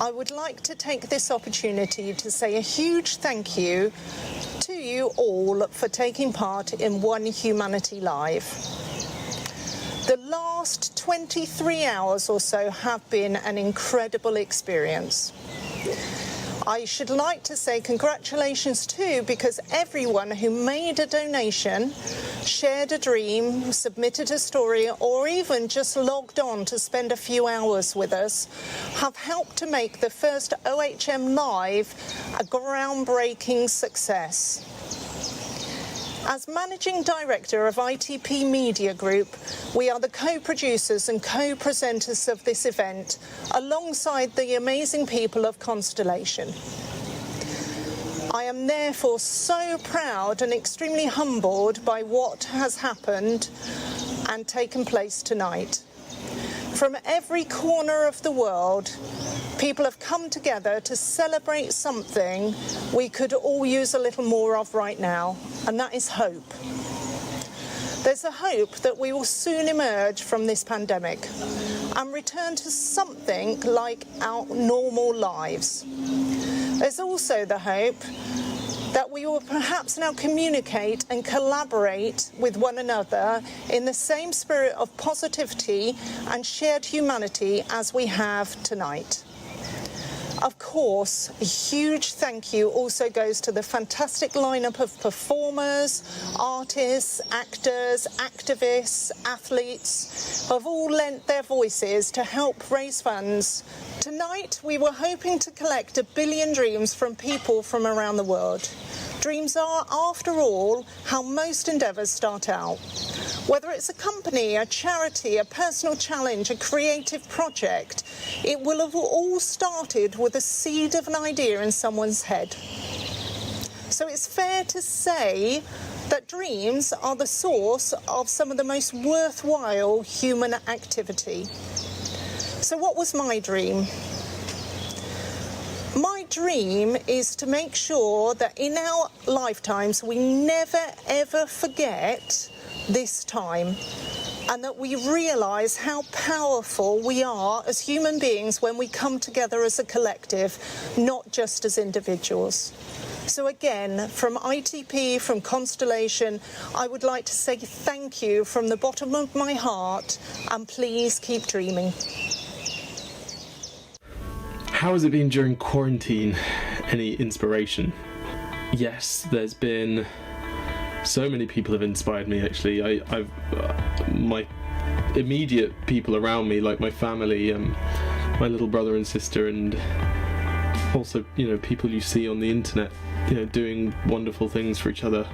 I would like to take this opportunity to say a huge thank you to you all for taking part in One Humanity Live. The last 23 hours or so have been an incredible experience. I should like to say congratulations too, because everyone who made a donation, shared a dream, submitted a story, or even just logged on to spend a few hours with us, have helped to make the first OHM Live a groundbreaking success. As Managing Director of ITP Media Group, we are the co-producers and co-presenters of this event, alongside the amazing people of Constellation. I am therefore so proud and extremely humbled by what has happened and taken place tonight. From every corner of the world, people have come together to celebrate something we could all use a little more of right now, and that is hope. There's a hope that we will soon emerge from this pandemic and return to something like our normal lives. There's also the hope that we will perhaps now communicate and collaborate with one another in the same spirit of positivity and shared humanity as we have tonight. Of course, a huge thank you also goes to the fantastic lineup of performers, artists, actors, activists, athletes who have all lent their voices to help raise funds. Tonight, we were hoping to collect 1 billion dreams from people from around the world. Dreams are, after all, how most endeavours start out. Whether it's a company, a charity, a personal challenge, a creative project, it will have all started with a seed of an idea in someone's head. So it's fair to say that dreams are the source of some of the most worthwhile human activity. So what was my dream? My dream is to make sure that in our lifetimes we never ever forget this time, and that we realise how powerful we are as human beings when we come together as a collective, not just as individuals. So again, from ITP, from Constellation, I would like to say thank you from the bottom of my heart, and please keep dreaming. How has it been during quarantine? Any inspiration? Yes, there's been so many people have inspired me. Actually, my immediate people around me, like my family, my little brother and sister, and also people you see on the internet, doing wonderful things for each other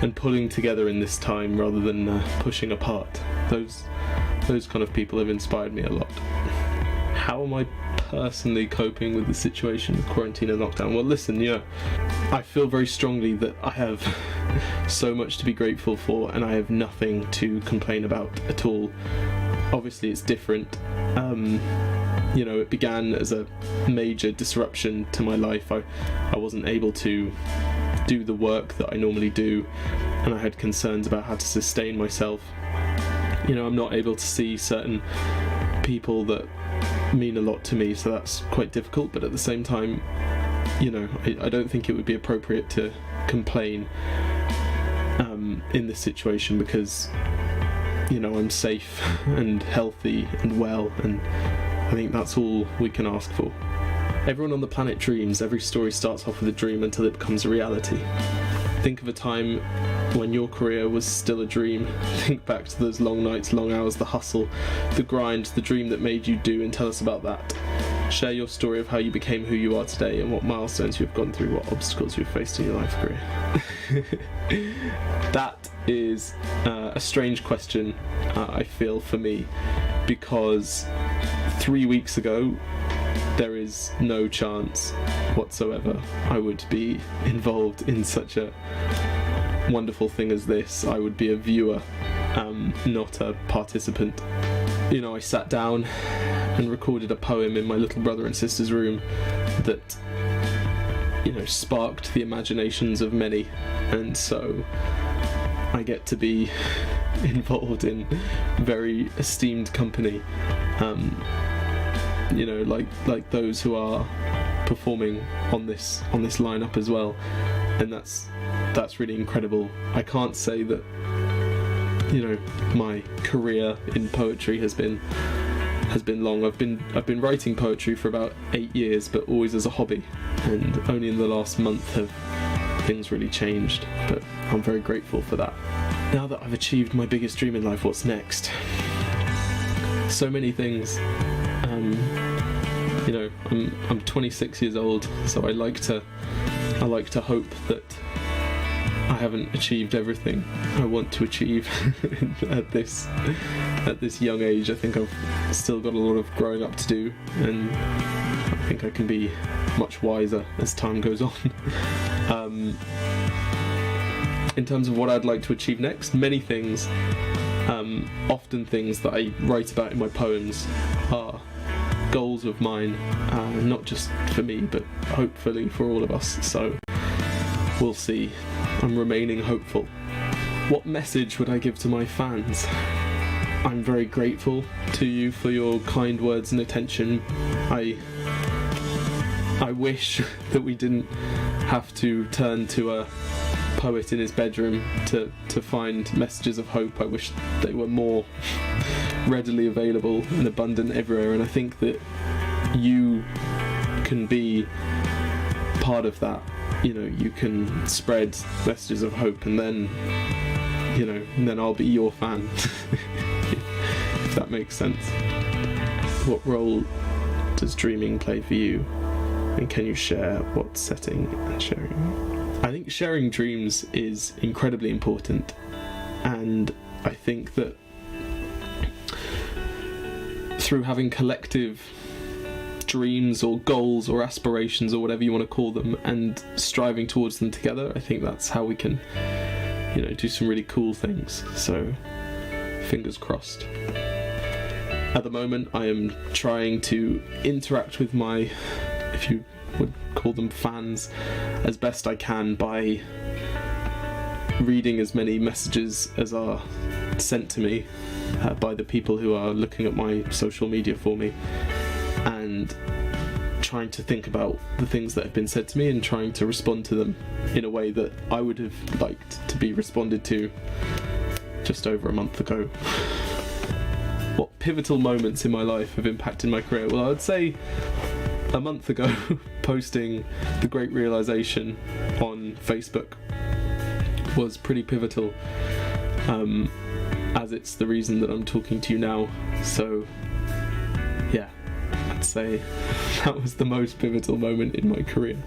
and pulling together in this time rather than pushing apart. Those kind of people have inspired me a lot. How am I personally coping with the situation of quarantine and lockdown? Well, listen, I feel very strongly that I have so much to be grateful for, and I have nothing to complain about at all. Obviously, it's different. It began as a major disruption to my life. I wasn't able to do the work that I normally do, and I had concerns about how to sustain myself. I'm not able to see certain people that mean a lot to me, so that's quite difficult. But at the same time, I don't think it would be appropriate to complain in this situation, because I'm safe and healthy and well, and I think that's all we can ask for. Everyone on the planet dreams. Every story starts off with a dream until it becomes a reality. Think of a time when your career was still a dream. Think back to those long nights, long hours, the hustle, the grind, the dream that made you do, and tell us about that. Share your story of how you became who you are today and what milestones you've gone through, what obstacles you've faced in your life career. That is a strange question, I feel, for me, because 3 weeks ago there is no chance whatsoever I would be involved in such a wonderful thing as this. I would be a viewer, not a participant. I sat down and recorded a poem in my little brother and sister's room that sparked the imaginations of many, and so I get to be involved in very esteemed company, like those who are performing on this lineup as well, and that's really incredible. I can't say that my career in poetry has been long. I've been writing poetry for about 8 years, but always as a hobby, and only in the last month have things really changed, but I'm very grateful for that. Now that I've achieved my biggest dream in life, what's next? So many things. I'm 26 years old, so I like to hope that I haven't achieved everything I want to achieve at this young age. I think I've still got a lot of growing up to do, and I think I can be much wiser as time goes on. In terms of what I'd like to achieve next, many things. Often things that I write about in my poems are goals of mine, not just for me, but hopefully for all of us. So we'll see. I'm remaining hopeful. What message would I give to my fans? I'm very grateful to you for your kind words and attention. I wish that we didn't have to turn to a poet in his bedroom to find messages of hope. I wish they were more readily available and abundant everywhere, and I think that you can be part of that. You can spread messages of hope, and then I'll be your fan. If that makes sense. What role does dreaming play for you, and can you share what setting and sharing? I think sharing dreams is incredibly important, and I think that through having collective dreams or goals or aspirations or whatever you want to call them, and striving towards them together, I think that's how we can do some really cool things. So fingers crossed. At the moment I am trying to interact with my, if you would call them, fans as best I can by reading as many messages as are sent to me by the people who are looking at my social media for me, and trying to think about the things that have been said to me and trying to respond to them in a way that I would have liked to be responded to just over a month ago. What pivotal moments in my life have impacted my career? Well, I would say a month ago, posting the Great Realization on Facebook was pretty pivotal, as it's the reason that I'm talking to you now. So yeah, I'd say that was the most pivotal moment in my career.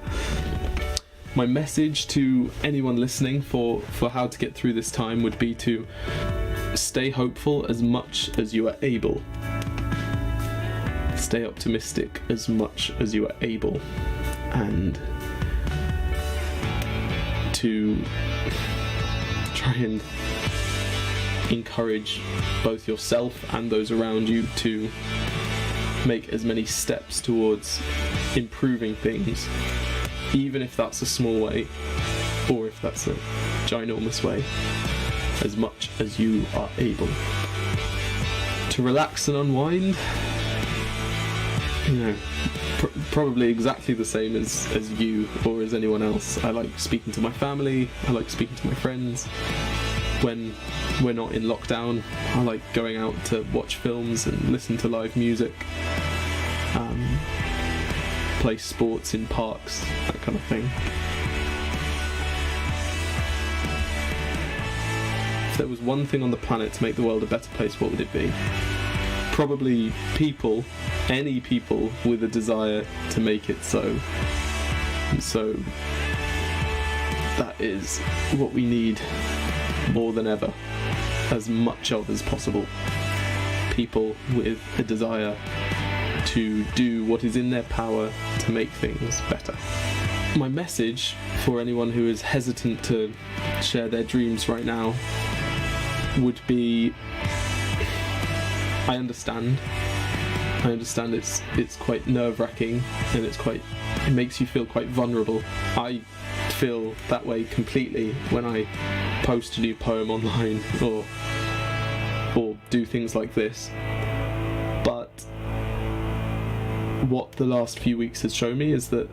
My message to anyone listening for how to get through this time would be to stay hopeful as much as you are able. Stay optimistic as much as you are able, and to try and encourage both yourself and those around you to make as many steps towards improving things, even if that's a small way or if that's a ginormous way, as much as you are able. To relax and unwind, probably exactly the same as you or as anyone else. I like speaking to my family, I like speaking to my friends. When we're not in lockdown, I like going out to watch films and listen to live music, play sports in parks, that kind of thing. If there was one thing on the planet to make the world a better place, what would it be? Probably people, any people with a desire to make it so. So that is what we need more than ever, as much of as possible. People with a desire to do what is in their power to make things better. My message for anyone who is hesitant to share their dreams right now would be, I understand it's quite nerve-wracking, and it makes you feel quite vulnerable. I feel that way completely when I post a new poem online or do things like this. But what the last few weeks has shown me is that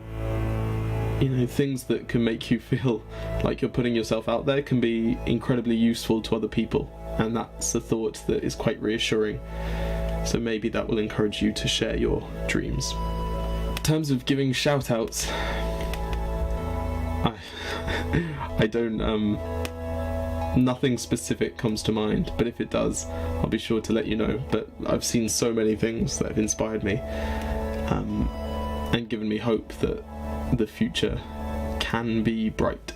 things that can make you feel like you're putting yourself out there can be incredibly useful to other people. and that's a thought that is quite reassuring. So maybe that will encourage you to share your dreams. In terms of giving shout outs, I don't, nothing specific comes to mind, but if it does, I'll be sure to let you know. But I've seen so many things that have inspired me and given me hope that the future can be bright.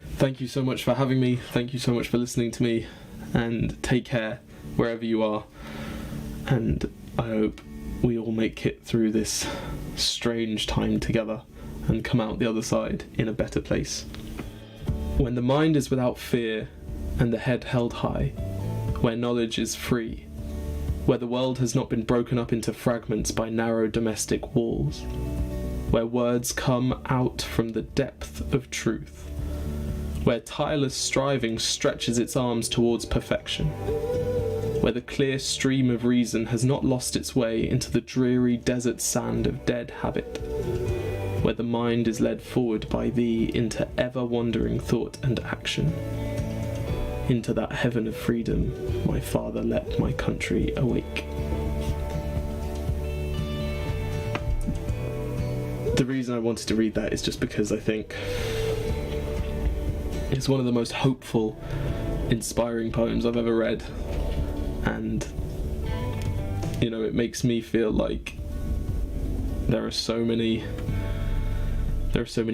Thank you so much for having me. Thank you so much for listening to me, and take care wherever you are. And I hope we all make it through this strange time together and come out the other side in a better place. When the mind is without fear and the head held high, where knowledge is free, where the world has not been broken up into fragments by narrow domestic walls, where words come out from the depth of truth, where tireless striving stretches its arms towards perfection, where the clear stream of reason has not lost its way into the dreary desert sand of dead habit, where the mind is led forward by thee into ever-wandering thought and action. Into that heaven of freedom, my father, let my country awake. The reason I wanted to read that is just because I think it's one of the most hopeful, inspiring poems I've ever read. And, you know, it makes me feel like there are so many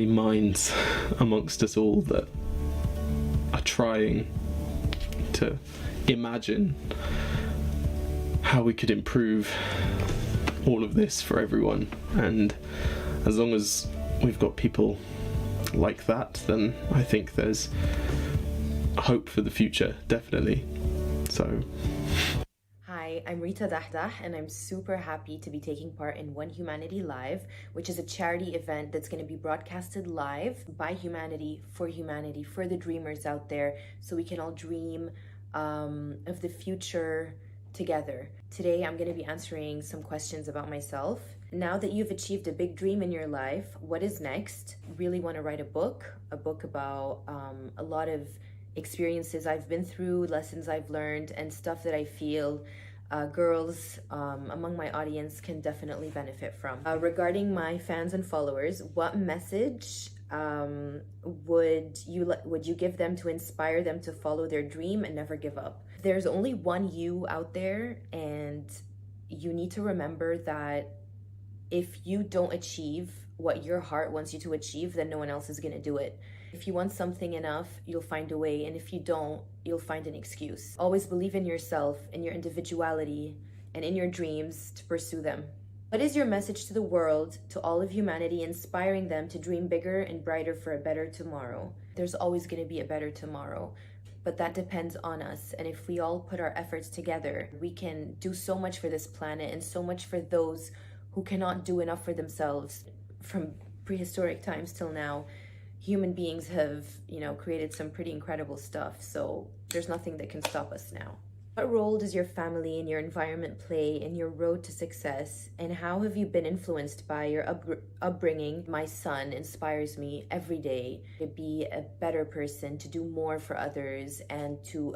minds amongst us all that are trying to imagine how we could improve all of this for everyone. And as long as we've got people like that, then I think there's hope for the future, definitely. So Hi, I'm Rita Dahdah, and I'm super happy to be taking part in One Humanity Live, which is a charity event that's going to be broadcasted live by humanity, for the dreamers out there, so we can all dream of the future together. Today, I'm going to be answering some questions about myself. Now that you've achieved a big dream in your life, what is next? Really want to write a book about a lot of experiences I've been through, lessons I've learned, and stuff that I feel girls among my audience can definitely benefit from. Regarding my fans and followers, what message would you give them to inspire them to follow their dream and never give up? There's only one you out there, and you need to remember that if you don't achieve what your heart wants you to achieve, then no one else is going to do it. If you want something enough, you'll find a way, and if you don't, you'll find an excuse. Always believe in yourself, in your individuality, and in your dreams to pursue them. What is your message to the world, to all of humanity, inspiring them to dream bigger and brighter for a better tomorrow? There's always going to be a better tomorrow, but that depends on us. And if we all put our efforts together, we can do so much for this planet and so much for those who cannot do enough for themselves. From prehistoric times till now, human beings have, created some pretty incredible stuff. So there's nothing that can stop us now. What role does your family and your environment play in your road to success? And how have you been influenced by your upbringing? My son inspires me every day to be a better person, to do more for others, and to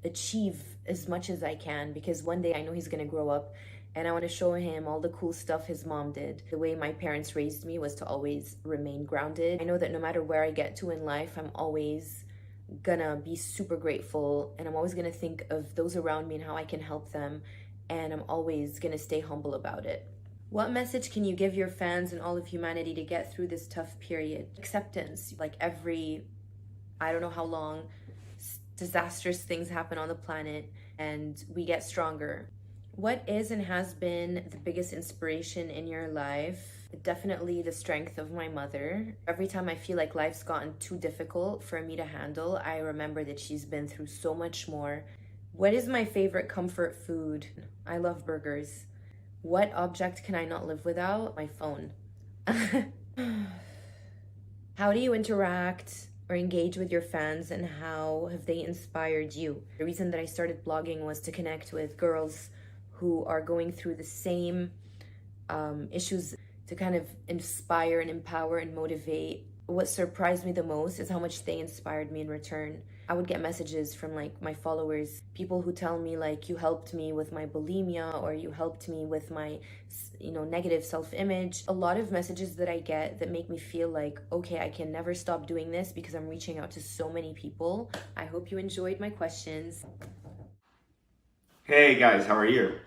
achieve as much as I can, because one day I know he's going to grow up and I want to show him all the cool stuff his mom did. The way my parents raised me was to always remain grounded. I know that no matter where I get to in life, I'm always gonna be super grateful, and I'm always gonna think of those around me and how I can help them, and I'm always gonna stay humble about it. What message can you give your fans and all of humanity to get through this tough period? Acceptance. Like every, I don't know how long, disastrous things happen on the planet, and we get stronger. What is and has been the biggest inspiration in your life? Definitely the strength of my mother. Every time I feel like life's gotten too difficult for me to handle, I remember that she's been through so much more. What is my favorite comfort food? I love burgers. What object can I not live without? My phone. How do you interact or engage with your fans, and how have they inspired you? The reason that I started blogging was to connect with girls who are going through the same issues, to kind of inspire and empower and motivate. What surprised me the most is how much they inspired me in return. I would get messages from like my followers, people who tell me like, you helped me with my bulimia, or you helped me with my, negative self-image. A lot of messages that I get that make me feel like, okay, I can never stop doing this because I'm reaching out to so many people. I hope you enjoyed my questions. Hey guys, how are you?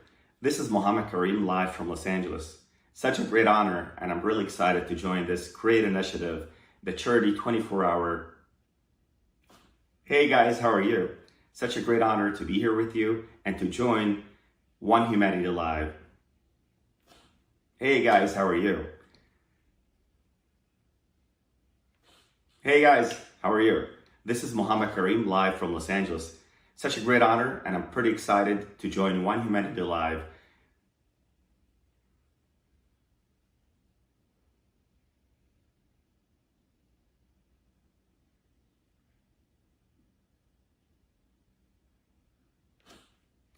This is Mohammed Kareem live from Los Angeles. Such a great honor, and I'm really excited to join this great initiative, the charity 24-hour. Hey guys, how are you? Such a great honor to be here with you and to join One Humanity Live. Hey guys, how are you? Hey guys, how are you? This is Mohammed Kareem live from Los Angeles. Such a great honor, and I'm pretty excited to join One Humanity Live.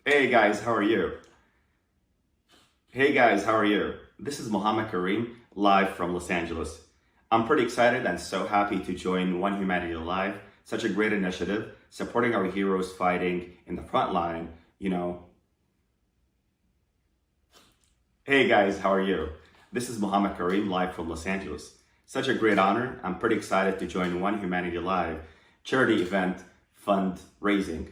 Hey guys, how are you? Hey guys, how are you? This is Mohammed Kareem, live from Los Angeles. I'm pretty excited and so happy to join One Humanity Live, such a great initiative, supporting our heroes fighting in the front line, Hey guys, how are you? This is Mohammed Kareem, live from Los Angeles. Such a great honor. I'm pretty excited to join One Humanity Live, charity event fundraising.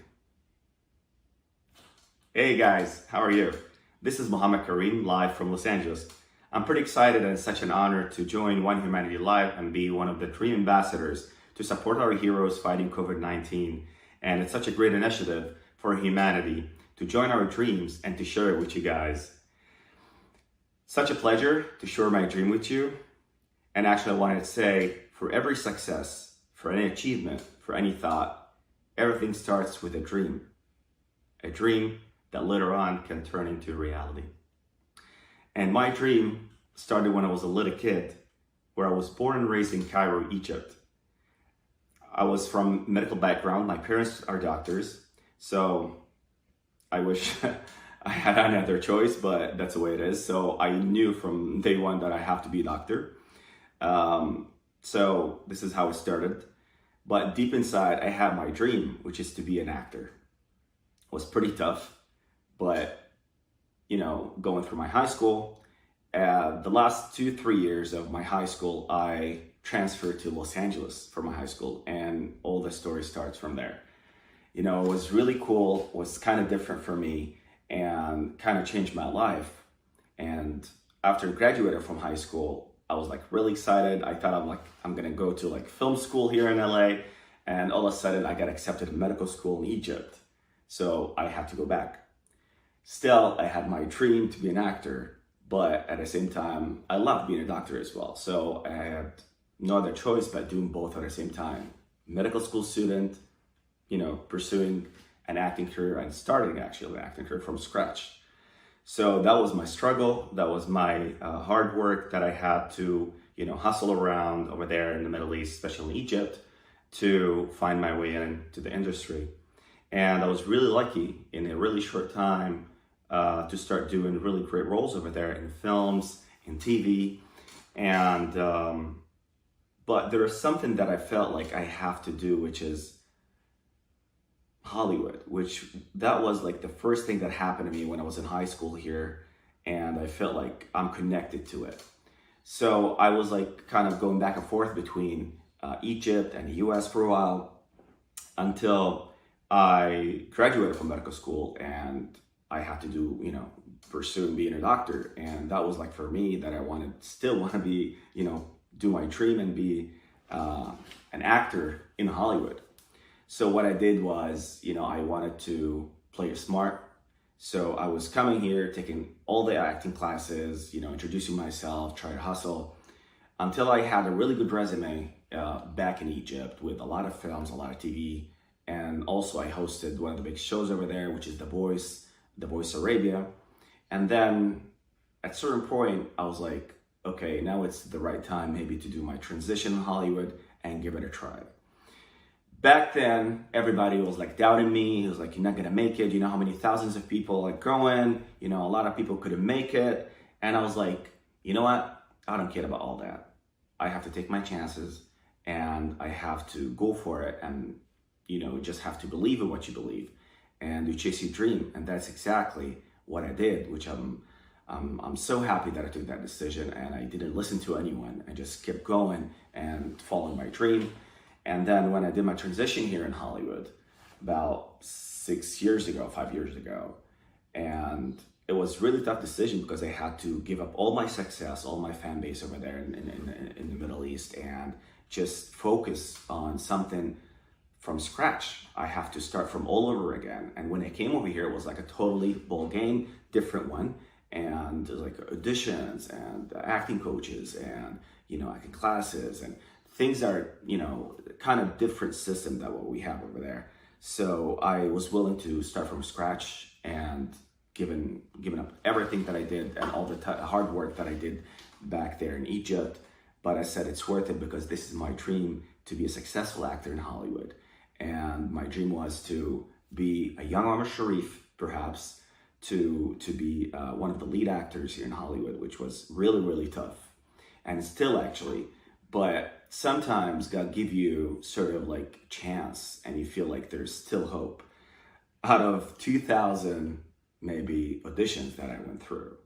Hey guys, how are you? This is Mohammed Kareem, live from Los Angeles. I'm pretty excited and it's such an honor to join One Humanity Live and be one of the Dream Ambassadors to support our heroes fighting COVID-19. And it's such a great initiative for humanity to join our dreams and to share it with you guys. Such a pleasure to share my dream with you. And actually I wanted to say, for every success, for any achievement, for any thought, everything starts with a dream. A dream that later on can turn into reality. And my dream started when I was a little kid, where I was born and raised in Cairo, Egypt. I was from medical background. My parents are doctors, so I wish I had another choice, but that's the way it is. So I knew from day one that I have to be a doctor. So this is how it started. But deep inside, I had my dream, which is to be an actor. It was pretty tough. But, going through my high school, the last 2-3 years of my high school, I transferred to Los Angeles for my high school, and all the story starts from there. It was really cool, was kind of different for me, and kind of changed my life. And after graduating from high school, I was really excited. I thought I'm gonna go to film school here in LA, and all of a sudden I got accepted to medical school in Egypt. So I had to go back. Still, I had my dream to be an actor, but at the same time, I loved being a doctor as well. So I had no other choice but doing both at the same time. Medical school student, pursuing an acting career and starting actually an acting career from scratch. So that was my struggle. That was my hard work that I had to, hustle around over there in the Middle East, especially in Egypt, to find my way into the industry. And I was really lucky in a really short time to start doing really great roles over there in films, in TV. And, but there was something that I felt like I have to do, which is Hollywood, that was the first thing that happened to me when I was in high school here. And I felt like I'm connected to it. So I was kind of going back and forth between Egypt and the US for a while until I graduated from medical school and I had to do, pursuing being a doctor. And that was for me that I still want to be, do my dream and be an actor in Hollywood. So what I did was, I wanted to play it smart. So I was coming here, taking all the acting classes, introducing myself, trying to hustle until I had a really good resume back in Egypt with a lot of films, a lot of TV. And also I hosted one of the big shows over there, which is The Voice Arabia. And then at a certain point, I was like, okay, now it's the right time maybe to do my transition in Hollywood and give it a try. Back then, everybody was doubting me. It was you're not gonna make it. You know how many thousands of people going? A lot of people couldn't make it. And I was like, you know what? I don't care about all that. I have to take my chances and I have to go for it and you just have to believe in what you believe and you chase your dream. And that's exactly what I did, which I'm so happy that I took that decision and I didn't listen to anyone. I just kept going and following my dream. And then when I did my transition here in Hollywood about 5 years ago, and it was a really tough decision because I had to give up all my success, all my fan base over there in the Middle East, and just focus on something from scratch. I have to start from all over again. And when I came over here, it was like a totally ball game, different one. And there's like auditions and acting coaches and, acting classes and things are, kind of different system than what we have over there. So I was willing to start from scratch and given up everything that I did and all the hard work that I did back there in Egypt. But I said it's worth it because this is my dream to be a successful actor in Hollywood. And my dream was to be a young Omar Sharif, perhaps, to be one of the lead actors here in Hollywood, which was really, really tough. And still actually, but sometimes God give you sort of like chance and you feel like there's still hope. Out of 2,000 maybe auditions that I went through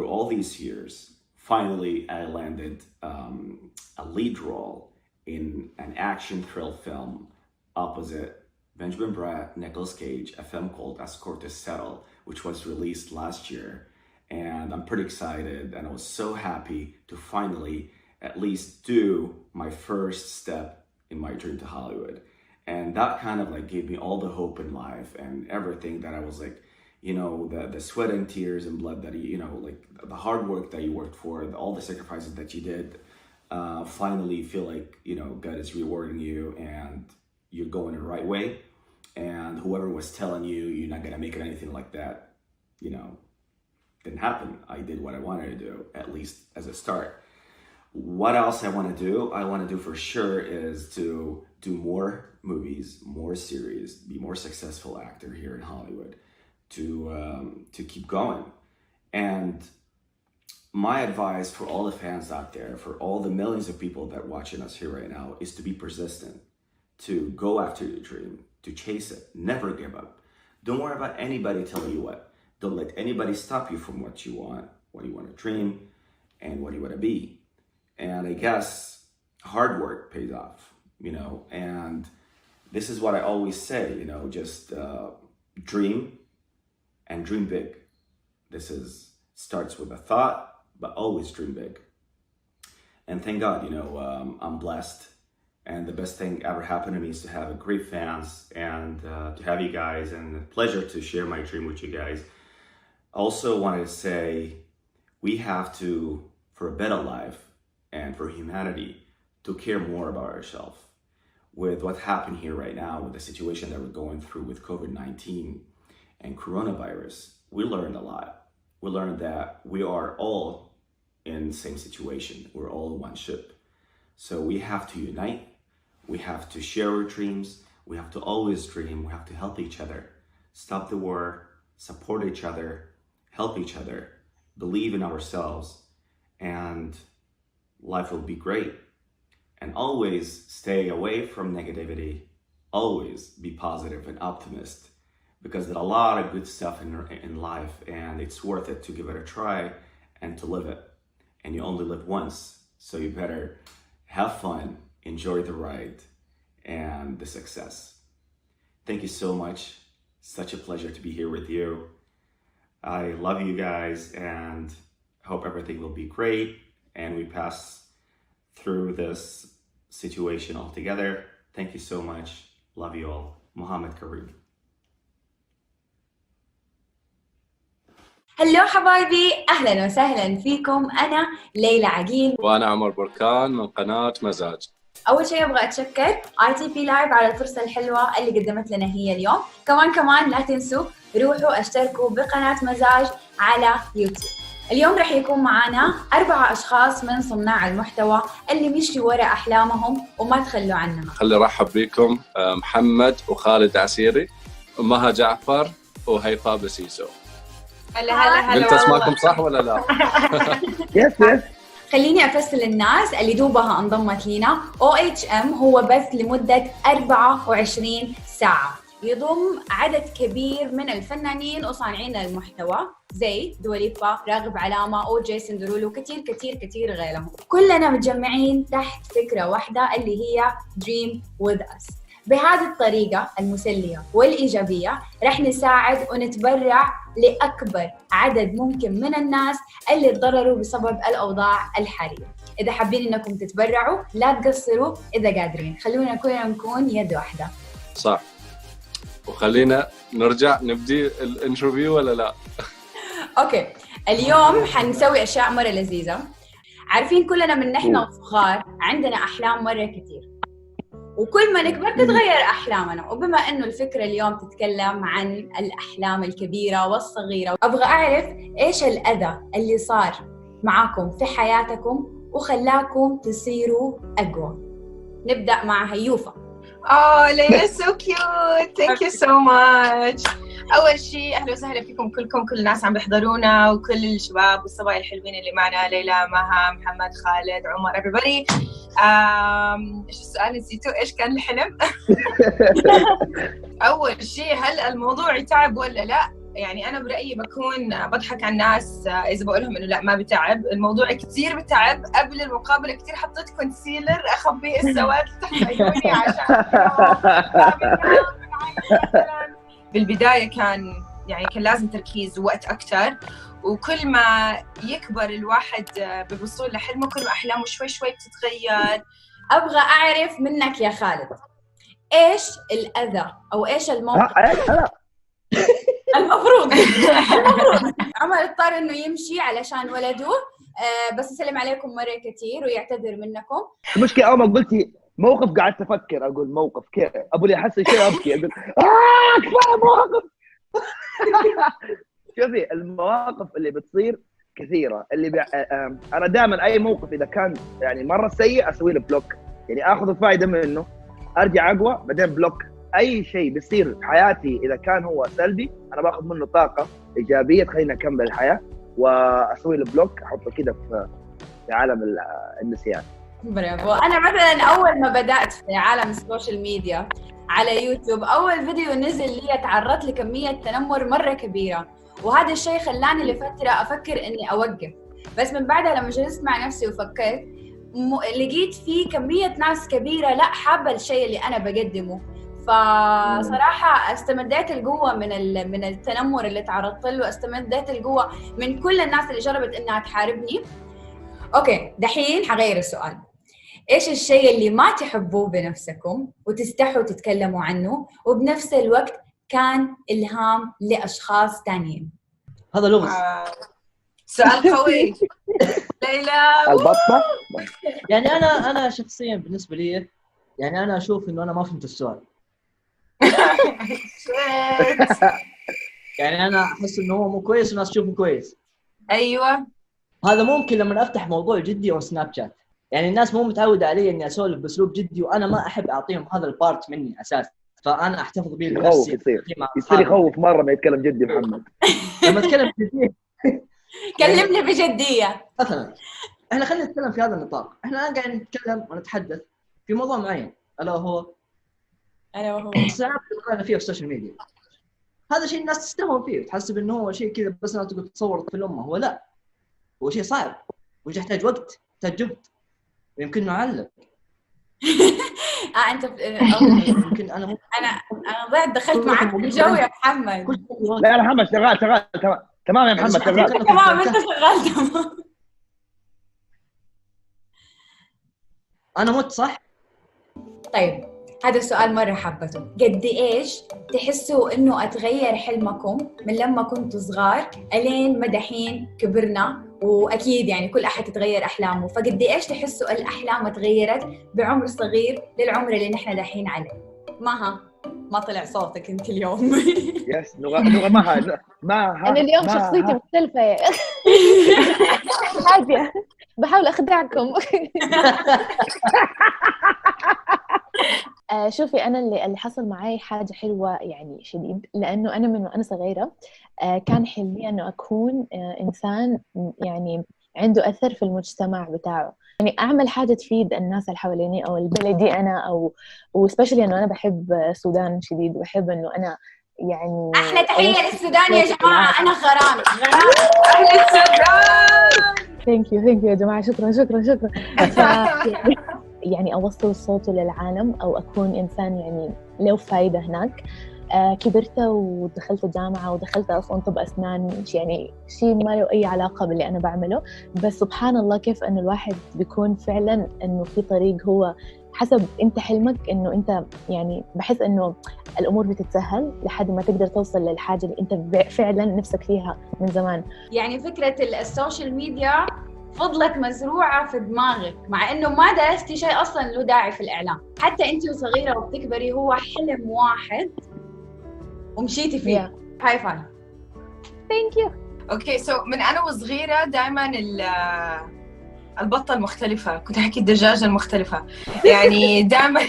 all these years, finally I landed a lead role in an action thrill film opposite Benjamin Bratt, Nicolas Cage, a film called As Court to Settle, which was released last year. And I'm pretty excited and I was so happy to finally at least do my first step in my dream to Hollywood. And that kind of like gave me all the hope in life and everything that I was like, the sweat and tears and blood that like the hard work that you worked for, all the sacrifices that you did, finally feel like, God is rewarding you and you're going the right way. And whoever was telling you you're not gonna make it anything like that, didn't happen. I did what I wanted to do, at least as a start. What else I want to do? I want to do for sure is to do more movies, more series, be more successful actor here in Hollywood, to keep going. And my advice for all the fans out there, for all the millions of people that are watching us here right now, is to be persistent, to go after your dream, to chase it, never give up. Don't worry about anybody telling you what. Don't let anybody stop you from what you want to dream, and what you want to be. And I guess hard work pays off, and this is what I always say, just dream and dream big. This starts with a thought, but always dream big. And thank God, I'm blessed. And the best thing ever happened to me is to have great fans and to have you guys, and a pleasure to share my dream with you guys. Also wanted to say, we have to, for a better life and for humanity, to care more about ourselves. With what happened here right now, with the situation that we're going through with COVID-19 and coronavirus, we learned a lot. We learned that we are all in the same situation. We're all in one ship. So we have to unite. We have to share our dreams. We have to always dream. We have to help each other. Stop the war, support each other, help each other, believe in ourselves, and life will be great. And always stay away from negativity. Always be positive and optimist, because there's a lot of good stuff in life, and it's worth it to give it a try and to live it. And you only live once, so you better have fun, enjoy the ride and the success. Thank you so much. Such a pleasure to be here with you. I love you guys and hope everything will be great and we pass through this situation all together. Thank you so much. Love you all. Mohammed Kareem. هلو حبايبي، أهلا وسهلا فيكم. أنا ليلى عقيل وأنا عمر بركان من قناة مزاج. أول شيء أبغى أتشكر ITP Live على الفرصة الحلوة اللي قدمت لنا هي اليوم. كمان لا تنسوا روحوا اشتركوا بقناة مزاج على يوتيوب. اليوم رح يكون معنا 4 أشخاص من صناع المحتوى اللي مشوا وراء أحلامهم وما تخلوا عنها. خلي رحب بكم محمد وخالد عسيري ومها جعفر وهيفاء بسيسو. هلا قلت اسماءكم صح ولا لا؟ يس خليني أفصل الناس اللي دوبها انضمت لينا. OHM هو بث لمدة 24 ساعة، يضم عدد كبير من الفنانين وصانعين المحتوى زي دوليبا، راغب علامة، OJ سندرولو، كتير غيرهم. كلنا متجمعين تحت فكرة واحدة اللي هي Dream with us. بهذه الطريقة المسلية والإيجابية رح نساعد ونتبرع لأكبر عدد ممكن من الناس اللي تضرروا بسبب الأوضاع الحالية. إذا حابين إنكم تتبرعوا لا تقصروا، إذا قادرين خلونا كلنا نكون يد واحدة. صح. وخلينا نرجع نبدي الانترفيو ولا لا؟ أوكي، اليوم حنسوي أشياء مرة لذيذة. عارفين كلنا من نحن وصغار عندنا أحلام مرة كتير، وكل ما نكبر تتغير أحلامنا. وبما إنه الفكرة اليوم تتكلم عن الأحلام الكبيرة والصغيرة، أبغى أعرف إيش الأذى اللي صار معاكم في حياتكم وخلاكم تصيروا أقوى. نبدأ مع هيوفا. ليلى so cute. Thank you so much. أول شيء أهلا وسهلا فيكم كلكم، كل الناس عم بيحضرونا وكل الشباب والصبايا الحلوين اللي معنا، ليلى، مها، محمد، خالد، عمر، everybody. إيش السؤال نسيته؟ إيش كان الحلم؟ أول شيء هل الموضوع يتعب ولا لا؟ يعني أنا برأيي بكون بضحك على الناس إذا بقولهم إنه لا ما بتعب. الموضوع كتير بتعب. قبل المقابلة كتير حطيت كونسيلر أخبي السواد تحت عيوني عشان بالبداية كان لازم تركيز ووقت أكتر، وكل ما يكبر الواحد بوصول لحلمه كل ما أحلامه شوي بتتغير. أبغى أعرف منك يا خالد إيش الأذى أو إيش الموقف المفروض عمر اضطر إنه يمشي علشان ولده، بس أسلم عليكم مرة كتير ويعتذر منكم. المشكلة أول ما قلتي موقف قعدت أفكر، أقول موقف كيف أبو لي أحس شيء أبكي، أقول كفاية موقف. شوفي المواقف اللي بتصير كثيرة، اللي أنا دائما أي موقف إذا كان يعني مرة سيء أسوي له بلوك، يعني آخذ الفائدة منه أرجع أقوى بعدين بلوك. أي شيء بيصير في حياتي إذا كان هو سلبي أنا باخذ منه طاقة إيجابية تخليني أكمل الحياة، وأسوي له بلوك أحطه كده في عالم النسيان. برافو. أنا مثلا أول ما بدأت في عالم السوشيال ميديا على يوتيوب، أول فيديو نزل لي تعرضت لكمية تنمر مرة كبيرة، وهذا الشيء خلاني لفترة أفكر إني أوقف. بس من بعدها لما جلست مع نفسي وفكرت لقيت في كمية ناس كبيرة لا حابة الشيء اللي أنا بقدمه. فصراحة استمديت القوة من التنمر اللي تعرضت له، استمديت القوة من كل الناس اللي جربت إنها تحاربني. أوكي، دحين حغير السؤال. إيش الشيء اللي ما تحبوه بنفسكم وتستحوا تتكلموا عنه وبنفس الوقت كان إلهام لأشخاص تانيين؟ هذا لغز. سؤال قوي. ليلى البطة. يعني أنا شخصيا بالنسبة لي يعني أنا أشوف إنه أنا ما فهمت السؤال. يعني أنا أحس إنه هو مو كويس والناس تشوفه كويس. أيوة. هذا ممكن لما أفتح موضوع جدي أو سناب شات، يعني الناس مو متعودة علي إني أسولف بأسلوب جدي وأنا ما أحب أعطيهم هذا البارت مني أساس، فأنا أحتفظ به بنفسي. يصير يخوف مرة ما يتكلم جدي محمد. لما أتكلم جدي كلمني بجدية. مثلا إحنا خلينا نتكلم في هذا النطاق. إحنا الآن قاعدين نتكلم ونتحدث في موضوع معين ألا وهو الساعات اللي طلعنا فيها في السوشيال ميديا. هذا شيء الناس تستهون فيه وتحسب إنه هو شيء كذا بس أنا تقول تصور في الأمة. هو لا، هو شيء صعب ويحتاج وقت، يحتاج جهد، يمكن نعلق. انت يمكن انا ضيعت دخلت معك في الجو يا محمد. لا يا محمد شغال تمام يا محمد شغال تمام. انت شغال تمام. انا مت صح؟ طيب هذا السؤال مرة حبته. قد إيش تحسوا إنه أتغير حلمكم من لما كنتوا صغار ألين ما دحين كبرنا؟ وأكيد يعني كل أحد تتغير أحلامه، فقد إيش تحسوا الأحلام تغيرت بعمر صغير للعمر اللي نحن دحين عليه؟ ما طلع صوتك أنت اليوم. يس نغة مها أنا اليوم شخصيتي مختلفة يا هادية، بحاول أخدعكم. شوفي أنا اللي حصل معي حاجة حلوة يعني شديد، لأنه أنا من وأنا صغيرة كان حلمي أنه أكون إنسان يعني عنده أثر في المجتمع بتاعه. يعني أعمل حاجة تفيد الناس اللي حواليني أو البلدي أنا، أو وسبيشلي إنه أنا بحب السودان شديد، وبحب إنه أنا يعني احلى تحيه للسودان يا جماعه. انا غرام اهل السودان. ثانك يو يا جماعه، شكرا. يعني اوصل صوته للعالم، او اكون انسان يعني له فايده هناك. كبرت ودخلت الجامعه، ودخلت اصلا طب اسنان، يعني شيء ما له اي علاقه باللي انا بعمله، بس سبحان الله كيف انه الواحد بيكون فعلا انه في طريق هو حسب انت حلمك، انه انت يعني بحس انه الامور بتتسهل لحد ما تقدر توصل للحاجه اللي انت فعلا نفسك فيها من زمان. يعني فكره السوشيال ميديا فضلت مزروعه في دماغك، مع انه ما درستي شيء اصلا له داعي في الاعلام. حتى انت وصغيره وبتكبري هو حلم واحد ومشيتي فيه. هاي فاي. ثانك يو. اوكي سو من انا وصغيره دائما البطه المختلفه، كنت احكي الدجاجه المختلفه، يعني دائما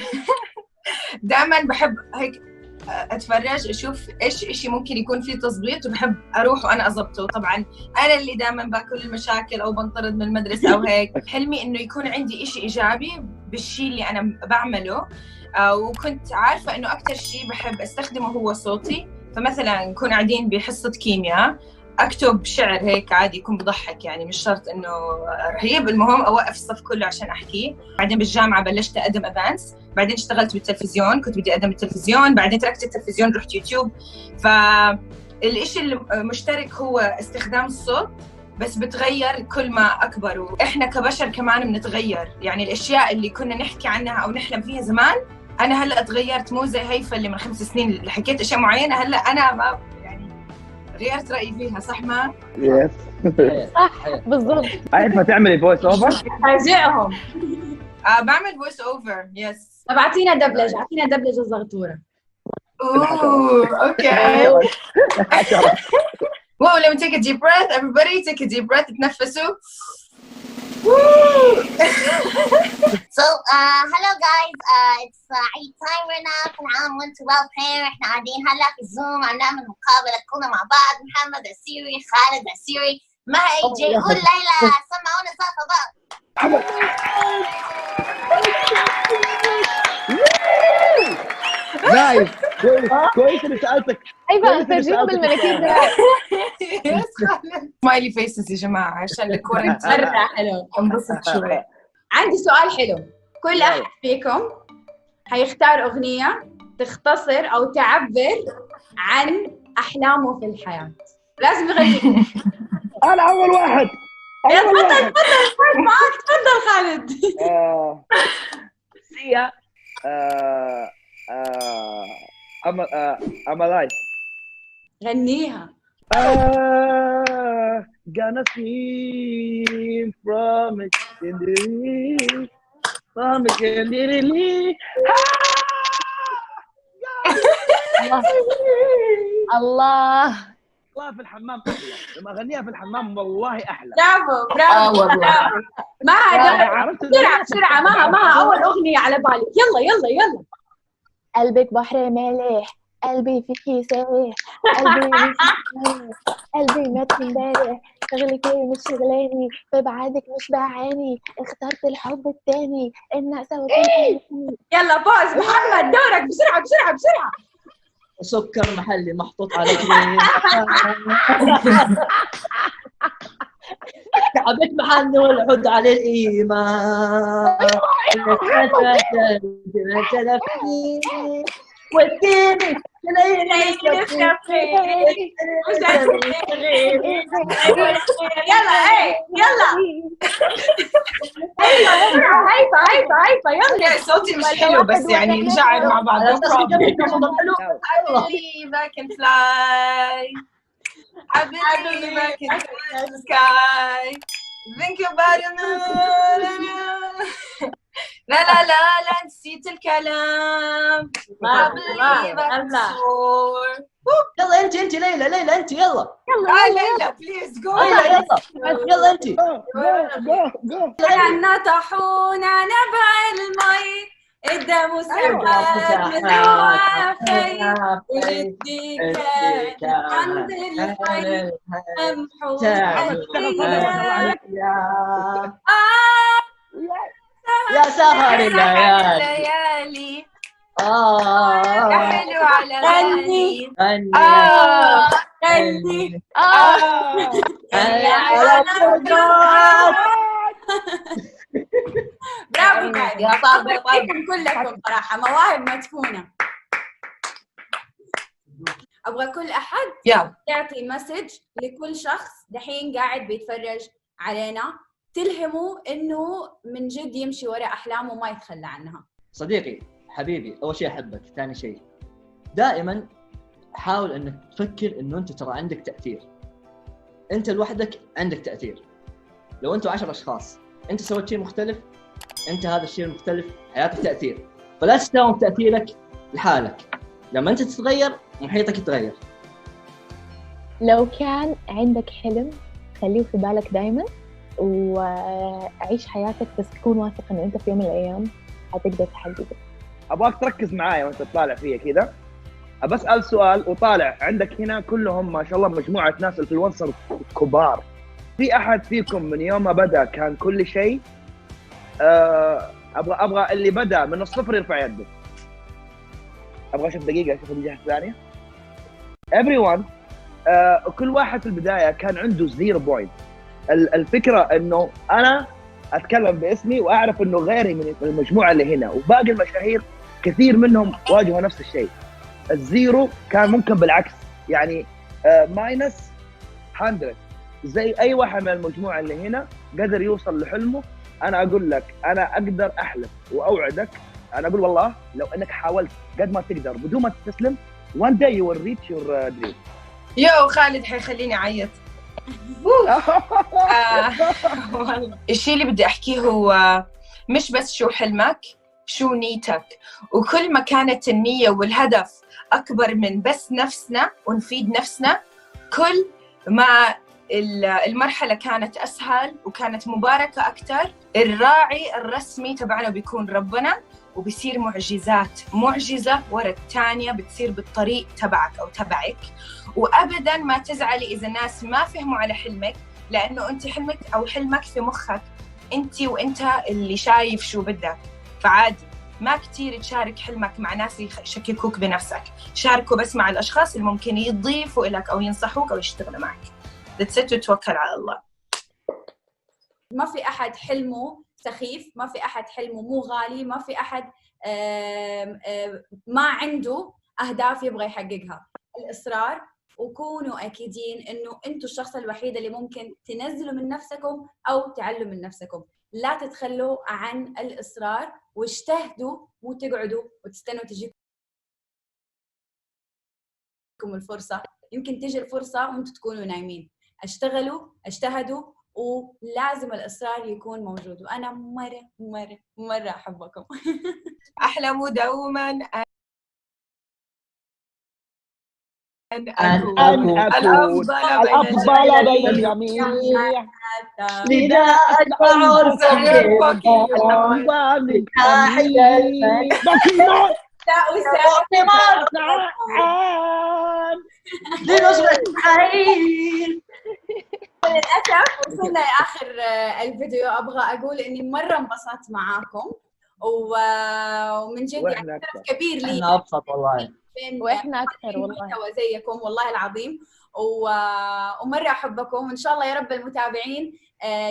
بحب هيك اتفرج اشوف ايش اشي ممكن يكون فيه تظبيط، وبحب اروح وانا اضبطه. طبعا انا اللي دائما باكل المشاكل او بنطرد من المدرسه او هيك. حلمي انه يكون عندي اشي ايجابي بالشي اللي انا بعمله، وكنت عارفه انه اكثر شيء بحب استخدمه هو صوتي. فمثلا نكون قاعدين بحصه كيمياء اكتب شعر هيك عادي يكون بضحك، يعني مش شرط انه رهيب، المهم اوقف الصف كله عشان احكيه. بعدين بالجامعه بلشت اقدم ايفنتس، بعدين اشتغلت بالتلفزيون، كنت بدي اقدم بالتلفزيون، بعدين تركت التلفزيون رحت يوتيوب. فالشيء المشترك هو استخدام الصوت، بس بتغير كل ما اكبر، واحنا كبشر كمان بنتغير. يعني الاشياء اللي كنا نحكي عنها او نحلم فيها زمان، انا هلا تغيرت، مو زي هيفا اللي من 5 سنين اللي حكيت اشياء معينه هلا انا ما غيرت رأيي فيها. صح ما؟ يس صح بالضبط. عارفة تعملي فويس اوفر؟ ارجعهم. بعمل فويس اوفر. يس. طب اعطينا دبلجه، اعطينا دبلجه صغيره. اوكي. Whoa, let me take a deep breath. Everybody take a deep breath. تنفسوا. So, hello guys. It's Eid time right now. كل عام وانتم بخير. احنا قاعدين هلا في الزوم عم نعمل مقابلة كلنا مع بعض. محمد عسيري، خالد عسيري، مها AJ والليلى. سمعونا صوت بعض. نايس. كويس اللي سألتك. ايوه فرجيهم بالمناكير دراعي. سمايلي فيسز يا جماعه عشان الكورنتين. مرة حلو، انبسط شوي. عندي سؤال حلو. كل أحد فيكم حيختار أغنية تختصر أو تعبر عن أحلامه في الحياة. لازم يغني. أنا أول واحد. تفضل معك. تفضل خالد. سيا I'm alive. غنيها. Gonna see from it in the from it in the الله في الحمام أحلى. لما أغنيها في الحمام والله أحلى. برافو. ما هذا بسرعة ما أول أغنية على بالك. يلا. قلبك بحر مالح، قلبي فيكي سايح، قلبي مات امبارح، شغلك ايه مش شغلاني، ببعدك مش بعاني، اخترت الحب التاني، الناس يلا باز. محمد دورك، بسرعة. سكر محلي محطوط على كعبة محل والعود على الإيمان والديني يلا هيفا. صوتي مش حلو بس يعني نجعل مع بعض. Back and fly. I believe I can touch the sky. Think about it. لا نسيت الكلام. I believe I can soar. يلا انت ليلى انت يلا ليلى بليز جو. يلا انت جو. أنا طاحون أنا بعلمي ادى مساحات مزوافي وجدي كان عند الحي أمحو يا سهر الليالي يا حلو على غني غني برافو يا طابة كلكم صراحة مواهب مدفونة. أبغى كل أحد يعطي مسج لكل شخص دحين قاعد بيتفرج علينا تلهمه إنه من جد يمشي وراء أحلامه وما يتخلى عنها. صديقي حبيبي، أول شيء أحبك، ثاني شيء دائما حاول أنك تفكر إنه أنت ترى عندك تأثير. أنت لوحدك عندك تأثير. لو أنتوا 10 أشخاص أنت سويت شيء مختلف، أنت هذا الشيء المختلف حياتك تأثير. فلا تستوعب تأثيرك لحالك، لما أنت تتغير محيطك يتغير. لو كان عندك حلم خليه في بالك دايما وعيش حياتك، بس تكون واثق إنه أنت في يوم من الأيام هتقدر تحققه. أبغاك تركز معايا وأنت تطالع فيا كذا. أسأل سؤال وطالع عندك هنا كلهم ما شاء الله مجموعة ناس انفلونسر كبار. في أحد فيكم من يوم ما بدأ كان كل شيء؟ أبغى اللي بدأ من الصفر يرفع يده. أبغى أشوف دقيقة، أشوف الجهة الثانية. everyone كل واحد في البداية كان عنده 0 point. الفكرة إنه أنا أتكلم باسمي وأعرف إنه غيري من المجموعة اللي هنا وباقي المشاهير كثير منهم واجهوا نفس الشيء. الزيرو كان ممكن بالعكس، يعني ماينس 100. زي أي واحد من المجموعة اللي هنا قدر يوصل لحلمه. أنا أقول لك أنا أقدر أحلف وأوعدك، أنا أقول والله لو أنك حاولت قد ما تقدر بدون ما تستسلم one day you will reach your dream. يو خالد حيخليني أعيط. الشيء اللي بدي أحكيه هو مش بس شو حلمك، شو نيتك. وكل ما كانت النية والهدف أكبر من بس نفسنا ونفيد نفسنا، كل ما المرحلة كانت أسهل وكانت مباركة أكتر. الراعي الرسمي تبعنا بيكون ربنا، وبيصير معجزات، معجزة ورا الثانية بتصير بالطريق تبعك أو تبعك. وأبداً ما تزعلي إذا الناس ما فهموا على حلمك، لأنه أنت حلمك أو حلمك في مخك أنت، وأنت اللي شايف شو بدك. فعادي ما كتير تشارك حلمك مع ناس يشككوك بنفسك، شاركوا بس مع الأشخاص اللي ممكن يضيفوا لك أو ينصحوك أو يشتغلوا معك. وتوكل على الله. ما في أحد حلمه سخيف، ما في أحد حلمه مو غالي، ما في أحد ما عنده أهداف يبغى يحققها. الإصرار، وكونوا أكيدين إنه أنتوا الشخص الوحيد اللي ممكن تنزلوا من نفسكم أو تعلوا من نفسكم. لا تتخلوا عن الإصرار واجتهدوا، مو تقعدوا وتستنوا تجيكم الفرصة. يمكن تجي الفرصة وانتوا تكونوا نايمين. اشتغلوا، اجتهدوا، ولازم الإصرار يكون موجود. وأنا مرة أحبكم. أحلموا دوما أن أكون الأفضل بين الجميع، لذا أدفع رسالتي من تحية لنصرة الحي. للأسف وصلنا لآخر الفيديو. أبغى أقول إني مرة انبسطت معاكم، ومن جد يعني شرف كبير لي. أنا أبسط والله، وإحنا أكثر والله زيكم والله العظيم. ومرة أحبكم، وإن شاء الله يا رب المتابعين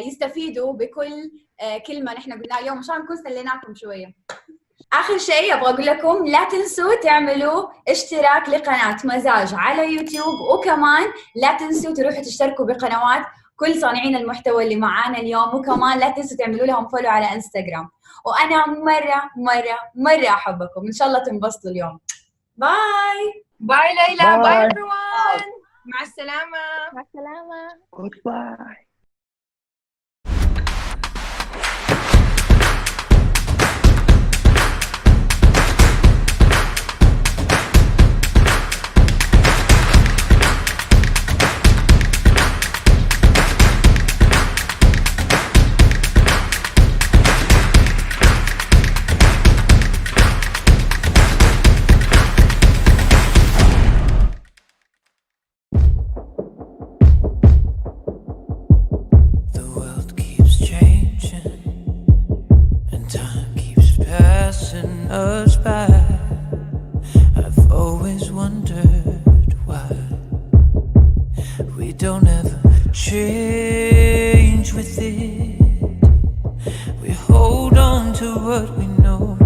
يستفيدوا بكل كلمة نحن قلناها اليوم، إن شاء الله نكون سليناكم شوية. آخر شيء أبغى أقول لكم لا تنسوا تعملوا اشتراك لقناة مزاج على يوتيوب، وكمان لا تنسوا تروحوا تشتركوا بقنوات كل صانعين المحتوى اللي معانا اليوم، وكمان لا تنسوا تعملوا لهم فولو على انستغرام. وأنا مرة أحبكم، إن شاء الله تنبسطوا اليوم. باي باي ليلى، باي everyone، مع السلامة. مع السلامة. Goodbye. us by. I've always wondered why we don't ever change with it. We hold on to what we know,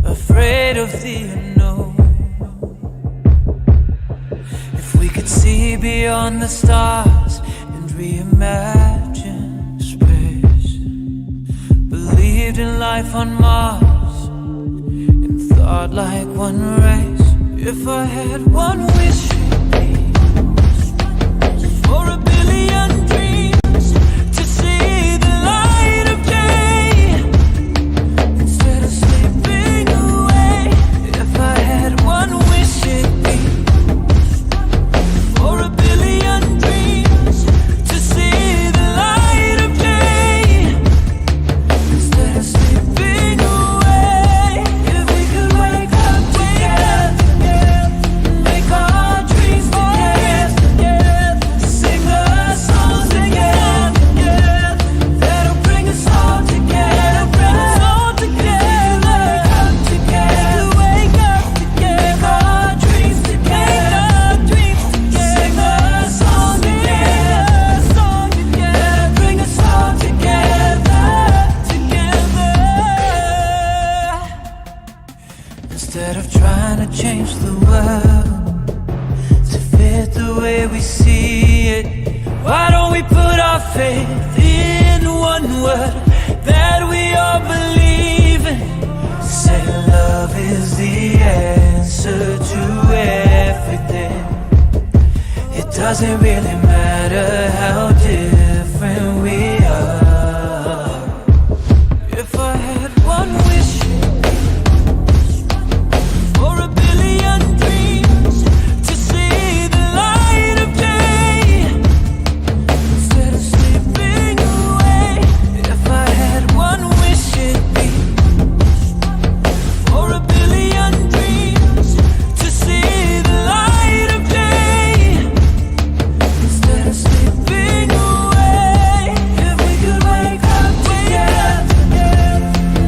afraid of the unknown. If we could see beyond the stars and reimagine space, believed in life on Mars and thought like one race. If I had one wish for a billion dreams, to see the light of day instead of slipping away. If I had one wish, it'd be for a billion dreams, to see the light of day instead of slipping away. If we could wake up together, make our dreams together, sing a song together, that'll bring us all together, bring us all together. Wake up together, make our dreams together, sing a song together, bring us all together. Instead of trying to change the world to fit the way we see it, why don't we put our faith in one word that we all believe in? Say love is the answer to everything. It doesn't really matter how different we are. If I had one wish for a billion dreams, to see the light of day instead of slipping away. If I had one wish, it'd be for a billion dreams, to see the light of day instead of slipping away. If we could wake up together,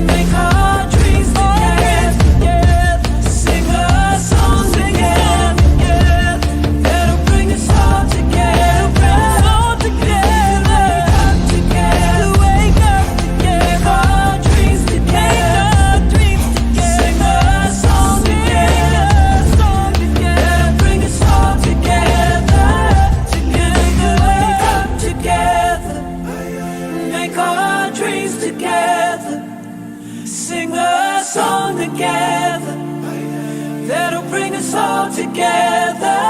make our dreams together, sing a song together, that'll bring us all together, bring us all together. Wake up together, our dreams together, sing a song together, that'll bring us all together. Wake up together, make our dreams together, sing a song together, that'll bring us all together.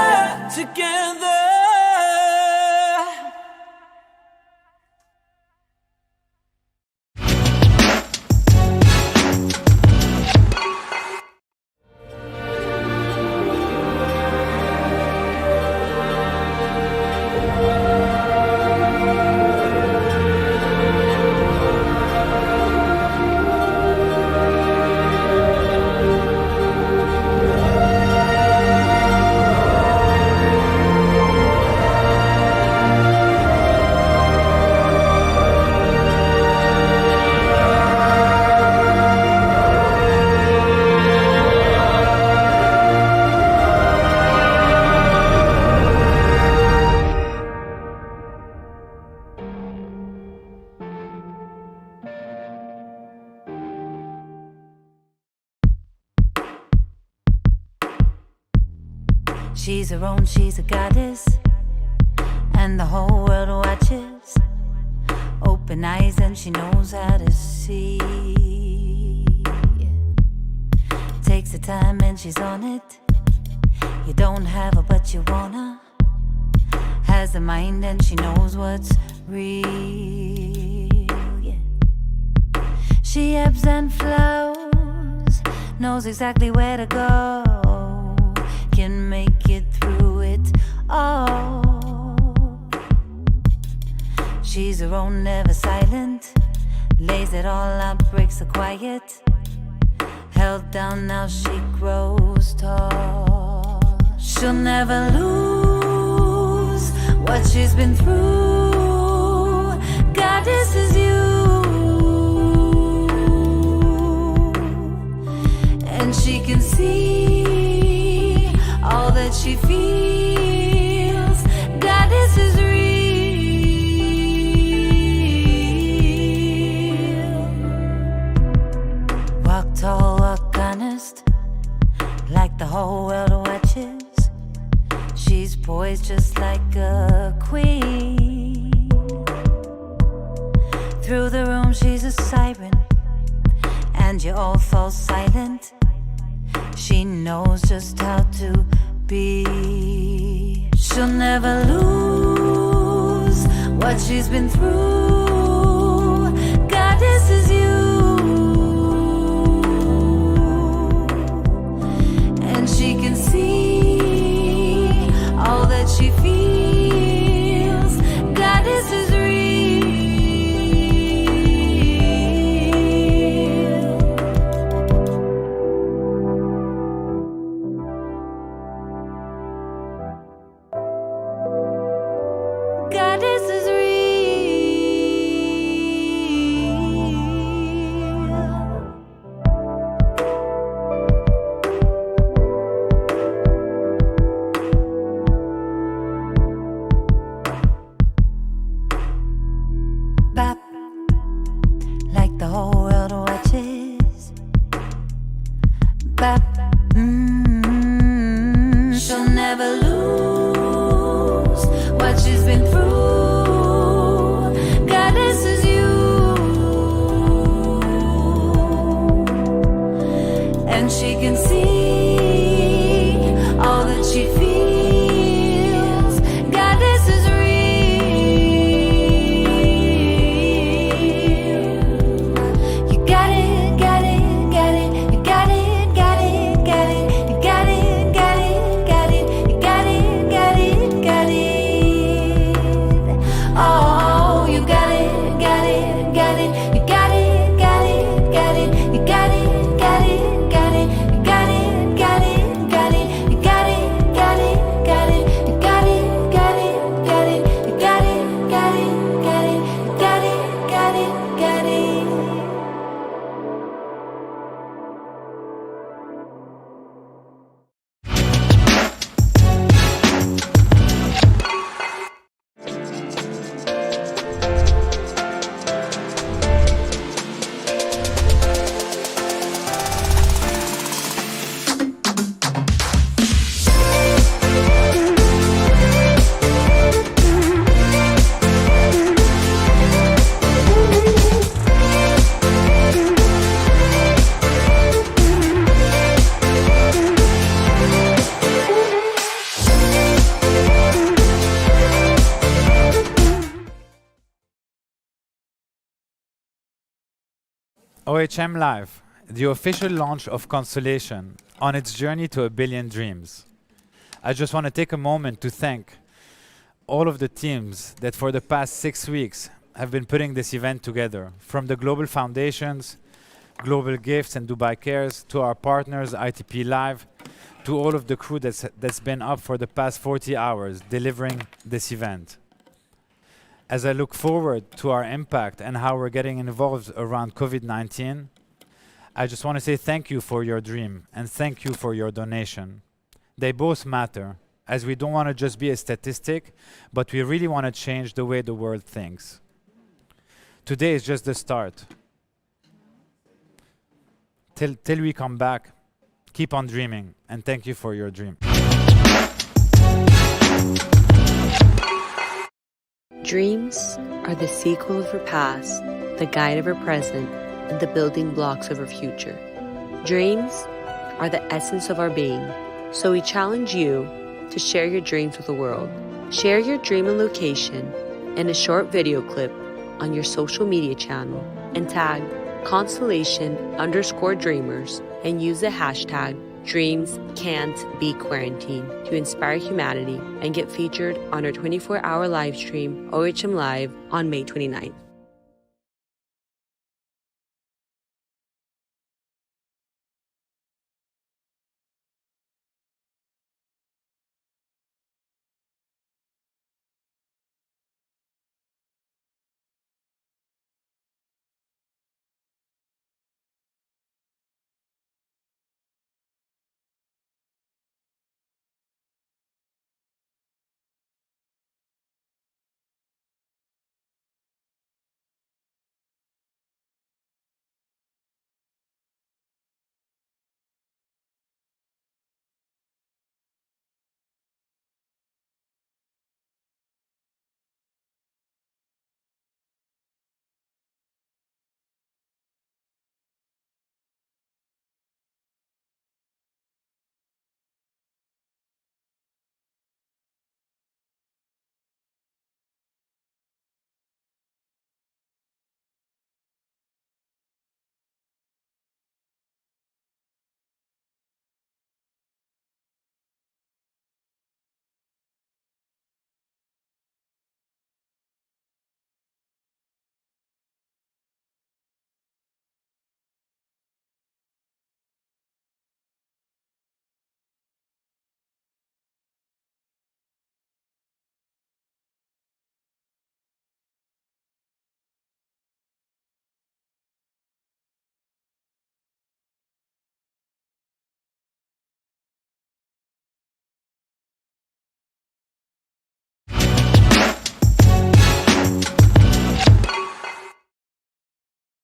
She's her own, she's a goddess, and the whole world watches. Open eyes and she knows how to see. Takes her time and she's on it. You don't have her but you want her. Has a mind and she knows what's real. She ebbs and flows, knows exactly where to go, can make it through it all. She's her own, never silent, lays it all out, breaks the quiet. Held down, now she grows tall. She'll never lose what she's been through. Goddess is you. knows just how to be. She'll never lose what she's been through. Goddess is you, and she can see all that she feels. Goddess is real. Goddess is real. Bap, like the whole world watches. Bap, she'll never lose what she's been through. Goddess is you, and she can see all that she feels. Goddess is real. You got it, got it, got it. You got it, got it, got it. You got it, got it, got it. You got it, got it, got it. Oh, you got it, got it, got it. You got it, got it, got it. You got it, got it, got it. You got it, got it, got it. You got it, got it, got it. You got it, got it, got it. You got it, got it, got it. You got it, got it, got it. OHM Live, the official launch of Constellation on its journey to 1 billion dreams. I just want to take a moment to thank all of the teams that for the past 6 weeks have been putting this event together, from the Global Foundations, Global Gifts and Dubai Cares, to our partners ITP Live, to all of the crew that's been up for the past 40 hours delivering this event. As I look forward to our impact and how we're getting involved around COVID-19, I just want to say thank you for your dream and thank you for your donation. They both matter, as we don't want to just be a statistic, but we really want to change the way the world thinks. Today is just the start. Till we come back, keep on dreaming, and thank you for your dream. Dreams are the sequel of our past, the guide of our present, and the building blocks of our future. Dreams are the essence of our being, so we challenge you to share your dreams with the world. Share your dream and location in a short video clip on your social media channel and tag Constellation_Dreamers and use the hashtag Dreams Can't Be Quarantined to inspire humanity and get featured on our 24-hour live stream, OHM Live, on May 29th.